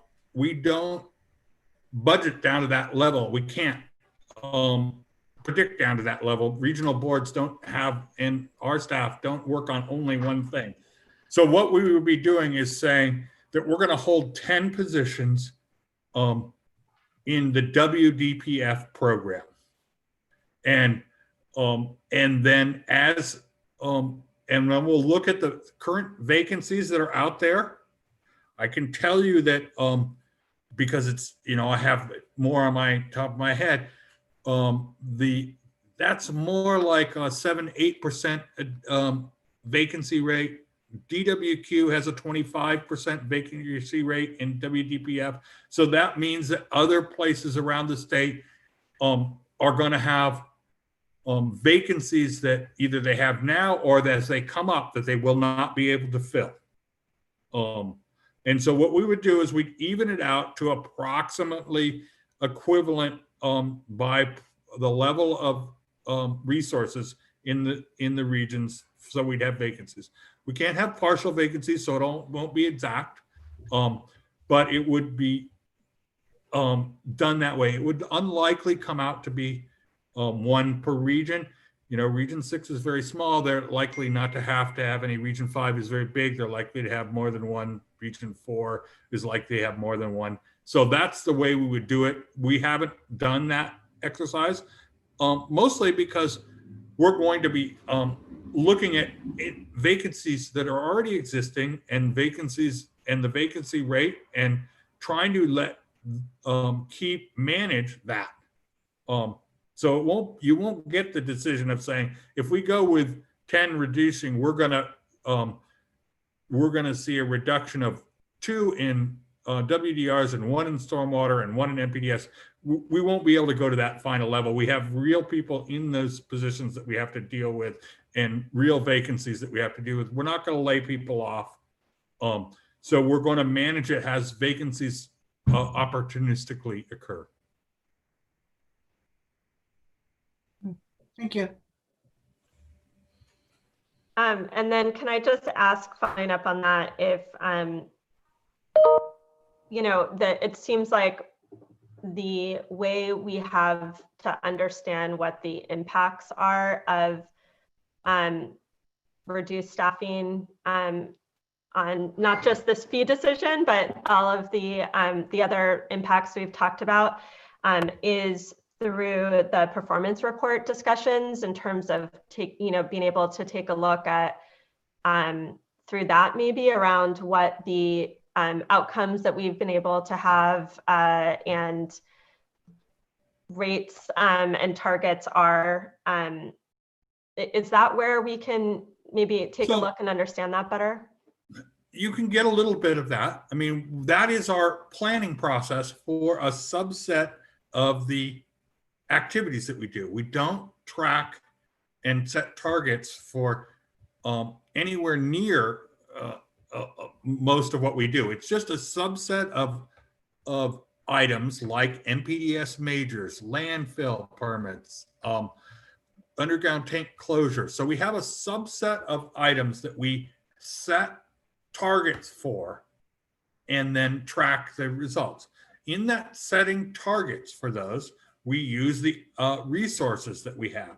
budget down to that level. We can't predict down to that level. Regional boards don't have, and our staff don't work on only one thing. So what we would be doing is saying that we're going to hold 10 positions in the WDPF program. And then as, and then we'll look at the current vacancies that are out there. I can tell you that because it's, I have more on my top of my head, that's more like a 7-8% vacancy rate. DWQ has a 25% vacancy rate in WDPF. So that means that other places around the state are going to have vacancies that either they have now or that as they come up that they will not be able to fill. And so what we would do is we'd even it out to approximately equivalent by the level of resources in the regions, so we'd have vacancies. We can't have partial vacancies, so it won't be exact, but it would be done that way. It would unlikely come out to be one per region. You know, Region 6 is very small. They're likely not to have any. Region 5 is very big. They're likely to have more than one. Region 4 is likely to have more than one. So that's the way we would do it. We haven't done that exercise, mostly because we're going to be looking at vacancies that are already existing and vacancies and the vacancy rate and trying to manage that. So you won't get the decision of saying, if we go with 10 reducing, we're gonna see a reduction of 2 in WDRs and 1 in stormwater and 1 in NPDS. We won't be able to go to that final level. We have real people in those positions that we have to deal with and real vacancies that we have to deal with. We're not going to lay people off. So we're going to manage it as vacancies opportunistically occur. Thank you. And then can I just ask, following up on that, if, you know, that it seems like the way we have to understand what the impacts are of reduced staffing on not just this fee decision, but all of the other impacts we've talked about is through the performance report discussions in terms of being able to take a look at through that maybe around what the outcomes that we've been able to have and rates and targets are. Is that where we can maybe take a look and understand that better? You can get a little bit of that. I mean, that is our planning process for a subset of the activities that we do. We don't track and set targets for anywhere near most of what we do. It's just a subset of items like NPDS majors, landfill permits, underground tank closure. So we have a subset of items that we set targets for and then track the results. In that setting targets for those, we use the resources that we have.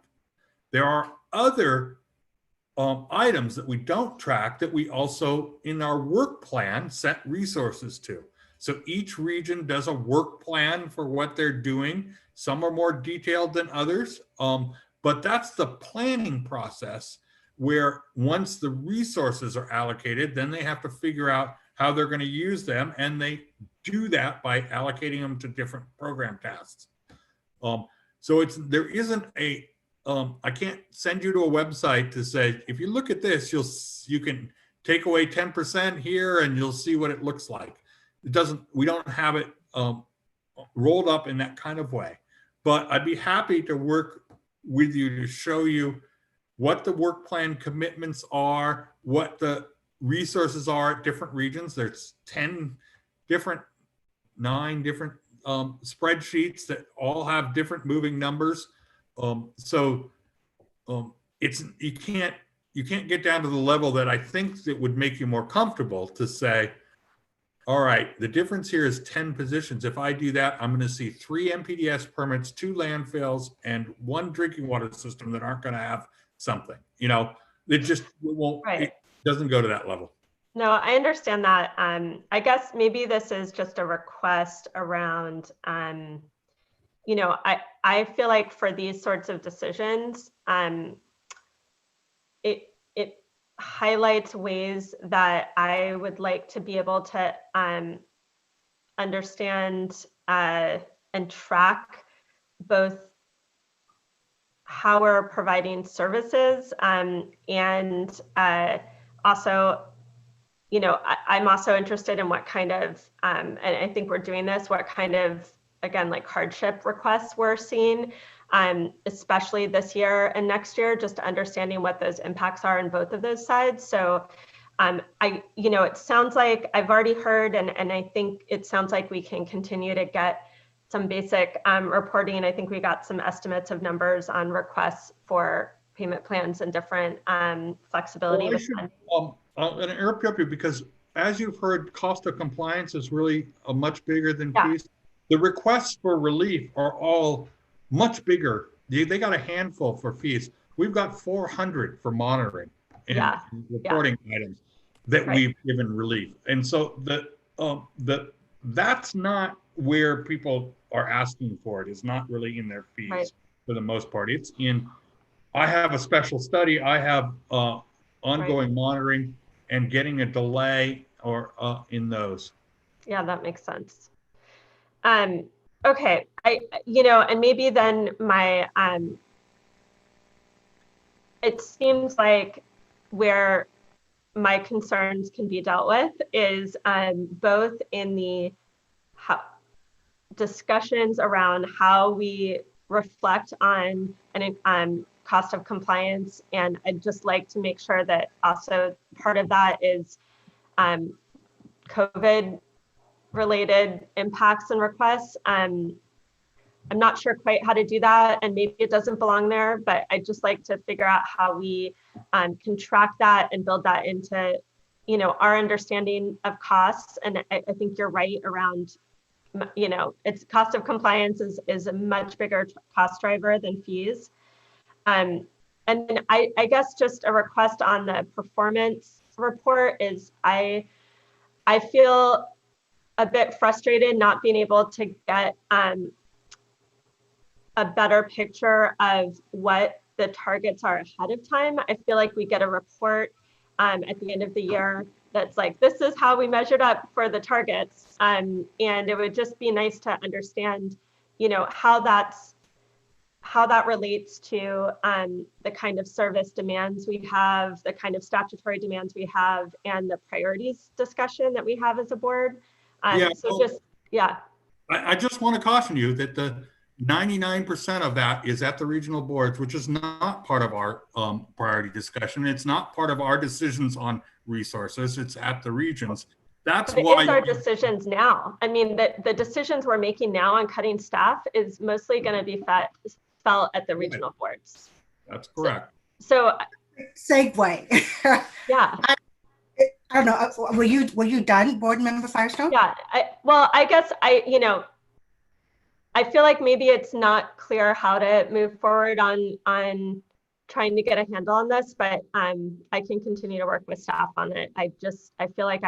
There are other items that we don't track that we also, in our work plan, set resources to. So each region does a work plan for what they're doing. Some are more detailed than others, but that's the planning process where once the resources are allocated, then they have to figure out how they're going to use them, and they do that by allocating them to different program tasks. So there isn't a I can't send you to a website to say, if you look at this, you can take away 10% here and you'll see what it looks like. We don't have it rolled up in that kind of way, but I'd be happy to work with you to show you what the work plan commitments are, what the resources are at different regions. There's 9 different spreadsheets that all have different moving numbers. So you can't get down to the level that I think that would make you more comfortable to say, all right, the difference here is 10 positions. If I do that, I'm going to see 3 NPDS permits, 2 landfills, and 1 drinking water system that aren't going to have something. You know, it won't. Right. It doesn't go to that level. No, I understand that. I guess maybe this is just a request around, you know, I feel like for these sorts of decisions, it highlights ways that I would like to be able to understand and track both how we're providing services and also, you know, I'm also interested in what kind of, and I think we're doing this, what kind of, again, like hardship requests we're seeing, especially this year and next year, just understanding what those impacts are on both of those sides. So you know, it sounds like I've already heard, and I think it sounds like we can continue to get some basic reporting. I think we got some estimates of numbers on requests for payment plans and different flexibility. Well, I'm going to interrupt you because, as you've heard, cost of compliance is really much bigger than fees. The requests for relief are all much bigger. They got a handful for fees. we've got 400 for monitoring and Yeah. reporting items that we've given relief. And so that's not where people are asking for it. It's not really in their fees for the most part. It's in, I have a special study, I have ongoing monitoring and getting a delay or in those. Yeah, that makes sense. Okay, and maybe then my, it seems like where my concerns can be dealt with is both in the discussions around how we reflect on an cost of compliance. And I'd just like to make sure that also part of that is COVID related impacts and requests. I'm not sure quite how to do that, and maybe it doesn't belong there, but I'd just like to figure out how we can track that and build that into, our understanding of costs. And I think you're right around, it's cost of compliance is a much bigger cost driver than fees. And then I guess just a request on the performance report is I feel a bit frustrated not being able to get a better picture of what the targets are ahead of time. I feel like we get a report at the end of the year that's like, this is how we measured up for the targets. And it would just be nice to understand, how that relates to the kind of service demands we have, the kind of statutory demands we have, and the priorities discussion that we have as a board. I just want to caution you that the 99% of that is at the regional boards, which is not part of our priority discussion. It's not part of our decisions on resources. It's at the regions. That's why it's our decisions now. I mean, the decisions we're making now on cutting staff is mostly going to be felt at the regional boards. That's correct. So segue. Yeah. I don't know. Were you done, Board Member Firestone? Yeah. I guess I feel like maybe it's not clear how to move forward on trying to get a handle on this, but I can continue to work with staff on it. I feel like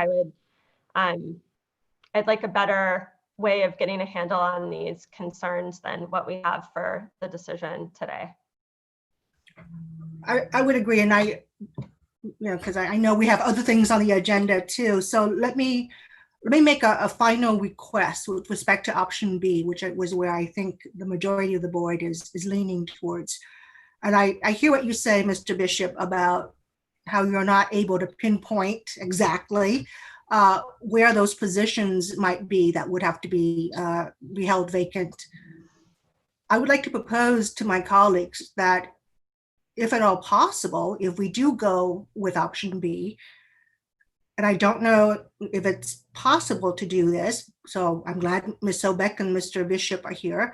I'd like a better way of getting a handle on these concerns than what we have for the decision today. I would agree, and because I know we have other things on the agenda too. So let me make a final request with respect to option B, which was where I think the majority of the board is leaning towards. And I hear what you say, Mr. Bishop, about how you're not able to pinpoint exactly where those positions might be that would have to be held vacant. I would like to propose to my colleagues that if at all possible, if we do go with option B, and I don't know if it's possible to do this, so I'm glad Ms. Sobeck and Mr. Bishop are here.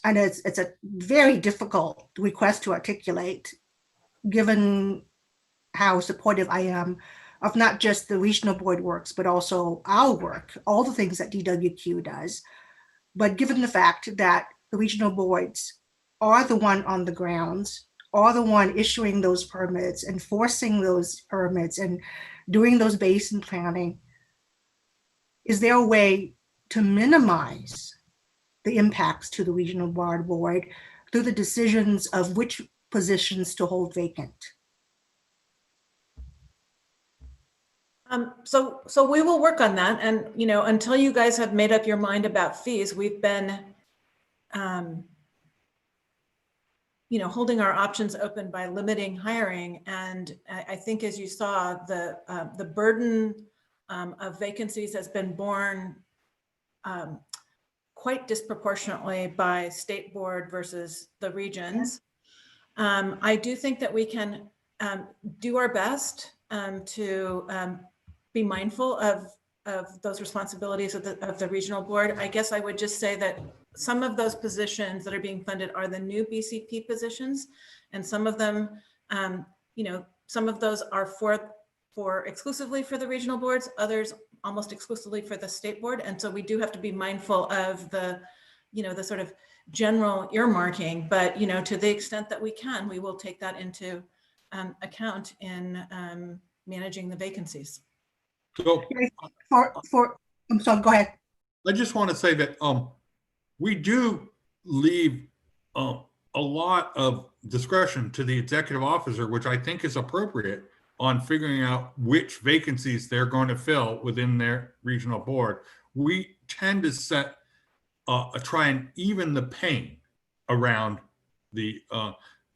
And it's a very difficult request to articulate, given how supportive I am of not just the regional board works, but also our work, all the things that DWQ does. But given the fact that the regional boards are the one on the grounds, are the one issuing those permits, enforcing those permits, and doing those basin planning, is there a way to minimize the impacts to the regional board through the decisions of which positions to hold vacant? So we will work on that. And, until you guys have made up your mind about fees, we've been, holding our options open by limiting hiring. And I think, as you saw, the burden of vacancies has been borne quite disproportionately by state board versus the regions. I do think that we can do our best to be mindful of those responsibilities of the regional board. I guess I would just say that some of those positions that are being funded are the new BCP positions, and some of them, some of those are for exclusively for the regional boards, others almost exclusively for the state board. And so we do have to be mindful of the, the sort of general earmarking, but, you know, to the extent that we can, we will take that into account in managing the vacancies. So I'm sorry, go ahead. I just want to say that we do leave a lot of discretion to the executive officer, which I think is appropriate, on figuring out which vacancies they're going to fill within their regional board. We tend to set try and even the pain around the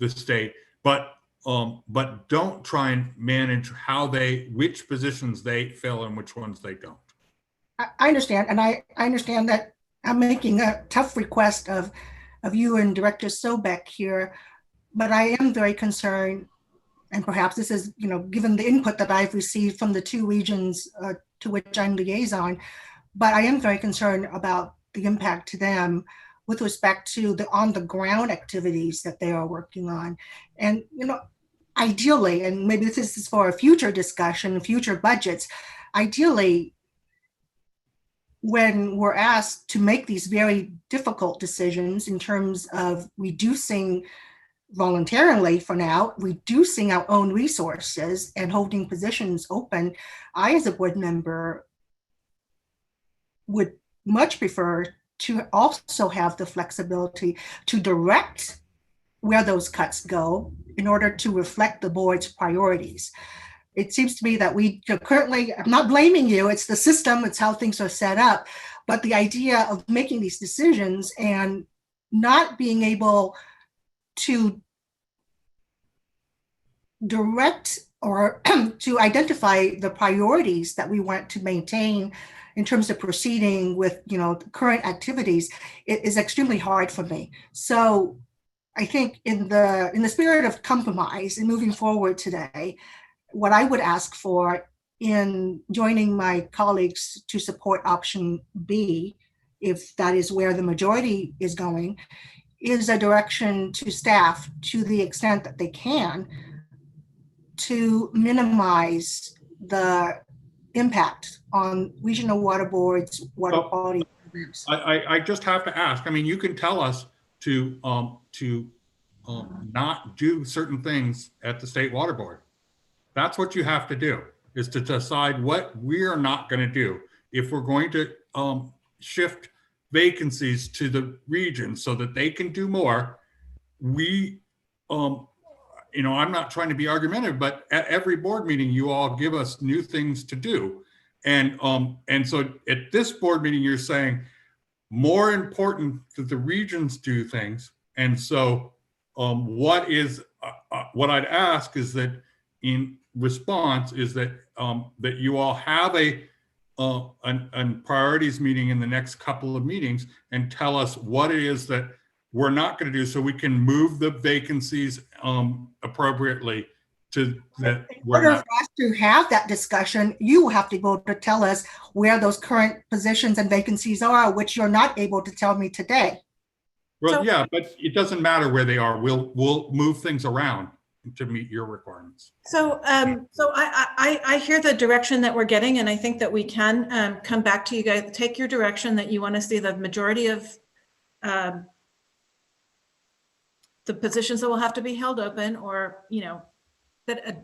state, but don't try and manage which positions they fill and which ones they don't. I understand, and I understand that I'm making a tough request of you and Director Sobek here, but I am very concerned, and perhaps this is, you know, given the input that I've received from the two regions to which I'm liaison, but I am very concerned about the impact to them with respect to the on-the-ground activities that they are working on. And, you know, ideally, and maybe this is for a future discussion, future budgets, ideally, when we're asked to make these very difficult decisions in terms of reducing voluntarily for now, reducing our own resources and holding positions open, I, as a board member, would much prefer to also have the flexibility to direct where those cuts go in order to reflect the board's priorities. It seems to me that we currently, I'm not blaming you, it's the system, it's how things are set up, but the idea of making these decisions and not being able to direct or to identify the priorities that we want to maintain in terms of proceeding with, you know, current activities, it is extremely hard for me. So I think in the spirit of compromise and moving forward today, what I would ask for in joining my colleagues to support option B, if that is where the majority is going, is a direction to staff to the extent that they can to minimize the impact on regional water boards, water quality programs. I just have to ask, I mean, you can tell us to not do certain things at the State Water Board. That's what you have to do, is to decide what we're not going to do. If we're going to shift vacancies to the region so that they can do more, we, you know, I'm not trying to be argumentative, but at every board meeting, you all give us new things to do. And so at this board meeting, you're saying more important that the regions do things. And so what I'd ask is that in response is that that you all have a priorities meeting in the next couple of meetings and tell us what it is that we're not going to do, so we can move the vacancies appropriately to that. In order for us to have that discussion, you will have to be able to tell us where those current positions and vacancies are, which you're not able to tell me today. Well, So- yeah, but it doesn't matter where they are. We'll move things around to meet your requirements. So, I hear the direction that we're getting, and I think that we can come back to you guys, take your direction that you want to see the majority of the positions that will have to be held open, or, you know, that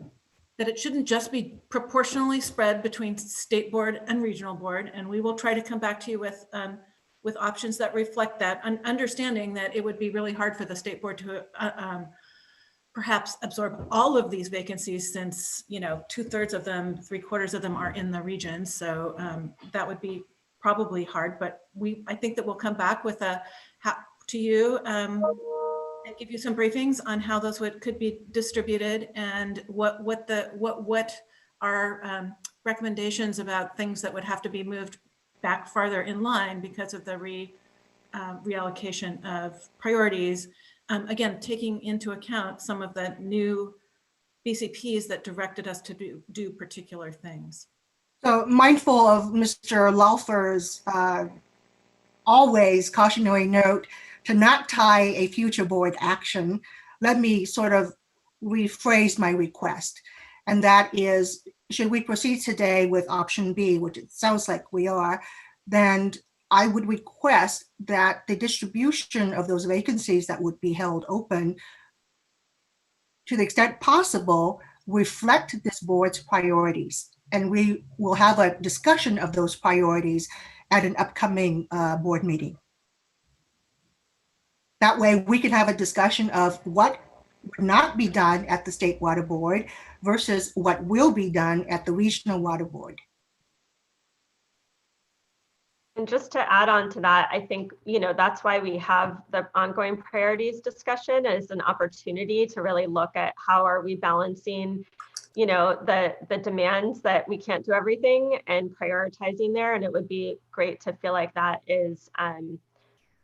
it shouldn't just be proportionally spread between state board and regional board. And we will try to come back to you with options that reflect that, understanding that it would be really hard for the state board to perhaps absorb all of these vacancies, since, you know, 2/3 of them, 3/4 of them are in the region. So that would be probably hard, but I think that we'll come back with to you and give you some briefings on how those could be distributed, and what are recommendations about things that would have to be moved back farther in line because of the reallocation of priorities. Again, taking into account some of the new BCPs that directed us to do particular things. So mindful of Mr. Laufer's always cautionary note to not tie a future board action, let me sort of rephrase my request. And that is, should we proceed today with option B, which it sounds like we are, then I would request that the distribution of those vacancies that would be held open, to the extent possible, reflect this board's priorities. And we will have a discussion of those priorities at an upcoming board meeting. That way we can have a discussion of what would not be done at the State Water Board versus what will be done at the Regional Water Board. And just to add on to that, I think, that's why we have the ongoing priorities discussion as an opportunity to really look at how are we balancing, the demands that we can't do everything and prioritizing there. And it would be great to feel like that is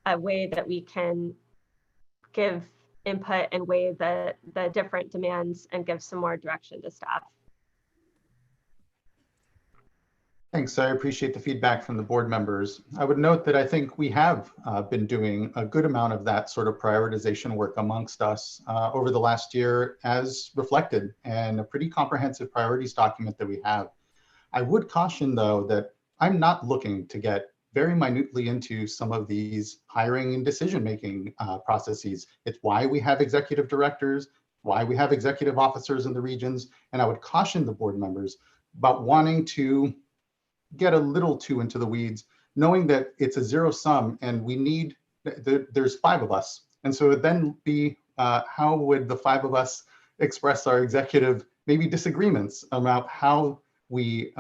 a way that we can give input and weigh the different demands and give some more direction to staff. Thanks. I appreciate the feedback from the board members. I would note that I think we have been doing a good amount of that sort of prioritization work amongst us over the last year, as reflected in a pretty comprehensive priorities document that we have. I would caution, though, that I'm not looking to get very minutely into some of these hiring and decision-making processes. It's why we have executive directors, why we have executive officers in the regions, and I would caution the board members about wanting to get a little too into the weeds, knowing that it's a zero sum and we need, there's 5 of us. And so it would then be, how would the 5 of us express our executive maybe disagreements about how we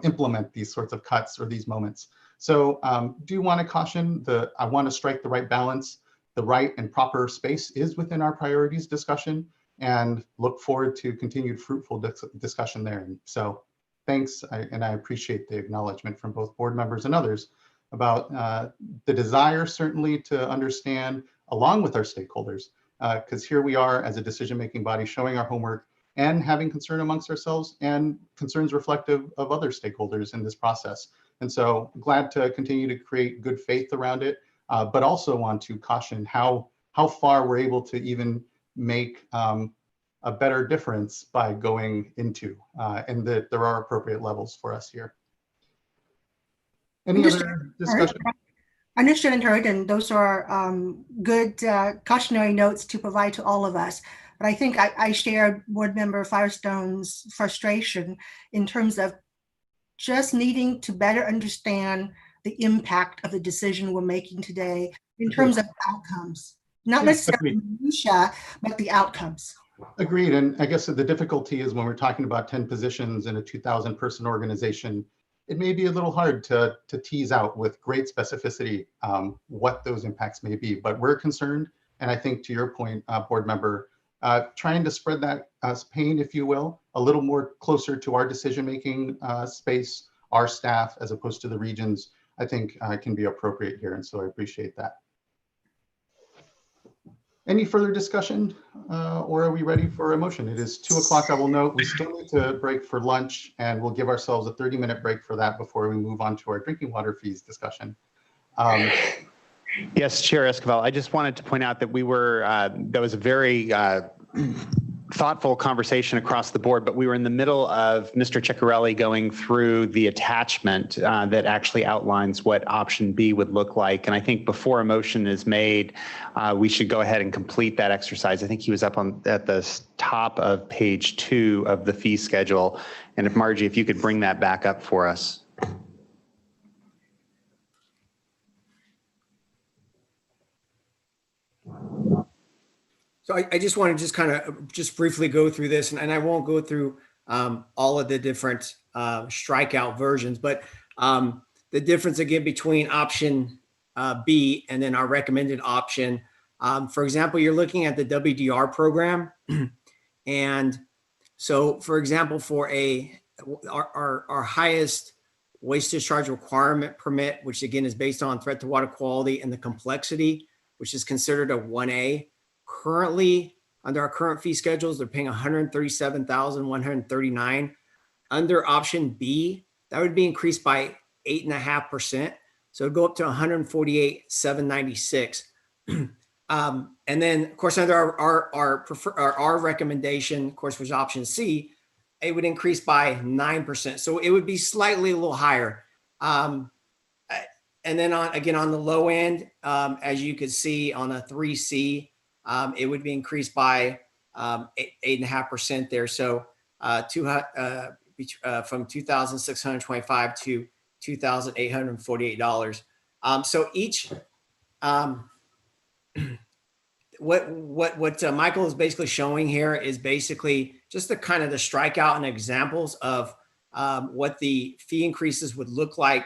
implement these sorts of cuts or these moments. So do want to caution I want to strike the right balance. The right and proper space is within our priorities discussion, and look forward to continued fruitful discussion there. And so thanks, and I appreciate the acknowledgement from both board members and others about the desire certainly to understand along with our stakeholders, because here we are as a decision-making body showing our homework and having concern amongst ourselves and concerns reflective of other stakeholders in this process. And so glad to continue to create good faith around it, but also want to caution how far we're able to even make a better difference by going into, and that there are appropriate levels for us here. Any other discussion? Understood and heard, and those are good cautionary notes to provide to all of us. But I think I share board member Firestone's frustration in terms of just needing to better understand the impact of the decision we're making today in terms of outcomes, not necessarily minutia, but the outcomes. Agreed. And I guess the difficulty is when we're talking about 10 positions in a 2,000 person organization, it may be a little hard to tease out with great specificity what those impacts may be. But we're concerned, and I think to your point, board member, trying to spread that pain, if you will, a little more closer to our decision-making space, our staff, as opposed to the regions, I think can be appropriate here. And so I appreciate that. Any further discussion, or are we ready for a motion? It is 2 o'clock. I will note we still need to break for lunch, and we'll give ourselves a 30-minute break for that before we move on to our drinking water fees discussion. Yes, Chair Esquivel, I just wanted to point out that that was a very thoughtful conversation across the board, but we were in the middle of Mr. Ciccarelli going through the attachment that actually outlines what option B would look like. And I think before a motion is made, we should go ahead and complete that exercise. I think he was up at the top of page 2 of the fee schedule. And if Margie, if you could bring that back up for us. So I just want to just kind of just briefly go through this, and I won't go through all of the different strikeout versions, but the difference again between option B and then our recommended option. For example, you're looking at the WDR program. And so, for example, for our highest waste discharge requirement permit, which again is based on threat to water quality and the complexity, which is considered a 1A. Currently, under our current fee schedules, they're paying $137,139. Under option B, that would be increased by 8.5%. So it'd go up to $148,796. And then, of course, under our recommendation, of course, was option C, it would increase by 9%. So it would be slightly a little higher. and then again, on the low end, as you could see on a 3C, it would be increased by 8.5% there. So from $2,625 to $2,848. So each, what Michael is basically showing here is basically just the kind of the strikeout and examples of what the fee increases would look like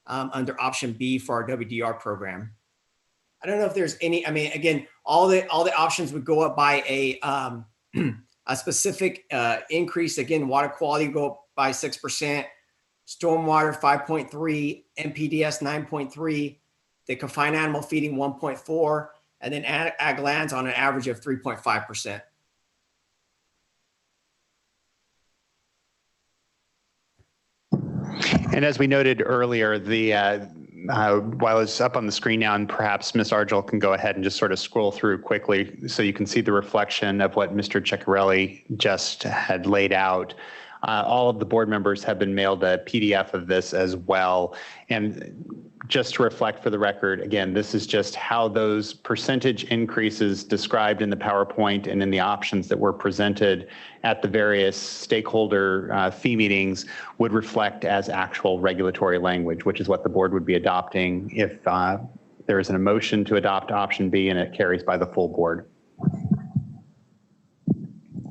under option B for our WDR program. I don't know if there's any, I mean, again, all the options would go up by a specific increase. Again, water quality go up by 6%, stormwater 5.3, MPDS 9.3, the confined animal feeding 1.4, and then ag lands on an average of 3.5%. And as we noted earlier, while it's up on the screen now, and perhaps Ms. Argel can go ahead and just sort of scroll through quickly so you can see the reflection of what Mr. Ceccarelli just had laid out. All of the board members have been mailed a PDF of this as well. And just to reflect for the record, again, this is just how those percentage increases described in the PowerPoint and in the options that were presented at the various stakeholder fee meetings would reflect as actual regulatory language, which is what the board would be adopting if there is a motion to adopt option B and it carries by the full board.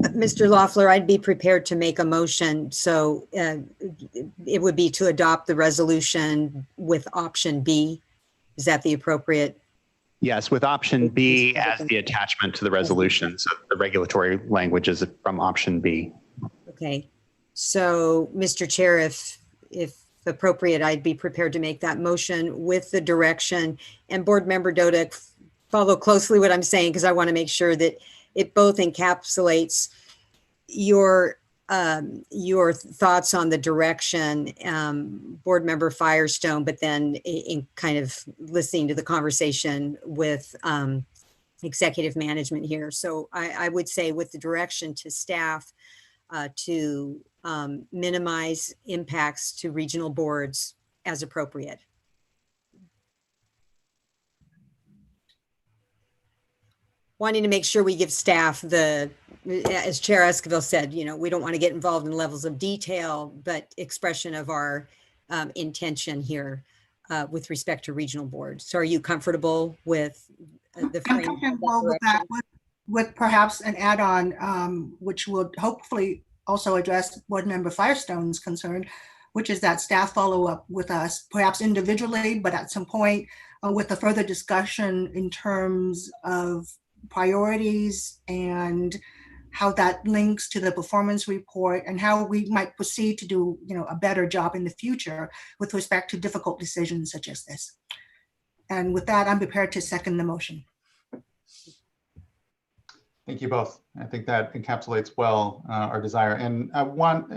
Mr. Loeffler, I'd be prepared to make a motion. So it would be to adopt the resolution with option B. Is that the appropriate? Yes, with option B as the attachment to the resolution. So the regulatory language is from option B. Okay. So Mr. Chair, if appropriate, I'd be prepared to make that motion with the direction, and Board Member Dodick, follow closely what I'm saying, because I want to make sure that it both encapsulates your thoughts on the direction, Board Member Firestone, but then in kind of listening to the conversation with executive management here. So I would say with the direction to staff to minimize impacts to regional boards as appropriate. Wanting to make sure we give staff as Chair Esquivel said, we don't want to get involved in levels of detail, but expression of our intention here with respect to regional boards. So are you comfortable with the frame? I'm comfortable with that, with perhaps an add-on, which would hopefully also address Board Member Firestone's concern, which is that staff follow up with us, perhaps individually, but at some point with a further discussion in terms of priorities and how that links to the performance report and how we might proceed to do a better job in the future with respect to difficult decisions such as this. And with that, I'm prepared to second the motion. Thank you both. I think that encapsulates well our desire, and I want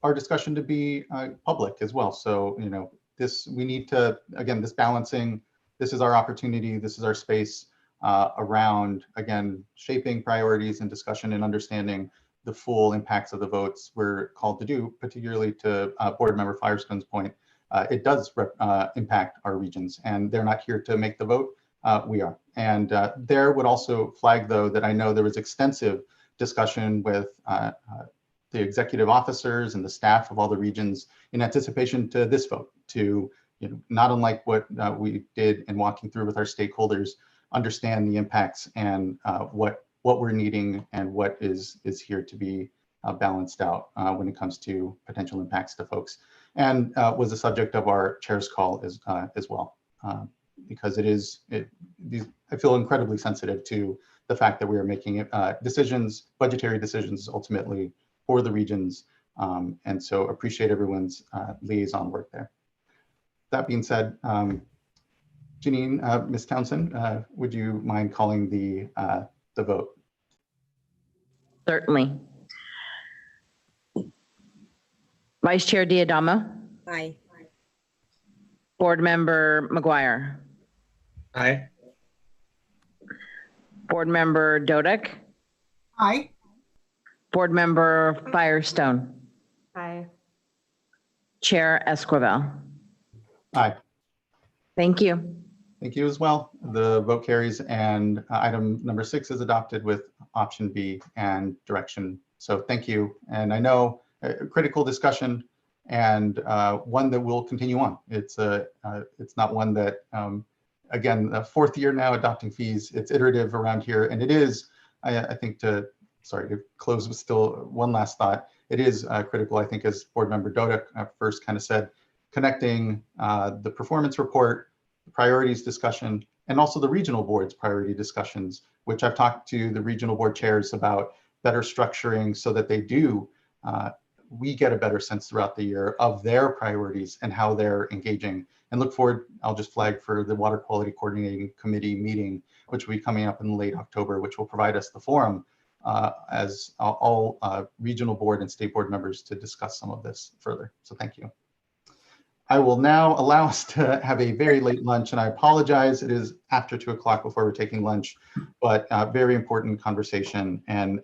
our discussion to be public as well. So we need to, again, this balancing, this is our opportunity, this is our space around, again, shaping priorities and discussion and understanding the full impacts of the votes we're called to do, particularly to Board Member Firestone's point. It does impact our regions, and they're not here to make the vote. We are. And there would also flag, though, that I know there was extensive discussion with the executive officers and the staff of all the regions in anticipation to this vote, to not unlike what we did in walking through with our stakeholders, understand the impacts and what we're needing and what is here to be balanced out when it comes to potential impacts to folks, and was the subject of our chair's call as well, because I feel incredibly sensitive to the fact that we are making decisions, budgetary decisions, ultimately for the regions, and so appreciate everyone's liaison work there. That being said, Janine, Ms. Townsend, would you mind calling the vote? Certainly. Vice Chair Diadamo. Aye. Board Member McGuire. Aye. Board Member Dodick. Aye. Board Member Firestone. Aye. Chair Esquivel. Aye. Thank you. Thank you as well. The vote carries, and item number 6 is adopted with option B and direction. So thank you. And I know a critical discussion, and one that will continue on. It's not one that, again, the 4th year now adopting fees. It's iterative around here, and it is, I think, to close with still one last thought. It is critical, I think, as Board Member Dodak first kind of said, connecting the performance report, the priorities discussion, and also the regional board's priority discussions, which I've talked to the regional board chairs about better structuring so that they do, we get a better sense throughout the year of their priorities and how they're engaging. And look forward, I'll just flag for the Water Quality Coordinating Committee meeting, which will be coming up in late October, which will provide us the forum as all regional board and state board members to discuss some of this further. So thank you. I will now allow us to have a very late lunch, and I apologize. It is after 2 o'clock before we're taking lunch, but very important conversation, and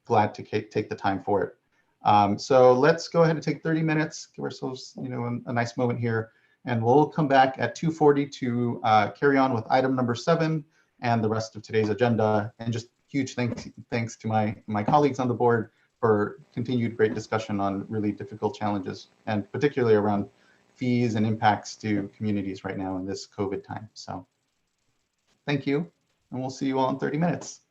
glad to take the time for it. So let's go ahead and take 30 minutes, give ourselves a nice moment here, and we'll come back at 2:40 to carry on with item number 7 and the rest of today's agenda. And just huge thanks to my colleagues on the board for continued great discussion on really difficult challenges, and particularly around fees and impacts to communities right now in this COVID time. So thank you, and we'll see you all in 30 minutes.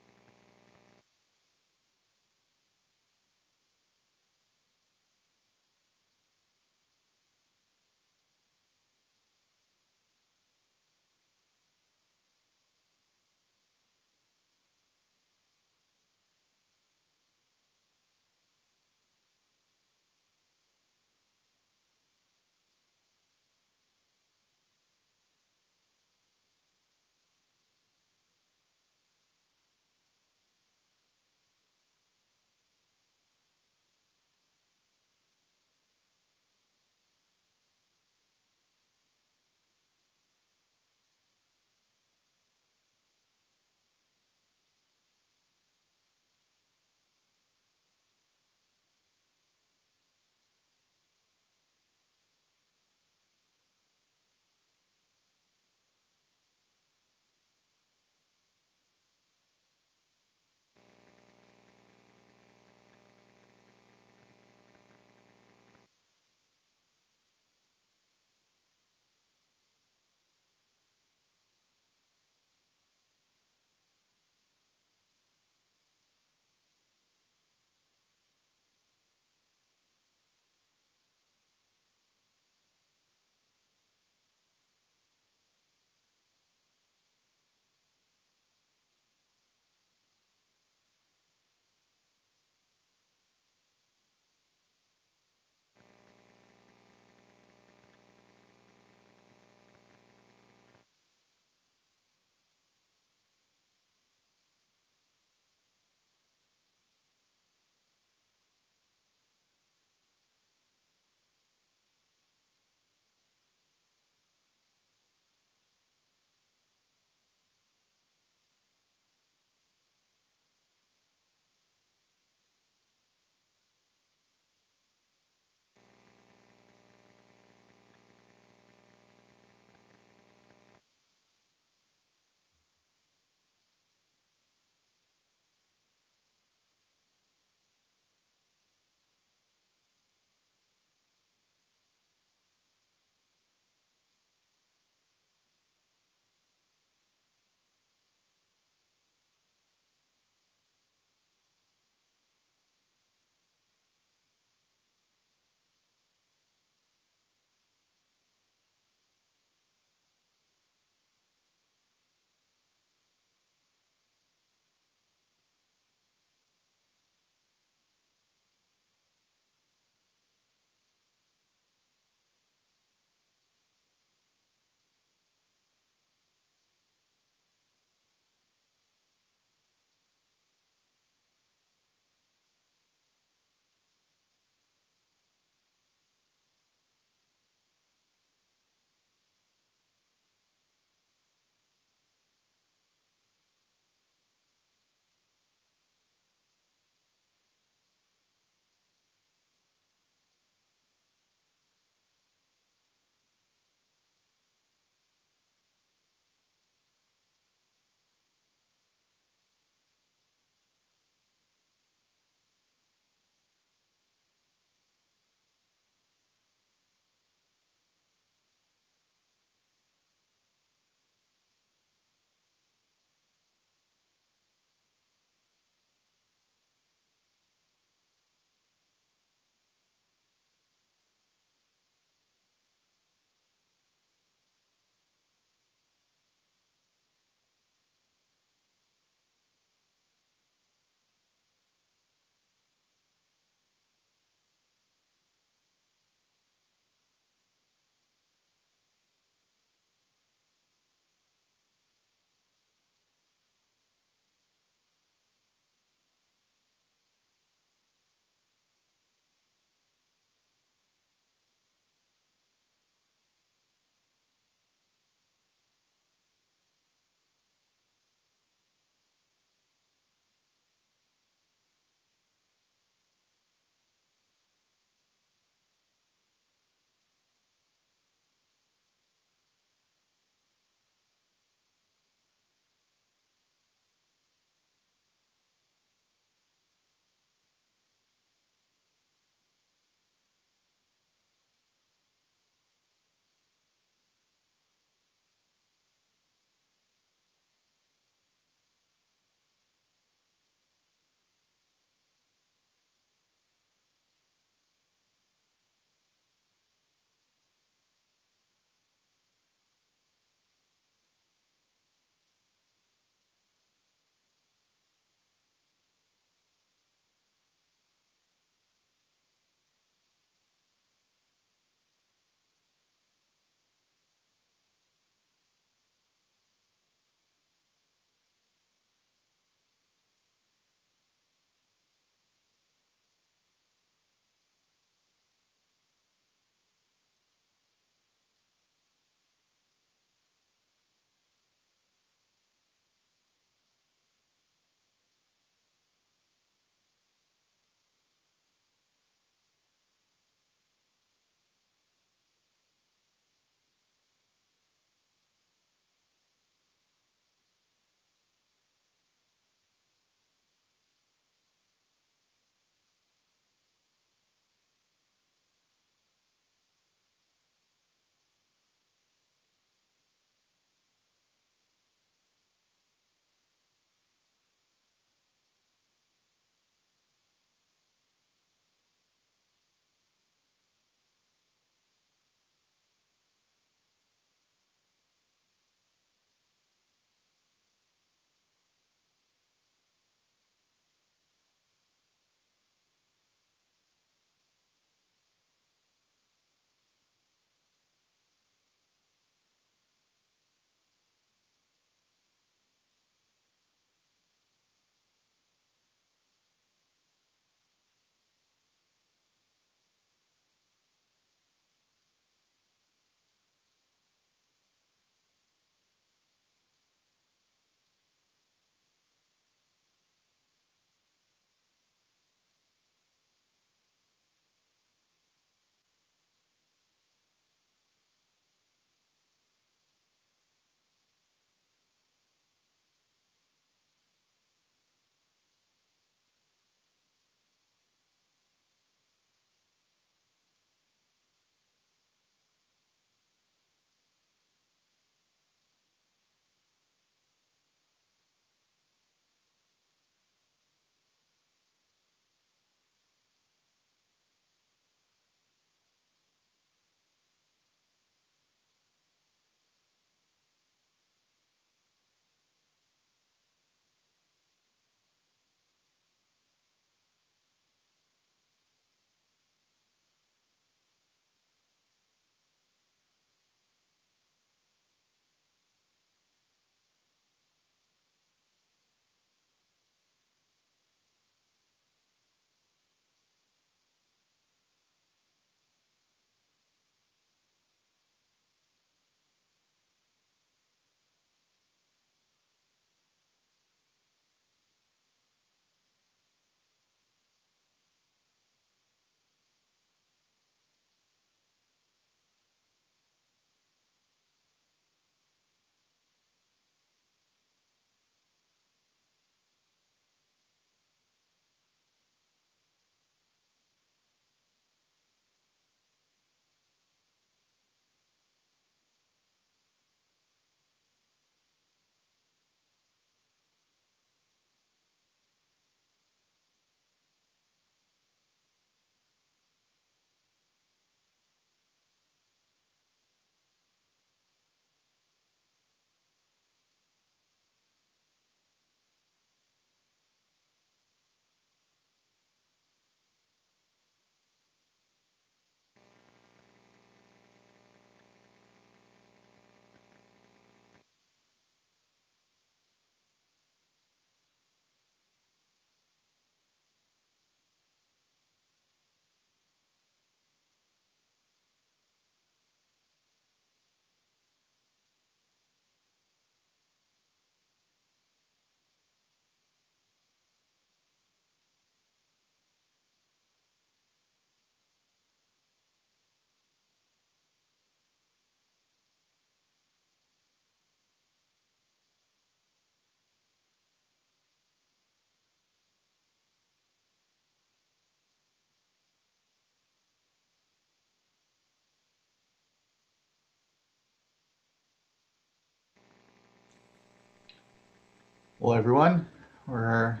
Hello, everyone. We're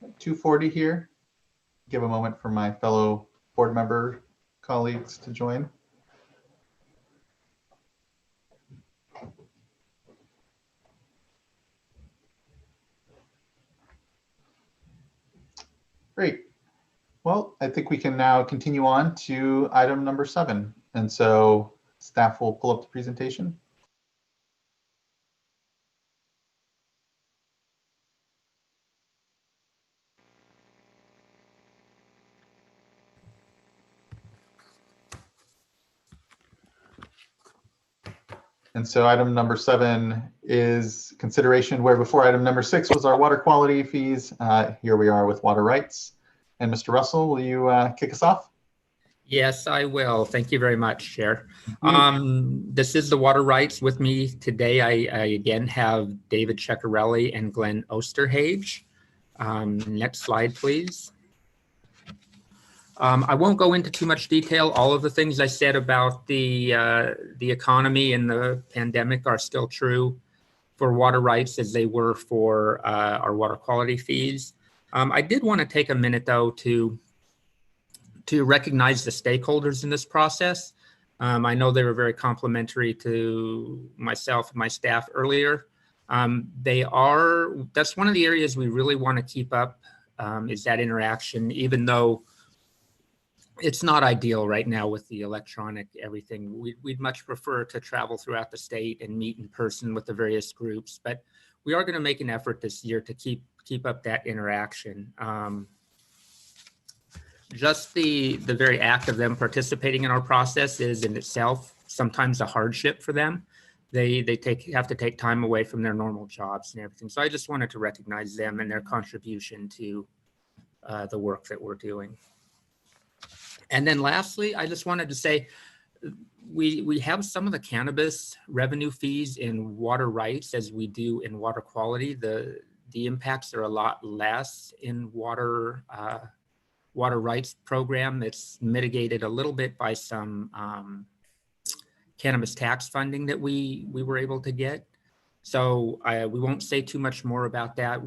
at 2:40 here. Give a moment for my fellow board member colleagues to join. Great. Well, I think we can now continue on to item number 7. And so staff will pull up the presentation. And so item number 7 is consideration, where before item number 6 was our water quality fees. Here we are with water rights. And Mr. Russell, will you kick us off? Yes, I will. Thank you very much, Chair. This is the water rights. With me today, I again have David Ceccarelli and Glenn Osterhage. Next slide, please. I won't go into too much detail. All of the things I said about the economy and the pandemic are still true for water rights as they were for our water quality fees. I did want to take a minute, though, to recognize the stakeholders in this process. I know they were very complimentary to myself and my staff earlier. That's one of the areas we really want to keep up, is that interaction, even though it's not ideal right now with the electronic everything. We'd much prefer to travel throughout the state and meet in person with the various groups, but we are going to make an effort this year to keep up that interaction. Just the very act of them participating in our process is in itself sometimes a hardship for them. They have to take time away from their normal jobs and everything. So I just wanted to recognize them and their contribution to the work that we're doing. And then lastly, I just wanted to say, we have some of the cannabis revenue fees in water rights as we do in water quality. The impacts are a lot less in water rights program. It's mitigated a little bit by some cannabis tax funding that we were able to get. So we won't say too much more about that.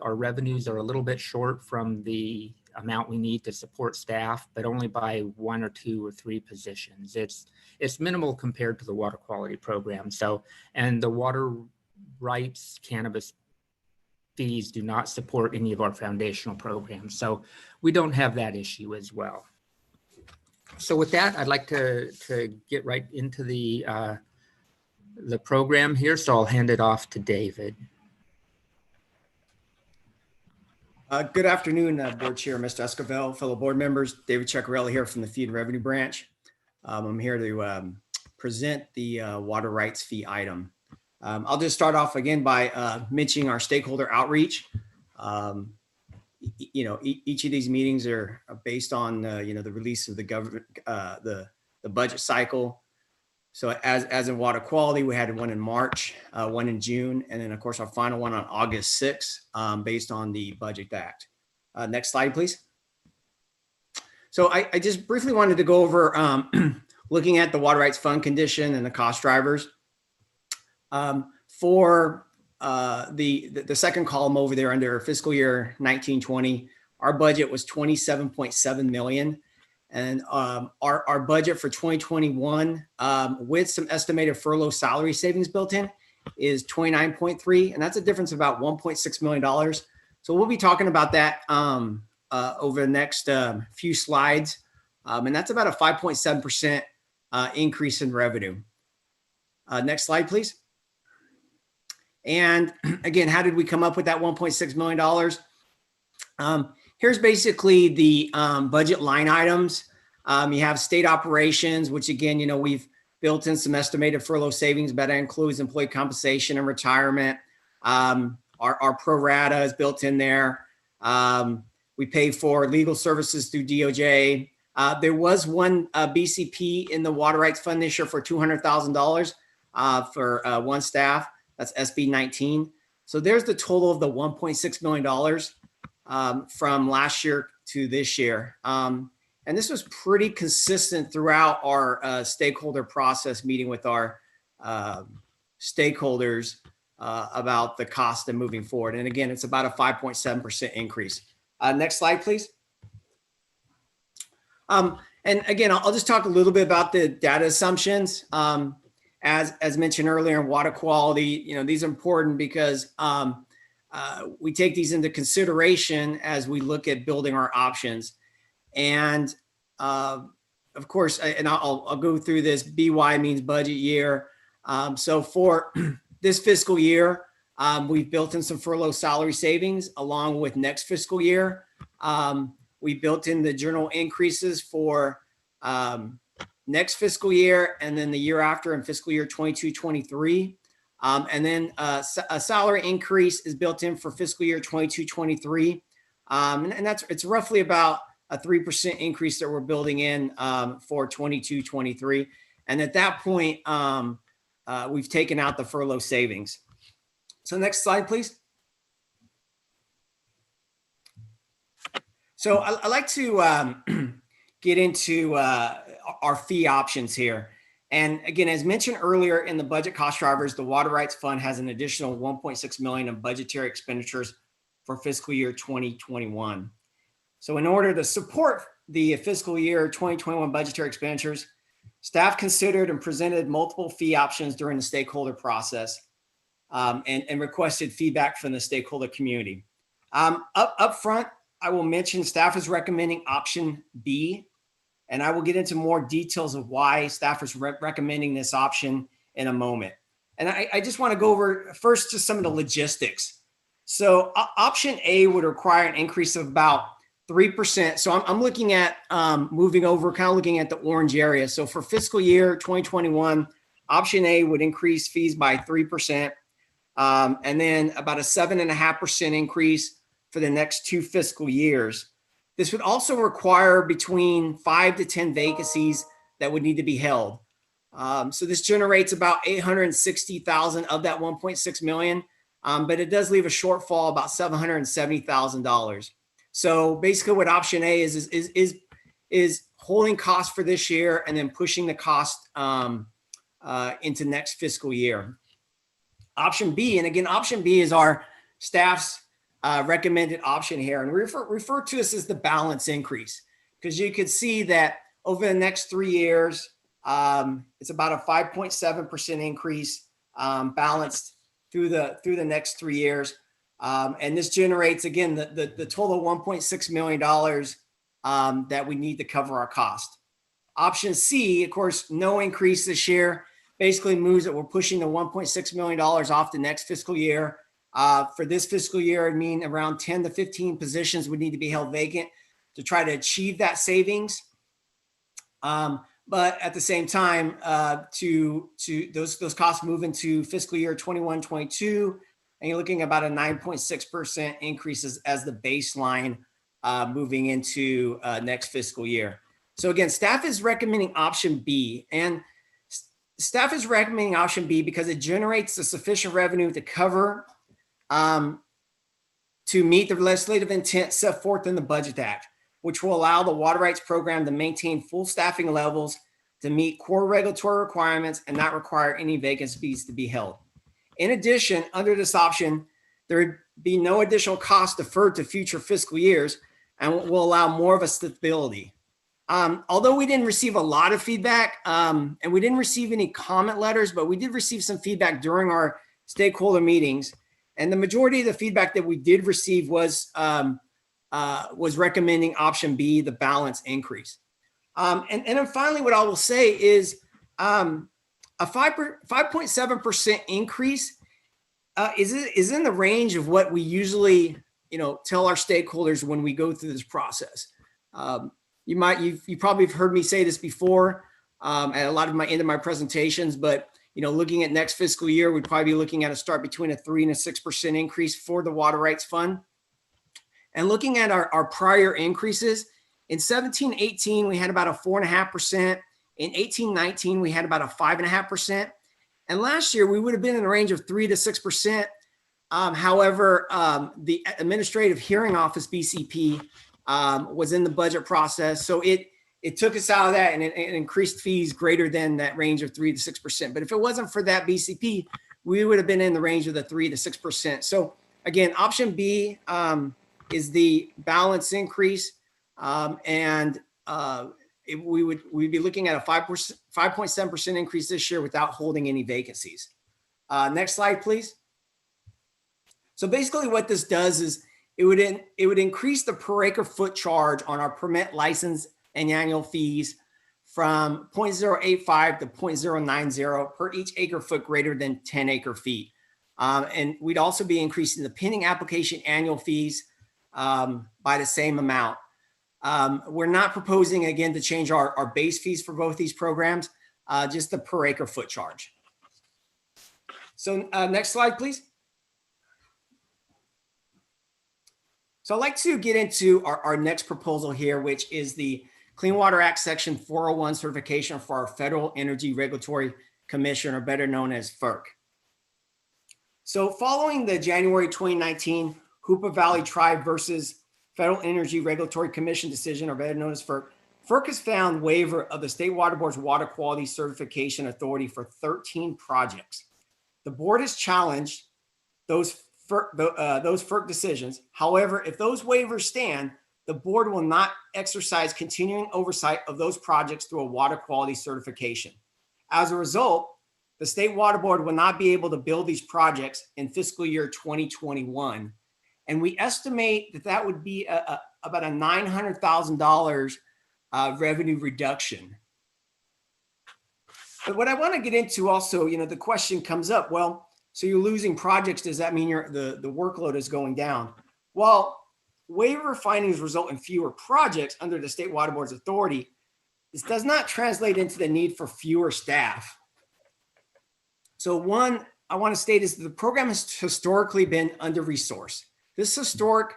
Our revenues are a little bit short from the amount we need to support staff, but only by 1 or 2 or 3 positions. It's minimal compared to the water quality program. So, and the water rights cannabis fees do not support any of our foundational programs. So we don't have that issue as well. So with that, I'd like to get right into the program here. So I'll hand it off to David. Good afternoon, Board Chair, Mr. Esquivel, fellow board members. David Ceccarelli here from the Fee and Revenue Branch. I'm here to present the water rights fee item. I'll just start off again by mentioning our stakeholder outreach. Each of these meetings are based on the release of the government, the budget cycle. So as in water quality, we had one in March, one in June, and then of course our final one on August 6th, based on the Budget Act. Next slide, please. So I just briefly wanted to go over looking at the water rights fund condition and the cost drivers. For the second column over there under fiscal year 1920, our budget was $27.7 million. And our budget for 2021, with some estimated furlough salary savings built in, is 29.3, and that's a difference of about $1.6 million. So we'll be talking about that over the next few slides, and that's about a 5.7% increase in revenue. Next slide, please. And again, how did we come up with that $1.6 million? Here's basically the budget line items. You have state operations, which again, we've built in some estimated furlough savings, but that includes employee compensation and retirement. Our pro rata is built in there. We pay for legal services through DOJ. There was one BCP in the water rights fund this year for $200,000 for one staff. That's SB 19. So there's the total of the $1.6 million from last year to this year. And this was pretty consistent throughout our stakeholder process meeting with our stakeholders about the cost of moving forward. And again, it's about a 5.7% increase. Next slide, please. And again, I'll just talk a little bit about the data assumptions. As mentioned earlier in water quality, these are important because we take these into consideration as we look at building our options. And of course, and I'll go through this. BY means budget year. So for this fiscal year, we've built in some furlough salary savings along with next fiscal year. We built in the general increases for next fiscal year and then the year after in fiscal year 22-23. And then a salary increase is built in for fiscal year 22-23. And it's roughly about a 3% increase that we're building in for 22-23. And at that point, we've taken out the furlough savings. So next slide, please. So I like to get into our fee options here. And again, as mentioned earlier in the budget cost drivers, the Water Rights Fund has an additional $1.6 million in budgetary expenditures for fiscal year 2021. So in order to support the fiscal year 2021 budgetary expenditures, staff considered and presented multiple fee options during the stakeholder process and requested feedback from the stakeholder community. Up front, I will mention staff is recommending option B, and I will get into more details of why staff is recommending this option in a moment. And I just want to go over first just some of the logistics. So option A would require an increase of about 3%. So I'm looking at moving over, kind of looking at the orange area. So for fiscal year 2021, option A would increase fees by 3%, and then about a 7.5% increase for the next 2 fiscal years. This would also require between 5 to 10 vacancies that would need to be held. So this generates about $860,000 of that $1.6 million, but it does leave a shortfall about $770,000. So basically what option A is holding costs for this year and then pushing the cost into next fiscal year. Option B, and again, option B is our staff's recommended option here, and refer to this as the balance increase, because you could see that over the next 3 years, it's about a 5.7% increase balanced through the next 3 years. And this generates, again, the total $1.6 million that we need to cover our cost. Option C, of course, no increase this year, basically moves that we're pushing the $1.6 million off the next fiscal year. For this fiscal year, I mean around 10 to 15 positions would need to be held vacant to try to achieve that savings. But at the same time, to those costs move into fiscal year 21-22, and you're looking at about a 9.6% increase as the baseline moving into next fiscal year. So again, staff is recommending option B, and staff is recommending option B because it generates the sufficient revenue to cover to meet the legislative intent set forth in the Budget Act, which will allow the water rights program to maintain full staffing levels to meet core regulatory requirements and not require any vacancies to be held. In addition, under this option, there would be no additional cost deferred to future fiscal years and will allow more of a stability. Although we didn't receive a lot of feedback and we didn't receive any comment letters, but we did receive some feedback during our stakeholder meetings. And the majority of the feedback that we did receive was recommending option B, the balance increase. And then finally, what I will say is a 5.7% increase is in the range of what we usually, tell our stakeholders when we go through this process. You probably have heard me say this before at a lot of my presentations, but looking at next fiscal year, we'd probably be looking at a start between a 3 and a 6% increase for the Water Rights Fund. And looking at our prior increases, in 17-18, we had about a 4.5%. In 18-19, we had about a 5.5%. And last year, we would have been in the range of 3 to 6%. However, the Administrative Hearing Office, BCP, was in the budget process. So it took us out of that and it increased fees greater than that range of 3 to 6%. But if it wasn't for that BCP, we would have been in the range of the 3 to 6%. So again, option B is the balance increase, and we'd be looking at a 5.7% increase this year without holding any vacancies. Next slide, please. So basically what this does is it would increase the per acre foot charge on our permit license and annual fees from 0.085 to 0.090 per each acre foot greater than 10 acre feet. And we'd also be increasing the pending application annual fees by the same amount. We're not proposing, again, to change our base fees for both these programs, just the per acre foot charge. So next slide, please. So I'd like to get into our next proposal here, which is the Clean Water Act Section 401 certification for our Federal Energy Regulatory Commission, or better known as FERC. So following the January 2019 Hoopa Valley Tribe versus Federal Energy Regulatory Commission decision, or better known as FERC, FERC has found waiver of the State Water Board's Water Quality Certification Authority for 13 projects. The board has challenged those FERC decisions. However, if those waivers stand, the board will not exercise continuing oversight of those projects through a water quality certification. As a result, the State Water Board will not be able to build these projects in fiscal year 2021. And we estimate that would be about a $900,000 revenue reduction. But what I want to get into also, the question comes up, well, so you're losing projects. Does that mean the workload is going down? Well, waiver findings result in fewer projects under the State Water Board's authority. This does not translate into the need for fewer staff. So one, I want to state is that the program has historically been under-resourced. This historic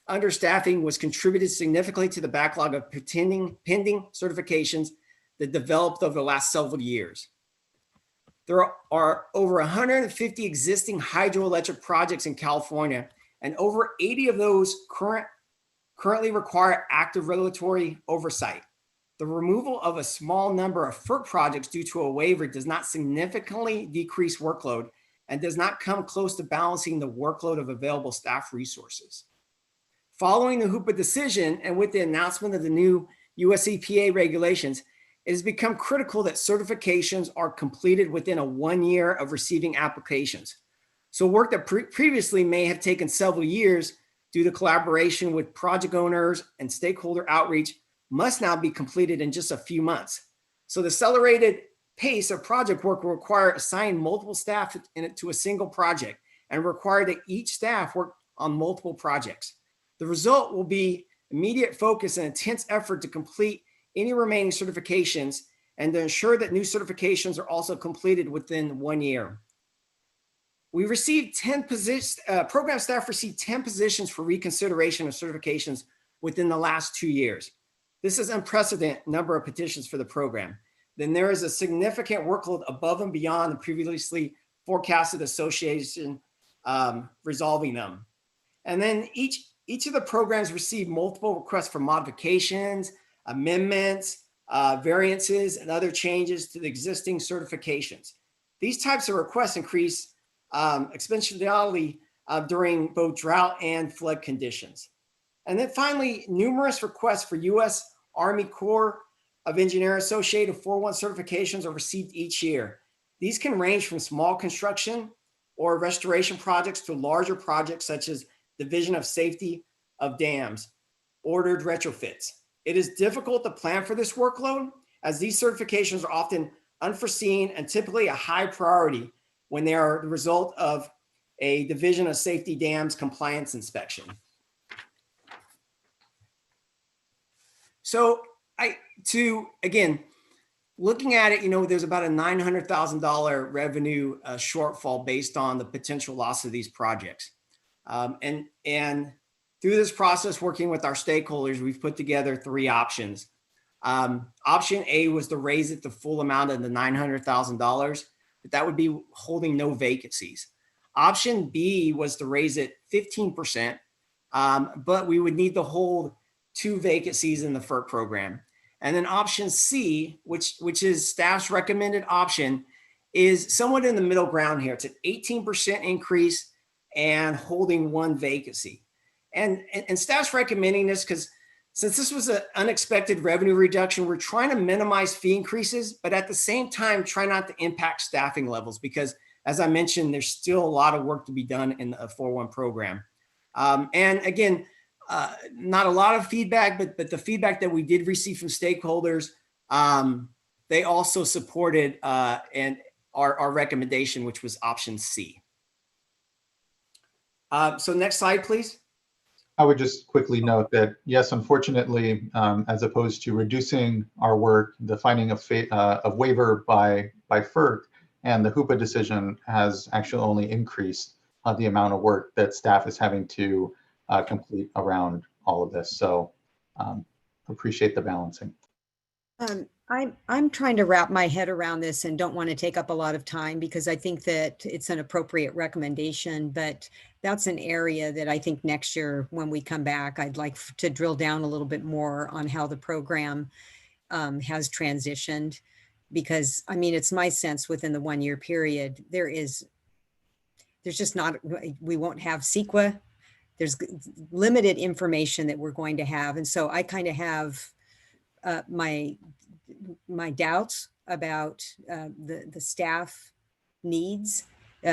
understaffing was contributed significantly to the backlog of pending certifications that developed over the last several years. There are over 150 existing hydroelectric projects in California, and over 80 of those currently require active regulatory oversight. The removal of a small number of FERC projects due to a waiver does not significantly decrease workload and does not come close to balancing the workload of available staff resources. Following the Hoopa decision and with the announcement of the new US EPA regulations, it has become critical that certifications are completed within 1 year of receiving applications. So work that previously may have taken several years due to collaboration with project owners and stakeholder outreach must now be completed in just a few months. So the accelerated pace of project work will require assigning multiple staff to a single project and require that each staff work on multiple projects. The result will be immediate focus and intense effort to complete any remaining certifications and to ensure that new certifications are also completed within 1 year. We received 10 positions, program staff received 10 positions for reconsideration of certifications within the last 2 years. This is an unprecedented number of petitions for the program. Then there is a significant workload above and beyond the previously forecasted association resolving them. And then each of the programs received multiple requests for modifications, amendments, variances, and other changes to the existing certifications. These types of requests increase exponentially during both drought and flood conditions. And then finally, numerous requests for U.S. Army Corps of Engineers associated 401 certifications are received each year. These can range from small construction or restoration projects to larger projects such as Division of Safety of Dams, ordered retrofits. It is difficult to plan for this workload as these certifications are often unforeseen and typically a high priority when they are the result of a Division of Safety Dams compliance inspection. So again, looking at it, there's about a $900,000 revenue shortfall based on the potential loss of these projects. And through this process, working with our stakeholders, we've put together 3 options. Option A was to raise it the full amount of the $900,000, but that would be holding no vacancies. Option B was to raise it 15%, but we would need to hold 2 vacancies in the FERC program. And then option C, which is staff's recommended option, is somewhat in the middle ground here. It's an 18% increase and holding 1 vacancy. And staff's recommending this because since this was an unexpected revenue reduction, we're trying to minimize fee increases, but at the same time, try not to impact staffing levels because, as I mentioned, there's still a lot of work to be done in the 4-1 program. And again, not a lot of feedback, but the feedback that we did receive from stakeholders, they also supported and our recommendation, which was option C. So next slide, please. I would just quickly note that, yes, unfortunately, as opposed to reducing our work, the finding of waiver by FERC and the HOOPA decision has actually only increased the amount of work that staff is having to complete around all of this. So appreciate the balancing. I'm trying to wrap my head around this and don't want to take up a lot of time because I think that it's an appropriate recommendation, but that's an area that I think next year when we come back, I'd like to drill down a little bit more on how the program has transitioned, because I mean, it's my sense within the 1-year period, there's just not, we won't have CEQA. There's limited information that we're going to have. And so I kind of have my doubts about the staff needs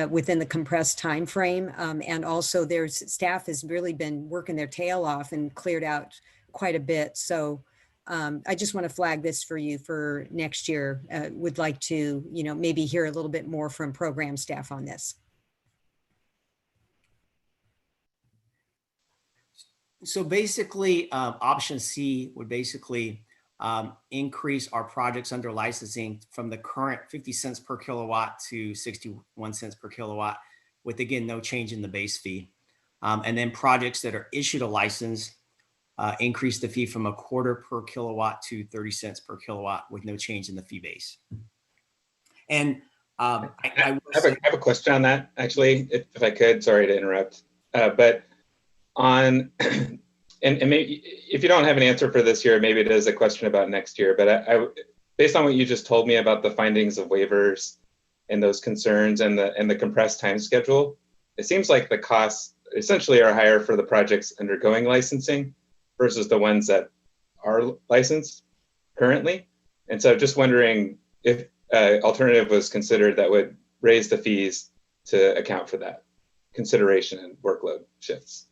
within the compressed time frame. And also staff has really been working their tail off and cleared out quite a bit. So I just want to flag this for you for next year. Would like to, maybe hear a little bit more from program staff on this. So basically, option C would basically increase our projects under licensing from the current 50 cents per kilowatt to 61 cents per kilowatt, with again, no change in the base fee. And then projects that are issued a license, increase the fee from 1/4 per kilowatt to 30 cents per kilowatt with no change in the fee base. And I have a question on that, actually, if I could. Sorry to interrupt, but on and maybe if you don't have an answer for this year, maybe it is a question about next year. But I based on what you just told me about the findings of waivers and those concerns and the compressed time schedule, it seems like the costs essentially are higher for the projects undergoing licensing versus the ones that are licensed currently. And so just wondering if alternative was considered that would raise the fees to account for that consideration and workload shifts.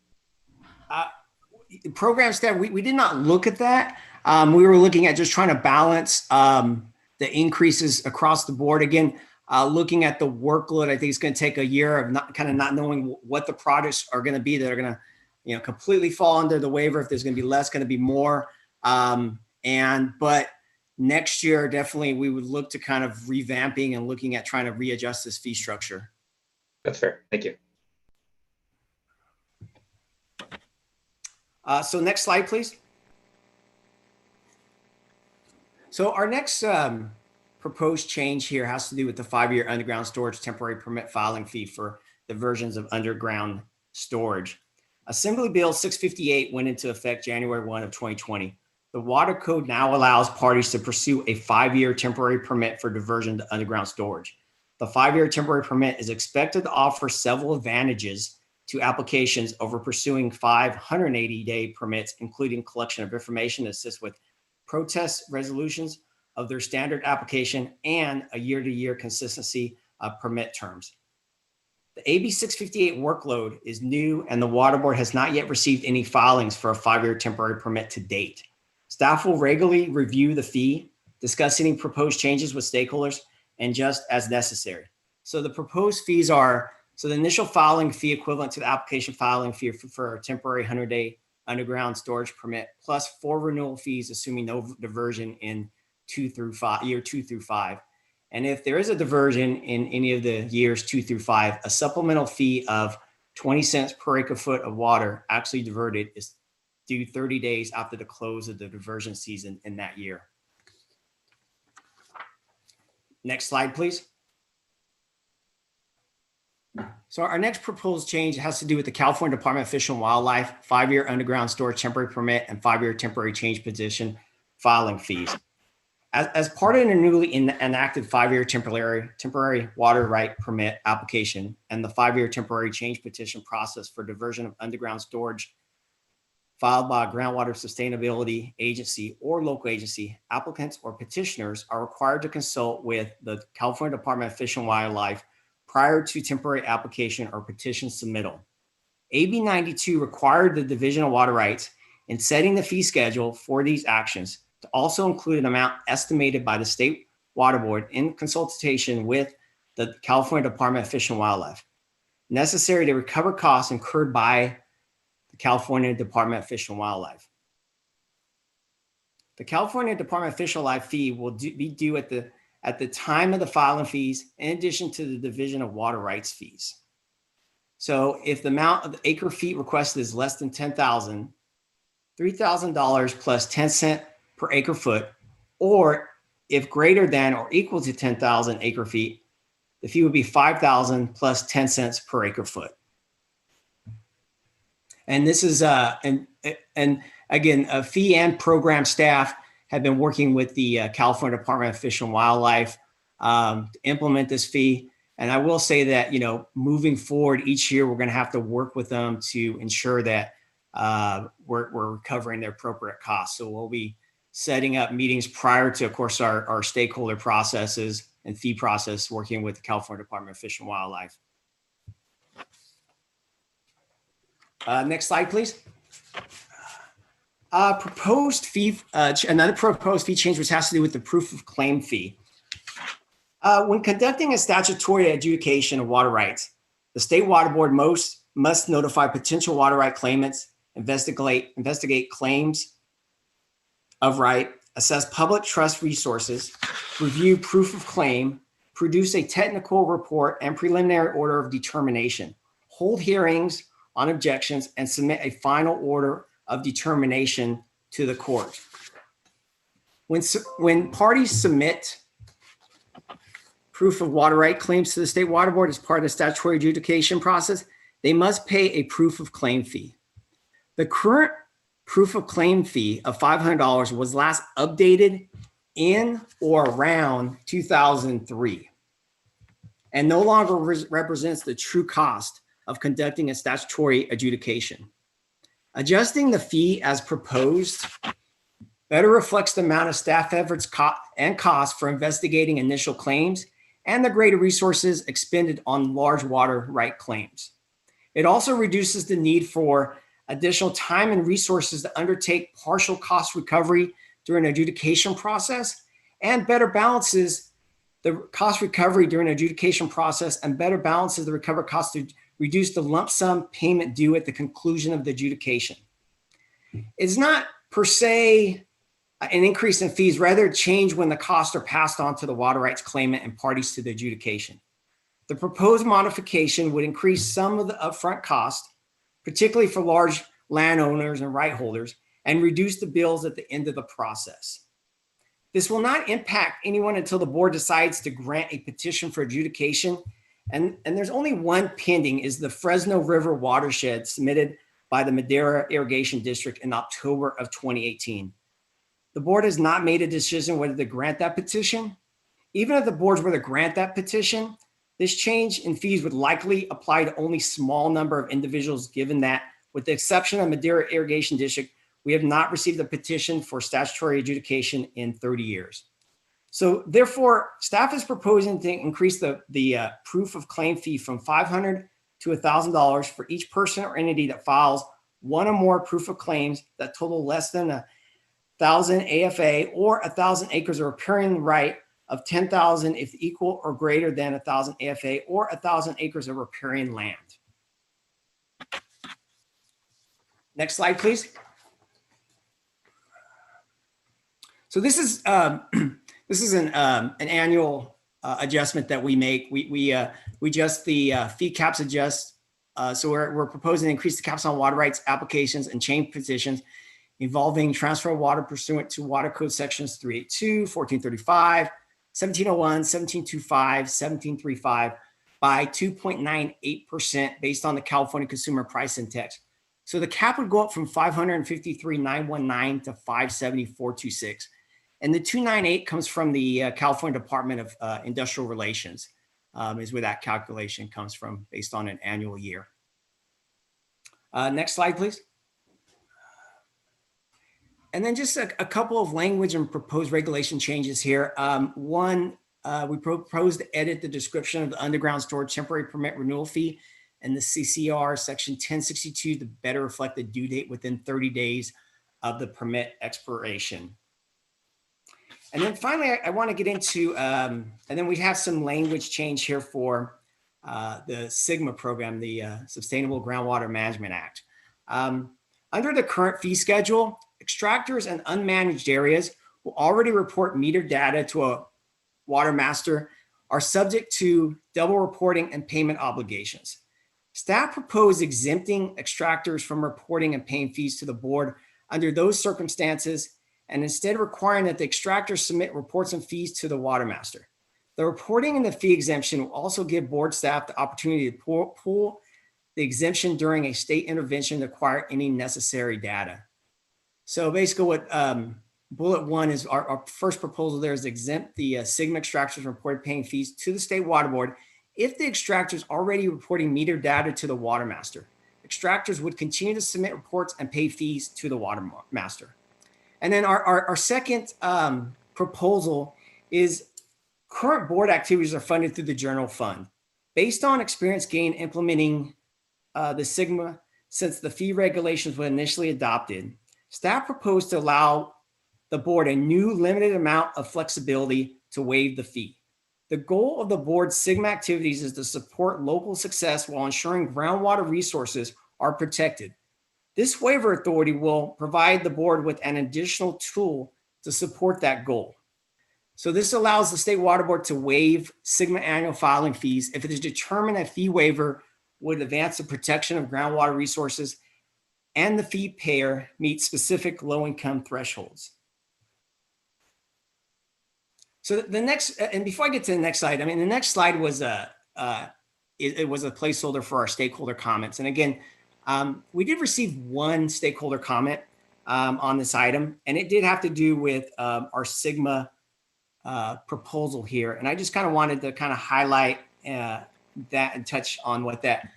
Program staff, we did not look at that. We were looking at just trying to balance the increases across the board. Again, looking at the workload, I think it's going to take a year of not knowing what the projects are going to be that are going to, completely fall under the waiver. If there's going to be less, going to be more. But next year, definitely we would look to kind of revamping and looking at trying to readjust this fee structure. That's fair. Thank you. So next slide, please. So our next proposed change here has to do with the 5-year underground storage temporary permit filing fee for diversions of underground storage. Assembly Bill 658 went into effect January 1 of 2020. The Water Code now allows parties to pursue a 5-year temporary permit for diversion to underground storage. The 5-year temporary permit is expected to offer several advantages to applications over pursuing 580-day permits, including collection of information to assist with protest resolutions of their standard application and a year-to-year consistency of permit terms. The AB 658 workload is new and the Water Board has not yet received any filings for a 5-year temporary permit to date. Staff will regularly review the fee, discuss any proposed changes with stakeholders, and just as necessary. So the proposed fees are, so the initial filing fee equivalent to the application filing fee for a temporary 100-day underground storage permit, plus 4 renewal fees, assuming no diversion in year 2 through 5. And if there is a diversion in any of the years 2 through 5, a supplemental fee of 20 cents per acre foot of water actually diverted is due 30 days after the close of the diversion season in that year. Next slide, please. So our next proposed change has to do with the California Department of Fish and Wildlife 5-year underground storage temporary permit and 5-year temporary change position filing fees. As part of the newly enacted 5-year temporary water right permit application and the 5-year temporary change petition process for diversion of underground storage filed by a groundwater sustainability agency or local agency, applicants or petitioners are required to consult with the California Department of Fish and Wildlife prior to temporary application or petition submittal. AB 92 required the Division of Water Rights in setting the fee schedule for these actions to also include an amount estimated by the State Water Board in consultation with the California Department of Fish and Wildlife, necessary to recover costs incurred by the California Department of Fish and Wildlife. The California Department of Fish and Wildlife fee will be due at the time of the filing fees, in addition to the Division of Water Rights fees. So if the amount of the acre feet requested is less than $10,000, $3,000 plus 10 cents per acre foot, or if greater than or equal to 10,000 acre feet, the fee would be $5,000 plus 10 cents per acre foot. And this is, and again, fee and program staff have been working with the California Department of Fish and Wildlife to implement this fee. And I will say that, moving forward each year, we're going to have to work with them to ensure that we're recovering their appropriate costs. So we'll be setting up meetings prior to, of course, our stakeholder processes and fee process, working with the California Department of Fish and Wildlife. Next slide, please. Proposed fee, another proposed fee change, which has to do with the proof of claim fee. When conducting a statutory adjudication of water rights, the State Water Board must notify potential water right claimants, investigate claims of right, assess public trust resources, review proof of claim, produce a technical report and preliminary order of determination, hold hearings on objections, and submit a final order of determination to the court. When parties submit proof of water right claims to the State Water Board as part of the statutory adjudication process, they must pay a proof of claim fee. The current proof of claim fee of $500 was last updated in or around 2003 and no longer represents the true cost of conducting a statutory adjudication. Adjusting the fee as proposed better reflects the amount of staff efforts and costs for investigating initial claims and the greater resources expended on large water right claims. It also reduces the need for additional time and resources to undertake partial cost recovery during an adjudication process, and better balances the cost recovery during an adjudication process and better balances the recovered cost to reduce the lump sum payment due at the conclusion of the adjudication. It's not per se an increase in fees, rather a change when the costs are passed on to the water rights claimant and parties to the adjudication. The proposed modification would increase some of the upfront cost, particularly for large landowners and right holders, and reduce the bills at the end of the process. This will not impact anyone until the board decides to grant a petition for adjudication. And there's only one pending, is the Fresno River watershed submitted by the Madera Irrigation District in October of 2018. The board has not made a decision whether to grant that petition. Even if the boards were to grant that petition, this change in fees would likely apply to only a small number of individuals, given that, with the exception of Madera Irrigation District, we have not received a petition for statutory adjudication in 30 years. So therefore, staff is proposing to increase the proof of claim fee from $500 to $1,000 for each person or entity that files one or more proof of claims that total less than 1,000 AFA or 1,000 acres of riparian right of 10,000 if equal or greater than 1,000 AFA or 1,000 acres of riparian land. Next slide, please. So this is an annual adjustment that we make. We adjust the fee caps adjust. So we're proposing to increase the caps on water rights applications and change petitions involving transfer of water pursuant to Water Code sections 382, 1435, 1701, 1725, 1735 by 2.98% based on the California Consumer Price Index. So the cap would go up from 553,919 to 574,226. And the 298 comes from the California Department of Industrial Relations, is where that calculation comes from based on an annual year. Next slide, please. And then just a couple of language and proposed regulation changes here. One, we proposed to edit the description of the underground storage temporary permit renewal fee and the CCR section 1062 to better reflect the due date within 30 days of the permit expiration. And then finally, I want to get into, and then we have some language change here for the SGMA program, the Sustainable Groundwater Management Act. Under the current fee schedule, extractors and unmanaged areas who already report meter data to a water master are subject to double reporting and payment obligations. Staff proposed exempting extractors from reporting and paying fees to the board under those circumstances, and instead requiring that the extractors submit reports and fees to the water master. The reporting and the fee exemption will also give board staff the opportunity to pull the exemption during a state intervention to acquire any necessary data. So basically what bullet one is, our first proposal there is exempt the SGMA extractors from reported paying fees to the state water board if the extractor is already reporting meter data to the water master. Extractors would continue to submit reports and pay fees to the water master. And then our second proposal is current board activities are funded through the general fund. Based on experience gained implementing the SGMA since the fee regulations were initially adopted, staff proposed to allow the board a new limited amount of flexibility to waive the fee. The goal of the board's SGMA activities is to support local success while ensuring groundwater resources are protected. This waiver authority will provide the board with an additional tool to support that goal. So this allows the state water board to waive SGMA annual filing fees if it is determined that fee waiver would advance the protection of groundwater resources and the fee payer meets specific low-income thresholds. So the next, and before I get to the next slide, I mean, the next slide was it was a placeholder for our stakeholder comments. And again, we did receive one stakeholder comment on this item, and it did have to do with our SGMA proposal here. And I just kind of wanted to kind of highlight that and touch on what that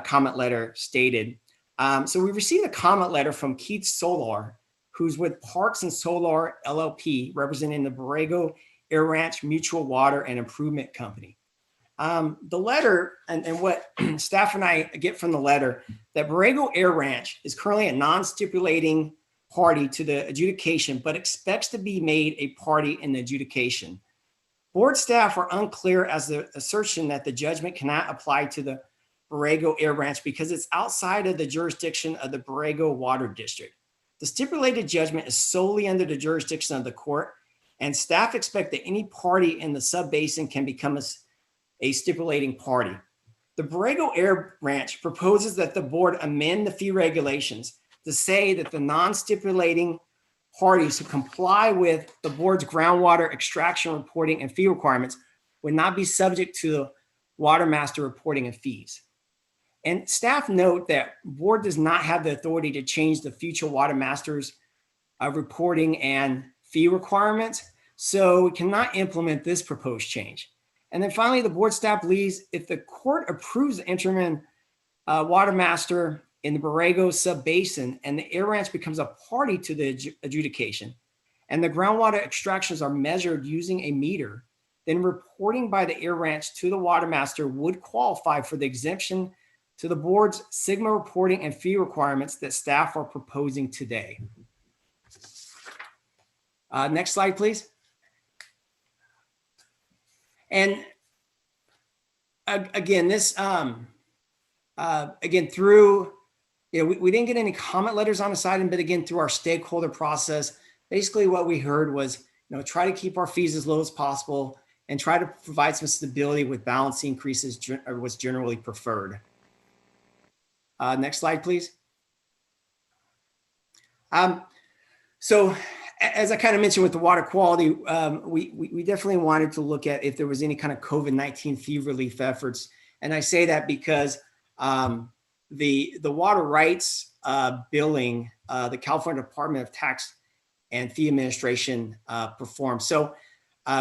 comment letter stated. So we received a comment letter from Keith Solar, who's with Parks and Solar LLP, representing the Borrego Air Ranch Mutual Water and Improvement Company. The letter and what staff and I get from the letter, that Borrego Air Ranch is currently a non-stipulating party to the adjudication, but expects to be made a party in the adjudication. Board staff are unclear as the assertion that the judgment cannot apply to the Borrego Air Ranch because it's outside of the jurisdiction of the Borrego Water District. The stipulated judgment is solely under the jurisdiction of the court, and staff expect that any party in the sub-basin can become a stipulating party. The Borrego Air Ranch proposes that the board amend the fee regulations to say that the non-stipulating parties who comply with the board's groundwater extraction reporting and fee requirements would not be subject to the water master reporting and fees. And staff note that board does not have the authority to change the future water master's reporting and fee requirements, so we cannot implement this proposed change. And then finally, the board staff believes if the court approves the interim water master in the Borrego sub-basin and the Air Ranch becomes a party to the adjudication and the groundwater extractions are measured using a meter, then reporting by the Air Ranch to the water master would qualify for the exemption to the board's SGMA reporting and fee requirements that staff are proposing today. Next slide, please. And again, this, again, through, we didn't get any comment letters on this item, but again, through our stakeholder process, basically what we heard was, try to keep our fees as low as possible and try to provide some stability with balance increases was generally preferred. Next slide, please. So as I kind of mentioned with the water quality, we definitely wanted to look at if there was any kind of COVID-19 fee relief efforts. And I say that because the water rights billing, the California Department of Tax and fee administration perform. So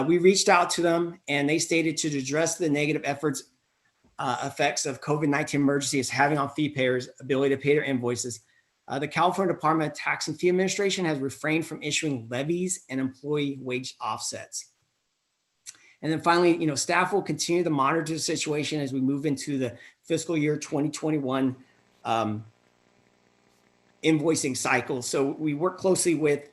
we reached out to them, and they stated to address the negative effects of COVID-19 emergency is having on fee payers' ability to pay their invoices. The California Department of Tax and Fee Administration has refrained from issuing levies and employee wage offsets. And then finally, staff will continue to monitor the situation as we move into the fiscal year 2021 invoicing cycle. So we work closely with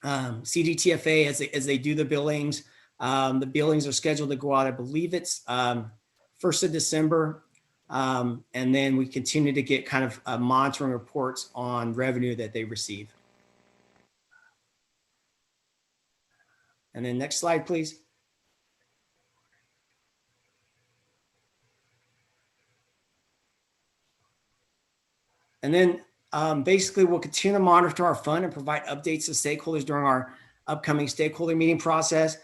CDTFA as they do the billings. The billings are scheduled to go out, I believe it's 1st of December. And then we continue to get kind of monitoring reports on revenue that they receive. And then next slide, please. And then basically we'll continue to monitor our fund and provide updates to stakeholders during our upcoming stakeholder meeting process.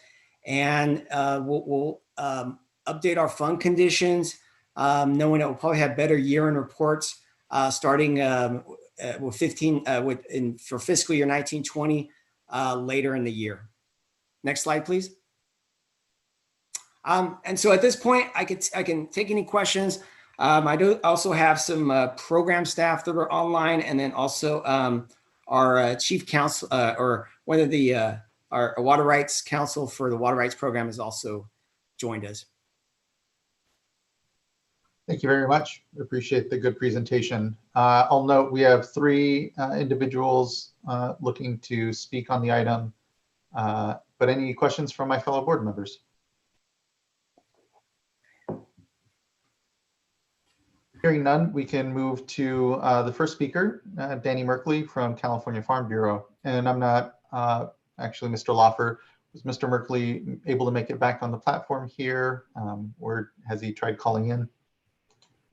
And we'll update our fund conditions, knowing that we'll probably have better year-end reports starting for fiscal year 1920 later in the year. Next slide, please. And so at this point, I can take any questions. I do also have some program staff that are online, and then also our chief counsel, or one of the our water rights counsel for the water rights program has also joined us. Thank you very much. Appreciate the good presentation. I'll note we have 3 individuals looking to speak on the item, but any questions from my fellow board members? Hearing none, we can move to the first speaker, Danny Merkley from California Farm Bureau. And I'm not actually Mr. Loffer. Was Mr. Merkley able to make it back on the platform here, or has he tried calling in?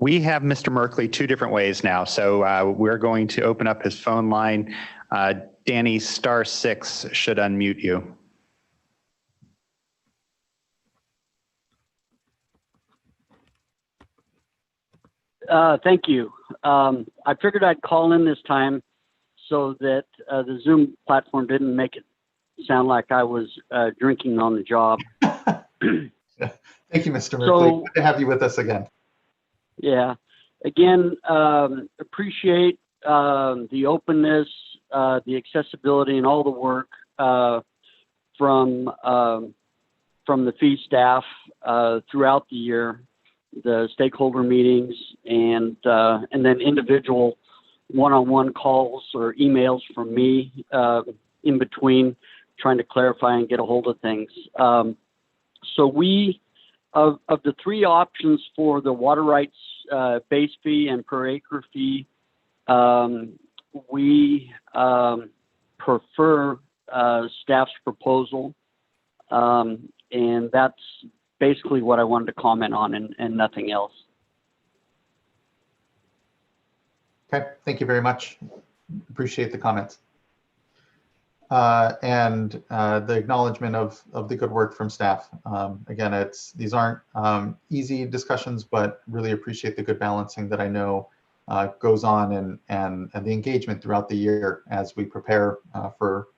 We have Mr. Merkley 2 different ways now. So we're going to open up his phone line. Danny, *6 should unmute you. Thank you. I figured I'd call in this time so that the Zoom platform didn't make it sound like I was drinking on the job. Thank you, Mr. Merkley. Good to have you with us again. Yeah. Again, appreciate the openness, the accessibility, and all the work from the fee staff throughout the year, the stakeholder meetings, and then individual one-on-one calls or emails from me in between, trying to clarify and get a hold of things. So we, of the 3 options for the water rights base fee and per acre fee, we prefer staff's proposal, and that's basically what I wanted to comment on, and nothing else. Okay, thank you very much. Appreciate the comments. And the acknowledgement of the good work from staff. Again, these aren't easy discussions, but really appreciate the good balancing that I know goes on, and the engagement throughout the year as we prepare for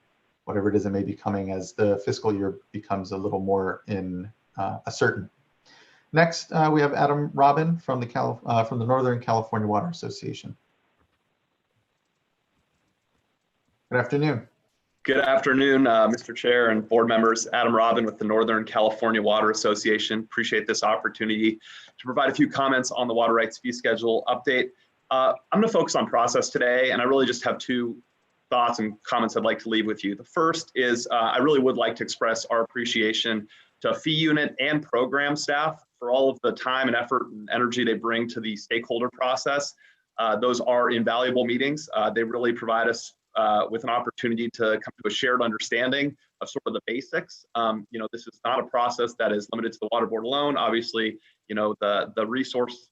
whatever it is that may be coming as the fiscal year becomes a little more certain. Next, we have Adam Robin from the Northern California Water Association. Good afternoon. Good afternoon, Mr. Chair and board members. Adam Robin with the Northern California Water Association. Appreciate this opportunity to provide a few comments on the water rights fee schedule update. I'm going to focus on process today, and I really just have 2 thoughts and comments I'd like to leave with you. The first is I really would like to express our appreciation to fee unit and program staff for all of the time and effort and energy they bring to the stakeholder process. Those are invaluable meetings. They really provide us with an opportunity to come to a shared understanding of sort of the basics. This is not a process that is limited to the water board alone. Obviously, the resource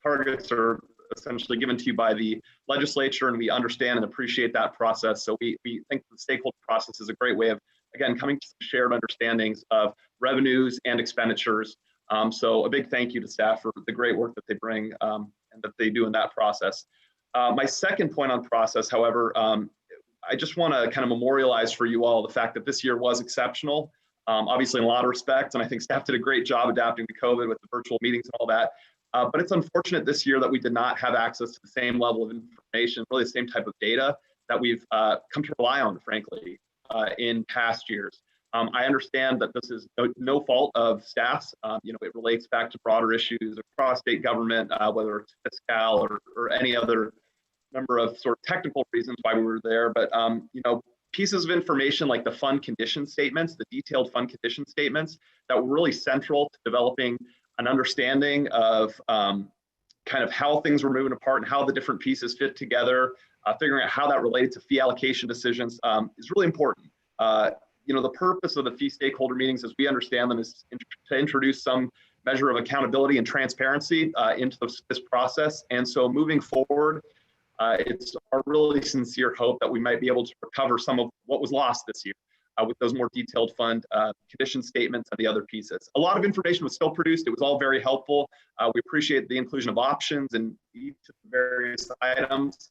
targets are essentially given to you by the legislature, and we understand and appreciate that process. So we think the stakeholder process is a great way of, again, coming to shared understandings of revenues and expenditures. So a big thank you to staff for the great work that they bring and that they do in that process. My second point on process, however, I just want to kind of memorialize for you all the fact that this year was exceptional, obviously in a lot of respects, and I think staff did a great job adapting to COVID with the virtual meetings and all that. But it's unfortunate this year that we did not have access to the same level of information, really the same type of data that we've come to rely on, frankly, in past years. I understand that this is no fault of staff's. It relates back to broader issues across state government, whether it's fiscal or any other number of sort of technical reasons why we were there. But, pieces of information like the fund condition statements, the detailed fund condition statements that were really central to developing an understanding of kind of how things were moving apart and how the different pieces fit together, figuring out how that related to fee allocation decisions is really important. The purpose of the fee stakeholder meetings, as we understand them, is to introduce some measure of accountability and transparency into this process. And so moving forward, it's our really sincere hope that we might be able to recover some of what was lost this year with those more detailed fund condition statements and the other pieces. A lot of information was still produced. It was all very helpful. We appreciate the inclusion of options in each of the various items.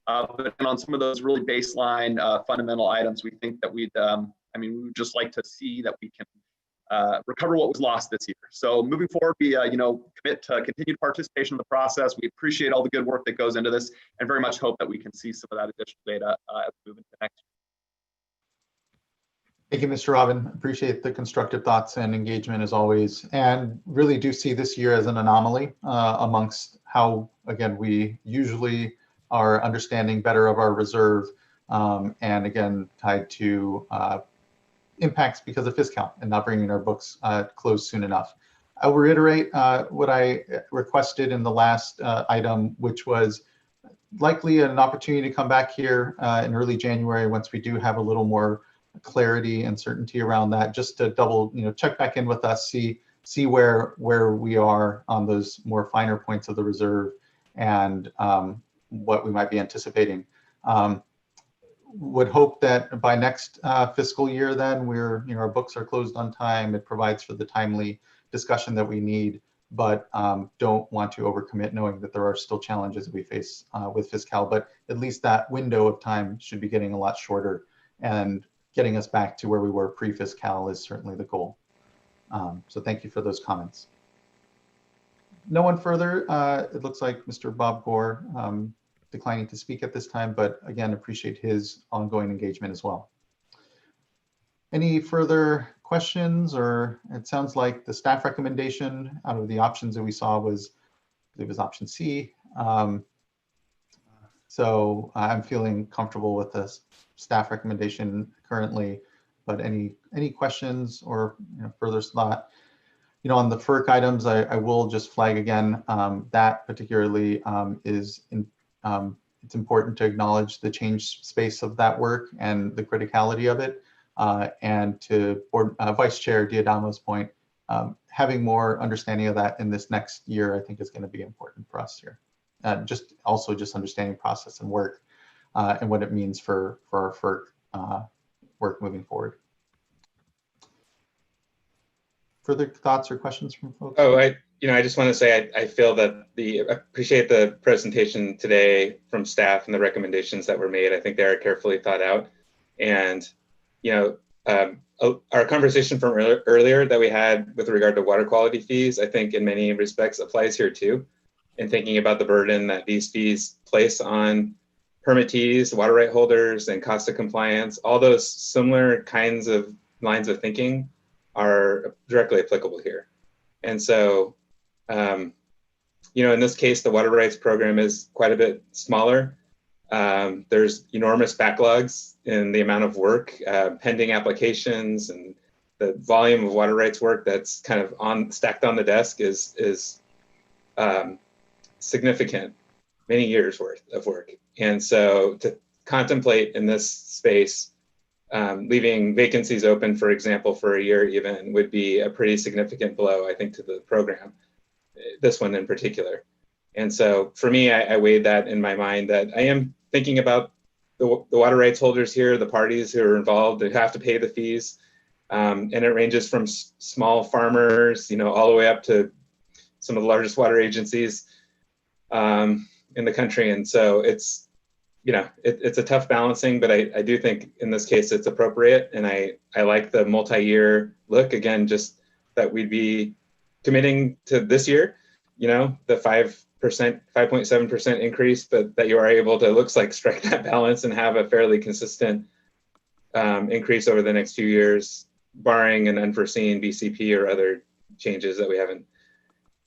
But on some of those really baseline fundamental items, we think that we would just like to see that we can recover what was lost this year. So moving forward, we commit to continued participation in the process. We appreciate all the good work that goes into this and very much hope that we can see some of that additional data as we move into next year. Thank you, Mr. Robin. Appreciate the constructive thoughts and engagement as always, and really do see this year as an anomaly amongst how, again, we usually are understanding better of our reserve, and again, tied to impacts because of fiscal and not bringing our books closed soon enough. I will reiterate what I requested in the last item, which was likely an opportunity to come back here in early January once we do have a little more clarity and certainty around that, just to double, check back in with us, see where we are on those more finer points of the reserve and what we might be anticipating. Would hope that by next fiscal year, then our books are closed on time. It provides for the timely discussion that we need, but don't want to overcommit, knowing that there are still challenges we face with fiscal. But at least that window of time should be getting a lot shorter, and getting us back to where we were pre-fiscal is certainly the goal. So thank you for those comments. No one further. It looks like Mr. Bob Gore declining to speak at this time, but again, appreciate his ongoing engagement as well. Any further questions? Or it sounds like the staff recommendation out of the options that we saw was, I believe, was option C. So I'm feeling comfortable with the staff recommendation currently, but any questions or further thought? On the FERC items, I will just flag again that particularly is it's important to acknowledge the change space of that work and the criticality of it. And to Vice Chair Diadamo's point, having more understanding of that in this next year, I think is going to be important for us here. Just understanding process and work and what it means for our FERC work moving forward. Further thoughts or questions from folks? Oh, I just want to say I feel that appreciate the presentation today from staff and the recommendations that were made. I think they are carefully thought out. And our conversation from earlier that we had with regard to water quality fees, I think in many respects applies here too. And thinking about the burden that these fees place on permittees, water right holders, and cost of compliance, all those similar kinds of lines of thinking are directly applicable here. And so, in this case, the water rights program is quite a bit smaller. There's enormous backlogs in the amount of work, pending applications, and the volume of water rights work that's kind of stacked on the desk is significant, many years worth of work. And so to contemplate in this space, leaving vacancies open, for example, for a year even, would be a pretty significant blow, I think, to the program, this one in particular. And so for me, I weighed that in my mind, that I am thinking about the water rights holders here, the parties who are involved, who have to pay the fees. And it ranges from small farmers, all the way up to some of the largest water agencies in the country. And so it's it's a tough balancing, but I do think in this case it's appropriate. And I like the multi-year look, again, just that we'd be committing to this year, the 5.7% increase, but that you are able to, looks like, strike that balance and have a fairly consistent increase over the next few years, barring an unforeseen BCP or other changes that we haven't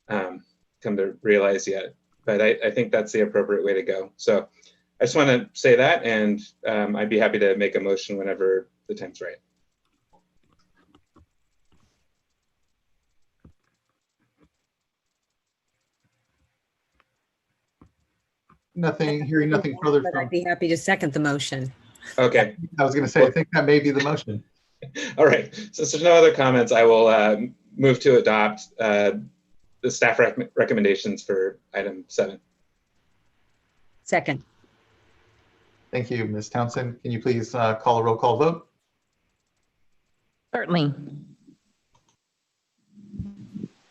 come to realize yet. But I think that's the appropriate way to go. So I just want to say that, and I'd be happy to make a motion whenever the time's right. Hearing nothing further But from. I'd be happy to second the motion. Okay. I was going to say, I think that may be the motion. All right. Since there's no other comments, I will move to adopt the staff recommendations for item 7. Second. Thank you, Ms. Townsend. Can you please call a roll call vote? Certainly.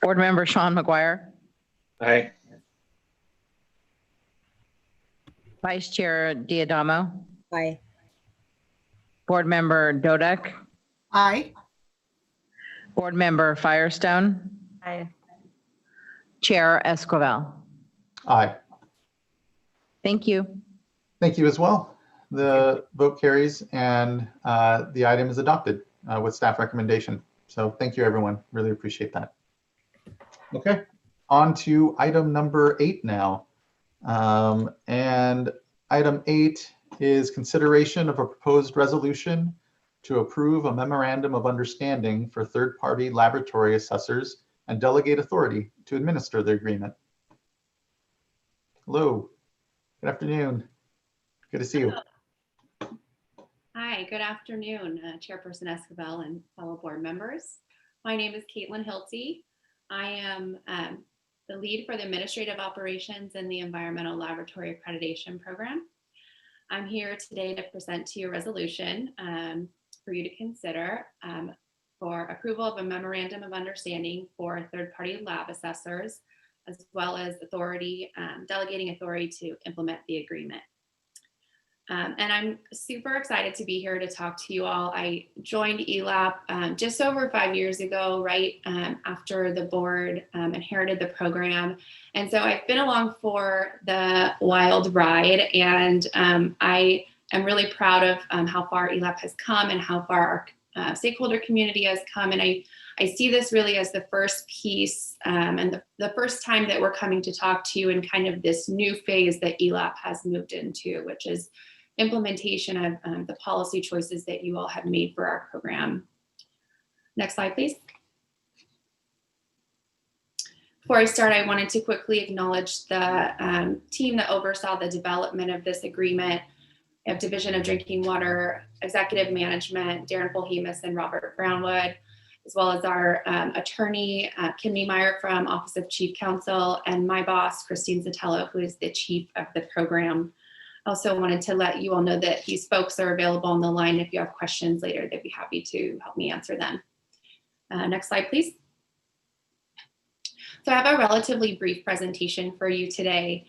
Board Member Sean McGuire. Aye. Vice Chair Diadamo. Aye. Board Member Dodek. Aye. Board Member Firestone. Aye. Chair Esquivel. Aye. Thank you. Thank you as well. The vote carries, and the item is adopted with staff recommendation. So thank you, everyone. Really appreciate that. Okay, on to item number 8 now. And item 8 is consideration of a proposed resolution to approve a memorandum of understanding for third-party laboratory assessors and delegate authority to administer the agreement. Hello, good afternoon. Good to see you. Hi, good afternoon, Chairperson Esquivel and fellow board members. My name is Caitlin Hilty. I am the lead for the administrative operations in the Environmental Laboratory Accreditation Program. I'm here today to present to you a resolution for you to consider for approval of a memorandum of understanding for third-party lab assessors, as well as delegating authority to implement the agreement. And I'm super excited to be here to talk to you all. I joined ELAP just over 5 years ago, right after the board inherited the program. And so I've been along for the wild ride, and I am really proud of how far ELAP has come and how far our stakeholder community has come. And I see this really as the first piece and the first time that we're coming to talk to you in kind of this new phase that ELAP has moved into, which is implementation of the policy choices that you all have made for our program. Next slide, please. Before I start, I wanted to quickly acknowledge the team that oversaw the development of this agreement. We have Division of Drinking Water, Executive Management, Darren Polhemus and Robert Brownwood, as well as our attorney, Kim Niemeyer from Office of Chief Counsel, and my boss, Christine Zatello, who is the chief of the program. I also wanted to let you all know that these folks are available on the line. If you have questions later, they'd be happy to help me answer them. Next slide, please. So I have a relatively brief presentation for you today.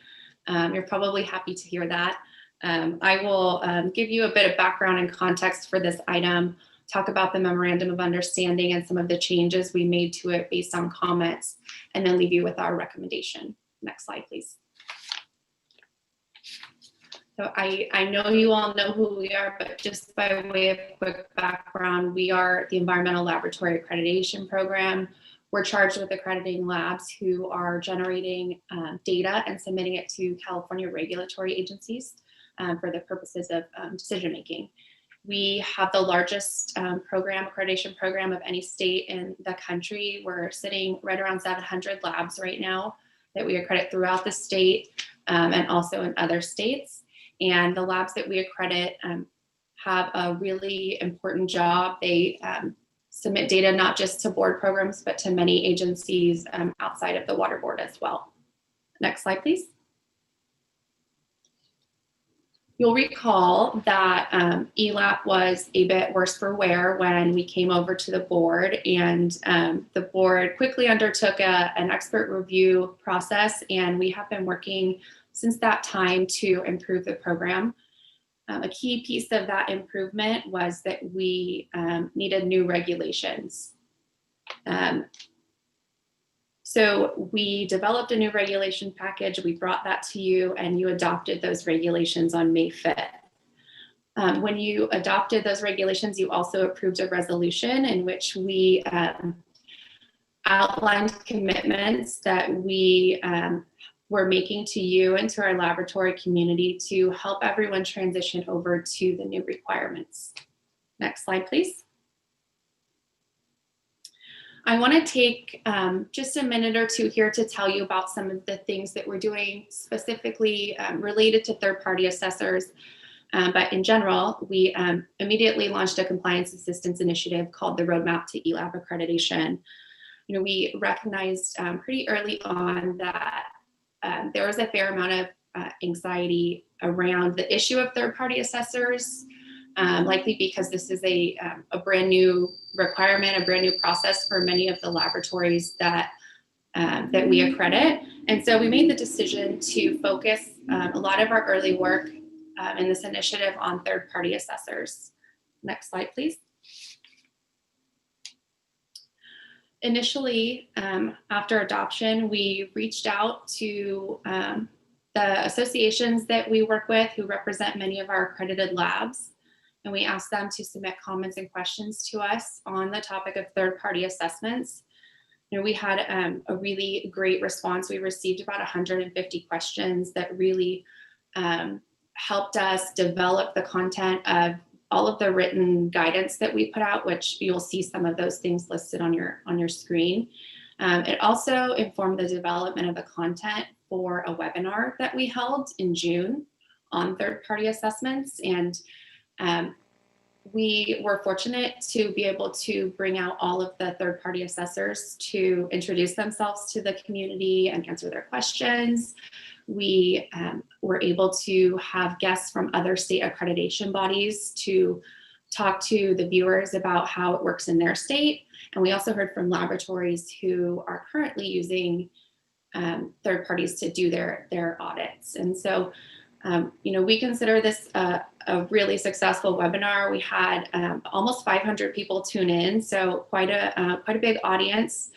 You're probably happy to hear that. I will give you a bit of background and context for this item, talk about the memorandum of understanding and some of the changes we made to it based on comments, and then leave you with our recommendation. Next slide, please. So I know you all know who we are, but just by way of quick background, we are the Environmental Laboratory Accreditation Program. We're charged with accrediting labs who are generating data and submitting it to California regulatory agencies for the purposes of decision making. We have the largest accreditation program of any state in the country. We're sitting right around 700 labs right now that we accredit throughout the state and also in other states. And the labs that we accredit have a really important job. They submit data not just to board programs, but to many agencies outside of the water board as well. Next slide, please. You'll recall that ELAP was a bit worse for wear when we came over to the board, and the board quickly undertook an expert review process, and we have been working since that time to improve the program. A key piece of that improvement was that we needed new regulations. So we developed a new regulation package, we brought that to you, and you adopted those regulations on May 5th. When you adopted those regulations, you also approved a resolution in which we outlined commitments that we were making to you and to our laboratory community to help everyone transition over to the new requirements. Next slide, please. I want to take just a minute or two here to tell you about some of the things that we're doing specifically related to third-party assessors. But in general, we immediately launched a compliance assistance initiative called the Roadmap to ELAP Accreditation. You know, we recognized pretty early on that there was a fair amount of anxiety around the issue of third-party assessors, likely because this is a brand new requirement, a brand new process for many of the laboratories that we accredit. And so we made the decision to focus a lot of our early work in this initiative on third-party assessors. Next slide, please. Initially, after adoption, we reached out to the associations that we work with who represent many of our accredited labs, and we asked them to submit comments and questions to us on the topic of third-party assessments. You know, we had a really great response. We received about 150 questions that really helped us develop the content of all of the written guidance that we put out, which you'll see some of those things listed on your screen. It also informed the development of the content for a webinar that we held in June on third-party assessments. And we were fortunate to be able to bring out all of the third-party assessors to introduce themselves to the community and answer their questions. We were able to have guests from other state accreditation bodies to talk to the viewers about how it works in their state. And we also heard from laboratories who are currently using third parties to do their audits. And so, you know, we consider this a really successful webinar. We had almost 500 people tune in, so quite a big audience.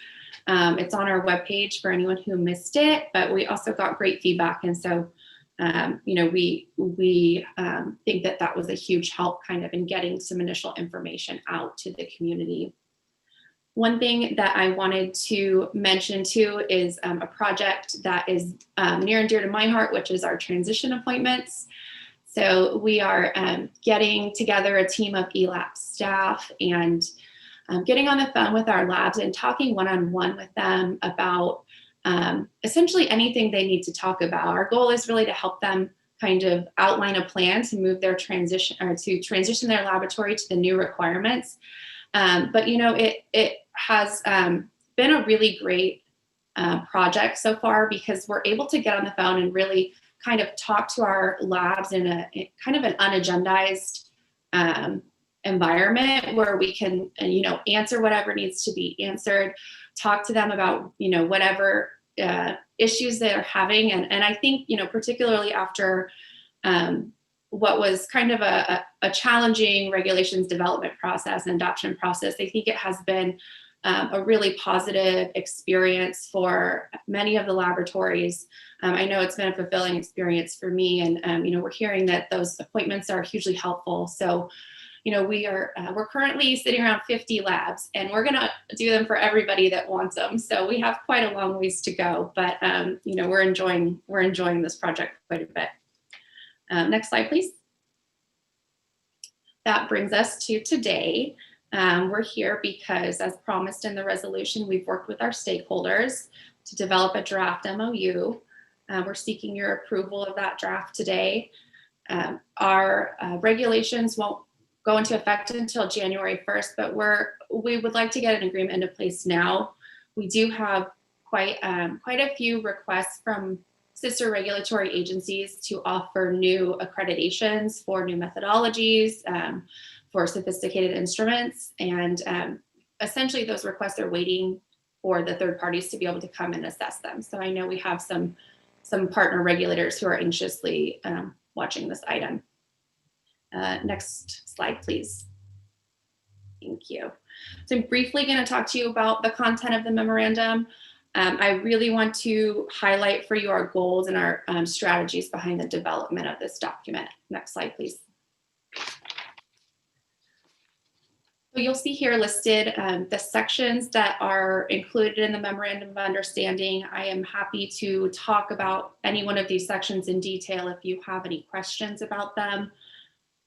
It's on our webpage for anyone who missed it, but we also got great feedback. And so, you know, we think that that was a huge help kind of in getting some initial information out to the community. One thing that I wanted to mention too is a project that is near and dear to my heart, which is our transition appointments. So we are getting together a team of ELAP staff and getting on the phone with our labs and talking one-on-one with them about essentially anything they need to talk about. Our goal is really to help them kind of outline a plan to move their transition or to transition their laboratory to the new requirements. But you know, it has been a really great project so far because we're able to get on the phone and really kind of talk to our labs in a kind of an unagendized environment where we can, you know, answer whatever needs to be answered, talk to them about, you know, whatever issues they're having. And I think, you know, particularly after what was kind of a challenging regulations development process and adoption process, I think it has been a really positive experience for many of the laboratories. I know it's been a fulfilling experience for me, and you know, we're hearing that those appointments are hugely helpful. So, you know, we're currently sitting around 50 labs, and we're going to do them for everybody that wants them. So we have quite a long ways to go, but you know, we're enjoying this project quite a bit. Next slide, please. That brings us to today. We're here because, as promised in the resolution, we've worked with our stakeholders to develop a draft MOU. We're seeking your approval of that draft today. Our regulations won't go into effect until January 1st, but we would like to get an agreement into place now. We do have quite a few requests from sister regulatory agencies to offer new accreditations for new methodologies, for sophisticated instruments. And essentially those requests are waiting for the third parties to be able to come and assess them. So I know we have some partner regulators who are anxiously watching this item. Next slide, please. Thank you. So I'm briefly going to talk to you about the content of the memorandum. I really want to highlight for you our goals and our strategies behind the development of this document. Next slide, please. So you'll see here listed the sections that are included in the Memorandum of Understanding. I am happy to talk about any one of these sections in detail if you have any questions about them.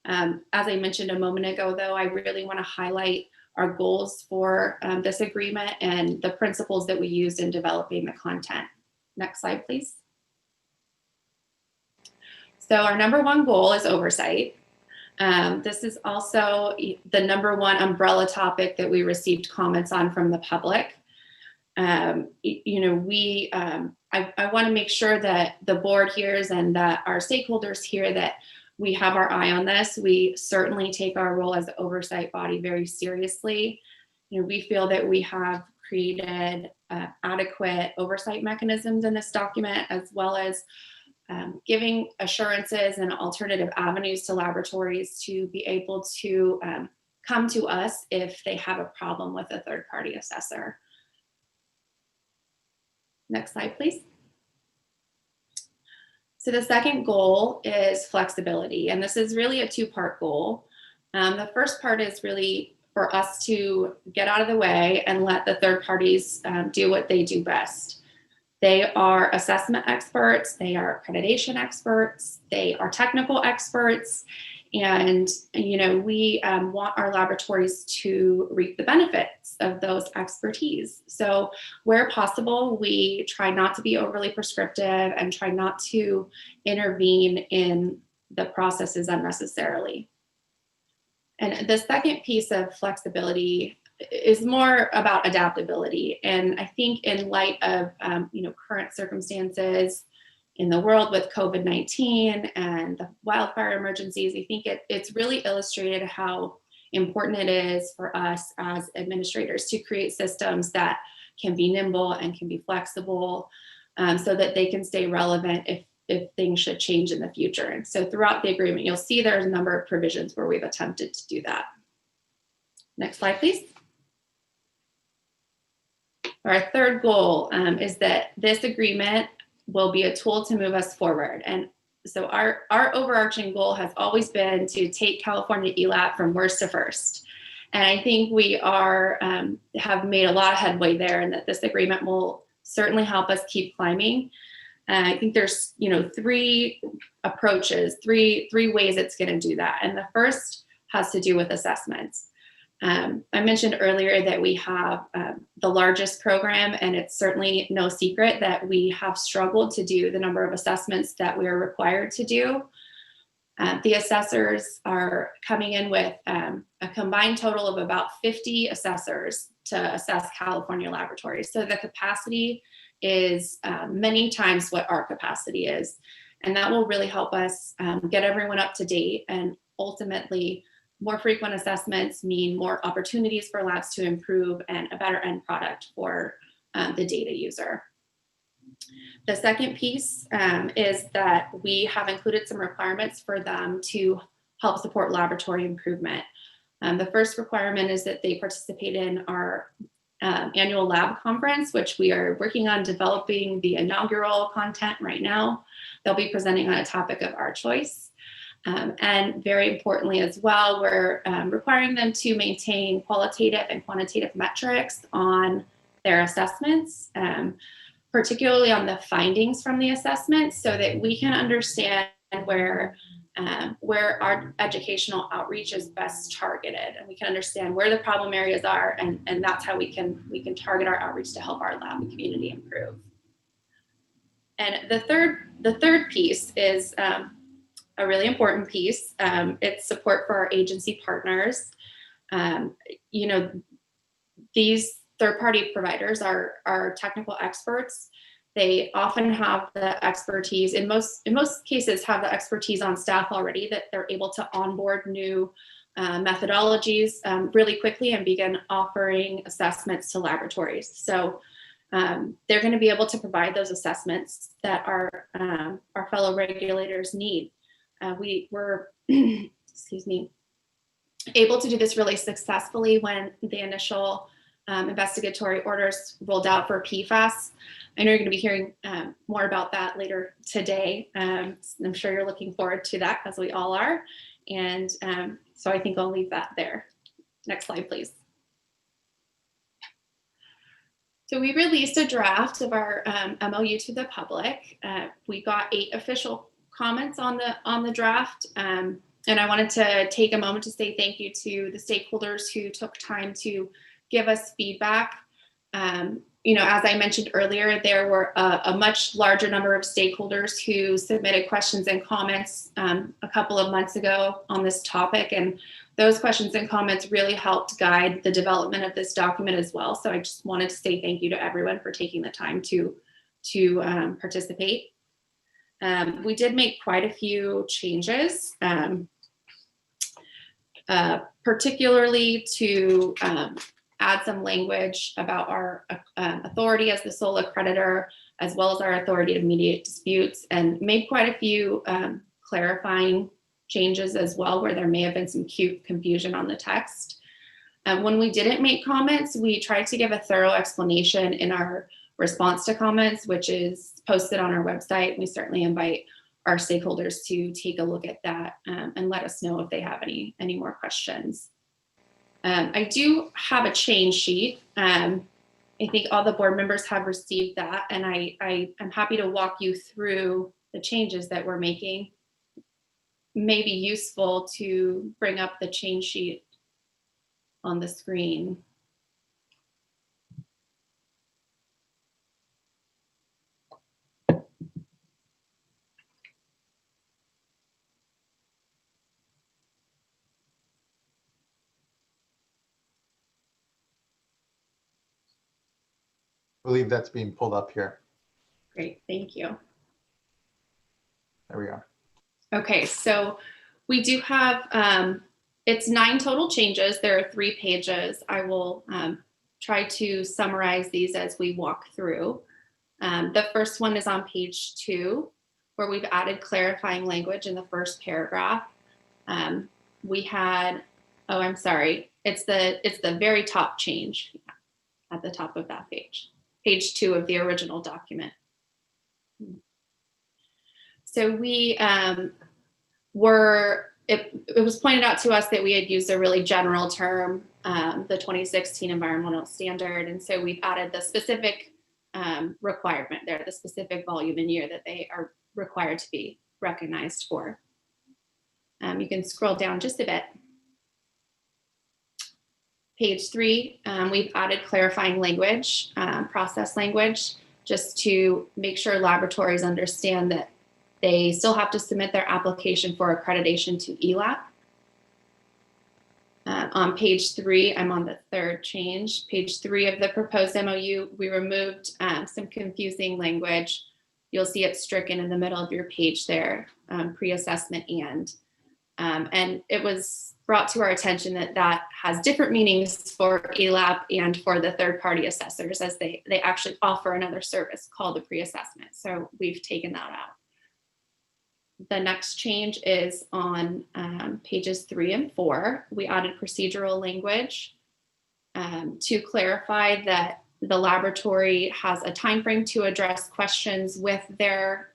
As I mentioned a moment ago, though, I really want to highlight our goals for this agreement and the principles that we used in developing the content. Next slide, please. So our number one goal is oversight. This is also the number one umbrella topic that we received comments on from the public. I want to make sure that the board hears and that our stakeholders hear that we have our eye on this. We certainly take our role as the oversight body very seriously. We feel that we have created adequate oversight mechanisms in this document, as well as giving assurances and alternative avenues to laboratories to be able to come to us if they have a problem with a third-party assessor. Next slide, please. So the second goal is flexibility, and this is really a two-part goal. The first part is really for us to get out of the way and let the third parties do what they do best. They are assessment experts, they are accreditation experts, they are technical experts, and we want our laboratories to reap the benefits of those expertise. So where possible, we try not to be overly prescriptive and try not to intervene in the processes unnecessarily. And the second piece of flexibility is more about adaptability. And I think in light of current circumstances in the world with COVID-19 and the wildfire emergencies, I think it's really illustrated how important it is for us as administrators to create systems that can be nimble and can be flexible so that they can stay relevant if things should change in the future. And so throughout the agreement, you'll see there's a number of provisions where we've attempted to do that. Next slide, please. Our third goal is that this agreement will be a tool to move us forward. And so our overarching goal has always been to take California ELAP from worst to first. And I think we have made a lot of headway there, and that this agreement will certainly help us keep climbing. I think there's three approaches, three ways it's going to do that. And the first has to do with assessments. I mentioned earlier that we have the largest program, and it's certainly no secret that we have struggled to do the number of assessments that we are required to do. The assessors are coming in with a combined total of about 50 assessors to assess California laboratories. So the capacity is many times what our capacity is. And that will really help us get everyone up to date, and ultimately more frequent assessments mean more opportunities for labs to improve and a better end product for the data user. The second piece is that we have included some requirements for them to help support laboratory improvement. The first requirement is that they participate in our annual lab conference, which we are working on developing the inaugural content right now. They'll be presenting on a topic of our choice. And very importantly as well, we're requiring them to maintain qualitative and quantitative metrics on their assessments, particularly on the findings from the assessments, so that we can understand where our educational outreach is best targeted, and we can understand where the problem areas are, and that's how we can target our outreach to help our lab community improve. And the third piece is a really important piece. It's support for our agency partners. These third-party providers are technical experts. They often have the expertise, in most cases have the expertise on staff already, that they're able to onboard new methodologies really quickly and begin offering assessments to laboratories. So they're going to be able to provide those assessments that our fellow regulators need. We're excuse me, able to do this really successfully when the initial investigatory orders rolled out for PFAS. I know you're going to be hearing more about that later today. I'm sure you're looking forward to that, as we all are. And so I think I'll leave that there. Next slide, please. So we released a draft of our MOU to the public. We got 8 official comments on the draft. And I wanted to take a moment to say thank you to the stakeholders who took time to give us feedback. You know, as I mentioned earlier, there were a much larger number of stakeholders who submitted questions and comments a couple of months ago on this topic. And those questions and comments really helped guide the development of this document as well. So I just wanted to say thank you to everyone for taking the time to participate. We did make quite a few changes, particularly to add some language about our authority as the sole accreditor, as well as our authority to mediate disputes, and made quite a few clarifying changes as well, where there may have been some confusion on the text. When we didn't make comments, we tried to give a thorough explanation in our response to comments, which is posted on our website. We certainly invite our stakeholders to take a look at that and let us know if they have any more questions. I do have a change sheet. I think all the board members have received that, and I am happy to walk you through the changes that we're making. May be useful to bring up the change sheet on the screen. I believe that's being pulled up here. Great, thank you. There we are. Okay, so we do have, it's 9 total changes. There are 3 pages. I will try to summarize these as we walk through. The first one is on page 2, where we've added clarifying language in the first paragraph. We had, oh, I'm sorry. It's the very top change at the top of that page. Page 2 of the original document. So we it was pointed out to us that we had used a really general term, the 2016 environmental standard. And so we've added the specific requirement there, the specific volume and year that they are required to be recognized for. You can scroll down just a bit. Page 3, we've added clarifying language, process language, just to make sure laboratories understand that they still have to submit their application for accreditation to ELAP. On page 3, I'm on the 3rd change. Page 3 of the proposed MOU, we removed some confusing language. You'll see it stricken in the middle of your page there, pre-assessment and it was brought to our attention that that has different meanings for ELAP and for the third-party assessors, as they actually offer another service called the pre-assessment. So we've taken that out. The next change is on pages 3 and 4. We added procedural language to clarify that the laboratory has a time frame to address questions with their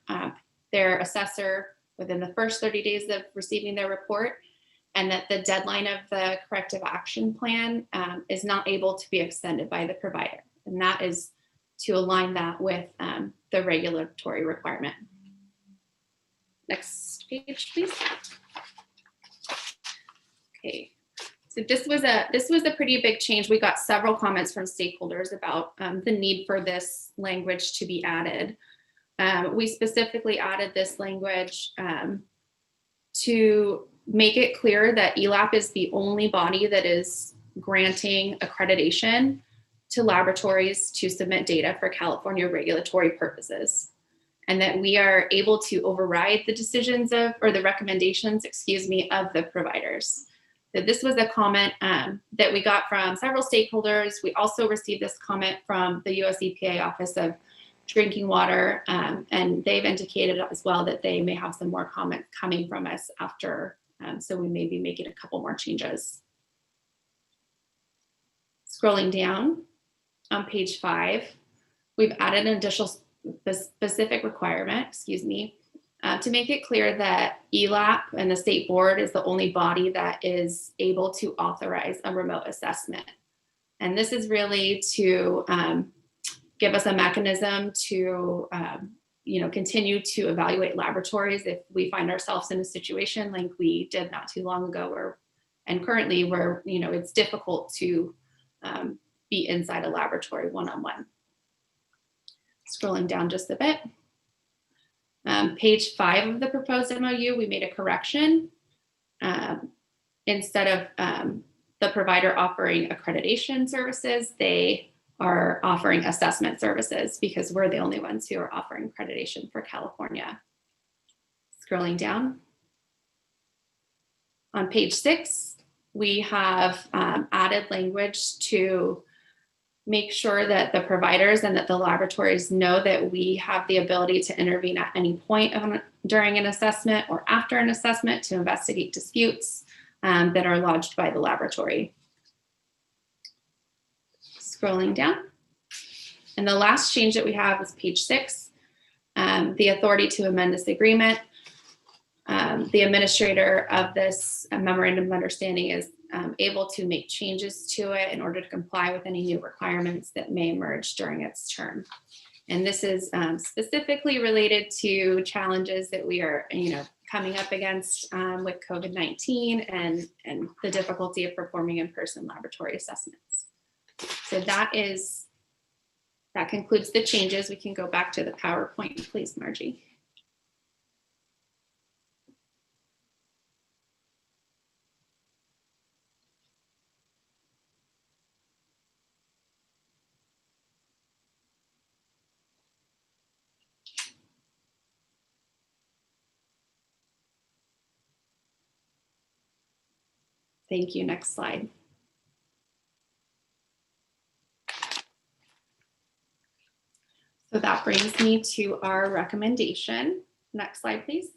assessor within the first 30 days of receiving their report, and that the deadline of the corrective action plan is not able to be extended by the provider. And that is to align that with the regulatory requirement. Next page, please. Okay, so this was a pretty big change. We got several comments from stakeholders about the need for this language to be added. We specifically added this language to make it clear that ELAP is the only body that is granting accreditation to laboratories to submit data for California regulatory purposes, and that we are able to override the decisions of, or the recommendations, excuse me, of the providers. So this was a comment that we got from several stakeholders. We also received this comment from the US EPA Office of Drinking Water, and they've indicated as well that they may have some more comments coming from us after So we may be making a couple more changes. Scrolling down on page 5, we've added an additional specific requirement, to make it clear that ELAP and the state board is the only body that is able to authorize a remote assessment. And this is really to give us a mechanism to continue to evaluate laboratories if we find ourselves in a situation like we did not too long ago, and currently where it's difficult to be inside a laboratory one-on-one. Scrolling down just a bit. Page 5 of the proposed MOU, we made a correction. Instead of the provider offering accreditation services, they are offering assessment services because we're the only ones who are offering accreditation for California. Scrolling down. On page 6, we have added language to make sure that the providers and that the laboratories know that we have the ability to intervene at any point during an assessment or after an assessment to investigate disputes that are lodged by the laboratory. Scrolling down. And the last change that we have is page 6, the authority to amend this agreement. The administrator of this memorandum of understanding is able to make changes to it in order to comply with any new requirements that may emerge during its term. And this is specifically related to challenges that we are, coming up against with COVID-19 and the difficulty of performing in-person laboratory assessments. So that concludes the changes. We can go back to the PowerPoint, please, Margie. Thank you. Next slide. So that brings me to our recommendation. Next slide, please.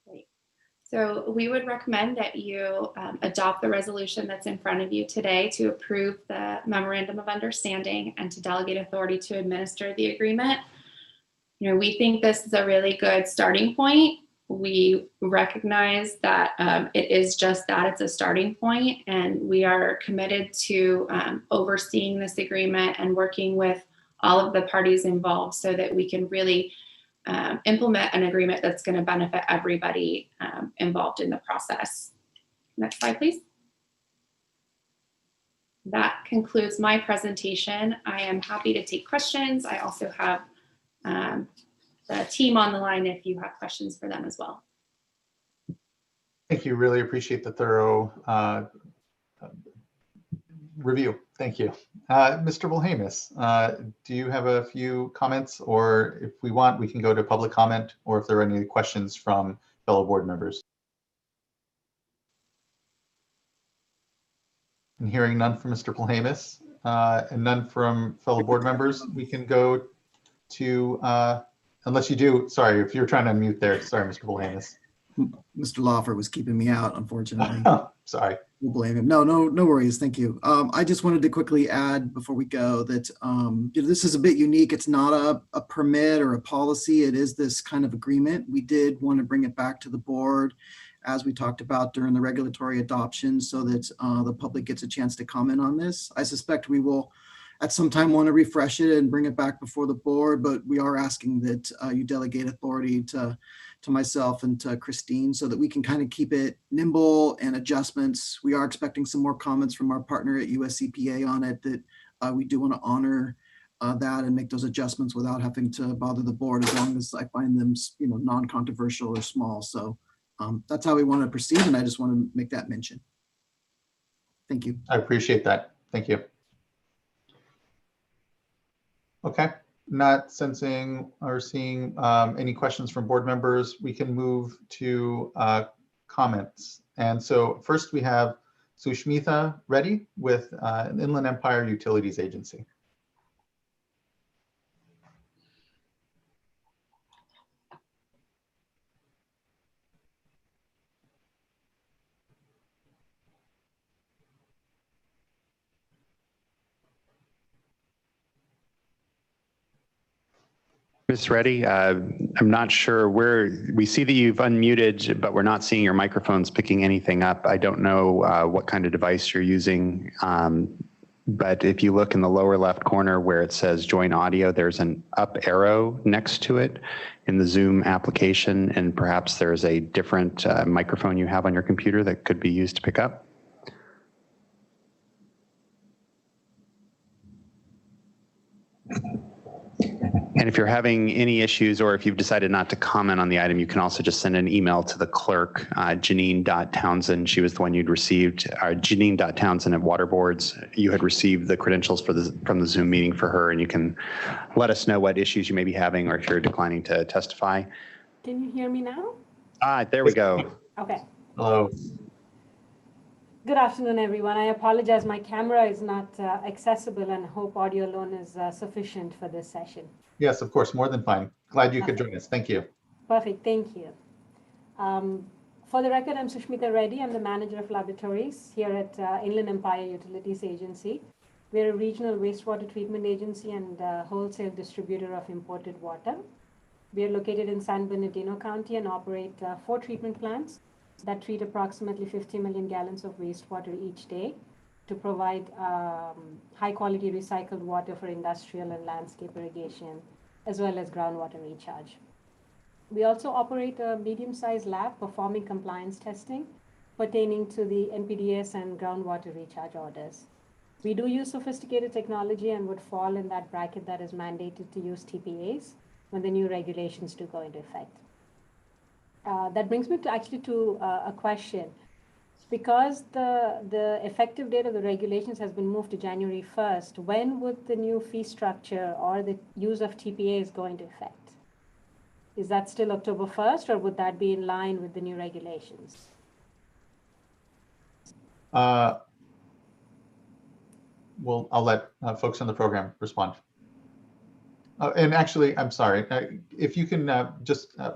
Great. So we would recommend that you adopt the resolution that's in front of you today to approve the memorandum of understanding and to delegate authority to administer the agreement. We think this is a really good starting point. We recognize that it is just that, it's a starting point, and we are committed to overseeing this agreement and working with all of the parties involved so that we can really implement an agreement that's going to benefit everybody involved in the process. Next slide, please. That concludes my presentation. I am happy to take questions. I also have the team on the line if you have questions for them as well. Thank you. Really appreciate the thorough review. Thank you. Mr. Volhamis, do you have a few comments, or if we want, we can go to public comment, or if there are any questions from fellow board members? And hearing none from Mr. Volhamis and none from fellow board members, we can go to unless you do, sorry, if you're trying to unmute there. Sorry, Mr. Volhamis. Mr. Lawfer was keeping me out, unfortunately. Sorry. We'll blame him. No worries. Thank you. I just wanted to quickly add before we go that this is a bit unique. It's not a permit or a policy. It is this kind of agreement. We did want to bring it back to the board, as we talked about during the regulatory adoption, so that the public gets a chance to comment on this. I suspect we will at some time want to refresh it and bring it back before the board, but we are asking that you delegate authority to myself and to Christine so that we can kind of keep it nimble and adjustments. We are expecting some more comments from our partner at USCPA on it, that we do want to honor that and make those adjustments without having to bother the board, as long as I find them non-controversial or small. So that's how we want to proceed, and I just want to make that mention. Thank you. I appreciate that. Thank you. Okay, not sensing or seeing any questions from board members. We can move to comments. And so first we have Sushmitha Reddy with Inland Empire Utilities Agency. Ms. Reddy, I'm not sure where, we see that you've unmuted, but we're not seeing your microphones picking anything up. I don't know what kind of device you're using, but if you look in the lower left corner where it says join audio, there's an up arrow next to it in the Zoom application, and perhaps there's a different microphone you have on your computer that could be used to pick up. And if you're having any issues, or if you've decided not to comment on the item, you can also just send an email to the clerk, Janine.Townsend. She was the one you'd received, Janine.Townsend at Waterboards. You had received the credentials from the Zoom meeting for her, and you can let us know what issues you may be having or if you're declining to testify. Can you hear me now? There we go. Okay. Hello. Good afternoon, everyone. I apologize. My camera is not accessible, and hope audio alone is sufficient for this session. Yes, of course, more than fine. Glad you could join us. Thank you. Perfect. Thank you. For the record, I'm Sushmita Reddy. I'm the manager of laboratories here at Inland Empire Utilities Agency. We're a regional wastewater treatment agency and wholesale distributor of imported water. We are located in San Bernardino County and operate 4 treatment plants that treat approximately 50 million gallons of wastewater each day to provide high quality recycled water for industrial and landscape irrigation, as well as groundwater recharge. We also operate a medium-sized lab performing compliance testing pertaining to the NPDES and groundwater recharge orders. We do use sophisticated technology and would fall in that bracket that is mandated to use TPAs when the new regulations do go into effect. That brings me to a question. Because the effective date of the regulations has been moved to January 1st, when would the new fee structure or the use of TPAs go into effect? Is that still October 1st, or would that be in line with the new regulations? Well, I'll let folks on the program respond. And actually, I'm sorry, if you can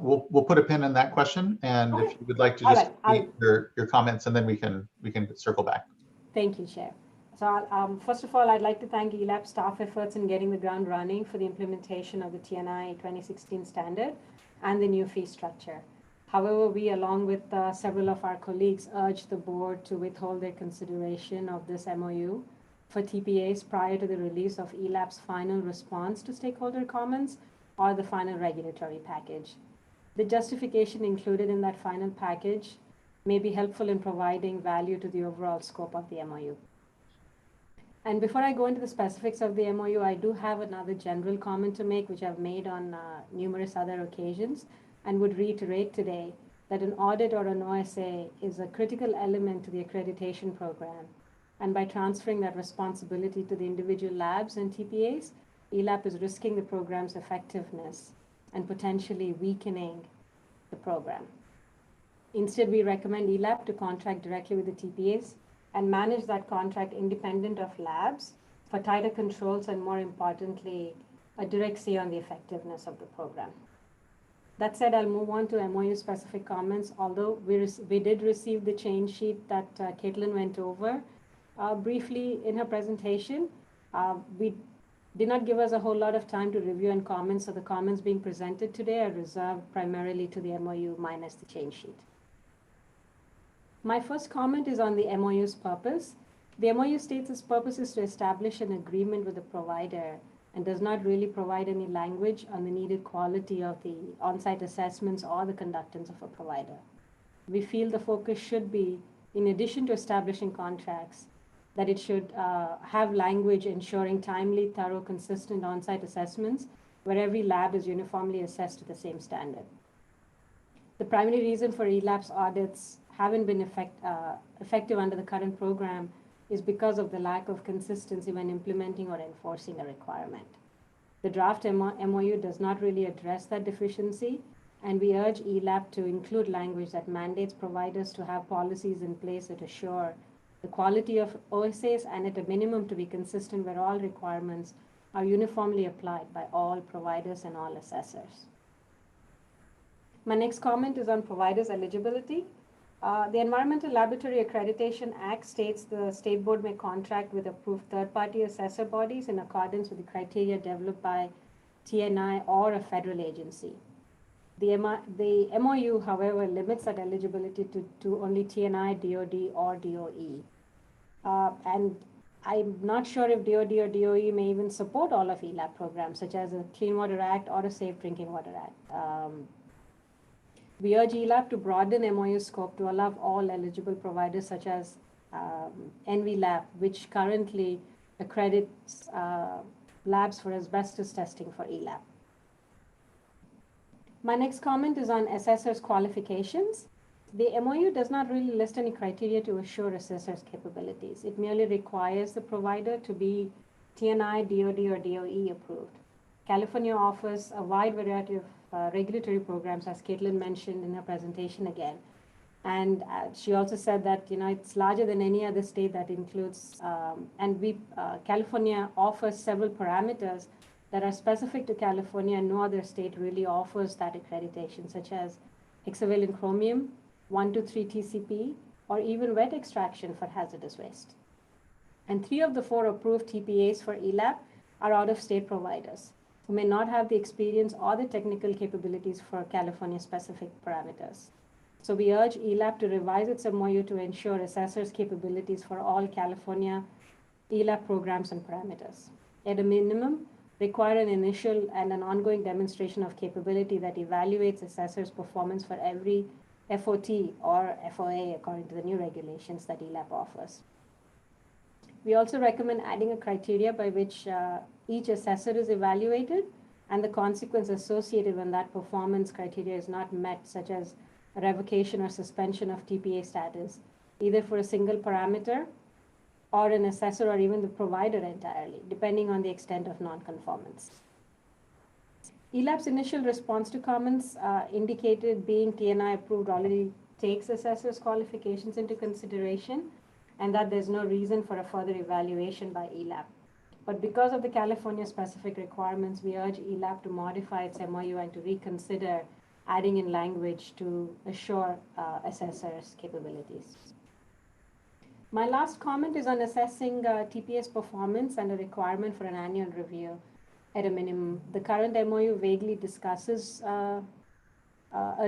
we'll put a pin in that question, and if you would like to just repeat your comments, and then we can circle back. Thank you, Chair. So first of all, I'd like to thank ELAP staff efforts in getting the ground running for the implementation of the TNI 2016 standard and the new fee structure. However, we, along with several of our colleagues, urge the board to withhold their consideration of this MOU for TPAs prior to the release of ELAP's final response to stakeholder comments or the final regulatory package. The justification included in that final package may be helpful in providing value to the overall scope of the MOU. And before I go into the specifics of the MOU, I do have another general comment to make, which I've made on numerous other occasions, and would reiterate today that an audit or an OSA is a critical element to the accreditation program. And by transferring that responsibility to the individual labs and TPAs, ELAP is risking the program's effectiveness and potentially weakening the program. Instead, we recommend ELAP to contract directly with the TPAs and manage that contract independent of labs for tighter controls and, more importantly, a direct say on the effectiveness of the program. That said, I'll move on to MOU specific comments. Although we did receive the change sheet that Caitlin went over briefly in her presentation, we did not give us a whole lot of time to review and comment, so the comments being presented today are reserved primarily to the MOU minus the change sheet. My first comment is on the MOU's purpose. The MOU states its purpose is to establish an agreement with the provider and does not really provide any language on the needed quality of the on-site assessments or the conductance of a provider. We feel the focus should be, in addition to establishing contracts, that it should have language ensuring timely, thorough, consistent on-site assessments where every lab is uniformly assessed to the same standard. The primary reason for ELAP's audits haven't been effective under the current program is because of the lack of consistency when implementing or enforcing a requirement. The draft MOU does not really address that deficiency, and we urge ELAP to include language that mandates providers to have policies in place that assure the quality of OSAs and at a minimum to be consistent where all requirements are uniformly applied by all providers and all assessors. My next comment is on providers' eligibility. The Environmental Laboratory Accreditation Act states the State Board may contract with approved third-party assessor bodies in accordance with the criteria developed by TNI, or a federal agency. The MOU, however, limits that eligibility to only TNI, DOD, or DOE. And I'm not sure if DOD or DOE may even support all of ELAP programs, such as a Clean Water Act or a Safe Drinking Water Act. We urge ELAP to broaden MOU scope to allow all eligible providers, such as ELAP, which currently accredits labs for asbestos testing for ELAP. My next comment is on assessors' qualifications. The MOU does not really list any criteria to assure assessors' capabilities. It merely requires the provider to be TNI, DOD, or DOE approved. California offers a wide variety of regulatory programs, as Caitlin mentioned in her presentation again. And she also said that, it's larger than any other state that includes, California offers several parameters that are specific to California, and no other state really offers that accreditation, such as hexavalent chromium, 123 TCP, or even wet extraction for hazardous waste. And 3 of the 4 approved TPAs for ELAP are out-of-state providers who may not have the experience or the technical capabilities for California-specific parameters. So we urge ELAP to revise its MOU to ensure assessors' capabilities for all California ELAP programs and parameters. At a minimum, require an initial and an ongoing demonstration of capability that evaluates assessors' performance for every FOT or FOA according to the new regulations that ELAP offers. We also recommend adding a criteria by which each assessor is evaluated and the consequence associated when that performance criteria is not met, such as a revocation or suspension of TPA status, either for a single parameter or an assessor or even the provider entirely, depending on the extent of non-conformance. ELAP's initial response to comments indicated being TNI approved already takes assessors' qualifications into consideration, and that there's no reason for a further evaluation by ELAP. But because of the California specific requirements, we urge ELAP to modify its MOU and to reconsider adding in language to assure assessors' capabilities. My last comment is on assessing TPS performance and a requirement for an annual review at a minimum. The current MOU vaguely discusses a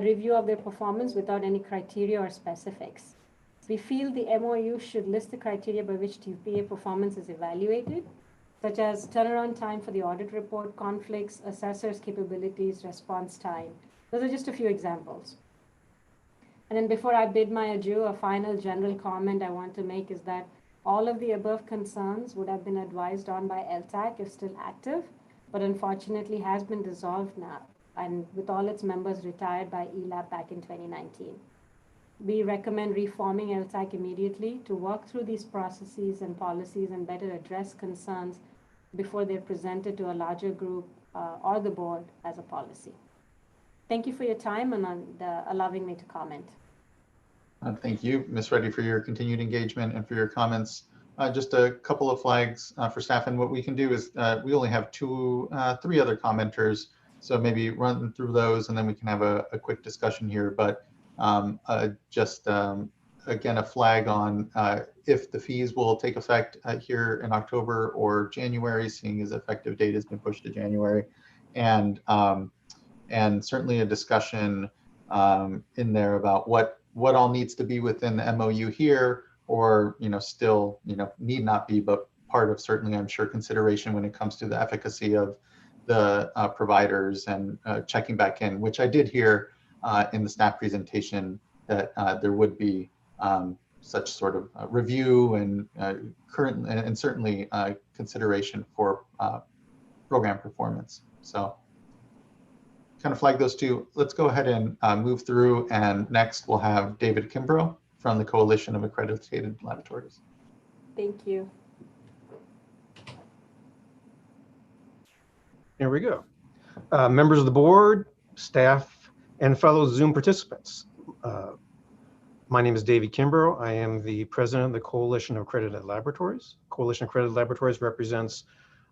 review of their performance without any criteria or specifics. We feel the MOU should list the criteria by which TPA performance is evaluated, such as turnaround time for the audit report, conflicts, assessors' capabilities, response time. Those are just a few examples. And then before I bid my adieu, a final general comment I want to make is that all of the above concerns would have been advised on by LTAC if still active, but unfortunately has been dissolved now, and with all its members retired by ELAP back in 2019. We recommend reforming LTAC immediately to work through these processes and policies and better address concerns before they're presented to a larger group or the board as a policy. Thank you for your time and allowing me to comment. Thank you, Ms. Reddy, for your continued engagement and for your comments. Just a couple of flags for staff, and what we can do is we only have 3 other commenters, so maybe run through those and then we can have a quick discussion here. But again, a flag on if the fees will take effect here in October or January, seeing as effective date has been pushed to January, and certainly a discussion in there about what all needs to be within the MOU here, or still need not be, but part of certainly, I'm sure, consideration when it comes to the efficacy of the providers and checking back in, which I did hear in the staff presentation that there would be such sort of review and current and certainly consideration for program performance. So kind of flag those 2. Let's go ahead and move through, and next we'll have David Kimbrough from the Coalition of Accredited Laboratories. Thank you. Here we go. Members of the board, staff, and fellow Zoom participants. My name is David Kimbrough. I am the president of the Coalition of Accredited Laboratories. Coalition of Accredited Laboratories represents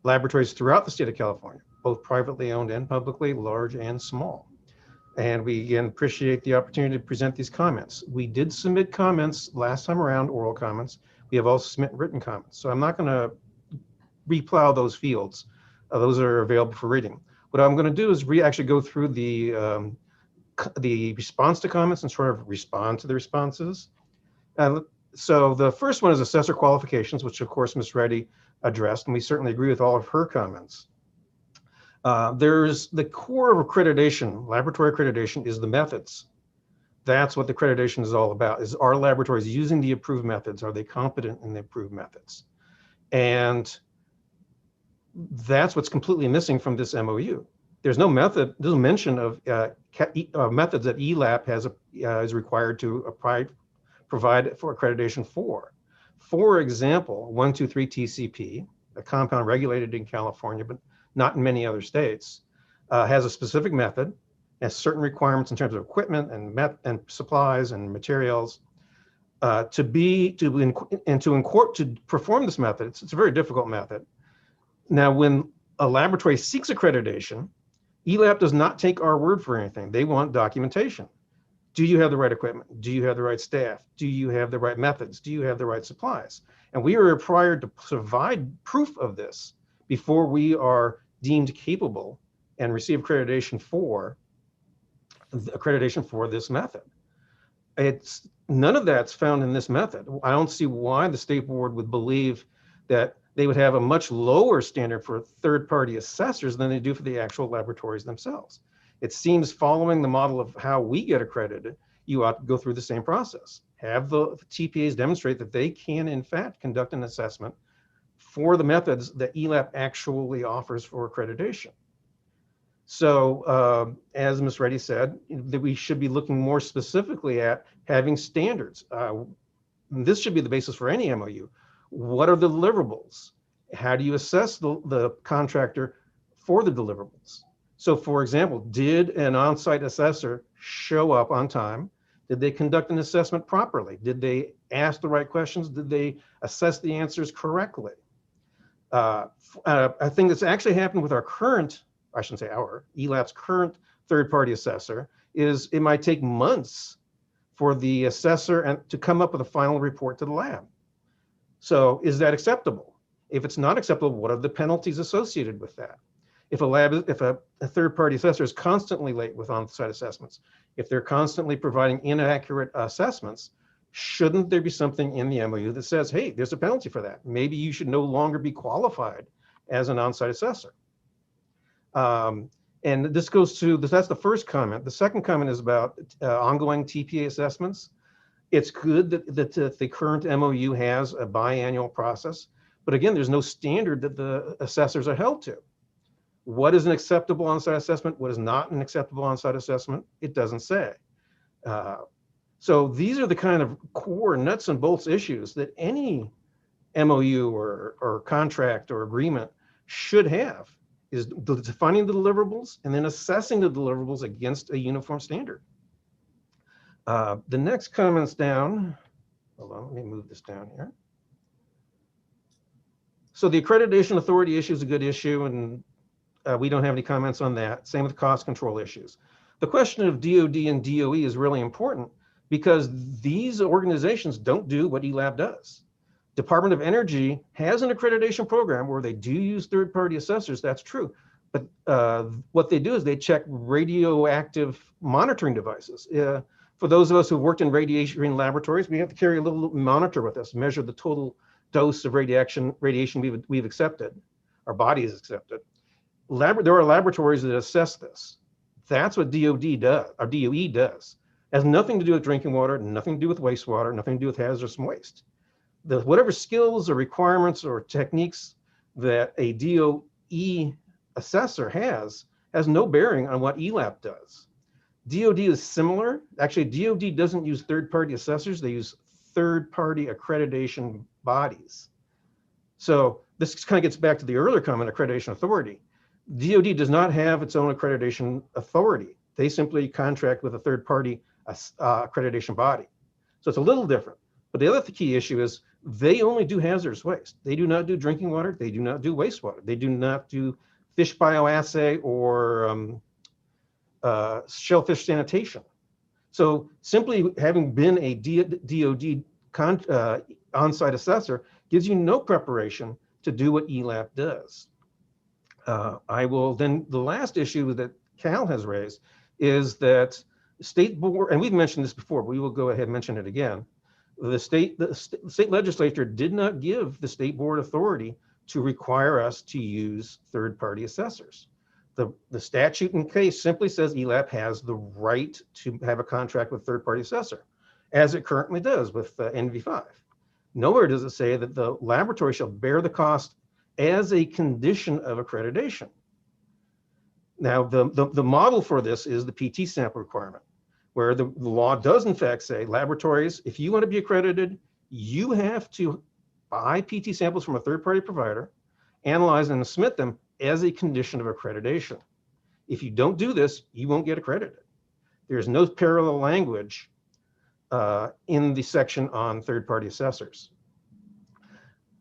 laboratories throughout the state of California, both privately owned and publicly, large and small. And we again appreciate the opportunity to present these comments. We did submit comments last time around, oral comments. We have also submitted written comments. So I'm not going to replow those fields. Those are available for reading. What I'm going to do is actually go through the response to comments and sort of respond to the responses. So the first one is assessor qualifications, which of course Ms. Reddy addressed, and we certainly agree with all of her comments. There's the core of accreditation, laboratory accreditation, is the methods. That's what the accreditation is all about, is our laboratories using the approved methods? Are they competent in the approved methods? And that's what's completely missing from this MOU. There's no method, there's no mention of methods that ELAP is required to provide for accreditation for. For example, 1,2,3-TCP, a compound regulated in California, but not in many other states, has a specific method, has certain requirements in terms of equipment and supplies and materials. To perform this method, it's a very difficult method. Now, when a laboratory seeks accreditation, ELAP does not take our word for anything. They want documentation. Do you have the right equipment? Do you have the right staff? Do you have the right methods? Do you have the right supplies? And we are required to provide proof of this before we are deemed capable and receive accreditation for this method. None of that's found in this method. I don't see why the state board would believe that they would have a much lower standard for third-party assessors than they do for the actual laboratories themselves. It seems, following the model of how we get accredited, you ought to go through the same process. Have the TPAs demonstrate that they can, in fact, conduct an assessment for the methods that ELAP actually offers for accreditation. So, as Ms. Reddy said, that we should be looking more specifically at having standards. This should be the basis for any MOU. What are the deliverables? How do you assess the contractor for the deliverables? So, for example, did an on-site assessor show up on time? Did they conduct an assessment properly? Did they ask the right questions? Did they assess the answers correctly? I think that's actually happened with our current, I shouldn't say our, ELAP's current third-party assessor, is it might take months for the assessor to come up with a final report to the lab. So is that acceptable? If it's not acceptable, what are the penalties associated with that? If a third-party assessor is constantly late with on-site assessments, if they're constantly providing inaccurate assessments, shouldn't there be something in the MOU that says, hey, there's a penalty for that? Maybe you should no longer be qualified as an on-site assessor. And this goes to, that's the first comment. The second comment is about ongoing TPA assessments. It's good that the current MOU has a biannual process, but again, there's no standard that the assessors are held to. What is an acceptable on-site assessment? What is not an acceptable on-site assessment? It doesn't say. So these are the kind of core nuts and bolts issues that any MOU or contract or agreement should have, is defining the deliverables and then assessing the deliverables against a uniform standard. The next comment's down. Hold on, let me move this down here. So the accreditation authority issue is a good issue, and we don't have any comments on that. Same with cost control issues. The question of DOD and DOE is really important because these organizations don't do what ELAP does. Department of Energy has an accreditation program where they do use third-party assessors, that's true. But what they do is they check radioactive monitoring devices. For those of us who worked in radiation laboratories, we have to carry a little monitor with us, measure the total dose of radiation we've accepted, our body has accepted. There are laboratories that assess this. That's what DOD does, or DOE does. It has nothing to do with drinking water, nothing to do with wastewater, nothing to do with hazardous waste. Whatever skills or requirements or techniques that a DOE assessor has no bearing on what ELAP does. DOD is similar. Actually, DOD doesn't use third-party assessors. They use third-party accreditation bodies. So this kind of gets back to the earlier comment, accreditation authority. DOD does not have its own accreditation authority. They simply contract with a third-party accreditation body. So it's a little different. But the other key issue is they only do hazardous waste. They do not do drinking water. They do not do wastewater. They do not do fish bioassay or shellfish sanitation. So simply having been a DOD on-site assessor gives you no preparation to do what ELAP does. I will then, the last issue that Cal has raised is that state board, and we've mentioned this before, but we will go ahead and mention it again. The state legislature did not give the state board authority to require us to use third-party assessors. The statute in case simply says ELAP has the right to have a contract with third-party assessor, as it currently does with NV5. Nowhere does it say that the laboratory shall bear the cost as a condition of accreditation. Now, the model for this is the PT sample requirement, where the law does in fact say laboratories, if you want to be accredited, you have to buy PT samples from a third-party provider, analyze and submit them as a condition of accreditation. If you don't do this, you won't get accredited. There's no parallel language in the section on third-party assessors.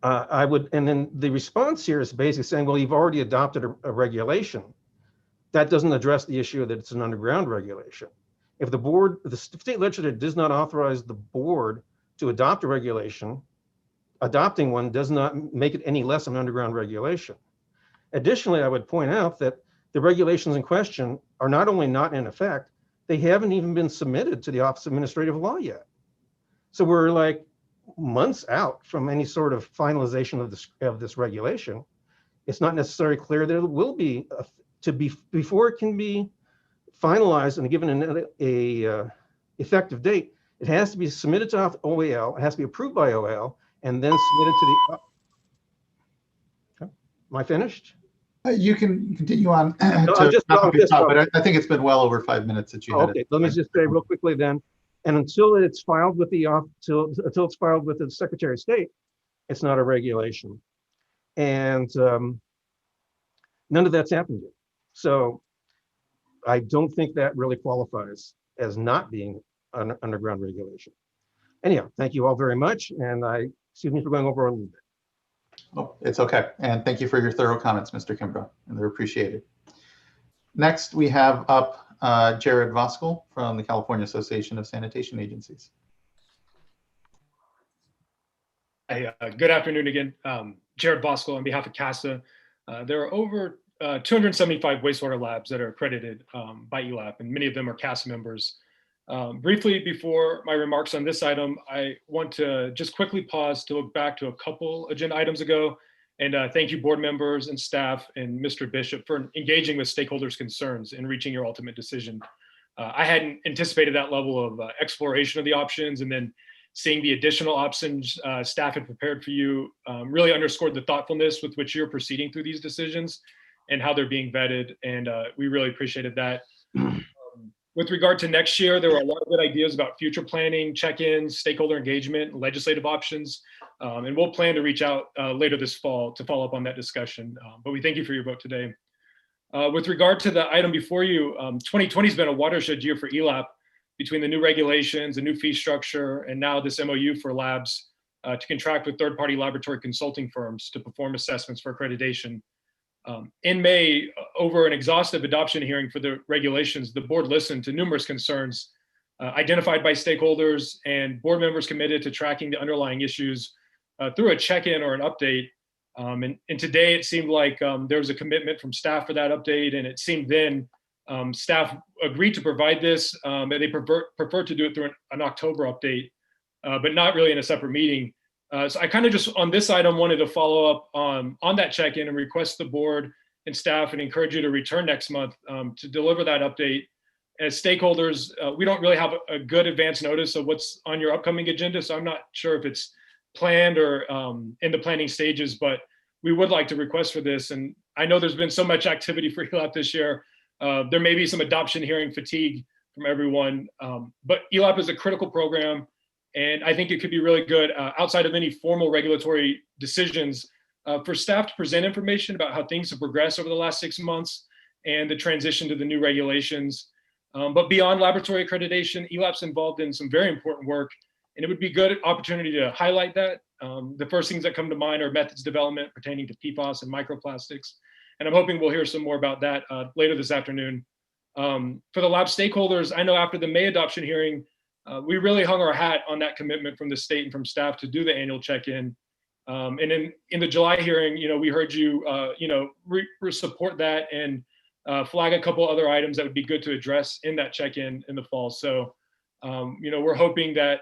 And then the response here is basically saying, well, you've already adopted a regulation. That doesn't address the issue that it's an underground regulation. If the state legislature does not authorize the board to adopt a regulation, adopting one does not make it any less of an underground regulation. Additionally, I would point out that the regulations in question are not only not in effect, they haven't even been submitted to the Office of Administrative Law yet. So we're like months out from any sort of finalization of this regulation. It's not necessarily clear that it will be before it can be finalized and given an effective date. It has to be submitted to OAL. It has to be approved by OAL and then submitted to the. Okay. Am I finished? You can continue on. No, but I think it's been well over 5 minutes that you had. Okay, let me just say real quickly then. And until it's filed with until it's filed with the Secretary of State, it's not a regulation. And none of that's happened yet. So I don't think that really qualifies as not being an underground regulation. Anyhow, thank you all very much. And excuse me for going over a little bit. Oh, it's okay. And thank you for your thorough comments, Mr. Kimbrough, and they're appreciated. Next, we have up Jared Voskuhl from the California Association of Sanitation Agencies. Hey, good afternoon again. Jared Voskuhl on behalf of CASA. There are over 275 wastewater labs that are accredited by ELAP, and many of them are CASA members. Briefly, before my remarks on this item, I want to just quickly pause to look back to a couple agenda items ago. And thank you, board members and staff and Mr. Bishop for engaging with stakeholders' concerns and reaching your ultimate decision. I hadn't anticipated that level of exploration of the options, and then seeing the additional options staff had prepared for you really underscored the thoughtfulness with which you're proceeding through these decisions and how they're being vetted. And we really appreciated that. With regard to next year, there were a lot of good ideas about future planning, check-ins, stakeholder engagement, legislative options, and we'll plan to reach out later this fall to follow up on that discussion. But we thank you for your vote today. With regard to the item before you, 2020 has been a watershed year for ELAP between the new regulations, the new fee structure, and now this MOU for labs to contract with third-party laboratory consulting firms to perform assessments for accreditation. In May, over an exhaustive adoption hearing for the regulations, the board listened to numerous concerns identified by stakeholders, and board members committed to tracking the underlying issues through a check-in or an update. And today it seemed like there was a commitment from staff for that update, and it seemed then staff agreed to provide this, and they prefer to do it through an October update, but not really in a separate meeting. So I kind of just on this item wanted to follow up on that check-in and request the board and staff and encourage you to return next month to deliver that update. As stakeholders, we don't really have a good advance notice of what's on your upcoming agenda, so I'm not sure if it's planned or in the planning stages, but we would like to request for this. And I know there's been so much activity for ELAP this year. There may be some adoption hearing fatigue from everyone, but ELAP is a critical program. And I think it could be really good outside of any formal regulatory decisions for staff to present information about how things have progressed over the last 6 months and the transition to the new regulations. But beyond laboratory accreditation, ELAP's involved in some very important work, and it would be a good opportunity to highlight that. The first things that come to mind are methods development pertaining to PFAS and microplastics. And I'm hoping we'll hear some more about that later this afternoon. For the lab stakeholders, I know after the May adoption hearing, we really hung our hat on that commitment from the state and from staff to do the annual check-in. And in the July hearing, we heard you, support that and flag a couple other items that would be good to address in that check-in in the fall. So, we're hoping that,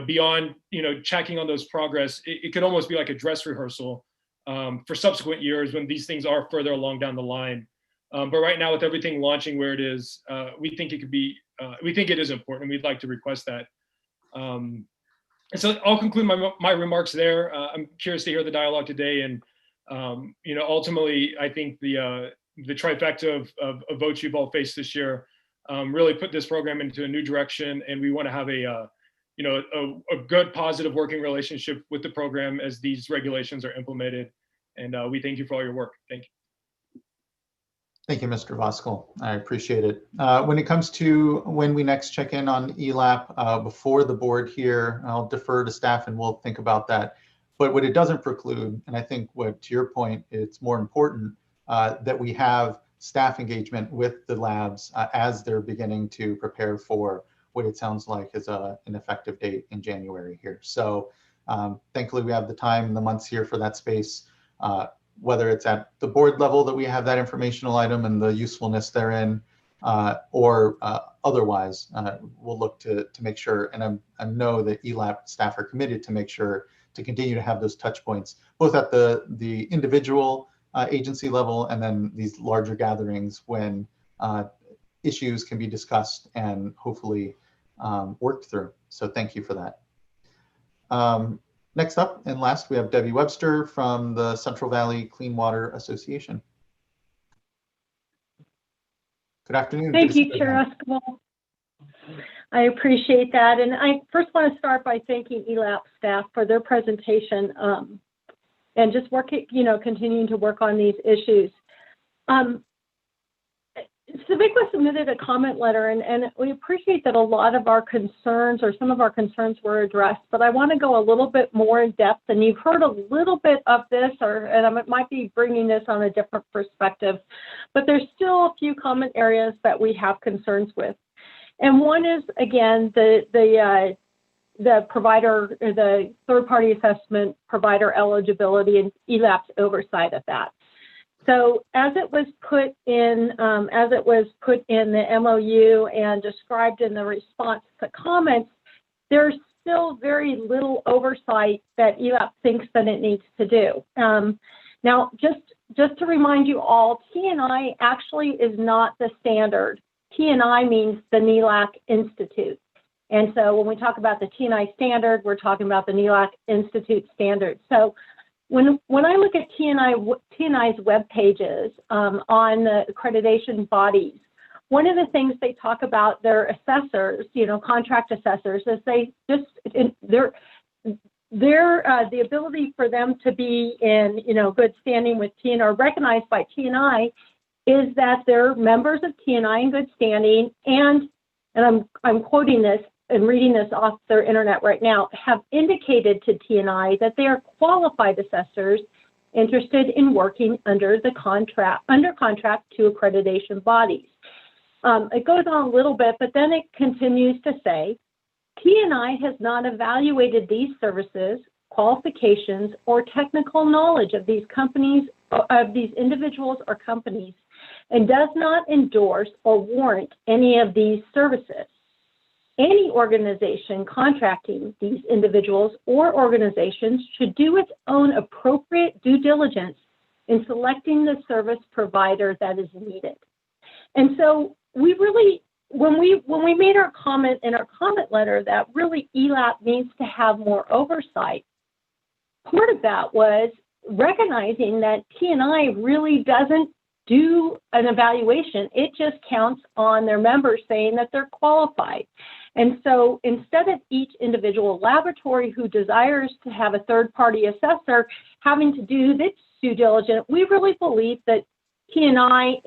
beyond, checking on those progress, it could almost be like a dress rehearsal for subsequent years when these things are further along down the line. But right now, with everything launching where it is, we think it could be, we think it is important, and we'd like to request that. And so I'll conclude my remarks there. I'm curious to hear the dialogue today, and ultimately, I think the trifecta of votes you've all faced this year really put this program into a new direction, and we want to have a good, positive working relationship with the program as these regulations are implemented. And we thank you for all your work. Thank you. Thank you, Mr. Voskuhl. I appreciate it. When it comes to when we next check in on ELAP before the board here, I'll defer to staff and we'll think about that. But what it doesn't preclude, and I think what, to your point, it's more important that we have staff engagement with the labs as they're beginning to prepare for what it sounds like is an effective date in January here. So thankfully we have the time and the months here for that space. Whether it's at the board level that we have that informational item and the usefulness therein, or otherwise, we'll look to make sure, and I know that ELAP staff are committed to make sure to continue to have those touch points, both at the individual agency level and then these larger gatherings when issues can be discussed and hopefully worked through. So thank you for that. Next up and last, we have Debbie Webster from the Central Valley Clean Water Association. Good afternoon. Thank you, Chair Escobar. I appreciate that. And I first want to start by thanking ELAP staff for their presentation and just working, continuing to work on these issues. Civiqua submitted a comment letter, and we appreciate that a lot of our concerns or some of our concerns were addressed, but I want to go a little bit more in depth, and you've heard a little bit of this, and I might be bringing this on a different perspective, but there's still a few common areas that we have concerns with. And one is, again, the provider, or the third-party assessment provider eligibility and ELAP's oversight of that. So as it was put in the MOU and described in the response to comments, there's still very little oversight that ELAP thinks that it needs to do. Now, just to remind you all, TNI actually is not the standard. TNI means the NELAC Institute. And so when we talk about the TNI standard, we're talking about the NELAC Institute standard. So when I look at TNI's web pages on the accreditation bodies, one of the things they talk about their assessors, contract assessors, is the ability for them to be in good standing with TNI or recognized by TNI is that they're members of TNI in good standing, and I'm quoting this and reading this off their internet right now, have indicated to TNI that they are qualified assessors interested in working under contract to accreditation bodies. It goes on a little bit, but then it continues to say, TNI has not evaluated these services, qualifications, or technical knowledge of these companies, of these individuals or companies, and does not endorse or warrant any of these services. Any organization contracting these individuals or organizations should do its own appropriate due diligence in selecting the service provider that is needed. And so we really, when we made our comment in our comment letter that really ELAP needs to have more oversight, part of that was recognizing that TNI really doesn't do an evaluation. It just counts on their members saying that they're qualified. And so instead of each individual laboratory who desires to have a third-party assessor having to do this due diligence, we really believe that TNI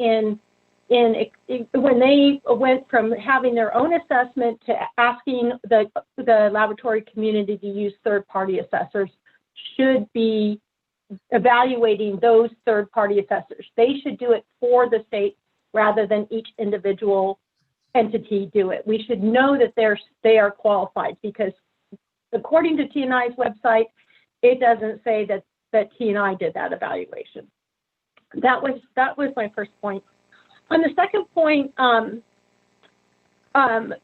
when they went from having their own assessment to asking the laboratory community to use third-party assessors should be evaluating those third-party assessors. They should do it for the state rather than each individual entity do it. We should know that they are qualified, because according to TNI's website, it doesn't say that T&I did that evaluation. That was my first point. On the second point, in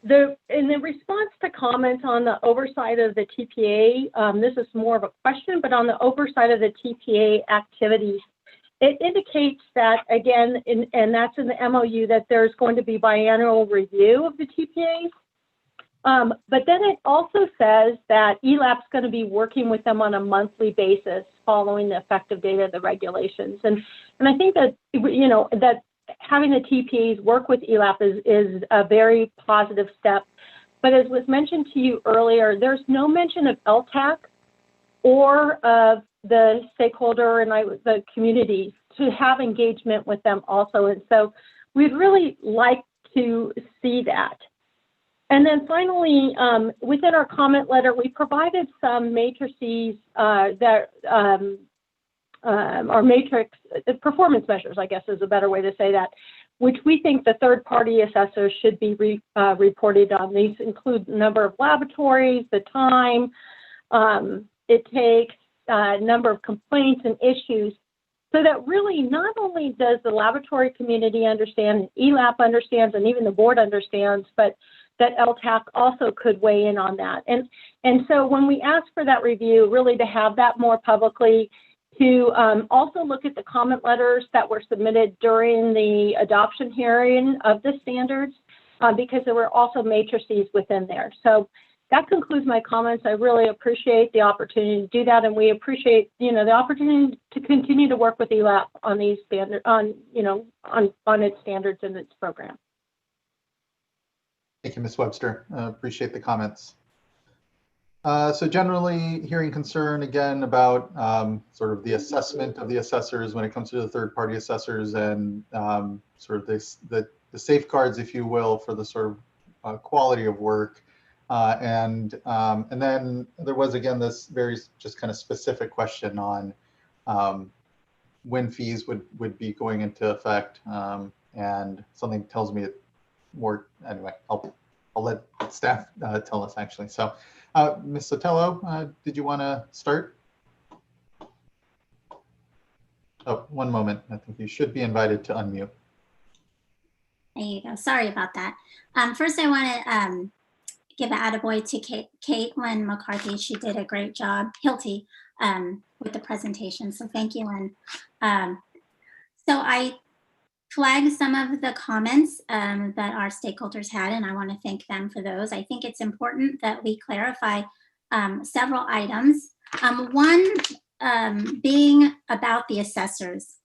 the response to comments on the oversight of the TPA, this is more of a question, but on the oversight of the TPA activities, it indicates that, again, and that's in the MOU, that there's going to be biannual review of the TPAs. But then it also says that ELAP's going to be working with them on a monthly basis following the effective date of the regulations. And I think that, you know, that having the TPAs work with ELAP is a very positive step. But as was mentioned to you earlier, there's no mention of LTAC or of the stakeholder and the community to have engagement with them also. And so we'd really like to see that. And then finally, within our comment letter, we provided some matrices that are matrix performance measures, I guess is a better way to say that, which we think the third-party assessors should be reported on. These include the number of laboratories, the time it takes, number of complaints and issues, so that really not only does the laboratory community understand, ELAP understands, and even the board understands, but that LTAC also could weigh in on that. And so when we ask for that review, really to have that more publicly, to also look at the comment letters that were submitted during the adoption hearing of the standards, because there were also matrices within there. So that concludes my comments. I really appreciate the opportunity to do that, and we appreciate, you know, the opportunity to continue to work with ELAP on these standards, on its standards and its program. Thank you, Ms. Webster. Appreciate the comments. So generally, hearing concern again about sort of the assessment of the assessors when it comes to the third-party assessors and sort of the safeguards, if you will, for the sort of quality of work. And then there was, again, this very just kind of specific question on when fees would be going into effect. And something tells me it more, anyway, I'll let staff tell us actually. So Ms. Sotelo, did you want to start? Oh, one moment. I think you should be invited to unmute. There you go. Sorry about that. First, I want to give an attaboy to Caitlin McCarthy. She did a great job, Hilty, with the presentation. So thank you. And so I flagged some of the comments that our stakeholders had, and I want to thank them for those. I think it's important that we clarify several items. One being about the assessors.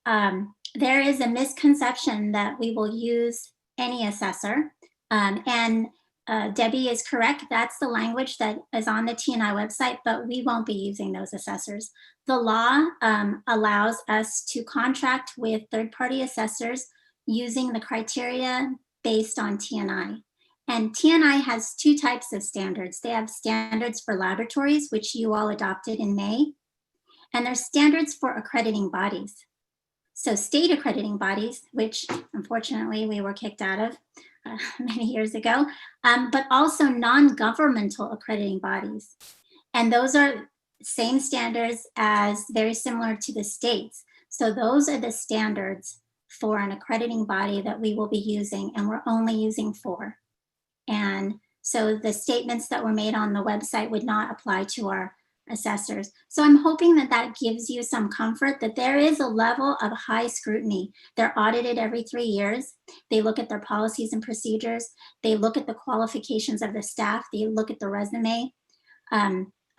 There is a misconception that we will use any assessor, and Debbie is correct. That's the language that is on the T&I website, but we won't be using those assessors. The law allows us to contract with third-party assessors using the criteria based on T&I. And T&I has two types of standards. They have standards for laboratories, which you all adopted in May, and there's standards for accrediting bodies. So state accrediting bodies, which unfortunately we were kicked out of many years ago, but also non-governmental accrediting bodies. And those are same standards as very similar to the states. So those are the standards for an accrediting body that we will be using, and we're only using 4. And so the statements that were made on the website would not apply to our assessors. So I'm hoping that that gives you some comfort that there is a level of high scrutiny. They're audited every 3 years. They look at their policies and procedures. They look at the qualifications of the staff. They look at the resume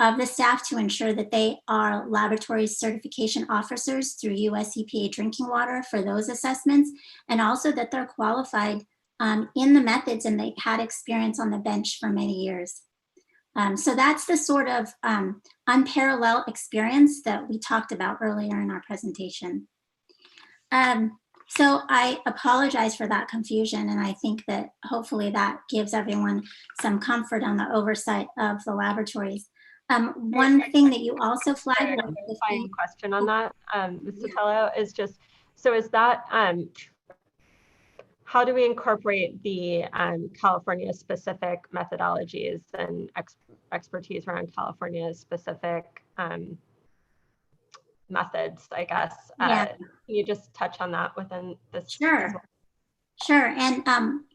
of the staff to ensure that they are laboratory certification officers through US EPA drinking water for those assessments, and also that they're qualified in the methods and they had experience on the bench for many years. So that's the sort of unparalleled experience that we talked about earlier in our presentation. So I apologize for that confusion, and I think that hopefully that gives everyone some comfort on the oversight of the laboratories. One thing that you also flagged was the final question on that, Ms. Sotelo, is just, so is that, how do we incorporate the California-specific methodologies and expertise around California-specific methods, I guess. Yeah. Can you just touch on that within this? Sure. as well? Sure. And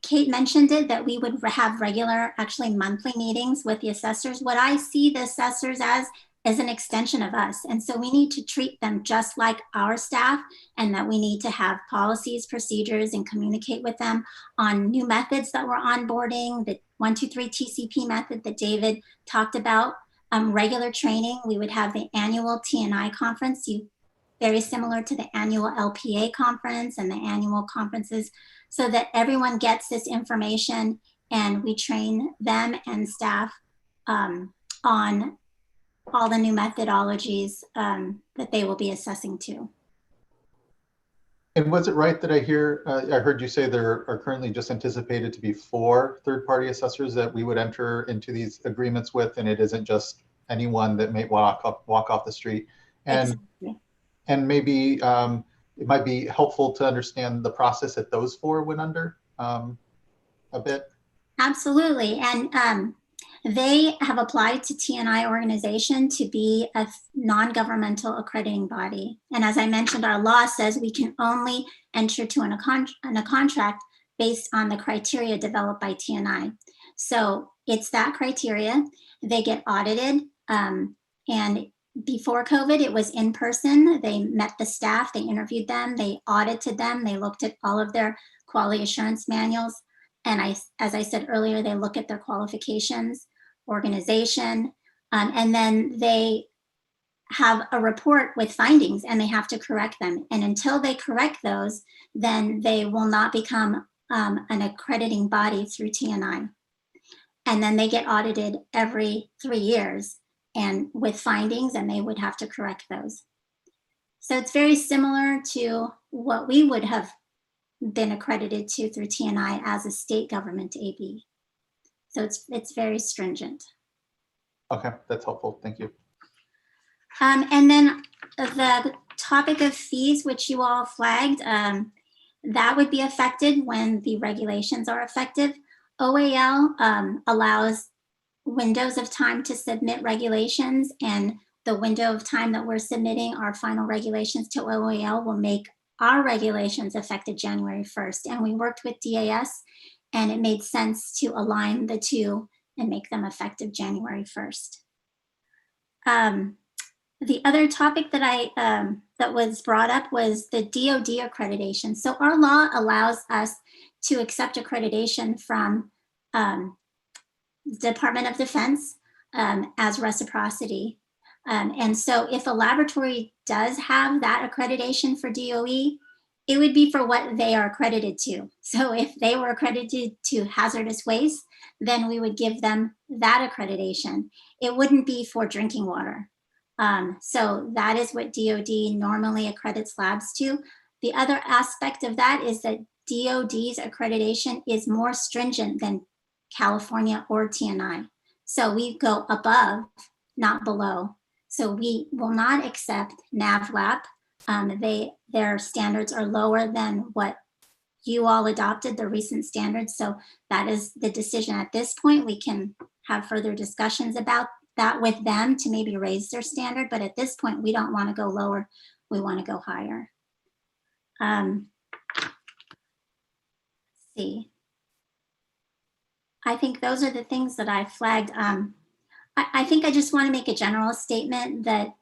Kate mentioned it, that we would have regular, actually monthly meetings with the assessors. What I see the assessors as is an extension of us. And so we need to treat them just like our staff, and that we need to have policies, procedures, and communicate with them on new methods that we're onboarding, the 123 TCP method that David talked about, regular training. We would have the annual TNI conference, very similar to the annual LPA conference and the annual conferences, so that everyone gets this information, and we train them and staff on all the new methodologies that they will be assessing to. And was it right that I heard you say there are currently just anticipated to be 4 third-party assessors that we would enter into these agreements with, and it isn't just anyone that may walk off the street? And exactly. And maybe it might be helpful to understand the process that those 4 went under a bit. Absolutely. And they have applied to TNI organization to be a non-governmental accrediting body. And as I mentioned, our law says we can only enter to a contract based on the criteria developed by TNI. So it's that criteria. They get audited. And before COVID, it was in person. They met the staff, they interviewed them, they audited them, they looked at all of their quality assurance manuals. And as I said earlier, they look at their qualifications, organization, and then they have a report with findings, and they have to correct them. And until they correct those, then they will not become an accrediting body through TNI. And then they get audited every 3 years and with findings, and they would have to correct those. So it's very similar to what we would have been accredited to through TNI as a state government AB. So it's very stringent. Okay, that's helpful. Thank you. And then the topic of fees, which you all flagged, that would be affected when the regulations are effective. OAL allows windows of time to submit regulations, and the window of time that we're submitting our final regulations to OAL will make our regulations effective January 1st. And we worked with DAS, and it made sense to align the two and make them effective January 1st. The other topic that that was brought up was the DoD accreditation. So our law allows us to accept accreditation from Department of Defense as reciprocity. And so if a laboratory does have that accreditation for DOE, it would be for what they are accredited to. So if they were accredited to hazardous waste, then we would give them that accreditation. It wouldn't be for drinking water. So that is what DOD normally accredits labs to. The other aspect of that is that DOD's accreditation is more stringent than California or TNI. So we go above, not below. So we will not accept NAVLAP. Their standards are lower than what you all adopted, the recent standards. So that is the decision at this point. We can have further discussions about that with them to maybe raise their standard. But at this point, we don't want to go lower. We want to go higher. Let's see. I think those are the things that I flagged. I think I just want to make a general statement that,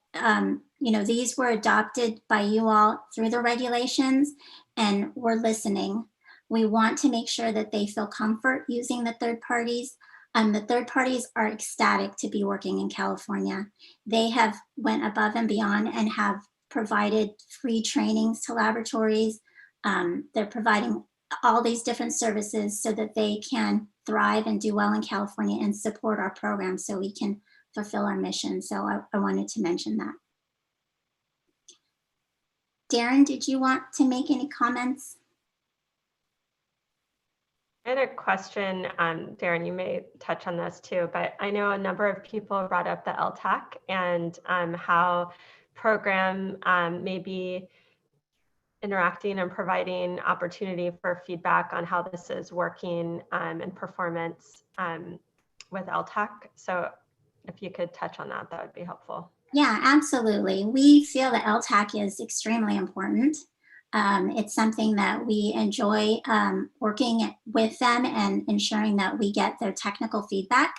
you know, these were adopted by you all through the regulations, and we're listening. We want to make sure that they feel comfort using the third parties. The third parties are ecstatic to be working in California. They have went above and beyond and have provided free trainings to laboratories. They're providing all these different services so that they can thrive and do well in California and support our program so we can fulfill our mission. So I wanted to mention that. Darren, did you want to make any comments? I had a question, Darren, you may touch on this too, but I know a number of people brought up the LTAC and how program may be interacting and providing opportunity for feedback on how this is working and performance with LTAC. So if you could touch on that, that would be helpful. Yeah, absolutely. We feel that LTAC is extremely important. It's something that we enjoy working with them and ensuring that we get their technical feedback.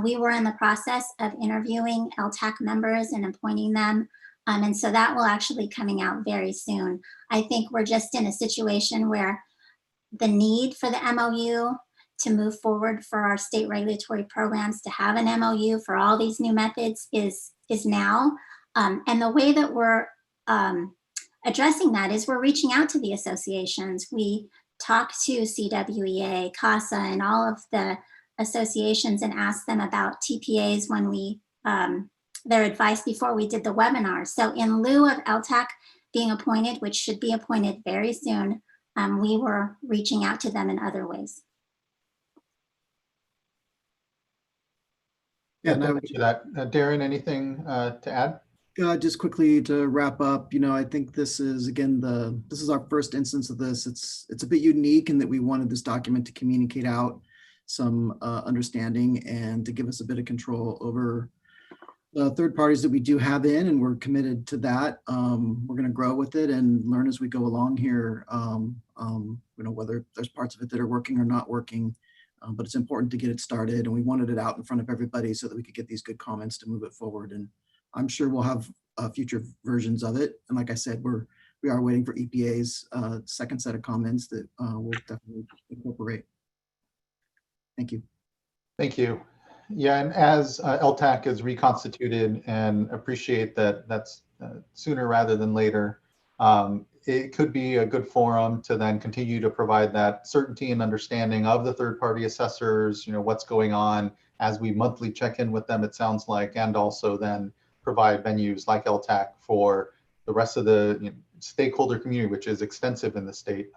We were in the process of interviewing LTAC members and appointing them. And so that will actually be coming out very soon. I think we're just in a situation where the need for the MOU to move forward for our state regulatory programs to have an MOU for all these new methods is now. And the way that we're addressing that is we're reaching out to the associations. We talk to CWEA, CASA, and all of the associations and ask them about TPAs when we, their advice before we did the webinar. So in lieu of LTAC being appointed, which should be appointed very soon, we were reaching out to them in other ways. Yeah, thank you for that. Darren, anything to add? Just quickly to wrap up, I think this is, again, this is our first instance of this. It's a bit unique in that we wanted this document to communicate out some understanding and to give us a bit of control over the third parties that we do have in, and we're committed to that. We're going to grow with it and learn as we go along here, whether there's parts of it that are working or not working. But it's important to get it started, and we wanted it out in front of everybody so that we could get these good comments to move it forward. And I'm sure we'll have future versions of it. And like I said, we are waiting for EPA's second set of comments that we'll definitely incorporate. Thank you. Thank you. Yeah, and as LTAC is reconstituted, and appreciate that that's sooner rather than later, it could be a good forum to then continue to provide that certainty and understanding of the third-party assessors, what's going on as we monthly check in with them, it sounds like, and also then provide venues like LTAC for the rest of the stakeholder community, which is extensive in the state,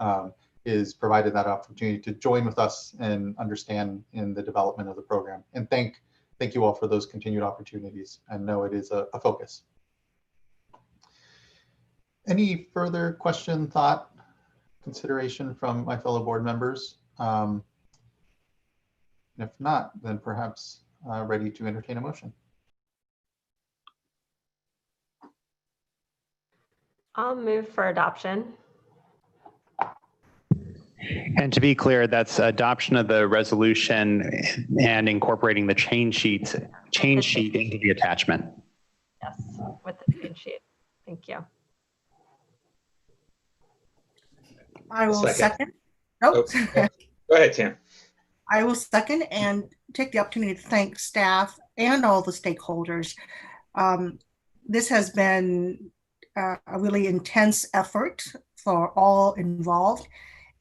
is provided that opportunity to join with us and understand in the development of the program. And thank you all for those continued opportunities, and know it is a focus. Any further question, thought, consideration from my fellow board members? If not, then perhaps ready to entertain a motion. I'll move for adoption. And to be clear, that's adoption of the resolution and incorporating the change sheet into the attachment. Yes, with the change sheet. Thank you. I will second. Oh, go ahead, Tam. I will second and take the opportunity to thank staff and all the stakeholders. This has been a really intense effort for all involved.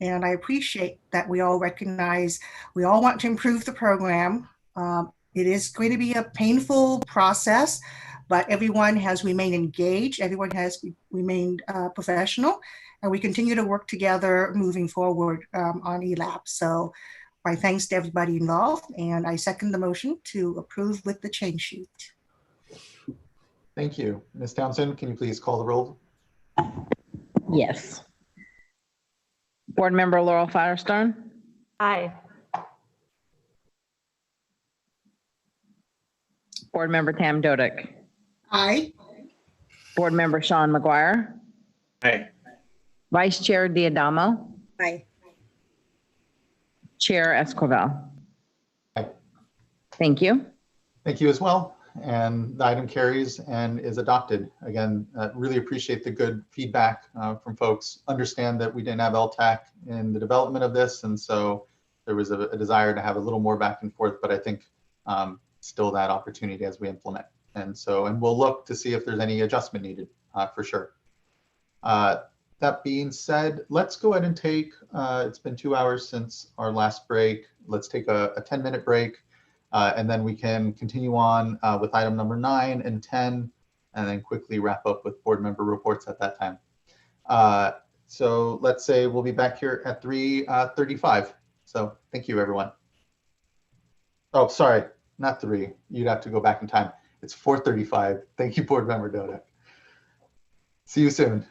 And I appreciate that we all recognize we all want to improve the program. It is going to be a painful process, but everyone has remained engaged. Everyone has remained professional, and we continue to work together moving forward on ELAP. So my thanks to everybody involved, and I second the motion to approve with the change sheet. Thank you. Ms. Townsend, can you please call the roll? Yes. Board Member Laurel Firestone. Aye. Board Member Tam Dodick. Aye. Board Member Sean McGuire. Aye. Vice Chair Diadamo. Aye. Chair Esquivel. Aye. Thank you. Thank you as well. And the item carries and is adopted. Again, really appreciate the good feedback from folks. Understand that we didn't have LTAC in the development of this, and so there was a desire to have a little more back and forth, but I think still that opportunity as we implement. And we'll look to see if there's any adjustment needed for sure. That being said, let's go ahead and take, it's been 2 hours since our last break. Let's take a 10-minute break. And then we can continue on with item number 9 and 10, and then quickly wrap up with board member reports at that time. So let's say we'll be back here at 3:35. So thank you, everyone. Oh, sorry, not 3. You'd have to go back in time. It's 4:35. Thank you, board member Dodick. See you soon.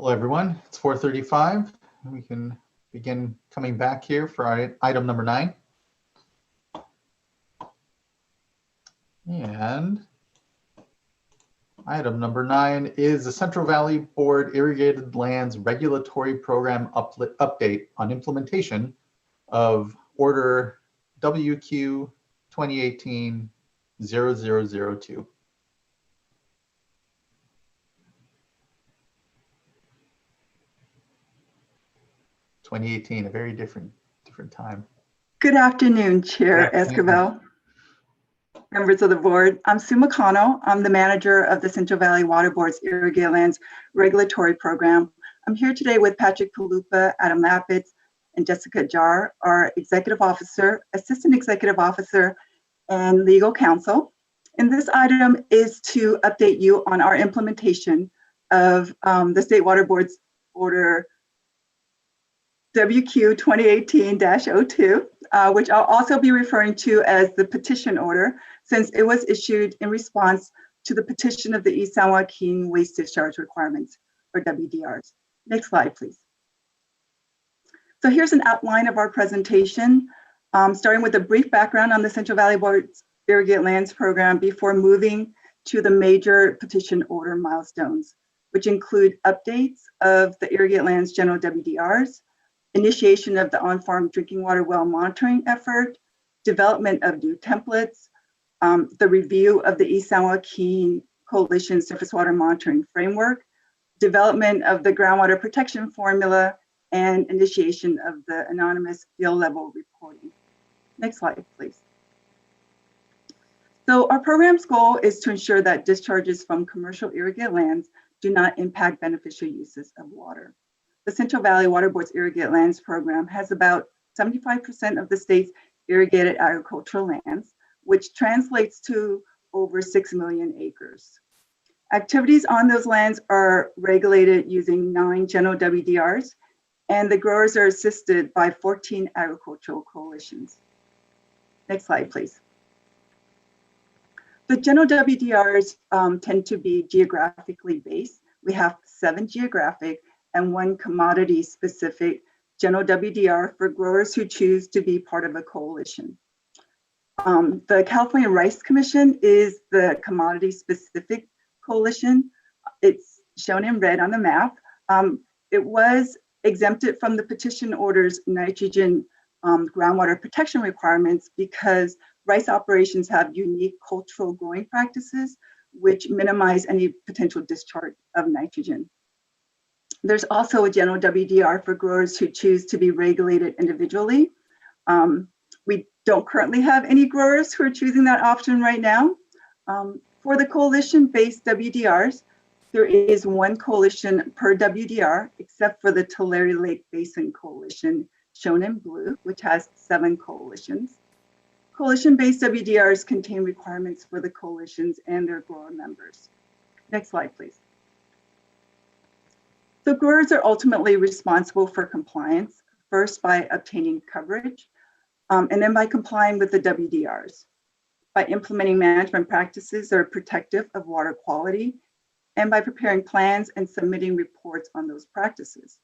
Hello, everyone. It's 4:35. We can begin coming back here for item number 9. And item number 9 is the Central Valley Board Irrigated Lands Regulatory Program update on implementation of Order WQ 2018-0002. A very different time. Good afternoon, Chair Esquivel, members of the board. I'm Sue McConnell. I'm the manager of the Central Valley Water Board's Irrigated Lands Regulatory Program. I'm here today with Patrick Palupa, Adam Lapitz, and Jessica Jar, our executive officer, assistant executive officer, and legal counsel. And this item is to update you on our implementation of the State Water Board's Order WQ 2018-02, which I'll also be referring to as the petition order, since it was issued in response to the petition of the East San Joaquin Waste Discharge Requirements, or WDRs. Next slide, please. So here's an outline of our presentation, starting with a brief background on the Central Valley Board's Irrigated Lands Program before moving to the major petition order milestones, which include updates of the Irrigated Lands General WDRs, initiation of the on-farm drinking water well monitoring effort, development of new templates, the review of the East San Joaquin Coalition Surface Water Monitoring Framework, development of the groundwater protection formula, and initiation of the anonymous field level reporting. Next slide, please. So our program's goal is to ensure that discharges from commercial irrigated lands do not impact beneficial uses of water. The Central Valley Water Board's Irrigated Lands Program has about 75% of the state's irrigated agricultural lands, which translates to over 6 million acres. Activities on those lands are regulated using 9 general WDRs, and the growers are assisted by 14 agricultural coalitions. Next slide, please. The general WDRs tend to be geographically based. We have 7 geographic and 1 commodity-specific general WDR for growers who choose to be part of a coalition. The California Rice Commission is the commodity-specific coalition. It's shown in red on the map. It was exempted from the petition order's nitrogen groundwater protection requirements because rice operations have unique cultural growing practices which minimize any potential discharge of nitrogen. There's also a general WDR for growers who choose to be regulated individually. We don't currently have any growers who are choosing that option right now. For the coalition-based WDRs, there is 1 coalition per WDR, except for the Tulare Lake Basin Coalition, shown in blue, which has 7 coalitions. Coalition-based WDRs contain requirements for the coalitions and their grower members. Next slide, please. So growers are ultimately responsible for compliance, first by obtaining coverage, and then by complying with the WDRs, by implementing management practices that are protective of water quality, and by preparing plans and submitting reports on those practices.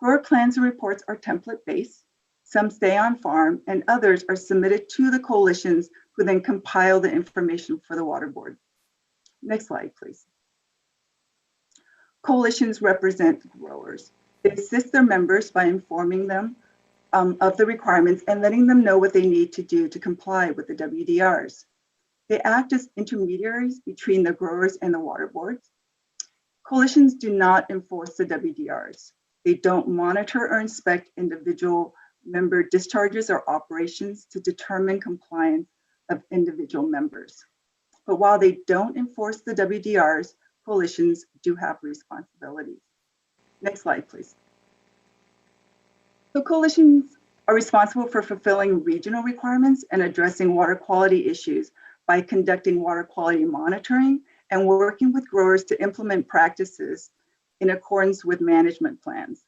Grower plans and reports are template-based. Some stay on farm, and others are submitted to the coalitions who then compile the information for the water board. Next slide, please. Coalitions represent growers. They assist their members by informing them of the requirements and letting them know what they need to do to comply with the WDRs. They act as intermediaries between the growers and the water boards. Coalitions do not enforce the WDRs. They don't monitor or inspect individual member discharges or operations to determine compliance of individual members. But while they don't enforce the WDRs, coalitions do have responsibilities. Next slide, please. So coalitions are responsible for fulfilling regional requirements and addressing water quality issues by conducting water quality monitoring and working with growers to implement practices in accordance with management plans.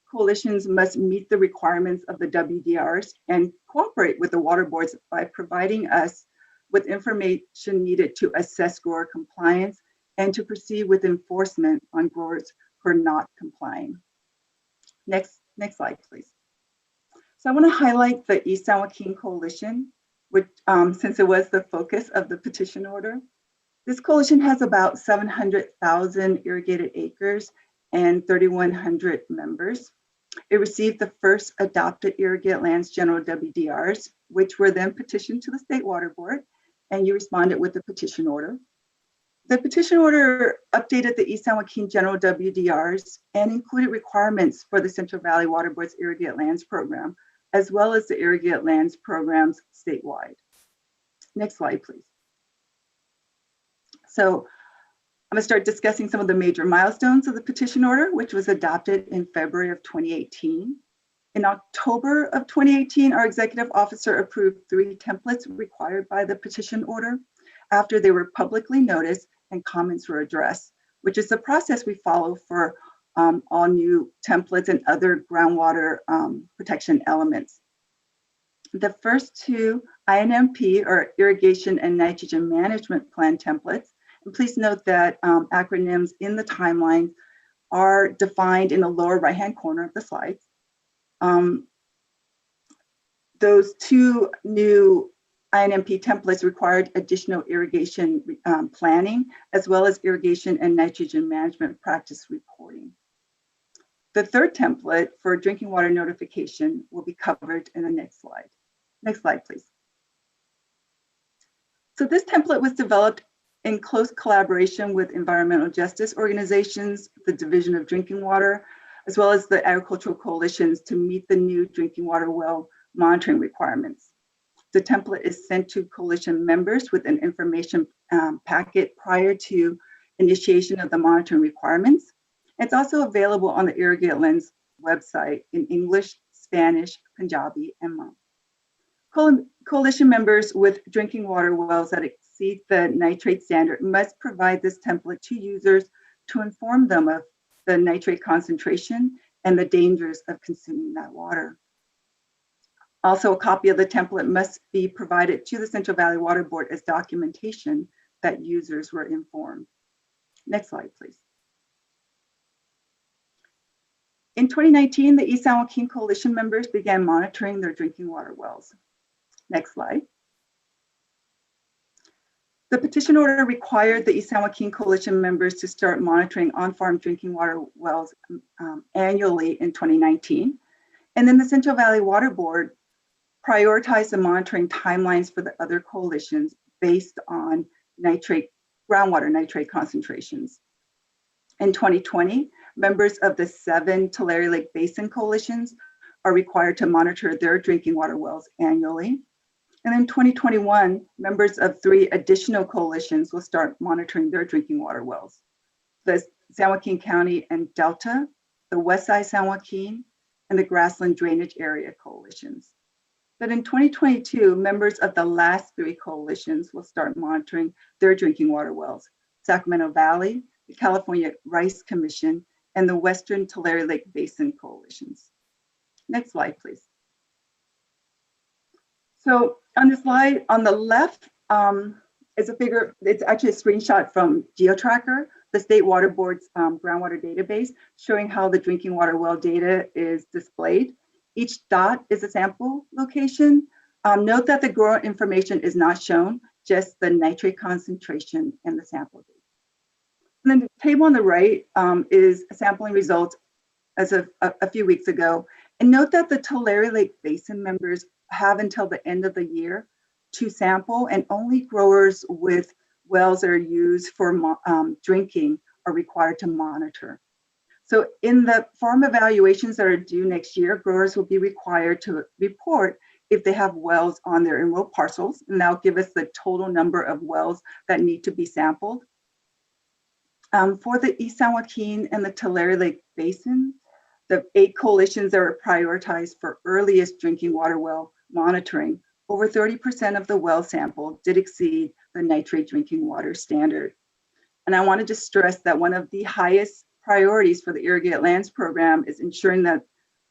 Coalitions must meet the requirements of the WDRs and cooperate with the water boards by providing us with information needed to assess grower compliance and to proceed with enforcement on growers for not complying. Next slide, please. So I want to highlight the East San Joaquin Coalition, which since it was the focus of the petition order. This coalition has about 700,000 irrigated acres and 3,100 members. It received the first adopted irrigated lands general WDRs, which were then petitioned to the State Water Board, and you responded with the petition order. The petition order updated the East San Joaquin general WDRs and included requirements for the Central Valley Water Board's irrigated lands program, as well as the irrigated lands programs statewide. Next slide, please. So I'm going to start discussing some of the major milestones of the petition order, which was adopted in February of 2018. In October of 2018, our executive officer approved 3 templates required by the petition order after they were publicly noticed and comments were addressed, which is the process we follow for all new templates and other groundwater protection elements. The first 2 INMP, or Irrigation and Nitrogen Management Plan templates, and please note that acronyms in the timeline are defined in the lower right-hand corner of the slides. Those 2 new INMP templates required additional irrigation planning, as well as irrigation and nitrogen management practice reporting. The 3rd template for drinking water notification will be covered in the next slide. Next slide, please. So this template was developed in close collaboration with environmental justice organizations, the Division of Drinking Water, as well as the agricultural coalitions to meet the new drinking water well monitoring requirements. The template is sent to coalition members with an information packet prior to initiation of the monitoring requirements. It's also available on the Irrigated Lands website in English, Spanish, Punjabi, and Hmong. Coalition members with drinking water wells that exceed the nitrate standard must provide this template to users to inform them of the nitrate concentration and the dangers of consuming that water. Also, a copy of the template must be provided to the Central Valley Water Board as documentation that users were informed. Next slide, please. In 2019, the East San Joaquin Coalition members began monitoring their drinking water wells. Next slide. The petition order required the East San Joaquin Coalition members to start monitoring on-farm drinking water wells annually in 2019. And then the Central Valley Water Board prioritized the monitoring timelines for the other coalitions based on groundwater nitrate concentrations. In 2020, members of the 7 Tulare Lake Basin coalitions are required to monitor their drinking water wells annually. And in 2021, members of 3 additional coalitions will start monitoring their drinking water wells: the San Joaquin County and Delta, the Westside San Joaquin, and the Grassland Drainage Area coalitions. But in 2022, members of the last 3 coalitions will start monitoring their drinking water wells: Sacramento Valley, the California Rice Commission, and the Western Tulare Lake Basin coalitions. Next slide, please. So on the slide on the left is a figure, it's actually a screenshot from GeoTracker, the State Water Board's groundwater database, showing how the drinking water well data is displayed. Each dot is a sample location. Note that the grower information is not shown, just the nitrate concentration and the sample date. And then the table on the right is sampling results as of a few weeks ago. And note that the Tulare Lake Basin members have until the end of the year to sample, and only growers with wells that are used for drinking are required to monitor. So in the farm evaluations that are due next year, growers will be required to report if they have wells on their enrolled parcels, and that'll give us the total number of wells that need to be sampled. For the East San Joaquin and the Tulare Lake Basin, the 8 coalitions that are prioritized for earliest drinking water well monitoring, over 30% of the well sampled did exceed the nitrate drinking water standard. And I wanted to stress that one of the highest priorities for the Irrigated Lands program is ensuring that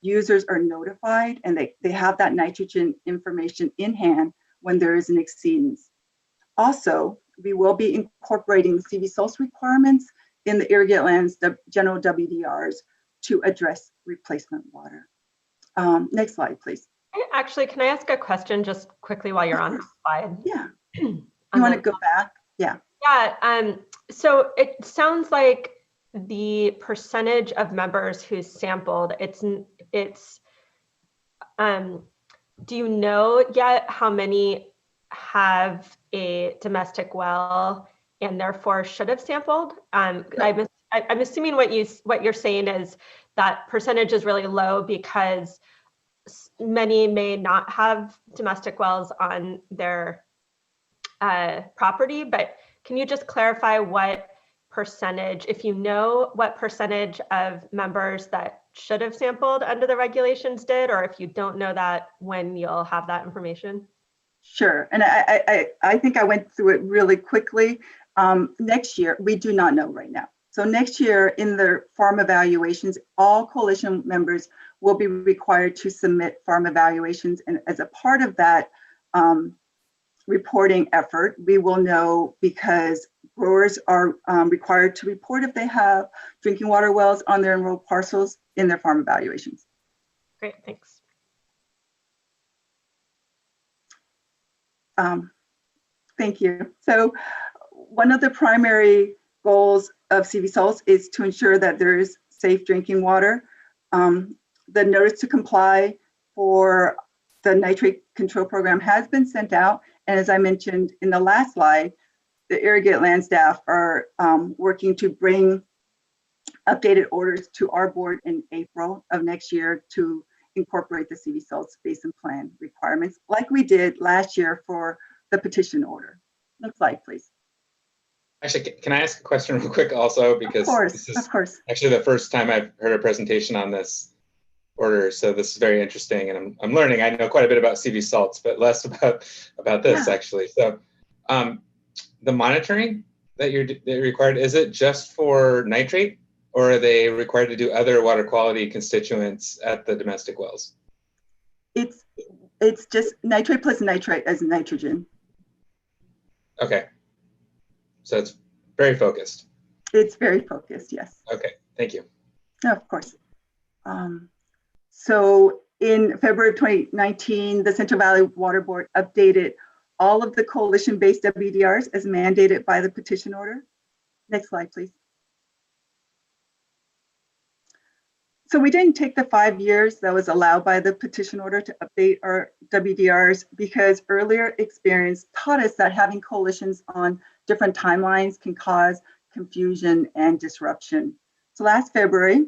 users are notified and they have that nitrogen information in hand when there is an exceedance. Also, we will be incorporating CV source requirements in the irrigated lands, the general WDRs, to address replacement water. Next slide, please. Actually, can I ask a question just quickly while you're on the slide? Yeah. You want to go back? Yeah. Yeah. So it sounds like the percentage of members who sampled, do you know yet how many have a domestic well and therefore should have sampled? I'm assuming what you're saying is that percentage is really low because many may not have domestic wells on their property, but can you just clarify what percentage, if you know what percentage of members that should have sampled under the regulations did, or if you don't know that, when you'll have that information? Sure, and I think I went through it really quickly. Next year, we do not know right now. So next year in the farm evaluations, all coalition members will be required to submit farm evaluations. And as a part of that reporting effort, we will know, because growers are required to report if they have drinking water wells on their enrolled parcels in their farm evaluations. Great, thanks. Thank you. So one of the primary goals of CV Salts is to ensure that there is safe drinking water. The notice to comply for the nitrate control program has been sent out. And as I mentioned in the last slide, the irrigated land staff are working to bring updated orders to our board in April of next year to incorporate the CV Salts Basin Plan requirements, like we did last year for the petition order. Next slide, please. Actually, can I ask a question real quick also? Because this is actually the first time I've heard a presentation on this order, so this is very interesting, and I'm learning. I know quite a bit about CV salts, but less about this actually. So, the monitoring that you're required, is it just for nitrate, or are they required to do other water quality constituents at the domestic wells? It's just nitrate plus nitrite as nitrogen. Okay. So it's very focused. It's very focused, yes. Okay, thank you. No, of course. So in February of 2019, the Central Valley Water Board updated all of the coalition-based WDRs as mandated by the petition order. Next slide, please. So we didn't take the 5 years that was allowed by the petition order to update our WDRs, because earlier experience taught us that having coalitions on different timelines can cause confusion and disruption. So last February,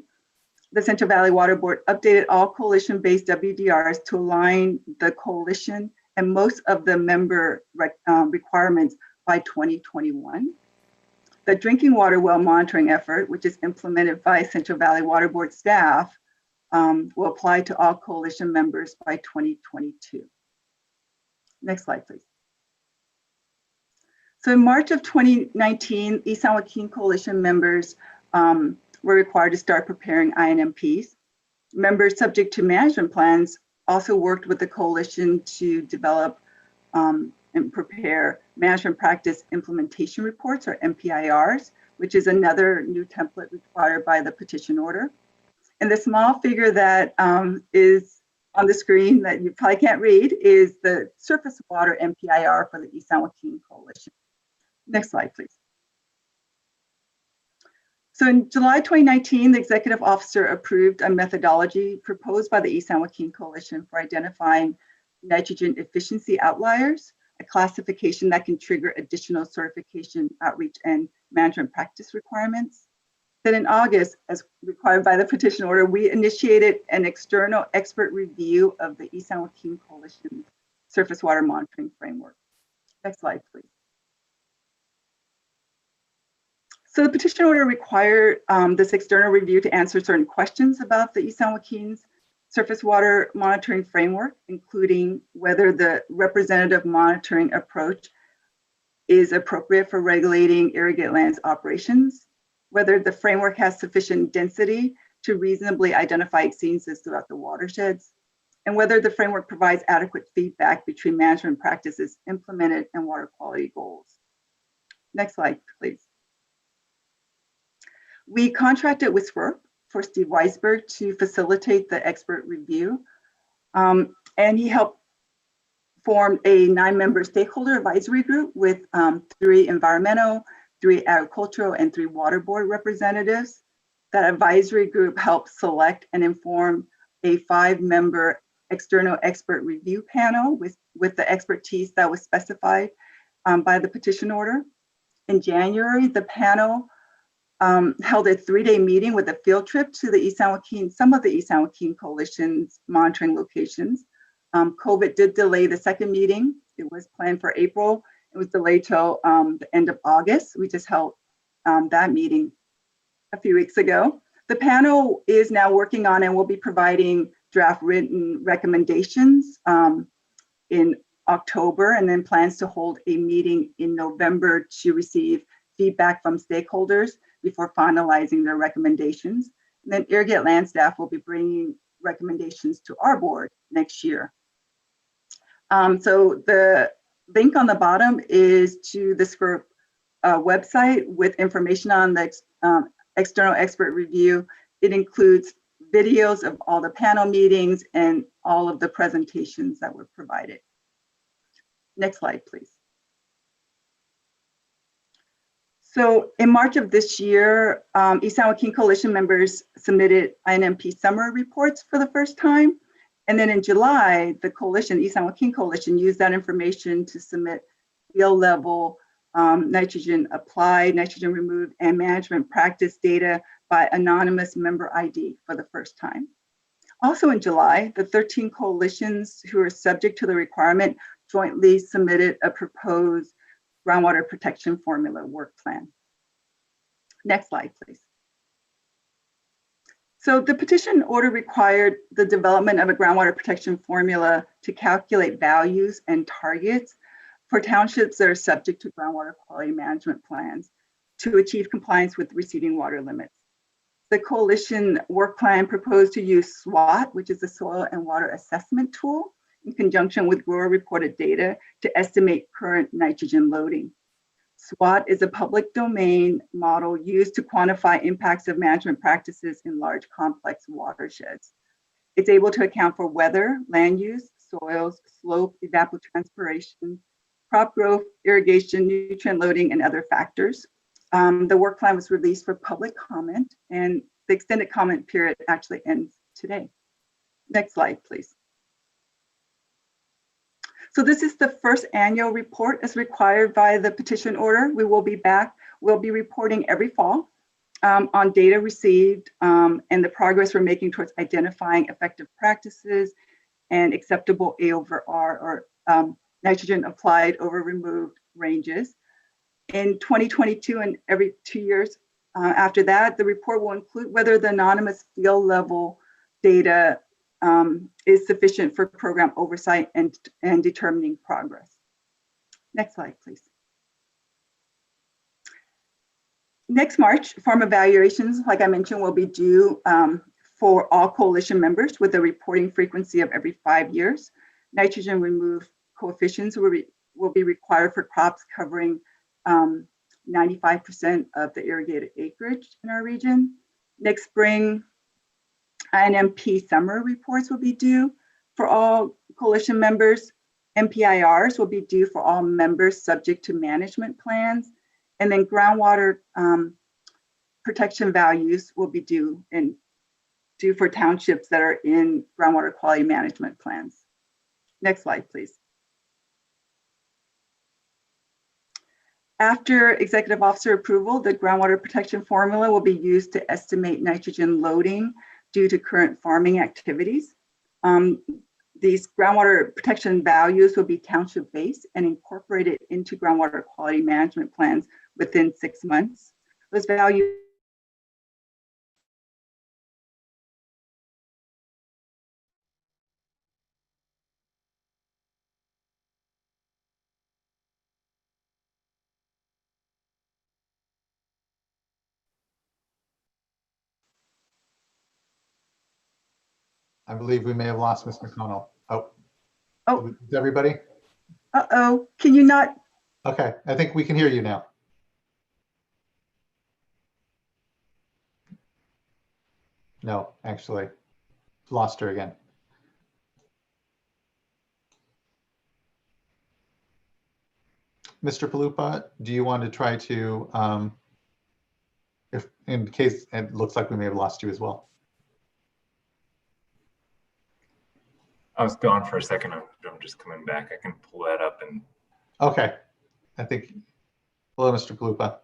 the Central Valley Water Board updated all coalition-based WDRs to align the coalition and most of the member requirements by 2021. The drinking water well monitoring effort, which is implemented by Central Valley Water Board staff, will apply to all coalition members by 2022. Next slide, please. So in March of 2019, East San Joaquin Coalition members were required to start preparing INMPs. Members subject to management plans also worked with the coalition to develop and prepare management practice implementation reports, or MPIRs, which is another new template required by the petition order. And the small figure that is on the screen that you probably can't read is the surface water MPIR for the East San Joaquin Coalition. Next slide, please. So in July 2019, the executive officer approved a methodology proposed by the East San Joaquin Coalition for identifying nitrogen efficiency outliers, a classification that can trigger additional certification, outreach, and management practice requirements. Then in August, as required by the petition order, we initiated an external expert review of the East San Joaquin Coalition surface water monitoring framework. Next slide, please. So the petition order required this external review to answer certain questions about the East San Joaquin's surface water monitoring framework, including whether the representative monitoring approach is appropriate for regulating irrigated lands operations, whether the framework has sufficient density to reasonably identify exceedances throughout the watersheds, and whether the framework provides adequate feedback between management practices implemented and water quality goals. Next slide, please. We contracted with SWIRP for Steve Weisberg to facilitate the expert review. And he helped form a 9-member stakeholder advisory group with 3 environmental, 3 agricultural, and 3 water board representatives. That advisory group helped select and inform a 5-member external expert review panel with the expertise that was specified by the petition order. In January, the panel held a 3-day meeting with a field trip to the East San Joaquin, some of the East San Joaquin Coalition's monitoring locations. COVID did delay the second meeting. It was planned for April. It was delayed till the end of August. We just held that meeting a few weeks ago. The panel is now working on and will be providing draft written recommendations in October, and then plans to hold a meeting in November to receive feedback from stakeholders before finalizing their recommendations. And then Irrigate Land staff will be bringing recommendations to our board next year. So the link on the bottom is to the SWIRP website with information on the external expert review. It includes videos of all the panel meetings and all of the presentations that were provided. Next slide, please. So in March of this year, East San Joaquin Coalition members submitted INMP summary reports for the first time. And then in July, the coalition, East San Joaquin Coalition, used that information to submit field level nitrogen applied, nitrogen removed, and management practice data by anonymous member ID for the first time. Also in July, the 13 coalitions who are subject to the requirement jointly submitted a proposed groundwater protection formula work plan. Next slide, please. So the petition order required the development of a groundwater protection formula to calculate values and targets for townships that are subject to groundwater quality management plans to achieve compliance with receding water limits. The coalition work plan proposed to use SWOT, which is the Soil and Water Assessment Tool, in conjunction with grower reported data to estimate current nitrogen loading. SWOT is a public domain model used to quantify impacts of management practices in large complex watersheds. It's able to account for weather, land use, soils, slope, evapotranspiration, crop growth, irrigation, nutrient loading, and other factors. The work plan was released for public comment, and the extended comment period actually ends today. Next slide, please. So this is the first annual report as required by the petition order. We will be back. We'll be reporting every fall on data received and the progress we're making towards identifying effective practices and acceptable A over R, or nitrogen applied over removed ranges. In 2022 and every 2 years after that, the report will include whether the anonymous field level data is sufficient for program oversight and determining progress. Next slide, please. Next March, farm evaluations, like I mentioned, will be due for all coalition members with a reporting frequency of every 5 years. Nitrogen removed coefficients will be required for crops covering 95% of the irrigated acreage in our region. Next spring, INMP summary reports will be due for all coalition members. MPIRs will be due for all members subject to management plans. And then groundwater protection values will be due for townships that are in groundwater quality management plans. Next slide, please. After executive officer approval, the groundwater protection formula will be used to estimate nitrogen loading due to current farming activities. These groundwater protection values will be township-based and incorporated into groundwater quality management plans within 6 months. Those values I believe we may have lost Mr. McConnell. Oh. Is everybody? Uh-oh, can you not? Okay, I think we can hear you now. No, actually, lost her again. Mr. Palupa, do you want to try to, if in case it looks like we may have lost you as well? I was gone for a second. I'm just coming back. I can pull that up and. Okay, I think. Hello, Mr. Palupa.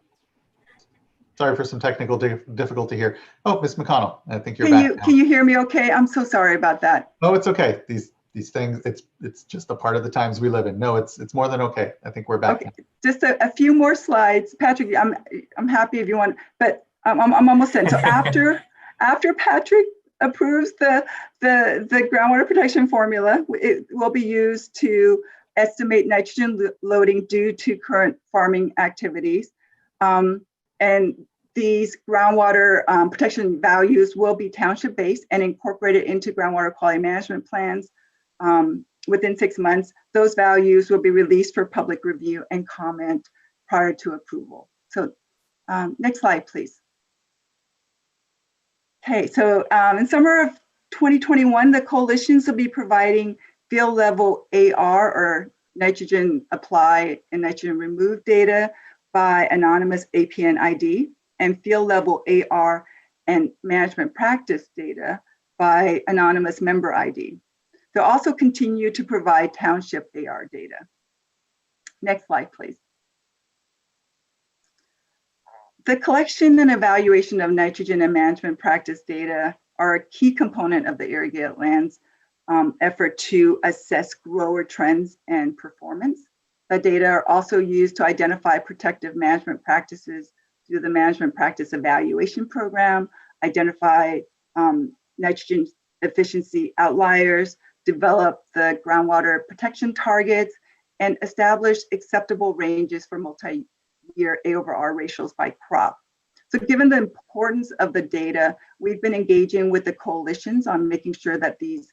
Sorry for some technical difficulty here. Oh, Ms. McConnell, I think you're back now. Can you hear me okay? I'm so sorry about that. No, it's okay. These things, it's just a part of the times we live in. No, it's more than okay. I think we're back. Okay, just a few more slides. Patrick, I'm happy if you want, but I'm almost done. So after Patrick approves the groundwater protection formula, it will be used to estimate nitrogen loading due to current farming activities. And these groundwater protection values will be township-based and incorporated into groundwater quality management plans within 6 months. Those values will be released for public review and comment prior to approval. So next slide, please. Okay, so in summer of 2021, the coalitions will be providing field level AR, or nitrogen apply and nitrogen remove data by anonymous APN ID, and field level AR and management practice data by anonymous member ID. They'll also continue to provide township AR data. Next slide, please. The collection and evaluation of nitrogen and management practice data are a key component of the irrigated lands effort to assess grower trends and performance. The data are also used to identify protective management practices through the management practice evaluation program, identify nitrogen efficiency outliers, develop the groundwater protection targets, and establish acceptable ranges for multi-year A/R ratios by crop. So given the importance of the data, we've been engaging with the coalitions on making sure that these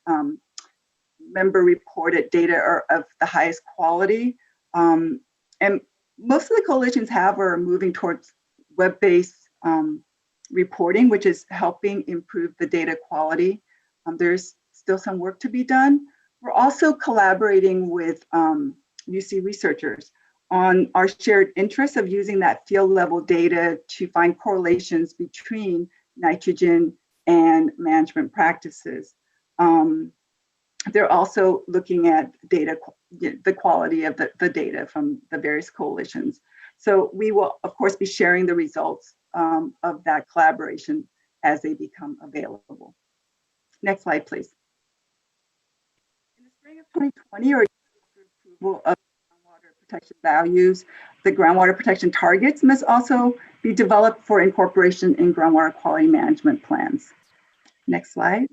member reported data are of the highest quality. And most of the coalitions have or are moving towards web-based reporting, which is helping improve the data quality. There's still some work to be done. We're also collaborating with UC researchers on our shared interest of using that field level data to find correlations between nitrogen and management practices. They're also looking at data, the quality of the data from the various coalitions. So we will, of course, be sharing the results of that collaboration as they become available. Next slide, please. In the spring of 2020, or approval of groundwater protection values, the groundwater protection targets must also be developed for incorporation in groundwater quality management plans. Next slide.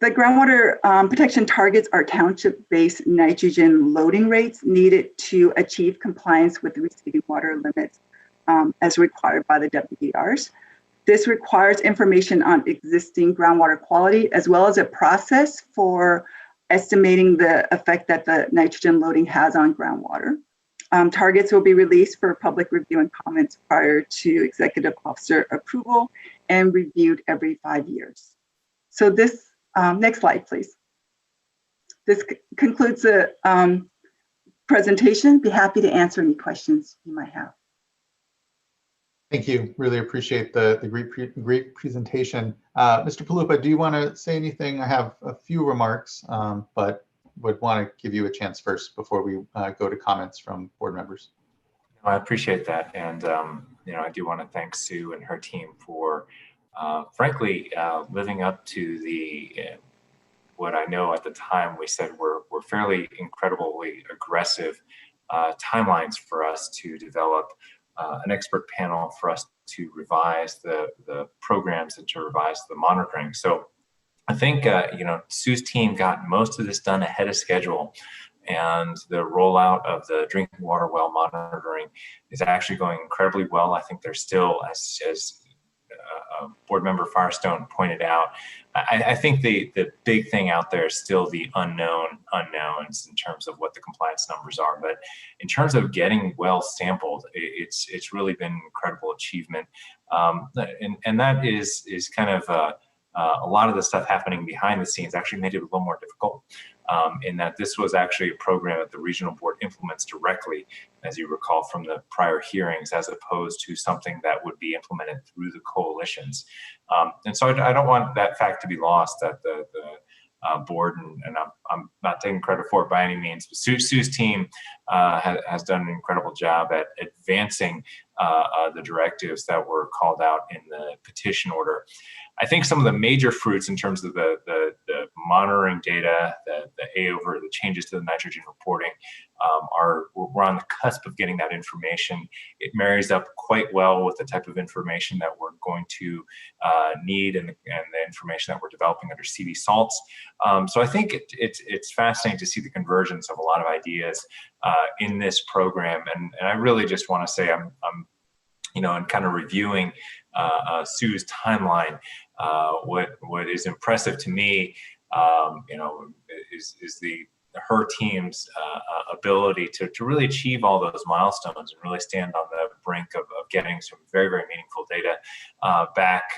The groundwater protection targets are township-based nitrogen loading rates needed to achieve compliance with the receiving water limits as required by the WDRs. This requires information on existing groundwater quality, as well as a process for estimating the effect that the nitrogen loading has on groundwater. Targets will be released for public review and comments prior to executive officer approval and reviewed every 5 years. So this, next slide, please. This concludes the presentation. Be happy to answer any questions you might have. Thank you. Really appreciate the great presentation. Mr. Palupa, do you want to say anything? I have a few remarks, but would want to give you a chance first before we go to comments from board members. I appreciate that. And, you know, I do want to thank Sue and her team for, frankly, living up to the, what I know at the time we said were fairly incredibly aggressive timelines for us to develop an expert panel for us to revise the programs and to revise the monitoring. So I think, you know, Sue's team got most of this done ahead of schedule, and the rollout of the drinking water well monitoring is actually going incredibly well. I think there's still, as Board Member Firestone pointed out, I think the big thing out there is still the unknowns in terms of what the compliance numbers are. But in terms of getting well sampled, it's really been incredible achievement, and that is kind of a lot of the stuff happening behind the scenes actually made it a little more difficult. In that this was actually a program that the regional board implements directly, as you recall from the prior hearings, as opposed to something that would be implemented through the coalitions. And so I don't want that fact to be lost, that the board, and I'm not taking credit for it by any means, but Sue's team has done an incredible job at advancing the directives that were called out in the petition order. I think some of the major fruits in terms of the monitoring data, the A-over, the changes to the nitrogen reporting, we're on the cusp of getting that information. It marries up quite well with the type of information that we're going to need, and the information that we're developing under CV salts. So I think it's fascinating to see the convergence of a lot of ideas in this program, and I really just want to say I'm and kind of reviewing Sue's timeline. What is impressive to me, is her team's ability to really achieve all those milestones and really stand on the brink of getting some very, very meaningful data back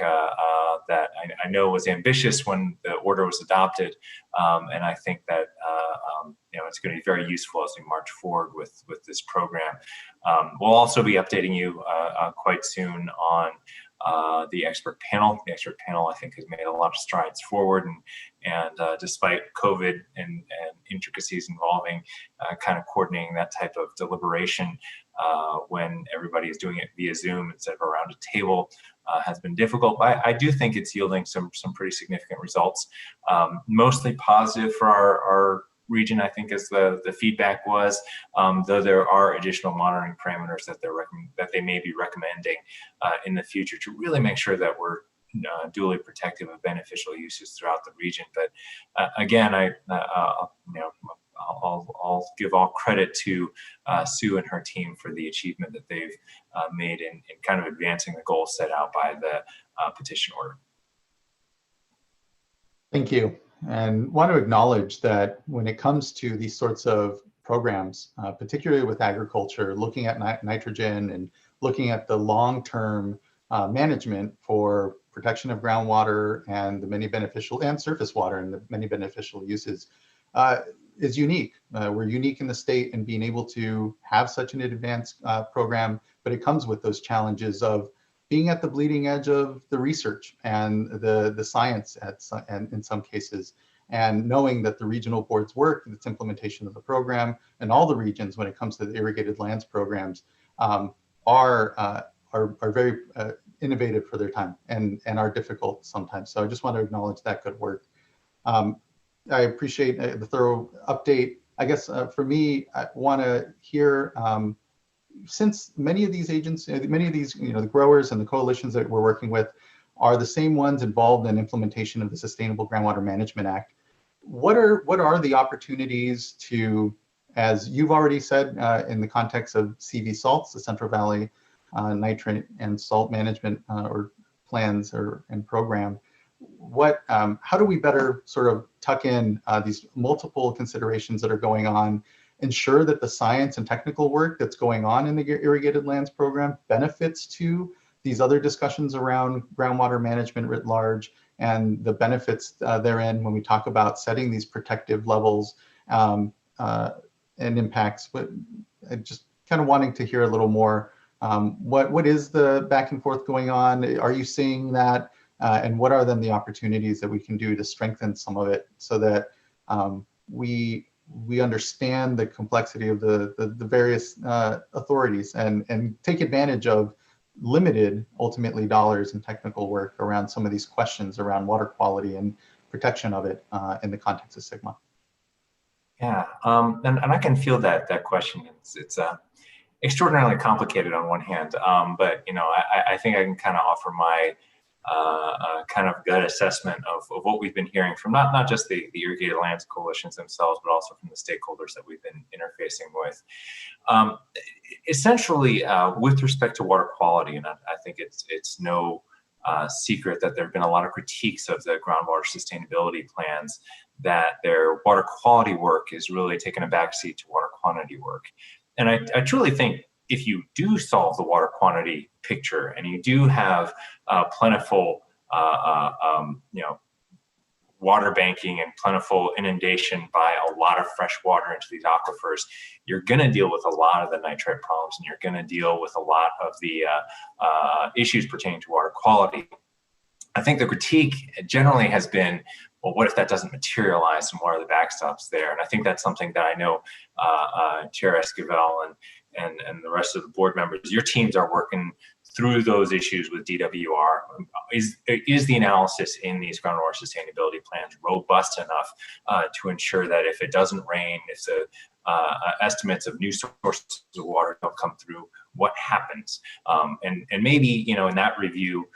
that I know was ambitious when the order was adopted, and I think that it's going to be very useful as we march forward with this program. We'll also be updating you quite soon on the expert panel. The expert panel, I think, has made a lot of strides forward, and despite COVID and intricacies involving kind of coordinating that type of deliberation when everybody is doing it via Zoom instead of around a table has been difficult. But I do think it's yielding some pretty significant results, mostly positive for our region, I think, as the feedback was, though there are additional monitoring parameters that they may be recommending in the future to really make sure that we're duly protective of beneficial uses throughout the region. But again, I'll give all credit to Sue and her team for the achievement that they've made in kind of advancing the goals set out by the petition order. Thank you. And want to acknowledge that when it comes to these sorts of programs, particularly with agriculture, looking at nitrogen and looking at the long-term management for protection of groundwater and the many beneficial, and surface water and the many beneficial uses, is unique. We're unique in the state in being able to have such an advanced program, but it comes with those challenges of being at the bleeding edge of the research and the science and in some cases, and knowing that the regional board's work, its implementation of the program, and all the regions when it comes to the irrigated lands programs are very innovative for their time and are difficult sometimes. So I just want to acknowledge that good work. I appreciate the thorough update. I guess for me, I want to hear, since many of these agents, many of these, the growers and the coalitions that we're working with are the same ones involved in implementation of the Sustainable Groundwater Management Act. What are the opportunities to, as you've already said, in the context of CV salts, the Central Valley nitrate and salt management or plans and program, how do we better sort of tuck in these multiple considerations that are going on, ensure that the science and technical work that's going on in the irrigated lands program benefits to these other discussions around groundwater management writ large, and the benefits therein when we talk about setting these protective levels and impacts. But just kind of wanting to hear a little more, what is the back and forth going on? Are you seeing that? And what are then the opportunities that we can do to strengthen some of it so that we understand the complexity of the various authorities and take advantage of limited, ultimately, dollars and technical work around some of these questions around water quality and protection of it in the context of SGMA. Yeah, and I can feel that question. It's extraordinarily complicated on one hand, but I think I can kind of offer my kind of gut assessment of what we've been hearing from not just the irrigated lands coalitions themselves, but also from the stakeholders that we've been interfacing with. Essentially, with respect to water quality, and I think it's no secret that there have been a lot of critiques of the groundwater sustainability plans, that their water quality work is really taking a backseat to water quantity work. And I truly think if you do solve the water quantity picture and you do have plentiful, water banking and plentiful inundation by a lot of fresh water into these aquifers, you're going to deal with a lot of the nitrate problems, and you're going to deal with a lot of the issues pertaining to water quality. I think the critique generally has been, well, what if that doesn't materialize, and what are the backstops there? And I think that's something that I know Chair Esquivel and the rest of the board members, your teams are working through those issues with DWR. Is the analysis in these groundwater sustainability plans robust enough to ensure that if it doesn't rain, if the estimates of new sources of water don't come through, what happens? And maybe, in that review,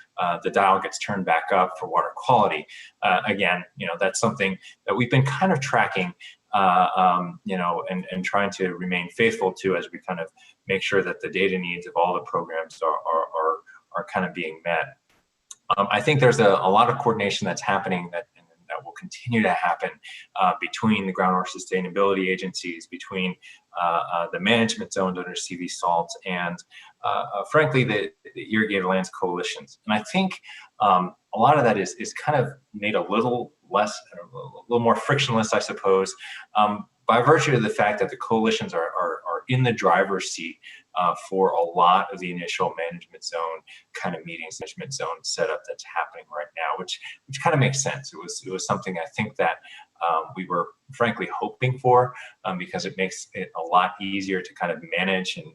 the dial gets turned back up for water quality. Again, that's something that we've been kind of tracking, and trying to remain faithful to as we kind of make sure that the data needs of all the programs are kind of being met. I think there's a lot of coordination that's happening that will continue to happen between the groundwater sustainability agencies, between the management zones under CV salts, and frankly, the irrigated lands coalitions. And I think a lot of that is kind of made a little more frictionless, I suppose, by virtue of the fact that the coalitions are in the driver's seat for a lot of the initial management zone kind of meetings, management zone setup that's happening right now, which kind of makes sense. It was something I think that we were frankly hoping for, because it makes it a lot easier to kind of manage, and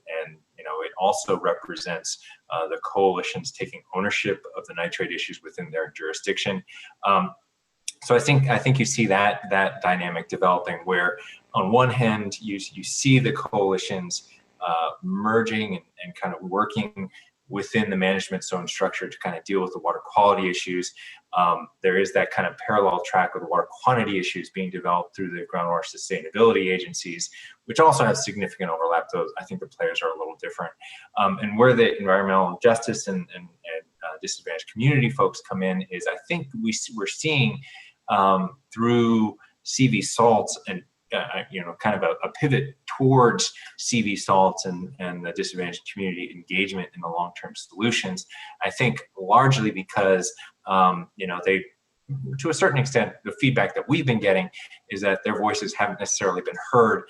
it also represents the coalitions taking ownership of the nitrate issues within their jurisdiction. So I think you see that dynamic developing, where on one hand you see the coalitions merging and kind of working within the management zone structure to kind of deal with the water quality issues. There is that kind of parallel track with water quantity issues being developed through the groundwater sustainability agencies, which also have significant overlap. Though I think the players are a little different. And where the environmental justice and disadvantaged community folks come in is, I think we're seeing through CV salts and kind of a pivot towards CV salts and the disadvantaged community engagement in the long-term solutions. I think largely because they, to a certain extent, the feedback that we've been getting is that their voices haven't necessarily been heard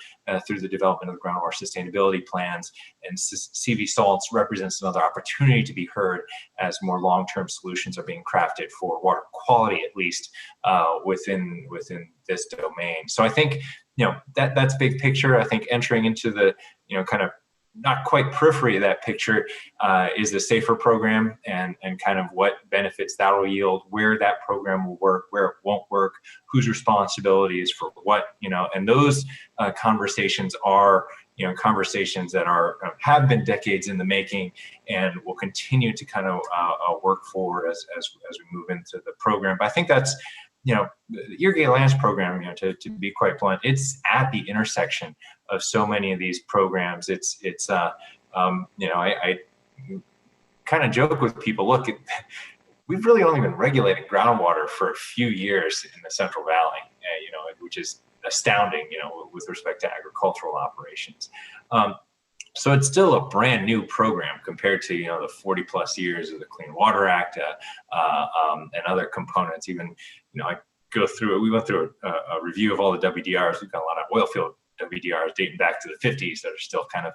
through the development of the groundwater sustainability plans, and CV salts represents another opportunity to be heard as more long-term solutions are being crafted for water quality, at least within this domain. So I think that's big picture. I think entering into the kind of not quite periphery of that picture is the SAFER program, and kind of what benefits that will yield, where that program will work, where it won't work, whose responsibility is for what, and those conversations are conversations that have been decades in the making and will continue to kind of work forward as we move into the program. But I think that's the irrigated lands program, to be quite blunt, it's at the intersection of so many of these programs. I kind of joke with people, look, we've really only been regulating groundwater for a few years in the Central Valley, which is astounding, with respect to agricultural operations. So it's still a brand new program compared to, the 40 plus years of the Clean Water Act and other components. Even, I go through it. We went through a review of all the WDRs. We've got a lot of oil field WDRs dating back to the 50s that are still kind of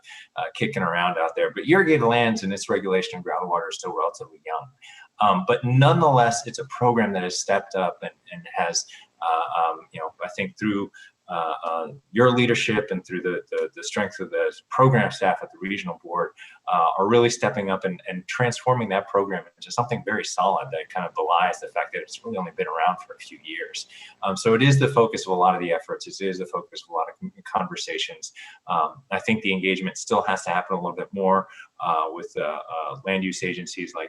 kicking around out there. But irrigated lands and its regulation of groundwater is still relatively young. But nonetheless, it's a program that has stepped up and has, I think through your leadership and through the strength of the program staff at the regional board are really stepping up and transforming that program into something very solid that kind of belies the fact that it's really only been around for a few years. So it is the focus of a lot of the efforts. It is the focus of a lot of conversations. I think the engagement still has to happen a little bit more with land use agencies and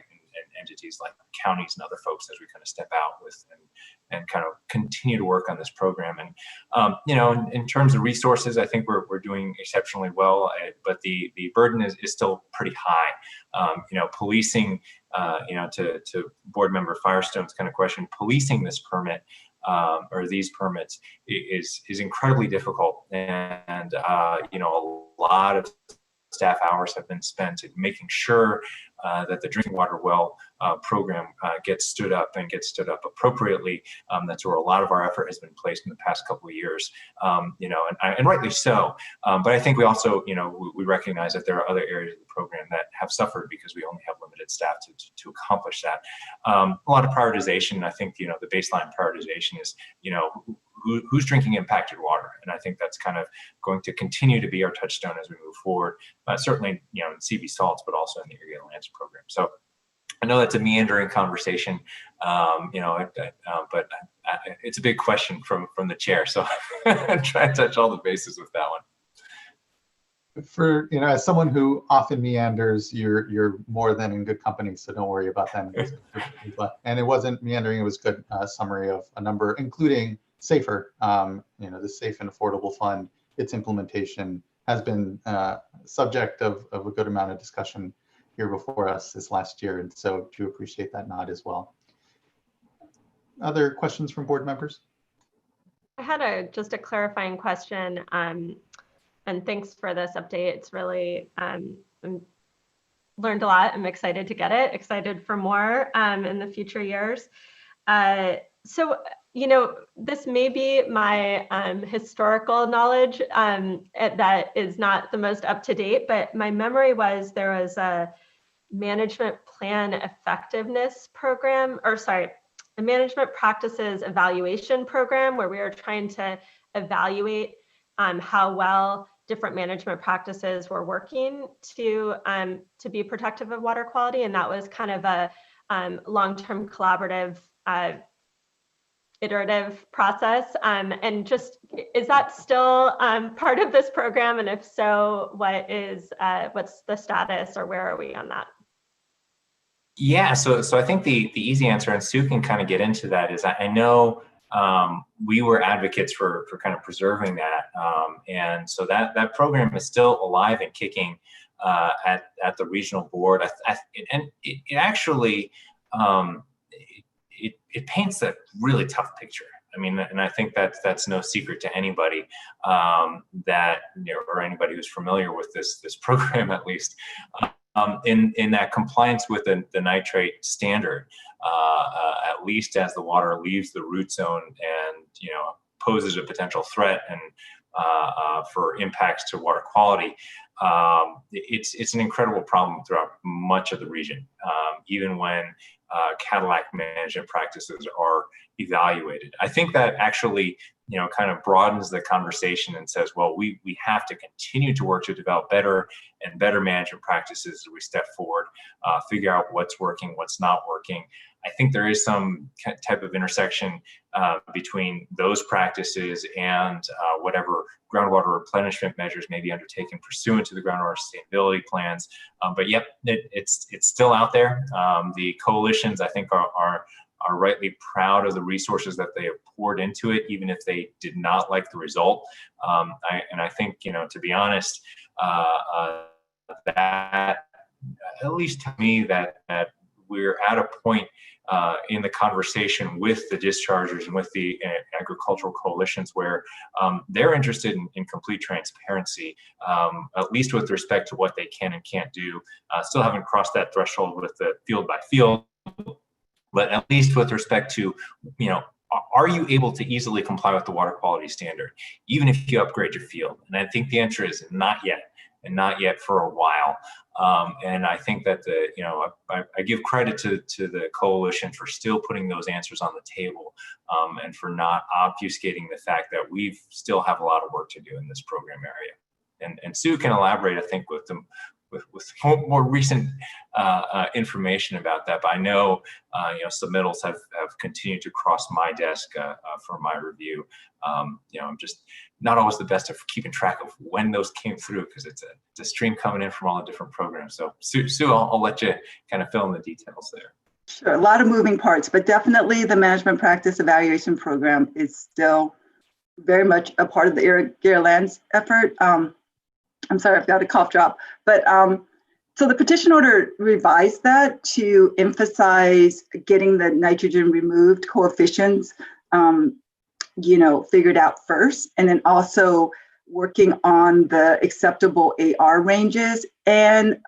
entities like counties and other folks as we kind of step out with and kind of continue to work on this program. And in terms of resources, I think we're doing exceptionally well, but the burden is still pretty high. Policing to Board Member Firestone's kind of question, policing this permit or these permits is incredibly difficult, and a lot of staff hours have been spent in making sure that the drinking water well program gets stood up and gets stood up appropriately. That's where a lot of our effort has been placed in the past couple of years, and rightly so. But I think we also, we recognize that there are other areas of the program that have suffered because we only have limited staff to accomplish that. A lot of prioritization. I think, the baseline prioritization is, who's drinking impacted water, and I think that's kind of going to continue to be our touchstone as we move forward. Certainly, in CV salts, but also in the irrigated lands program. So I know that's a meandering conversation, but it's a big question from the chair. So I try to touch all the bases with that one. For as someone who often meanders, you're more than in good company, so don't worry about that. And it wasn't meandering; it was good summary of a number, including SAFER. The Safe and Affordable Fund. Its implementation has been subject of a good amount of discussion here before us this last year, and so do appreciate that nod as well. Other questions from board members? I had just a clarifying question, and thanks for this update. It's really learned a lot. I'm excited to get it, excited for more in the future years. So, this may be my historical knowledge that is not the most up to date, but my memory was there was a management plan effectiveness program, a management practices evaluation program where we were trying to evaluate how well different management practices were working to be protective of water quality. And that was kind of a long-term collaborative iterative process. And just, is that still part of this program? And if so, what's the status, or where are we on that? Yeah, so I think the easy answer, and Sue can kind of get into that, is I know we were advocates for kind of preserving that. And so that program is still alive and kicking at the regional board. And it actually, it paints a really tough picture. I mean, and I think that's no secret to anybody that, or anybody who's familiar with this program at least, in that compliance with the nitrate standard, at least as the water leaves the root zone and poses a potential threat and for impacts to water quality. It's an incredible problem throughout much of the region, even when Cadillac management practices are evaluated. I think that actually, kind of broadens the conversation and says, well, we have to continue to work to develop better and better management practices as we step forward, figure out what's working, what's not working. I think there is some type of intersection between those practices and whatever groundwater replenishment measures may be undertaken pursuant to the groundwater sustainability plans. But yep, it's still out there. The coalitions, I think, are rightly proud of the resources that they have poured into it, even if they did not like the result. And I think, to be honest, that, at least to me, that we're at a point in the conversation with the dischargers and with the agricultural coalitions where they're interested in complete transparency, at least with respect to what they can and can't do. Still haven't crossed that threshold with the field by field, but at least with respect to, are you able to easily comply with the water quality standard, even if you upgrade your field? And I think the answer is not yet, and not yet for a while. And I think that I give credit to the coalition for still putting those answers on the table, and for not obfuscating the fact that we still have a lot of work to do in this program area. And Sue can elaborate, I think, with more recent information about that. But I know, submittals have continued to cross my desk for my review. I'm just not always the best at keeping track of when those came through, because it's a stream coming in from all the different programs. So Sue, I'll let you kind of fill in the details there. Sure, a lot of moving parts, but definitely the management practice evaluation program is still very much a part of the irrigated lands effort. I'm sorry, I've got a cough drop, but So the petition order revised that to emphasize getting the nitrogen removed coefficients, figured out first, and then also working on the acceptable AR ranges and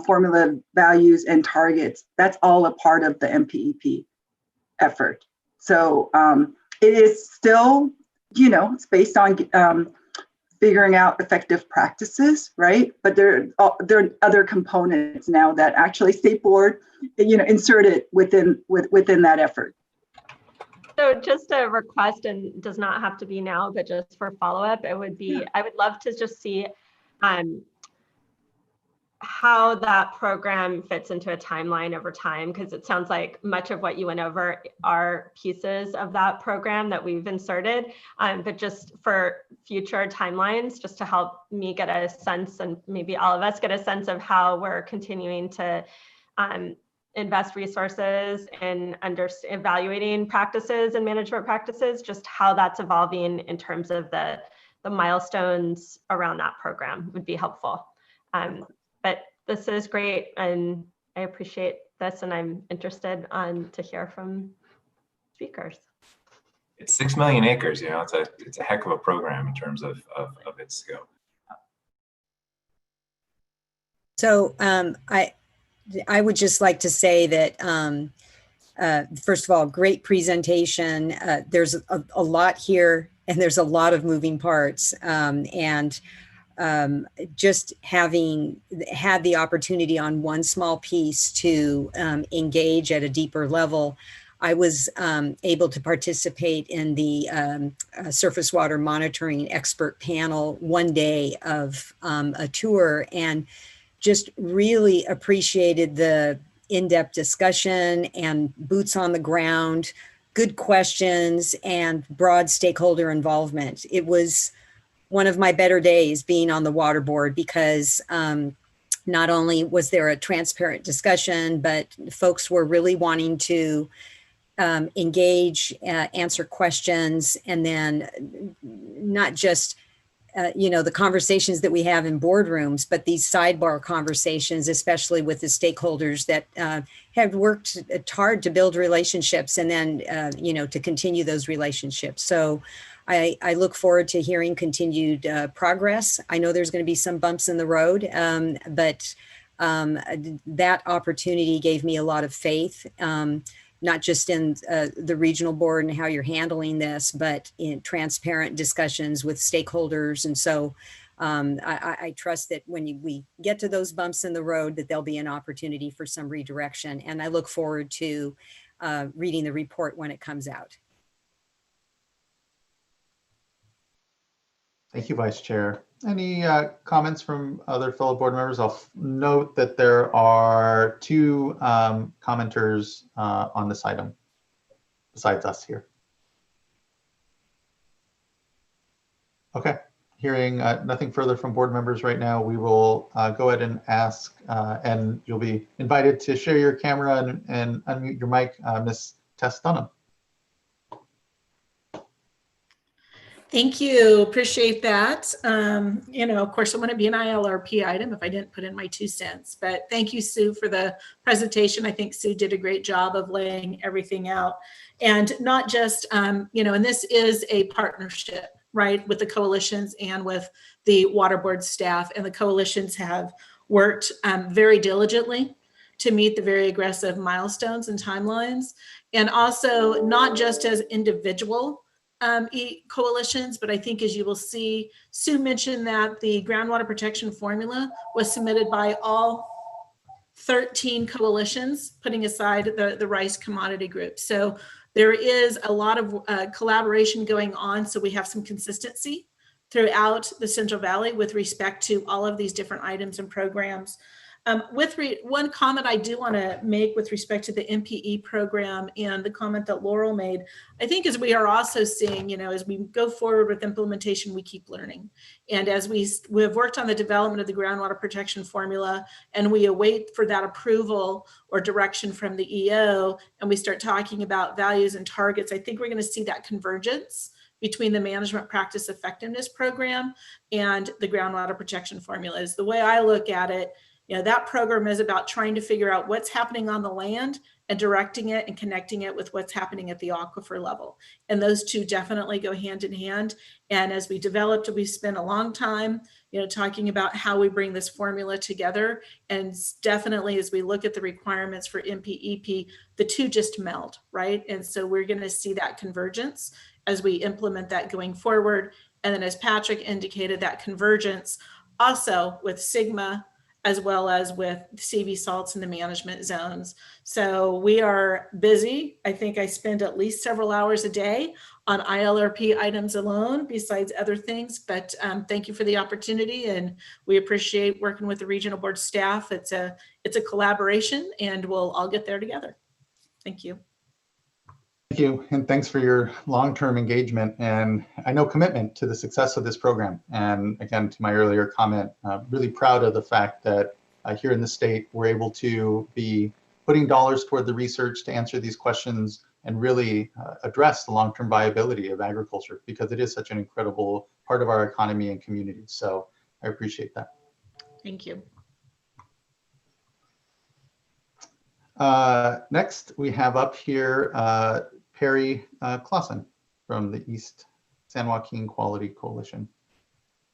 formula values and targets. That's all a part of the MPEP effort. So it is still, it's based on figuring out effective practices, right? But there are other components now that actually State Board, inserted within that effort. So just a request, and does not have to be now, but just for follow-up, it would be, I would love to just see how that program fits into a timeline over time, because it sounds like much of what you went over are pieces of that program that we've inserted, but just for future timelines, just to help me get a sense, and maybe all of us get a sense of how we're continuing to invest resources in evaluating practices and management practices, just how that's evolving in terms of the milestones around that program would be helpful. But this is great, and I appreciate this, and I'm interested to hear from speakers. It's 6 million acres, it's a heck of a program in terms of its scope. So I would just like to say that, first of all, great presentation. There's a lot here, and there's a lot of moving parts. Just having had the opportunity on one small piece to engage at a deeper level, I was able to participate in the surface water monitoring expert panel one day of a tour, and just really appreciated the in-depth discussion and boots on the ground, good questions, and broad stakeholder involvement. It was one of my better days being on the water board, because not only was there a transparent discussion, but folks were really wanting to engage, answer questions, and then not just the conversations that we have in boardrooms, but these sidebar conversations, especially with the stakeholders that have worked hard to build relationships, and then, to continue those relationships. So I look forward to hearing continued progress. I know there's going to be some bumps in the road, but that opportunity gave me a lot of faith, not just in the regional board and how you're handling this, but in transparent discussions with stakeholders. And so I trust that when we get to those bumps in the road, that there'll be an opportunity for some redirection. And I look forward to reading the report when it comes out. Thank you, Vice Chair. Any comments from other fellow board members? I'll note that there are 2 commenters on this item besides us here. Okay, hearing nothing further from board members right now, we will go ahead and ask, and you'll be invited to share your camera and unmute your mic, Ms. Tess Dunham. Thank you. Appreciate that. Of course, it wouldn't be an ILRP item if I didn't put in my 2 cents. But thank you, Sue, for the presentation. I think Sue did a great job of laying everything out. And not just, and this is a partnership, right, with the coalitions and with the water board staff. And the coalitions have worked very diligently to meet the very aggressive milestones and timelines. And also not just as individual coalitions, but I think, as you will see, Sue mentioned that the groundwater protection formula was submitted by all 13 coalitions, putting aside the rice commodity group. So there is a lot of collaboration going on. So we have some consistency throughout the Central Valley with respect to all of these different items and programs. One comment I do want to make with respect to the MPE program and the comment that Laurel made, I think as we are also seeing, as we go forward with implementation, we keep learning. And as we have worked on the development of the groundwater protection formula, and we await for that approval or direction from the EO, and we start talking about values and targets, I think we're going to see that convergence between the management practice effectiveness program and the groundwater protection formulas. The way I look at it, that program is about trying to figure out what's happening on the land and directing it and connecting it with what's happening at the aquifer level. And those two definitely go hand in hand. And as we developed, we spent a long time, talking about how we bring this formula together. And definitely as we look at the requirements for MPEP, the two just meld, right? And so we're going to see that convergence as we implement that going forward. And then as Patrick indicated, that convergence also with Sigma, as well as with CV salts in the management zones. So we are busy. I think I spend at least several hours a day on ILRP items alone, besides other things, but thank you for the opportunity, and we appreciate working with the regional board staff. It's a collaboration, and we'll all get there together. Thank you. Thank you, and thanks for your long-term engagement and I know commitment to the success of this program. And again, to my earlier comment, really proud of the fact that here in the state, we're able to be putting dollars toward the research to answer these questions and really address the long-term viability of agriculture, because it is such an incredible part of our economy and community. So I appreciate that. Thank you. Next, we have up here Perry Clausen from the East San Joaquin Quality Coalition,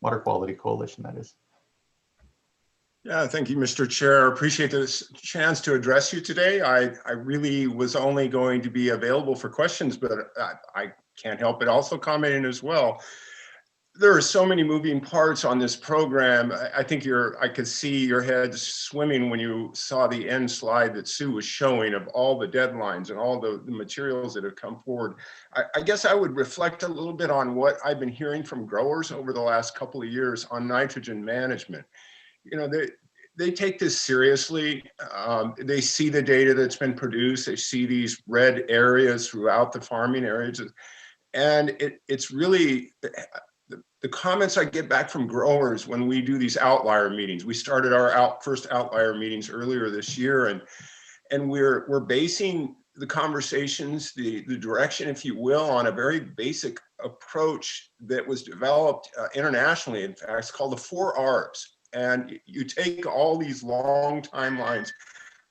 Water Quality Coalition, that is. Yeah, thank you, Mr. Chair. Appreciate this chance to address you today. I really was only going to be available for questions, but I can't help but also commenting as well. There are so many moving parts on this program. I think I could see your head swimming when you saw the end slide that Sue was showing of all the deadlines and all the materials that have come forward. I guess I would reflect a little bit on what I've been hearing from growers over the last couple of years on nitrogen management. They take this seriously. They see the data that's been produced. They see these red areas throughout the farming areas. And it's really, the comments I get back from growers when we do these outlier meetings. We started our first outlier meetings earlier this year, and we're basing the conversations, the direction, if you will, on a very basic approach that was developed internationally. In fact, it's called the 4 R's. And you take all these long timelines,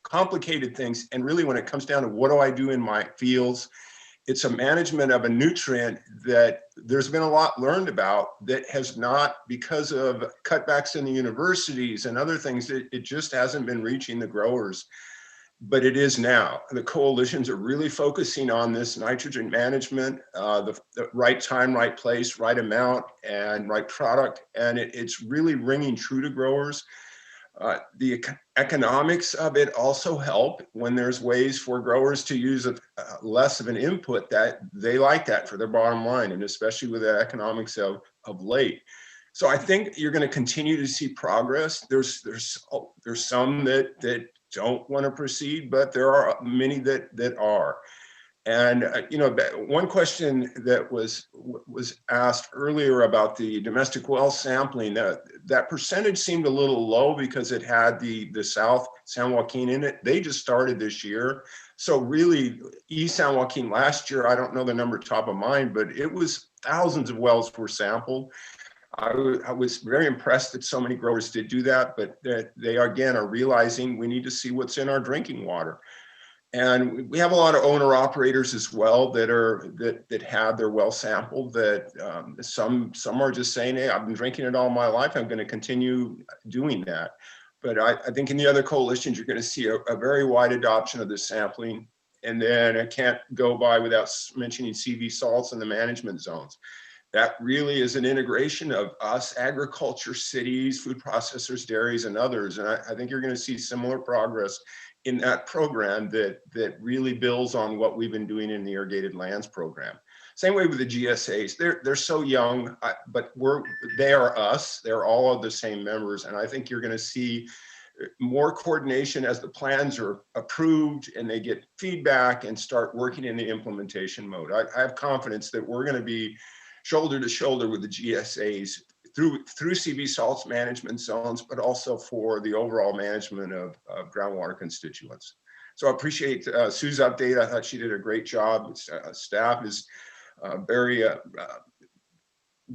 complicated things, and really when it comes down to what do I do in my fields, it's a management of a nutrient that there's been a lot learned about that has not, because of cutbacks in the universities and other things, it just hasn't been reaching the growers. But it is now. The coalitions are really focusing on this nitrogen management, the right time, right place, right amount, and right product. And it's really ringing true to growers. The economics of it also help when there's ways for growers to use less of an input, that they like that for their bottom line, and especially with the economics of late. So I think you're going to continue to see progress. There's some that don't want to proceed, but there are many that are. And one question that was asked earlier about the domestic well sampling, that percentage seemed a little low because it had the South San Joaquin in it. They just started this year. So really, East San Joaquin last year, I don't know the number top of mind, but it was thousands of wells were sampled. I was very impressed that so many growers did do that, but that they again are realizing we need to see what's in our drinking water. And we have a lot of owner operators as well that have their well sampled, that some are just saying, hey, I've been drinking it all my life, I'm going to continue doing that. But I think in the other coalitions, you're going to see a very wide adoption of this sampling. And then I can't go by without mentioning CV salts in the management zones. That really is an integration of us, agriculture, cities, food processors, dairies, and others. And I think you're going to see similar progress in that program that really builds on what we've been doing in the irrigated lands program. Same way with the GSAs. They're so young, but they are us. They're all of the same members. And I think you're going to see more coordination as the plans are approved and they get feedback and start working in the implementation mode. I have confidence that we're going to be shoulder to shoulder with the GSAs through CV salts management zones, but also for the overall management of groundwater constituents. So I appreciate Sue's update. I thought she did a great job. Staff is very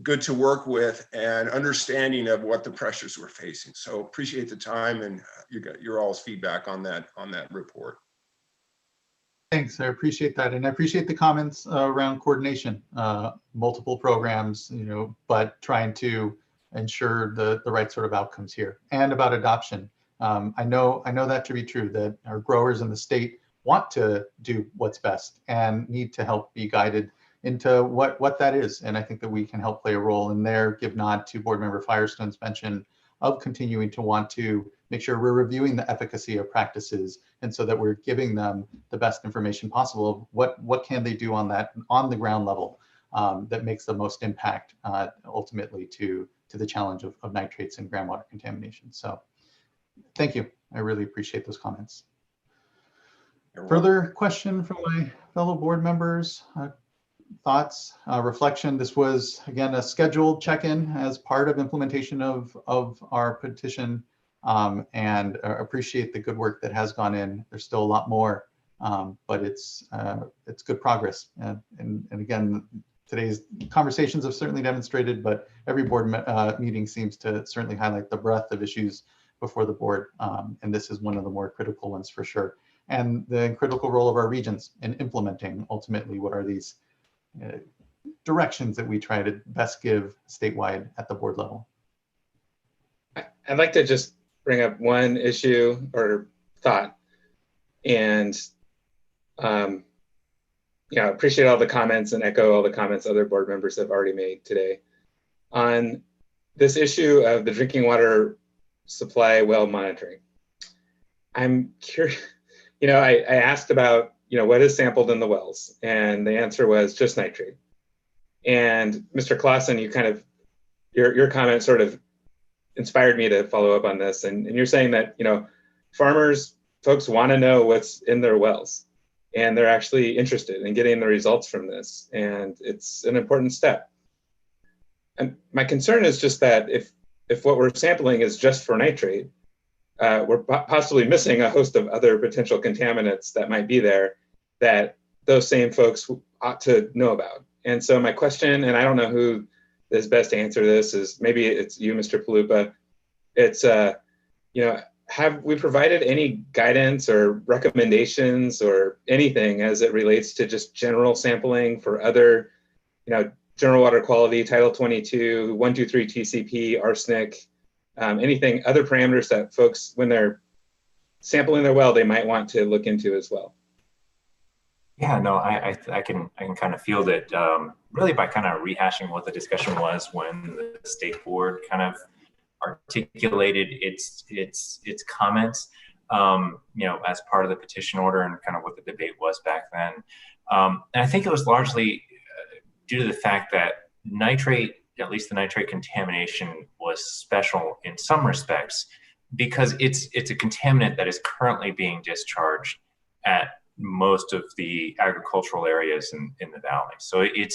good to work with and understanding of what the pressures we're facing. So appreciate the time and your all's feedback on that report. Thanks, I appreciate that. And I appreciate the comments around coordination, multiple programs, but trying to ensure the right sort of outcomes here, and about adoption. I know that to be true, that our growers in the state want to do what's best and need to help be guided into what that is. And I think that we can help play a role in there. Give nod to Board Member Firestone's mention of continuing to want to make sure we're reviewing the efficacy of practices, and so that we're giving them the best information possible of what can they do on the ground level that makes the most impact ultimately to the challenge of nitrates and groundwater contamination. So thank you. I really appreciate those comments. Further question from my fellow board members? Thoughts, reflection? This was, again, a scheduled check-in as part of implementation of our petition, and appreciate the good work that has gone in. There's still a lot more, but it's good progress. And again, today's conversations have certainly demonstrated, but every board meeting seems to certainly highlight the breadth of issues before the board, and this is one of the more critical ones for sure. And the critical role of our regions in implementing ultimately what are these directions that we try to best give statewide at the board level. I'd like to just bring up one issue or thought, and appreciate all the comments and echo all the comments other board members have already made today on this issue of the drinking water supply well monitoring. I'm curious, I asked about what is sampled in the wells, and the answer was just nitrate. And Mr. Clausen, your comment sort of inspired me to follow up on this. And you're saying that, folks want to know what's in their wells, and they're actually interested in getting the results from this. And it's an important step. And my concern is just that if what we're sampling is just for nitrate, we're possibly missing a host of other potential contaminants that might be there that those same folks ought to know about. And so my question, and I don't know who is best to answer this, is maybe it's you, Mr. Palupa. It's, have we provided any guidance or recommendations or anything as it relates to just general sampling for other, general water quality, Title 22, 123 TCP, arsenic, anything, other parameters that folks, when they're sampling their well, they might want to look into as well? Yeah, no, I can kind of feel that really by kind of rehashing what the discussion was when the state board kind of articulated its comments, as part of the petition order and kind of what the debate was back then. And I think it was largely due to the fact that nitrate, at least the nitrate contamination, was special in some respects because it's a contaminant that is currently being discharged at most of the agricultural areas in the valley. So the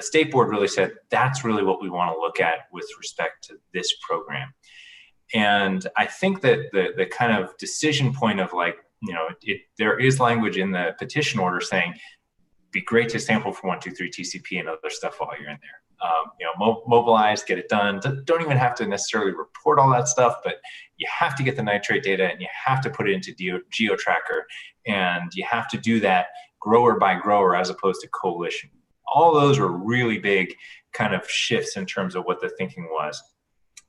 state board really said that's really what we want to look at with respect to this program. And I think that the kind of decision point of there is language in the petition order saying it'd be great to sample for 123 TCP and other stuff while you're in there. Mobilize, get it done. Don't even have to necessarily report all that stuff, but you have to get the nitrate data and you have to put it into GeoTracker, and you have to do that grower by grower as opposed to coalition. All those were really big kind of shifts in terms of what the thinking was.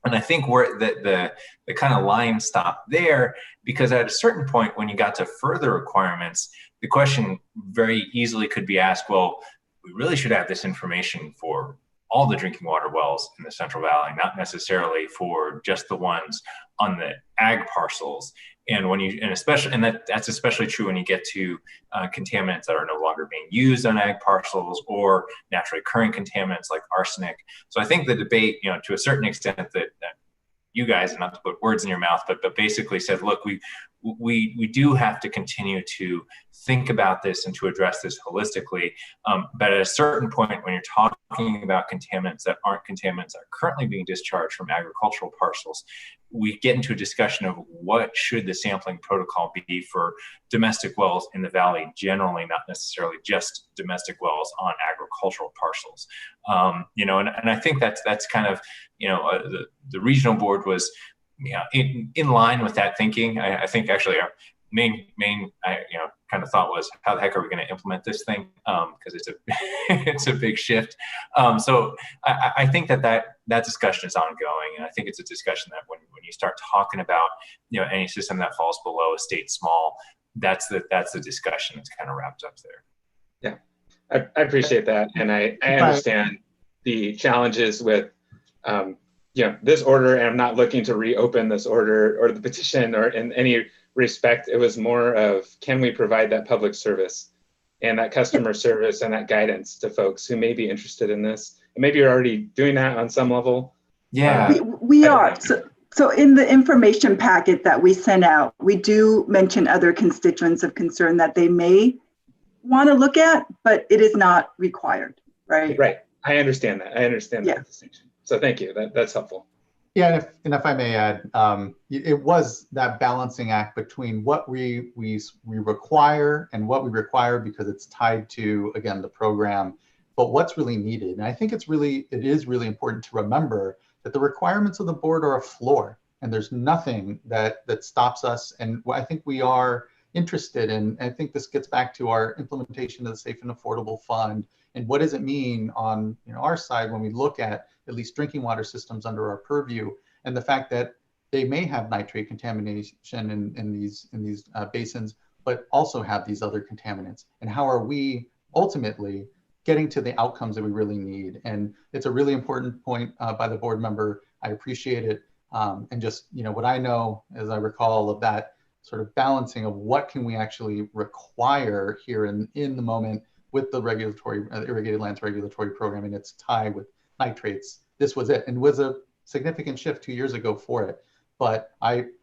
And I think where the kind of line stopped there, because at a certain point when you got to further requirements, the question very easily could be asked, well, we really should have this information for all the drinking water wells in the Central Valley, not necessarily for just the ones on the ag parcels. And that's especially true when you get to contaminants that are no longer being used on ag parcels or naturally occurring contaminants like arsenic. So I think the debate, to a certain extent, that you guys, and not to put words in your mouth, but basically said, look, we do have to continue to think about this and to address this holistically. But at a certain point, when you're talking about contaminants that aren't contaminants that are currently being discharged from agricultural parcels, we get into a discussion of what should the sampling protocol be for domestic wells in the valley generally, not necessarily just domestic wells on agricultural parcels. You know, and I think that's kind of, you know, the regional board was, you know, in line with that thinking. I think actually our main you know, kind of thought was, how the heck are we going to implement this thing? Because it's a it's a big shift. So I think that discussion is ongoing, and I think it's a discussion that when you start talking about, you know, any system that falls below a state small, that's the discussion that's kind of wrapped up there. Yeah, I appreciate that, and I understand the challenges with you know, this order, and I'm not looking to reopen this order or the petition or in any respect. It was more of, can we provide that public service and that customer service and that guidance to folks who may be interested in this? And maybe you're already doing that on some level. Yeah, we are. So in the information packet that we sent out, we do mention other constituents of concern that they may want to look at, but it is not required, right? Right. I understand that. I understand that distinction. So thank you. That's helpful. Yeah, and if I may add, it was that balancing act between what we require and what we require because it's tied to, again, the program, but what's really needed. And I think it is really important to remember that the requirements of the board are a floor, and there's nothing that stops us. And I think we are interested in, I think this gets back to our implementation of the Safe and Affordable Fund, and what does it mean on, you know, our side when we look at least drinking water systems under our purview, and the fact that they may have nitrate contamination in these basins, but also have these other contaminants. And how are we ultimately getting to the outcomes that we really need? And it's a really important point by the board member. I appreciate it. And just, you know, what I know, as I recall, of that sort of balancing of what can we actually require here in the moment with the regulatory, irrigated lands regulatory program and its tie with nitrates. This was it, and was a significant shift 2 years ago for it. But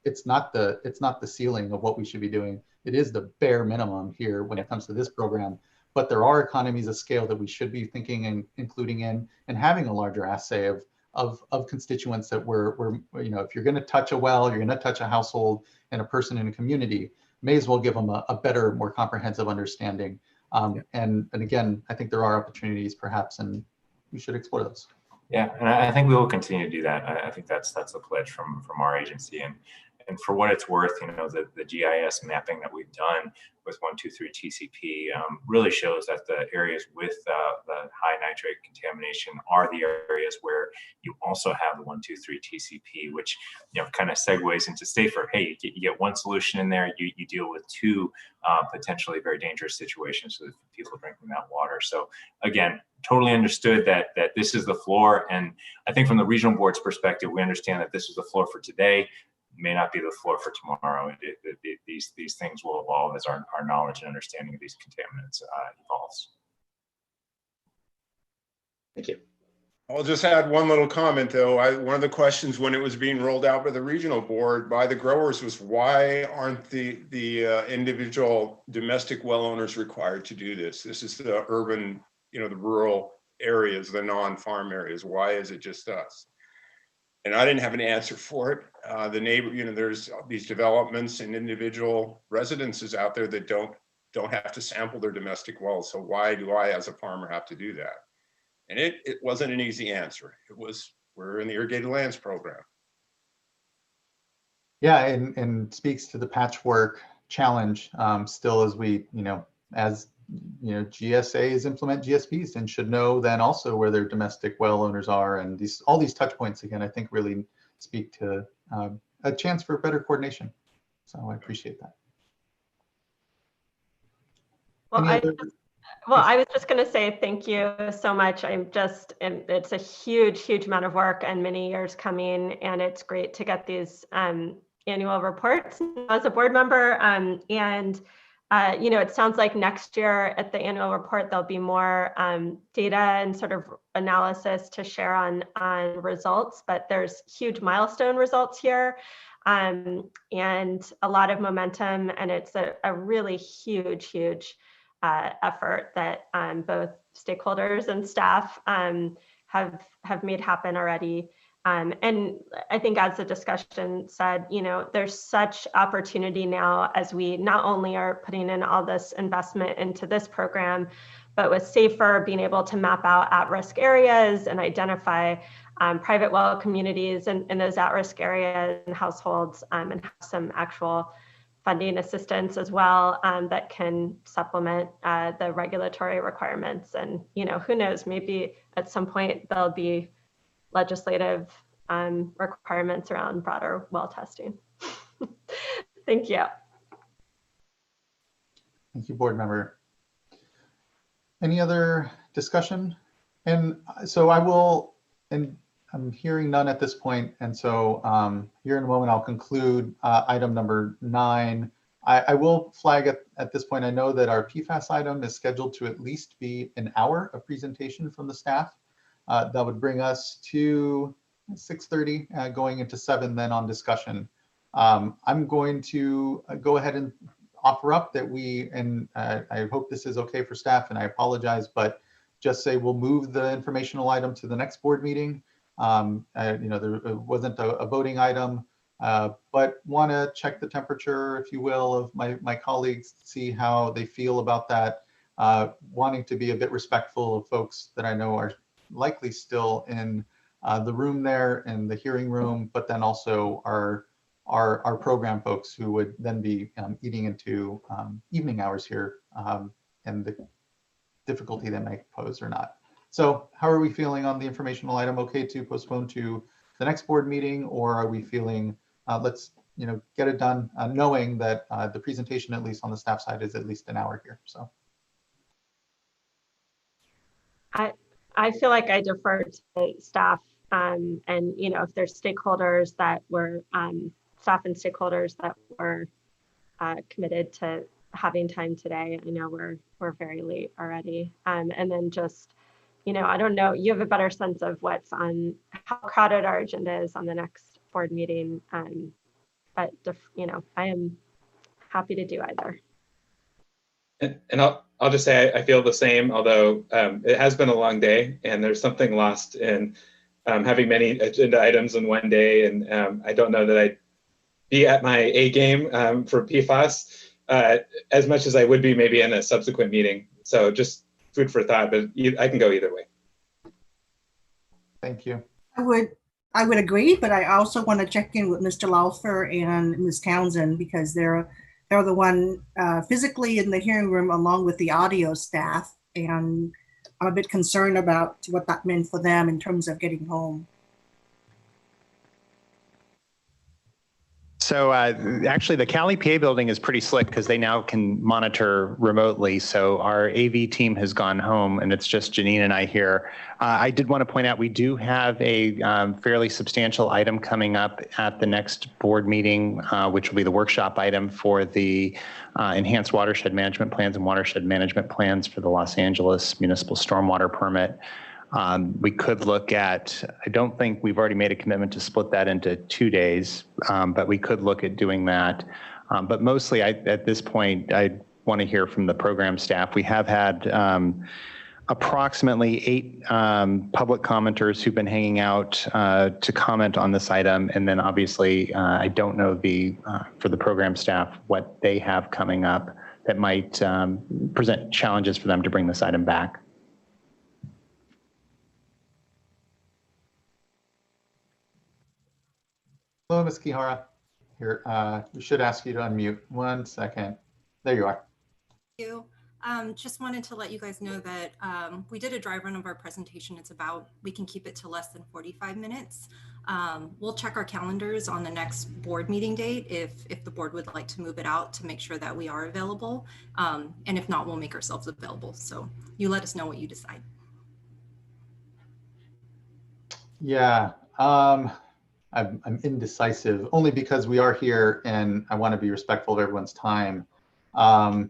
it's not the ceiling of what we should be doing. It is the bare minimum here when it comes to this program. But there are economies of scale that we should be thinking and including in, and having a larger assay of constituents that we're, you know, if you're going to touch a well, you're going to touch a household and a person in a community, may as well give them a better, more comprehensive understanding. And again, I think there are opportunities perhaps, and we should explore those. Yeah, and I think we will continue to do that. I think that's a pledge from our agency, and for what it's worth, you know, the GIS mapping that we've done with 123 TCP really shows that the areas with the high nitrate contamination are the areas where you also have the 123 TCP, which, you know, kind of segues into safer. Hey, you get one solution in there, you deal with two potentially very dangerous situations with people drinking that water. So again, totally understood that this is the floor, and I think from the regional board's perspective, we understand that this is the floor for today. May not be the floor for tomorrow. These things will evolve as our knowledge and understanding of these contaminants evolves. Thank you. I'll just add one little comment though. One of the questions when it was being rolled out by the regional board by the growers was, why aren't the individual domestic well owners required to do this? This is the urban, you know, the rural areas, the non-farm areas. Why is it just us? And I didn't have an answer for it. The neighbor, you know, there's these developments and individual residences out there that don't have to sample their domestic wells. So why do I, as a farmer, have to do that? And it wasn't an easy answer. It was, we're in the irrigated lands program. Yeah, and speaks to the patchwork challenge still, as we, you know, as you know, GSAs implement GSPs and should know then also where their domestic well owners are, and all these touch points again, I think really speak to a chance for better coordination. So I appreciate that. Well, I was just going to say thank you so much. It's a huge amount of work and many years coming, and it's great to get these annual reports as a board member. You know, it sounds like next year at the annual report, there'll be more data and sort of analysis to share on results, but there's huge milestone results here and a lot of momentum, and it's a really huge effort that both stakeholders and staff have made happen already. And I think as the discussion said, there's such opportunity now as we not only are putting in all this investment into this program, but with SAFER being able to map out at-risk areas and identify private well communities in those at-risk areas and households, and have some actual funding assistance as well that can supplement the regulatory requirements. And who knows, maybe at some point there'll be legislative requirements around broader well testing. Thank you. Thank you, board member. Any other discussion? And so I will, and I'm hearing none at this point. And so here in a moment, I'll conclude item number 9. I will flag at this point, I know that our PFAS item is scheduled to at least be an hour of presentation from the staff. That would bring us to 6:30, going into 7 then on discussion. I'm going to go ahead and offer up that and I hope this is okay for staff, and I apologize, but just say we'll move the informational item to the next board meeting. There wasn't a voting item, but want to check the temperature, if you will, of my colleagues, see how they feel about that, wanting to be a bit respectful of folks that I know are likely still in the room there in the hearing room, but then also our program folks who would then be eating into evening hours here, and the difficulty that may pose or not. So how are we feeling on the informational item? Okay to postpone to the next board meeting, or are we feeling let's get it done, knowing that the presentation, at least on the staff side, is at least an hour here. So I feel like I defer to staff, and if there's stakeholders that were staff and stakeholders that were committed to having time today. I know we're very late already, and then just I don't know, you have a better sense of what's on, how crowded our agenda is on the next board meeting, but I am happy to do either. And I'll just say I feel the same, although it has been a long day, and there's something lost in having many agenda items in one day, and I don't know that I'd be at my A game for PFAS as much as I would be maybe in a subsequent meeting. So just food for thought, but I can go either way. Thank you. I would agree, but I also want to check in with Mr. Laufer and Ms. Townsend, because they're the one physically in the hearing room along with the audio staff, and I'm a bit concerned about what that meant for them in terms of getting home. So actually the Cali PA building is pretty slick because they now can monitor remotely. So our AV team has gone home, and it's just Janine and I here. I did want to point out we do have a fairly substantial item coming up at the next board meeting, which will be the workshop item for the enhanced watershed management plans and watershed management plans for the Los Angeles municipal stormwater permit. We could look at, I don't think we've already made a commitment to split that into 2 days, but we could look at doing that. But mostly at this point, I want to hear from the program staff. We have had approximately 8 public commenters who've been hanging out to comment on this item. And then obviously, I don't know for the program staff what they have coming up that might present challenges for them to bring this item back. Hello, Ms. Kihara. Here, we should ask you to unmute. 1 second. There you are. Thank you. Just wanted to let you guys know that we did a dry run of our presentation. We can keep it to less than 45 minutes. We'll check our calendars on the next board meeting date if the board would like to move it out to make sure that we are available. And if not, we'll make ourselves available. So you let us know what you decide. Yeah. I'm indecisive only because we are here and I want to be respectful of everyone's time. But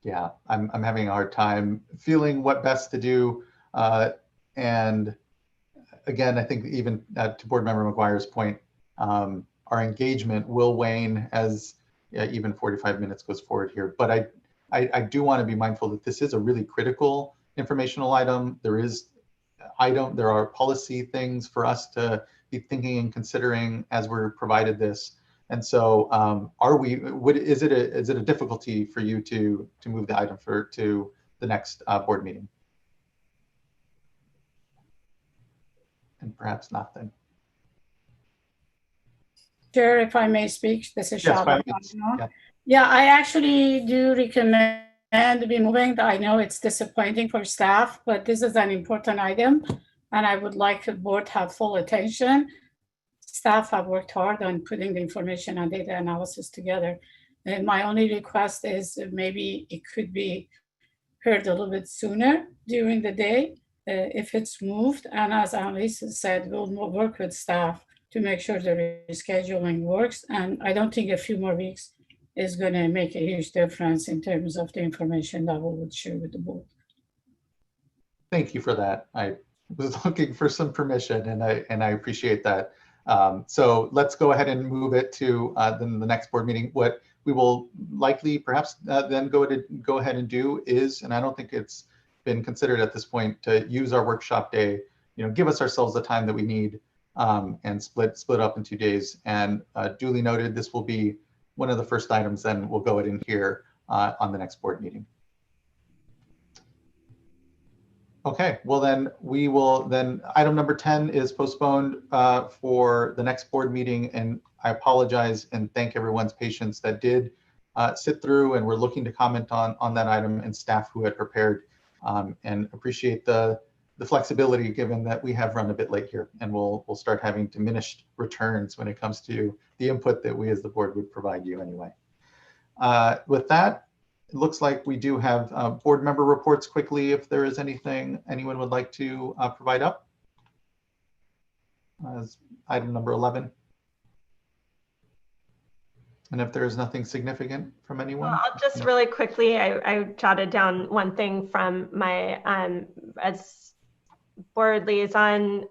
yeah, I'm having a hard time feeling what best to do. And again, I think even to Board Member McGuire's point, our engagement will wane as even 45 minutes goes forward here. But I do want to be mindful that this is a really critical informational item. There is item. There are policy things for us to be thinking and considering as we're provided this. And so, is it a difficulty for you to move the item to the next board meeting? And perhaps not then. Chair, if I may speak, this is Yes, Shasta. Yeah, I actually do recommend removing the, I know it's disappointing for staff, but this is an important item and I would like the board to have full attention. Staff have worked hard on putting the information and data analysis together. And my only request is maybe it could be heard a little bit sooner during the day if it's moved. And as Annalisa said, we'll work with staff to make sure the rescheduling works. And I don't think a few more weeks is going to make a huge difference in terms of the information that we would share with the board. Thank you for that. I was looking for some permission, and I appreciate that. So let's go ahead and move it to the next board meeting. What we will likely perhaps then go ahead and do is, and I don't think it's been considered at this point, to use our workshop day, give us ourselves the time that we need, and split up in 2 days. And duly noted, this will be one of the first items then we'll go ahead and hear on the next board meeting. Okay, well then item number 10 is postponed for the next board meeting, and I apologize and thank everyone's patience that did sit through and were looking to comment on that item, and staff who had prepared, and appreciate the flexibility given that we have run a bit late here, and we'll start having diminished returns when it comes to the input that we as the board would provide you anyway. With that, it looks like we do have board member reports quickly, if there is anything anyone would like to provide up. As item number 11. And if there is nothing significant from anyone. Well, I'll just really quickly, I jotted down one thing from my, as board liaison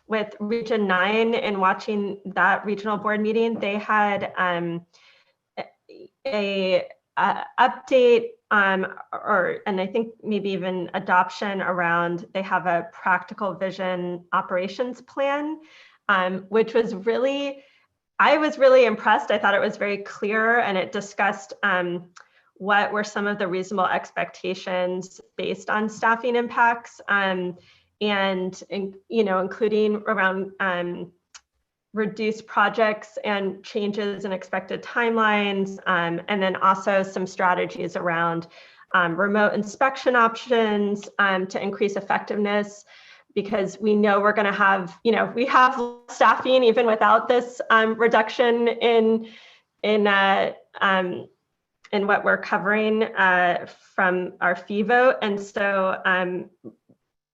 with Region 9, and watching that regional board meeting, they had a update and I think maybe even adoption around, they have a practical vision operations plan, which was really, I was really impressed. I thought it was very clear, and it discussed what were some of the reasonable expectations based on staffing impacts, and including around reduced projects and changes in expected timelines, and then also some strategies around remote inspection options to increase effectiveness, because we know we're going to have, we have staffing even without this reduction in what we're covering from our fee vote. And so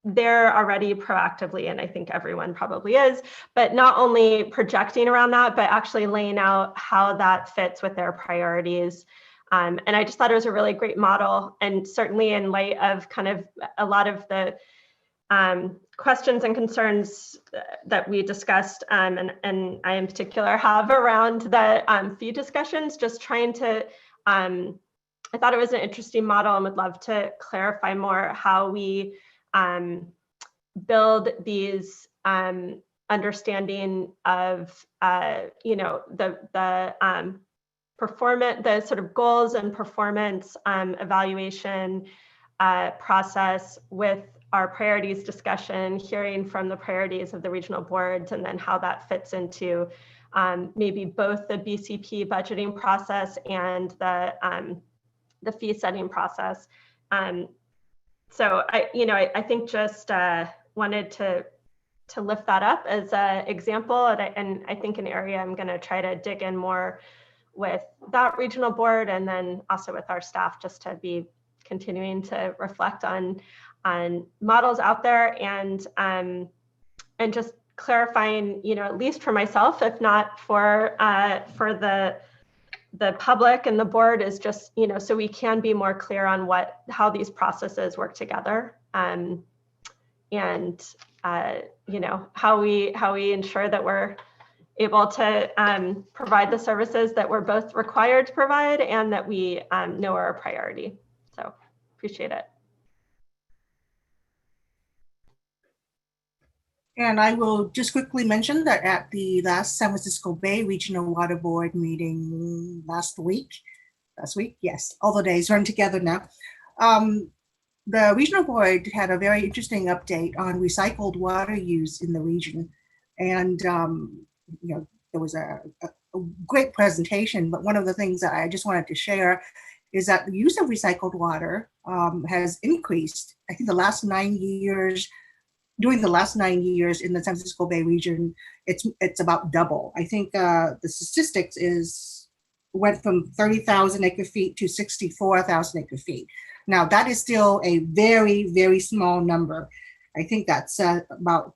they're already proactively, and I think everyone probably is, but not only projecting around that, but actually laying out how that fits with their priorities. And I just thought it was a really great model, and certainly in light of kind of a lot of the questions and concerns that we discussed, and I in particular have around the fee discussions, just trying to, I thought it was an interesting model, and would love to clarify more how we build these understanding of the performance, the sort of goals and performance evaluation process with our priorities discussion, hearing from the priorities of the regional boards, and then how that fits into maybe both the BCP budgeting process and the fee setting process. So I think just wanted to lift that up as an example, and I think an area I'm going to try to dig in more with that regional board, and then also with our staff, just to be continuing to reflect on models out there, and just clarifying, at least for myself, if not for the public and the board, is just, so we can be more clear on how these processes work together, and how we ensure that we're able to provide the services that we're both required to provide, and that we know are a priority. So appreciate it. And I will just quickly mention that at the last San Francisco Bay Regional Water Board meeting last week, yes, all the days run together now. The regional board had a very interesting update on recycled water use in the region. And, there was a great presentation, but one of the things that I just wanted to share is that the use of recycled water has increased. I think during the last 9 years in the San Francisco Bay region, it's about double. I think the statistics went from 30,000 acre feet to 64,000 acre feet. Now that is still a very, very small number. I think that's about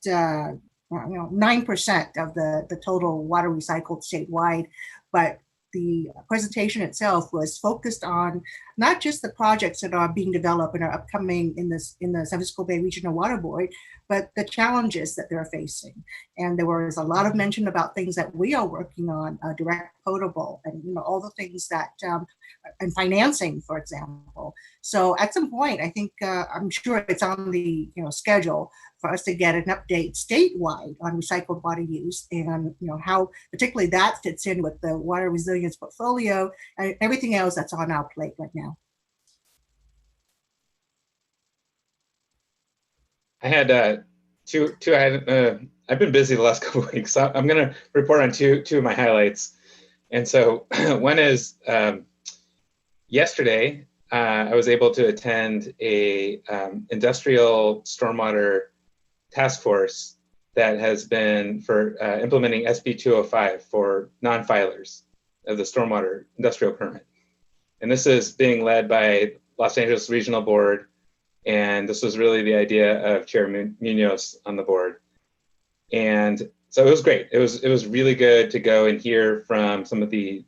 9% of the total water recycled statewide. But the presentation itself was focused on not just the projects that are being developed and are upcoming in the San Francisco Bay Regional Water Board, but the challenges that they're facing. And there was a lot of mention about things that we are working on, direct potable, and all the things that, and financing, for example. So at some point, I think I'm sure it's on the schedule for us to get an update statewide on recycled water use and how particularly that fits in with the water resilience portfolio and everything else that's on our plate right now. I had two. I've been busy the last couple of weeks, so I'm going to report on two of my highlights. And so one is yesterday, I was able to attend a industrial stormwater task force that has been for implementing SB 205 for non-filers of the stormwater industrial permit. And this is being led by Los Angeles Regional Board. And this was really the idea of Chair Munoz on the board. And so it was great. It was really good to go and hear from some of the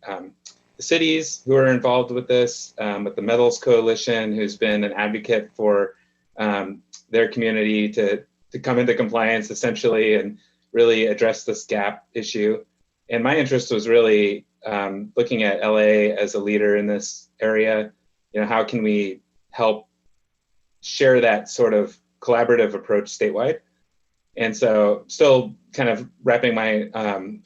cities who are involved with this, with the Metals Coalition, who's been an advocate for their community to come into compliance essentially and really address this gap issue. And my interest was really looking at LA as a leader in this area. How can we help share that sort of collaborative approach statewide? And so still kind of wrapping my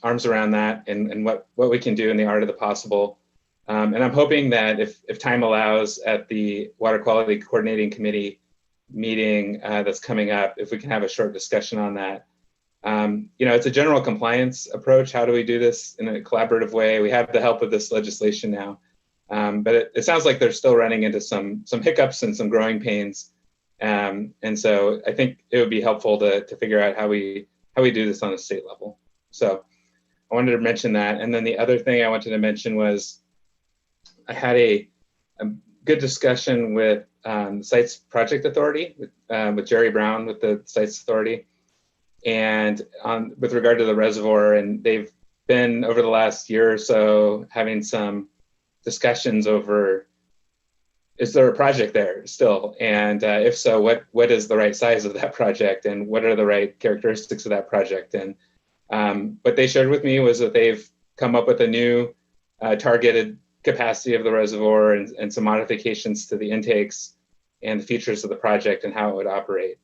arms around that and what we can do in the art of the possible. And I'm hoping that if time allows at the Water Quality Coordinating Committee meeting that's coming up, if we can have a short discussion on that. It's a general compliance approach. How do we do this in a collaborative way? We have the help of this legislation now. But it sounds like they're still running into some hiccups and some growing pains. And so I think it would be helpful to figure out how we do this on a state level. So I wanted to mention that. And then the other thing I wanted to mention was I had a good discussion with the Sites Project Authority, with Jerry Brown with the Sites Authority, and with regard to the reservoir. And they've been, over the last year or so, having some discussions over, is there a project there still? And if so, what is the right size of that project? And what are the right characteristics of that project? And what they shared with me was that they've come up with a new targeted capacity of the reservoir and some modifications to the intakes and the features of the project and how it would operate.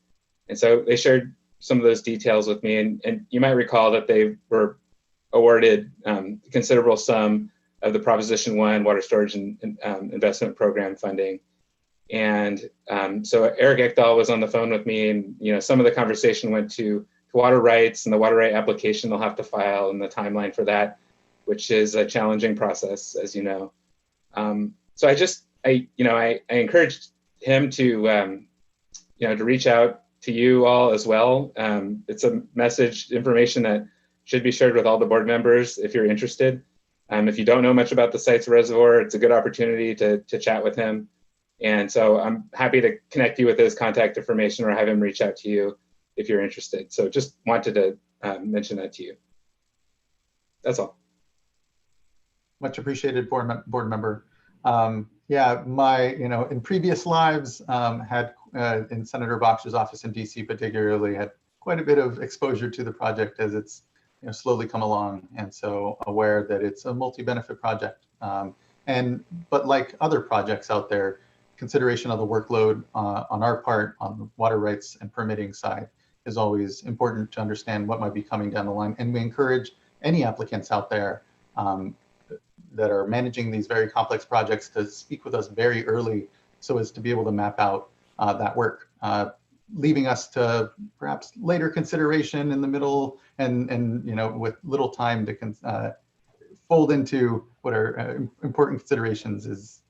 And so they shared some of those details with me. And you might recall that they were awarded a considerable sum of the Proposition 1 Water Storage and Investment Program funding. And so Eric Ekdahl was on the phone with me, and some of the conversation went to water rights and the water right application they'll have to file and the timeline for that, which is a challenging process, as you know. So I encouraged him to reach out to you all as well. It's a message, information that should be shared with all the board members if you're interested. If you don't know much about the Sites Reservoir, it's a good opportunity to chat with him. And so I'm happy to connect you with his contact information or have him reach out to you if you're interested. So just wanted to mention that to you. That's all. Much appreciated, board member. Yeah, in previous lives, had in Senator Boxer's office in DC particularly, had quite a bit of exposure to the project as it's slowly come along, and so aware that it's a multi-benefit project. But like other projects out there, consideration of the workload on our part on the water rights and permitting side is always important to understand what might be coming down the line. And we encourage any applicants out there that are managing these very complex projects to speak with us very early so as to be able to map out that work, leaving us to perhaps later consideration in the middle and you know, with little time to fold into what are important considerations is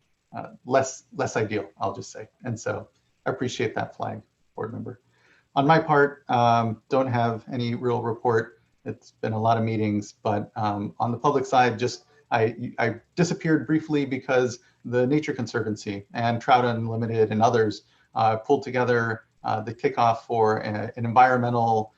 less ideal, I'll just say. And so I appreciate that flag, board member. On my part, don't have any real report. It's been a lot of meetings, but on the public side, just I disappeared briefly because the Nature Conservancy and Trout Unlimited and others pulled together the kickoff for an environmental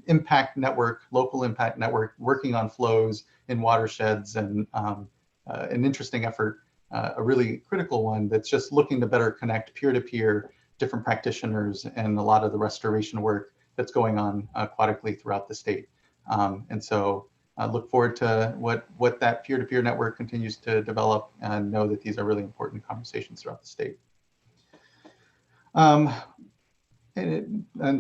impact network, local impact network, working on flows in watersheds, and an interesting effort, a really critical one that's just looking to better connect peer-to-peer, different practitioners, and a lot of the restoration work that's going on aquatically throughout the state. And so I look forward to what that peer-to-peer network continues to develop, and know that these are really important conversations throughout the state. And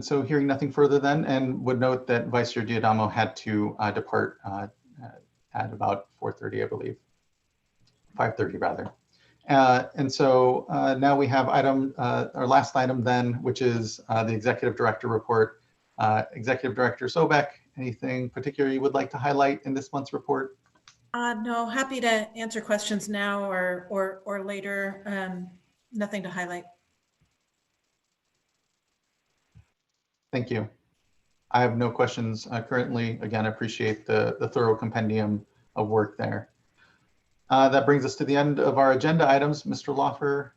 so hearing nothing further then, and would note that Vice Chair Diadamo had to depart at about 4:30, I believe, 5:30 rather. And so now we have our last item then, which is the Executive Director report. Executive Director Sobek, anything particular you would like to highlight in this month's report? No, happy to answer questions now or later. Nothing to highlight. Thank you. I have no questions currently. Again, I appreciate the thorough compendium of work there. That brings us to the end of our agenda items. Mr. Loffer,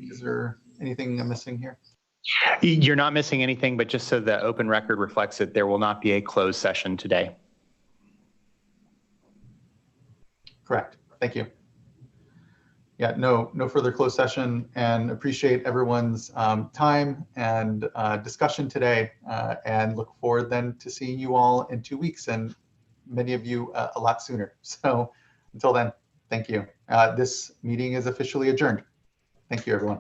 is there anything I'm missing here? You're not missing anything, but just so the open record reflects it, there will not be a closed session today. Correct. Thank you. Yeah, no further closed session, and appreciate everyone's time and discussion today, and look forward then to seeing you all in 2 weeks, and many of you a lot sooner. So until then, thank you. This meeting is officially adjourned. Thank you, everyone.